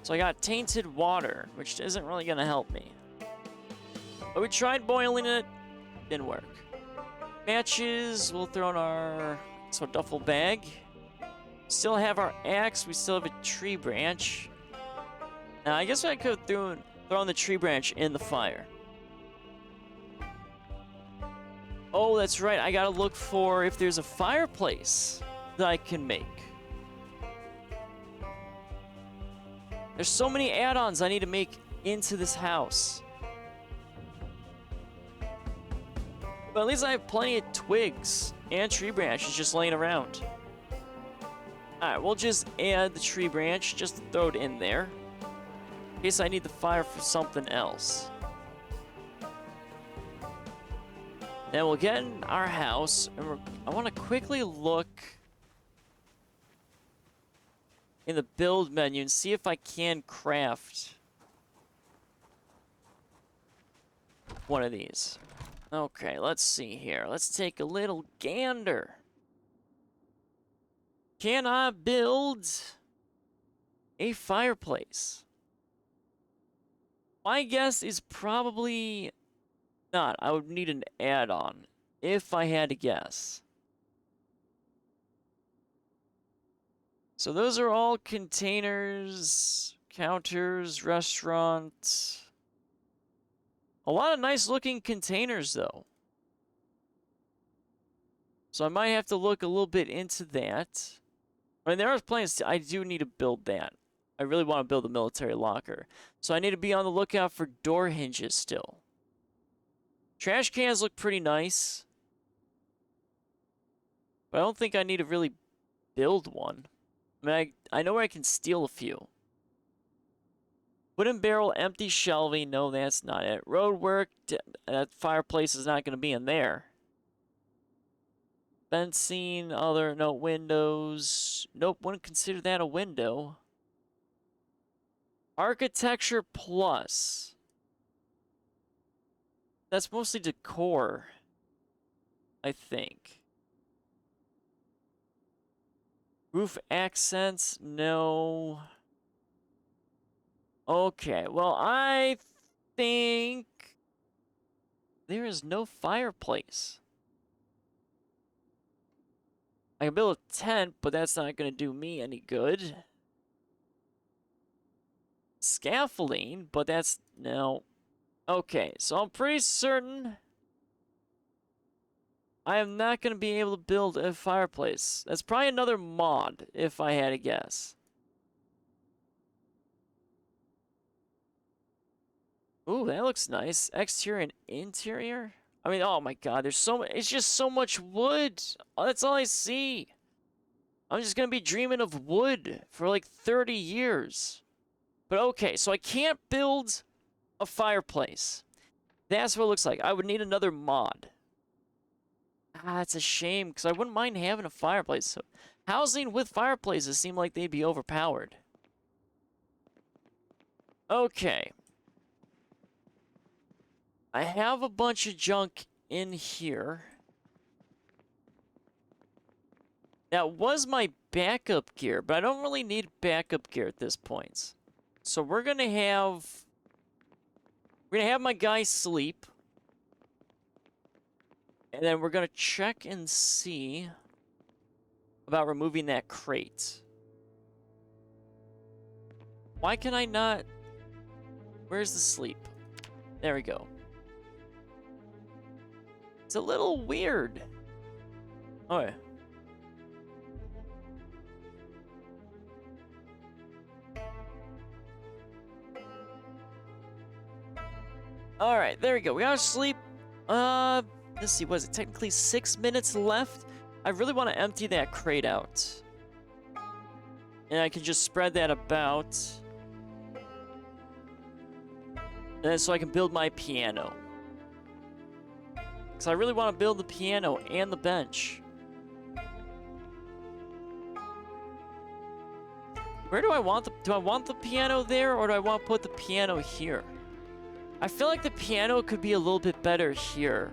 So I got tainted water, which isn't really gonna help me. But we tried boiling it, didn't work. Matches, we'll throw in our duffel bag. Still have our axe, we still have a tree branch. Now, I guess I could have thrown the tree branch in the fire. Oh, that's right, I gotta look for if there's a fireplace that I can make. There's so many add-ons I need to make into this house. But at least I have plenty of twigs and tree branches just laying around. Alright, we'll just add the tree branch, just to throw it in there. In case I need the fire for something else. Then we'll get in our house, and I want to quickly look in the build menu and see if I can craft one of these. Okay, let's see here. Let's take a little gander. Can I build a fireplace? My guess is probably not. I would need an add-on if I had to guess. So those are all containers, counters, restaurants. A lot of nice looking containers though. So I might have to look a little bit into that. I mean, there are plans. I do need to build that. I really want to build a military locker. So I need to be on the lookout for door hinges still. Trash cans look pretty nice. But I don't think I need to really build one. I mean, I know where I can steal a few. Wooden barrel, empty shelving. No, that's not it. Road work. That fireplace is not going to be in there. Fencing, other, no, windows. Nope, wouldn't consider that a window. Architecture plus. That's mostly decor, I think. Roof accents, no. Okay, well, I think there is no fireplace. I can build a tent, but that's not going to do me any good. Scaffolding, but that's... no. Okay, so I'm pretty certain I am not going to be able to build a fireplace. That's probably another mod, if I had to guess. Ooh, that looks nice. Exterior and interior? I mean, oh my god, there's so much. It's just so much wood. Oh, that's all I see. I'm just gonna be dreaming of wood for like 30 years. But okay, so I can't build a fireplace. That's what it looks like. I would need another mod. Ah, it's a shame, because I wouldn't mind having a fireplace. So, housing with fireplaces seem like they'd be overpowered. Okay. I have a bunch of junk in here. That was my backup gear, but I don't really need backup gear at this point. So we're gonna have my guy sleep. And then we're gonna check and see about removing that crate. Why can I not? Where's the sleep? There we go. It's a little weird. Oh yeah. Alright, there we go. We gotta sleep. Let's see, was it technically 6 minutes left? I really want to empty that crate out. And I can just spread that about. And then so I can build my piano. Because I really want to build the piano and the bench. Where do I want the piano there, or do I want to put the piano here? I feel like the piano could be a little bit better here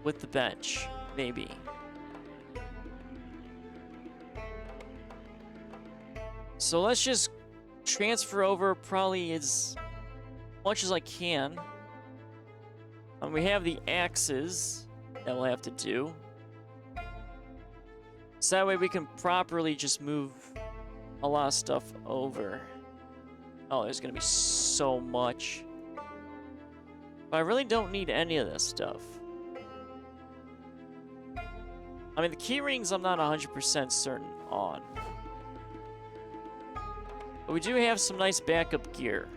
with the bench, maybe. So let's just transfer over probably as much as I can. And we have the axes that we'll have to do. So that way we can properly just move a lot of stuff over. Oh, there's gonna be so much. But I really don't need any of this stuff. I mean, the key rings I'm not 100% certain on. But we do have some nice backup gear.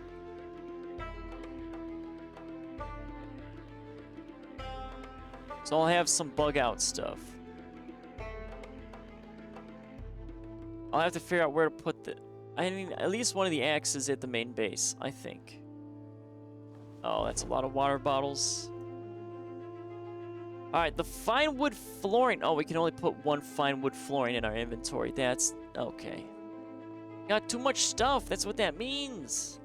So I'll have some bug out stuff. I'll have to figure out where to put the... I mean, at least one of the axes at the main base, I think. Oh, that's a lot of water bottles. Alright, the fine wood flooring. Oh, we can only put one fine wood flooring in our inventory. That's... okay. Got too much stuff. That's what that means.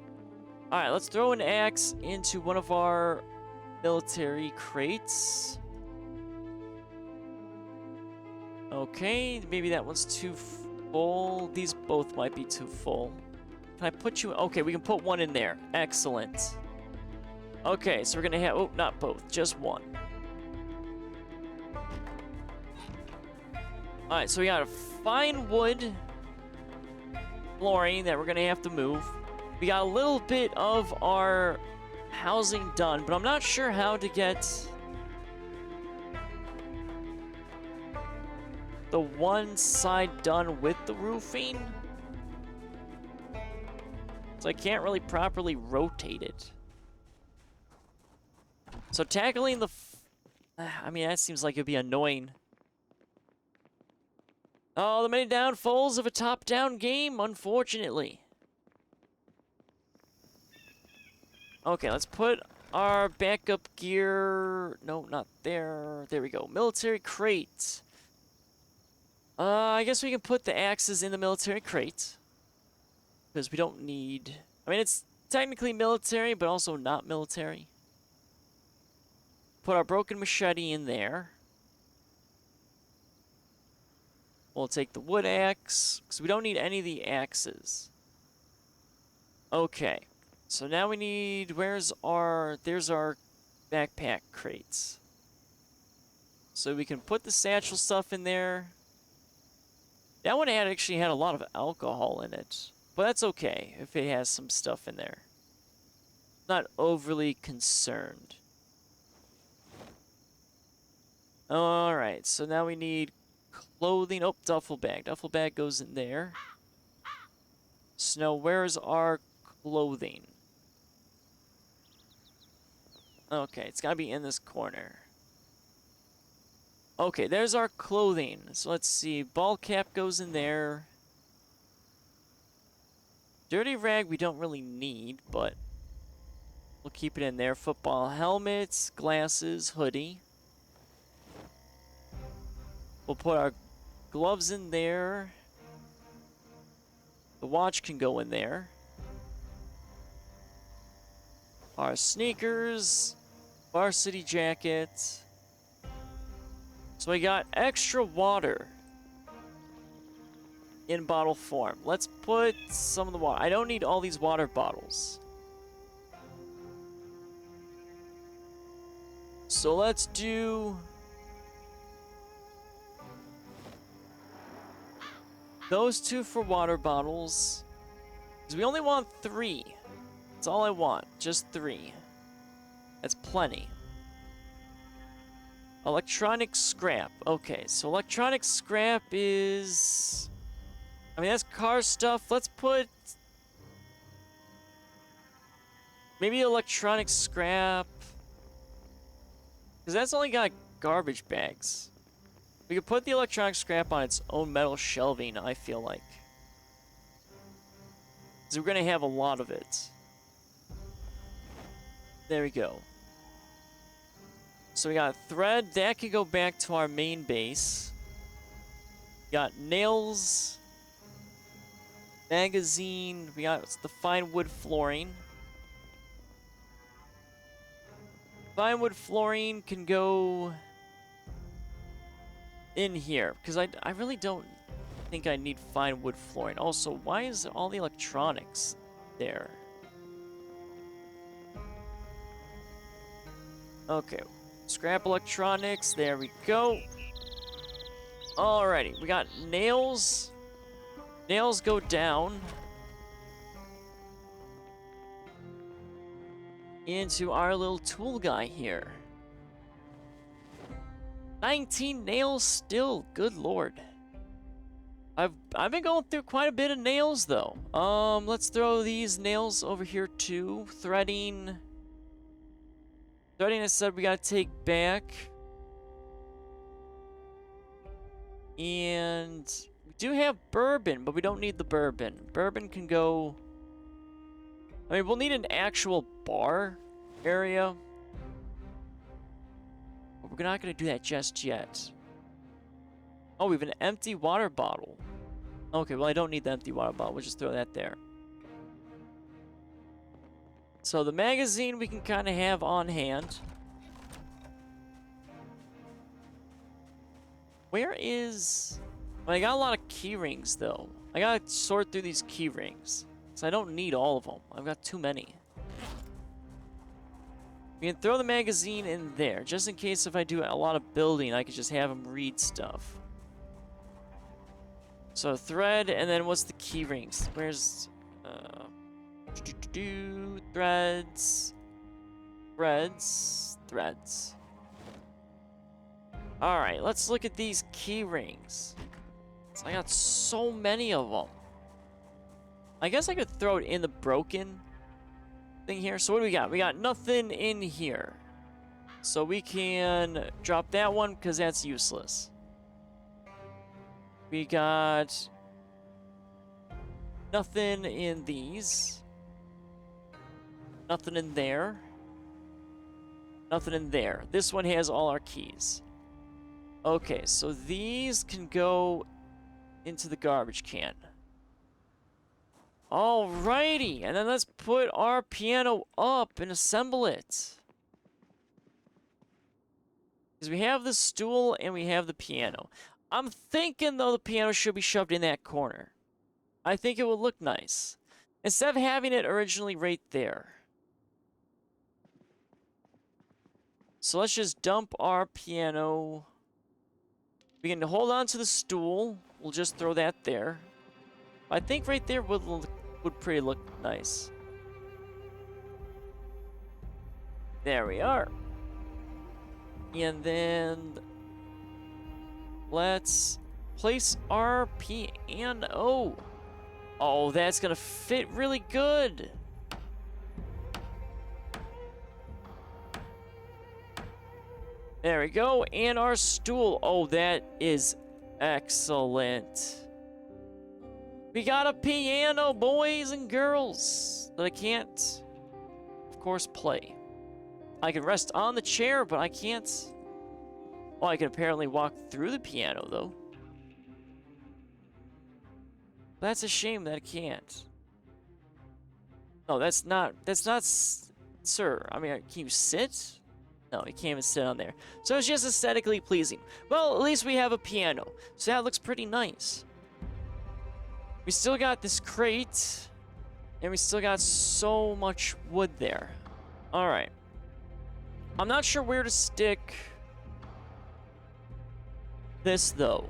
Alright, let's throw an axe into one of our military crates. Okay, maybe that one's too full. These both might be too full. Can I put you... okay, we can put one in there. Excellent. Okay, so we're gonna have... oh, not both. Just one. Alright, so we got a fine wood flooring that we're gonna have to move. We got a little bit of our housing done, but I'm not sure how to get the one side done with the roofing. So I can't really properly rotate it. So tackling the... I mean, that seems like it'd be annoying. Oh, the many downfalls of a top-down game, unfortunately. Okay, let's put our backup gear... no, not there. There we go. Military crate. I guess we can put the axes in the military crate. Because we don't need... I mean, it's technically military, but also not military. Put our broken machete in there. We'll take the wood axe, because we don't need any of the axes. Okay. So now we need... where's our... there's our backpack crates. So we can put the satchel stuff in there. That one actually had a lot of alcohol in it. But that's okay if it has some stuff in there. Not overly concerned. Alright, so now we need clothing. Oh, duffel bag. Duffel bag goes in there. Snow, where's our clothing? Okay, it's gotta be in this corner. Okay, there's our clothing. So let's see. Ball cap goes in there. Dirty rag we don't really need, but we'll keep it in there. Football helmets, glasses, hoodie. We'll put our gloves in there. The watch can go in there. Our sneakers, varsity jacket. So we got extra water in bottle form. Let's put some of the water. I don't need all these water bottles. So let's do those two for water bottles. Because we only want 3. That's all I want. Just 3. That's plenty. Electronic scrap. Okay, so electronic scrap is... I mean, that's car stuff. Let's put... maybe electronic scrap. Because that's only got garbage bags. We could put the electronic scrap on its own metal shelving, I feel like. Because we're going to have a lot of it. There we go. So we got thread. That can go back to our main base. Got nails. Magazine. We got the fine wood flooring. Fine wood flooring can go in here. Because I really don't think I need fine wood flooring. Also, why is all the electronics there? Okay. Scrap electronics. There we go. Alrighty. We got nails. Nails go down into our little tool guy here. 19 nails still. Good lord. I've been going through quite a bit of nails though. Let's throw these nails over here too. Threading. Threading, I said we gotta take back. And We do have bourbon, but we don't need the bourbon. Bourbon can go... I mean, we'll need an actual bar area. But we're not going to do that just yet. Oh, we have an empty water bottle. Okay, well, I don't need the empty water bottle. We'll just throw that there. So the magazine we can kind of have on hand. Where is... Well, I got a lot of key rings, though. I gotta sort through these key rings. So I don't need all of them. I've got too many. We can throw the magazine in there. Just in case if I do a lot of building, I could just have them read stuff. So thread, and then what's the key rings? Where's... threads. Threads. Alright, let's look at these key rings. So I got so many of them. I guess I could throw it in the broken thing here. So what do we got? We got nothing in here. So we can drop that one because that's useless. We got nothing in these. Nothing in there. Nothing in there. This one has all our keys. Okay, so these can go into the garbage can. Alrighty, and then let's put our piano up and assemble it. Because we have the stool and we have the piano. I'm thinking, though, the piano should be shoved in that corner. I think it would look nice. Instead of having it originally right there. So let's just dump our piano. We can hold on to the stool. We'll just throw that there. I think right there would pretty look nice. There we are. And then let's place our piano. Oh, that's gonna fit really good. There we go, and our stool. Oh, that is excellent. We got a piano, boys and girls, that I can't, of course, play. I can rest on the chair, but I can't. Well, I can apparently walk through the piano, though. That's a shame that I can't. No, that's not, sir. I mean, can you sit? No, you can't even sit on there. So it's just aesthetically pleasing. Well, at least we have a piano. So that looks pretty nice. We still got this crate. And we still got so much wood there. Alright. I'm not sure where to stick this, though.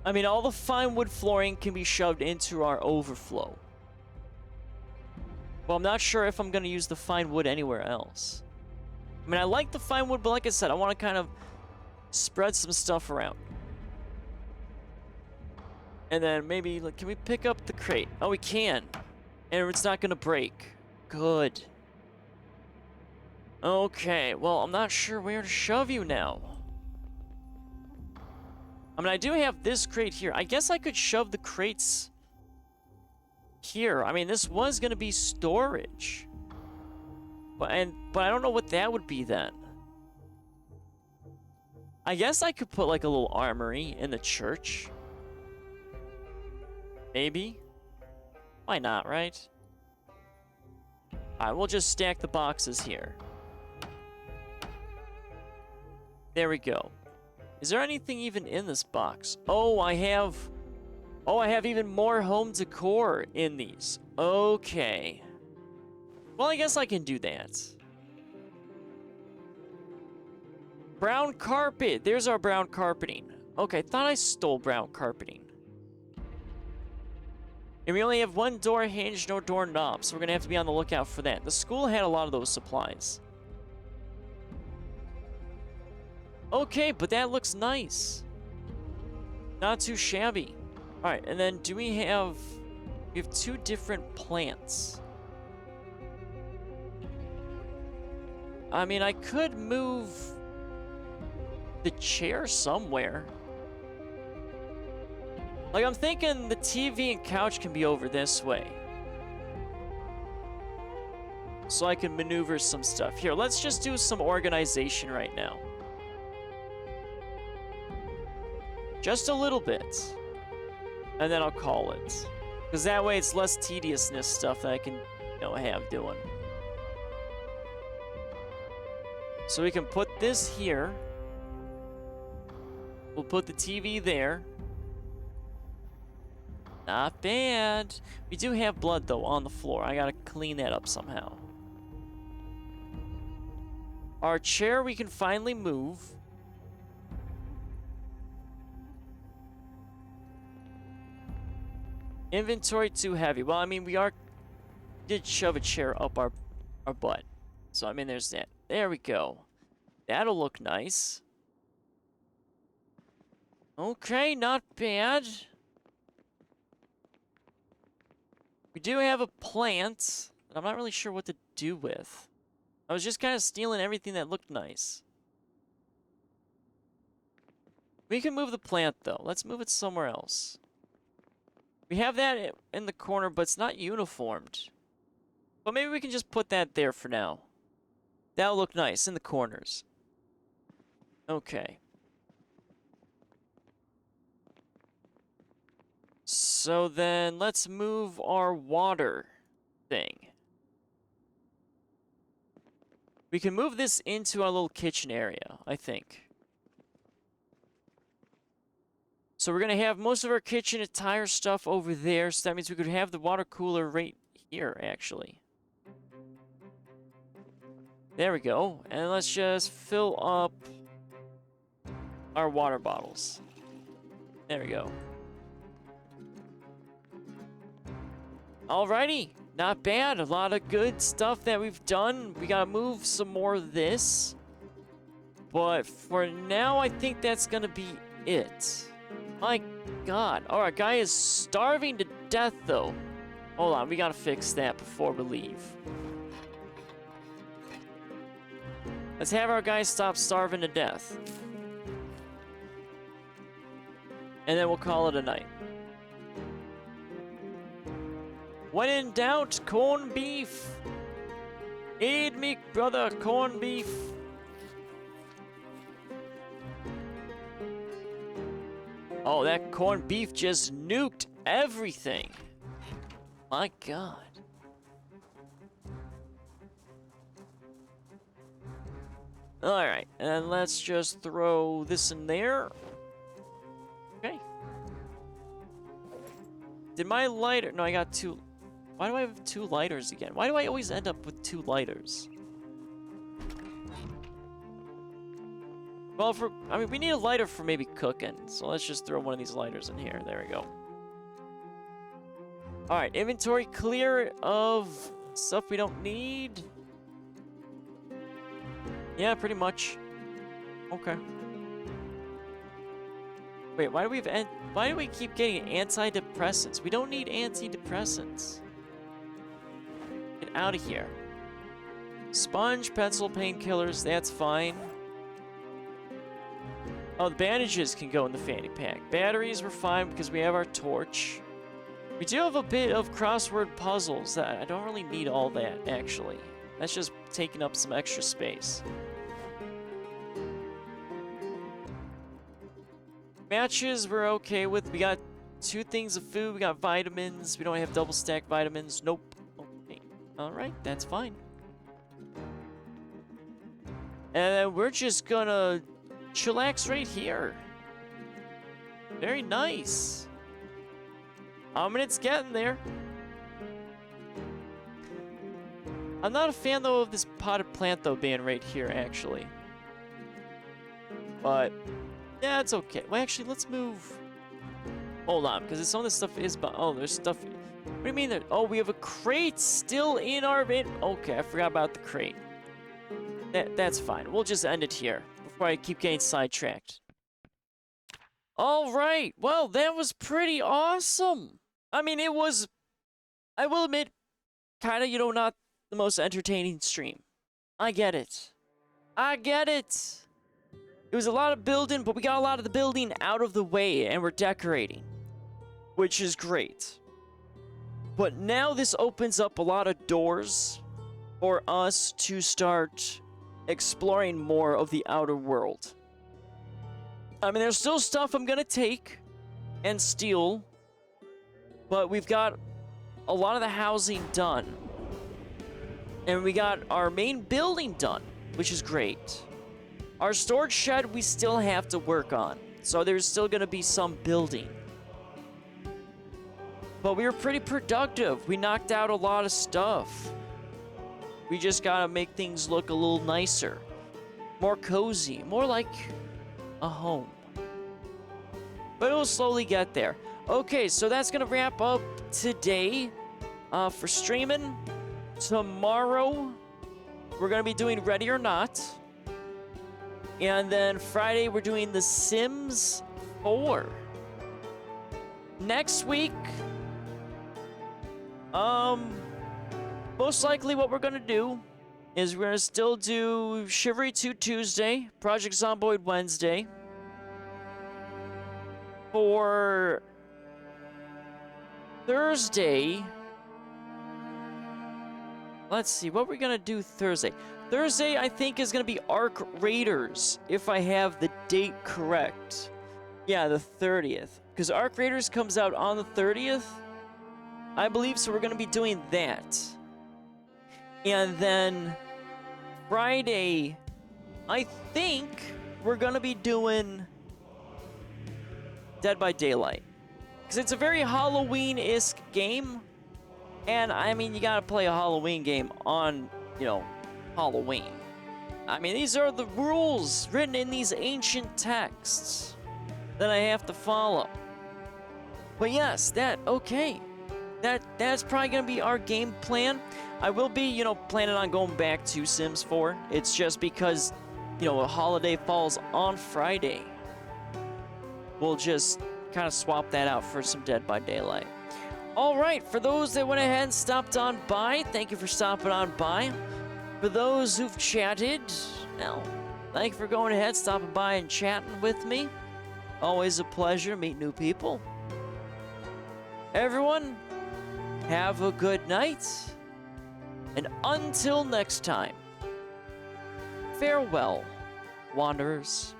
I mean, all the fine wood flooring can be shoved into our overflow. Well, I'm not sure if I'm going to use the fine wood anywhere else. I mean, I like the fine wood, but like I said, I want to kind of spread some stuff around. And then maybe, like, can we pick up the crate? Oh, we can. And it's not going to break. Good. Okay, well, I'm not sure where to shove you now. I mean, I do have this crate here. I guess I could shove the crates here. I mean, this was going to be storage. But I don't know what that would be then. I guess I could put like a little armory in the church. Maybe. Why not, right? Alright, we'll just stack the boxes here. There we go. Is there anything even in this box? Oh, I have even more home decor in these. Okay. Well, I guess I can do that. Brown carpet. There's our brown carpeting. Okay, I thought I stole brown carpeting. And we only have one door hinge, no door knob, so we're gonna have to be on the lookout for that. The school had a lot of those supplies. Okay, but that looks nice. Not too shabby. Alright, and then do we have two different plants. I mean, I could move the chair somewhere. Like, I'm thinking the TV and couch can be over this way. So I can maneuver some stuff. Here, let's just do some organization right now. Just a little bit. And then I'll call it. Because that way it's less tediousness stuff that I can, you know, have doing. So we can put this here. We'll put the TV there. Not bad. We do have blood, though, on the floor. I gotta clean that up somehow. Our chair we can finally move. Inventory too heavy. Well, I mean, we did shove a chair up our butt. So, I mean, there's that. There we go. That'll look nice. Okay, not bad. We do have a plant, but I'm not really sure what to do with. I was just kind of stealing everything that looked nice. We can move the plant, though. Let's move it somewhere else. We have that in the corner, but it's not uniformed. But maybe we can just put that there for now. That'll look nice in the corners. Okay. So then, let's move our water thing. We can move this into our little kitchen area, I think. So we're going to have most of our kitchen attire stuff over there. So that means we could have the water cooler right here, actually. There we go. And let's just fill up our water bottles. There we go. Alrighty. Not bad. A lot of good stuff that we've done. We gotta move some more of this. But for now, I think that's gonna be it. My god. Our guy is starving to death, though. Hold on. We gotta fix that before we leave. Let's have our guy stop starving to death. And then we'll call it a night. When in doubt, corned beef. Aid me, brother, corned beef. Oh, that corned beef just nuked everything. My god. Alright, and let's just throw this in there. Okay. Did my lighter... No, I got two... Why do I have two lighters again? Why do I always end up with two lighters? Well, I mean, we need a lighter for maybe cooking. So let's just throw one of these lighters in here. There we go. Alright, inventory clear of stuff we don't need. Yeah, pretty much. Okay. Wait, why do we keep getting antidepressants? We don't need antidepressants. Get out of here. Sponge, pencil, painkillers, that's fine. Oh, the bandages can go in the fanny pack. Batteries were fine because we have our torch. We do have a bit of crossword puzzles. I don't really need all that, actually. That's just taking up some extra space. Matches we're okay with. We got 2 things of food. We got vitamins. We don't have double stack vitamins. Nope. Okay. Alright, that's fine. And then we're just gonna chillax right here. Very nice. And it's getting there. I'm not a fan, though, of this potted plant, though, being right here, actually. But... yeah, it's okay. Well, actually, let's move. Hold on, because some of this stuff is... oh, there's stuff... what do you mean there? Oh, we have a crate still in our... okay, I forgot about the crate. That's fine. We'll just end it here before I keep getting sidetracked. All right. Well, that was pretty awesome. I mean, it was... I will admit, kind of, you know, not the most entertaining stream. I get it. I get it. It was a lot of building, but we got a lot of the building out of the way, and we're decorating. which is great. But now this opens up a lot of doors for us to start exploring more of the outer world. I mean, there's still stuff I'm gonna take and steal, but we've got a lot of the housing done. And we got our main building done, which is great. Our storage shed we still have to work on, so there's still gonna be some building. But we were pretty productive. We knocked out a lot of stuff. We just gotta make things look a little nicer, more cozy, more like a home. But it'll slowly get there. Okay, so that's gonna wrap up today for streaming. Tomorrow, we're gonna be doing Ready or Not. And then Friday, we're doing The Sims 4. Next week, most likely what we're gonna do is we're gonna still do Shivery 2 Tuesday, Project Zomboid Wednesday. For Thursday, let's see, what we're gonna do Thursday. Thursday, I think, is gonna be Arc Raiders, if I have the date correct. Yeah, the 30th. Because Arc Raiders comes out on the 30th, I believe, so we're gonna be doing that. And then Friday, I think we're gonna be doing Dead by Daylight. Because it's a very Halloween-esque game. And, I mean, you gotta play a Halloween game on, you know, Halloween. I mean, these are the rules written in these ancient texts that I have to follow. But yes, okay. That's probably gonna be our game plan. I will be, you know, planning on going back to Sims 4. It's just because, you know, a holiday falls on Friday. We'll just kind of swap that out for some Dead by Daylight. All right, for those that went ahead and stopped on by, thank you for stopping on by. For those who've chatted, well, thank you for going ahead, stopping by and chatting with me. Always a pleasure to meet new people. Everyone, have a good night. And until next time, farewell, wanderers.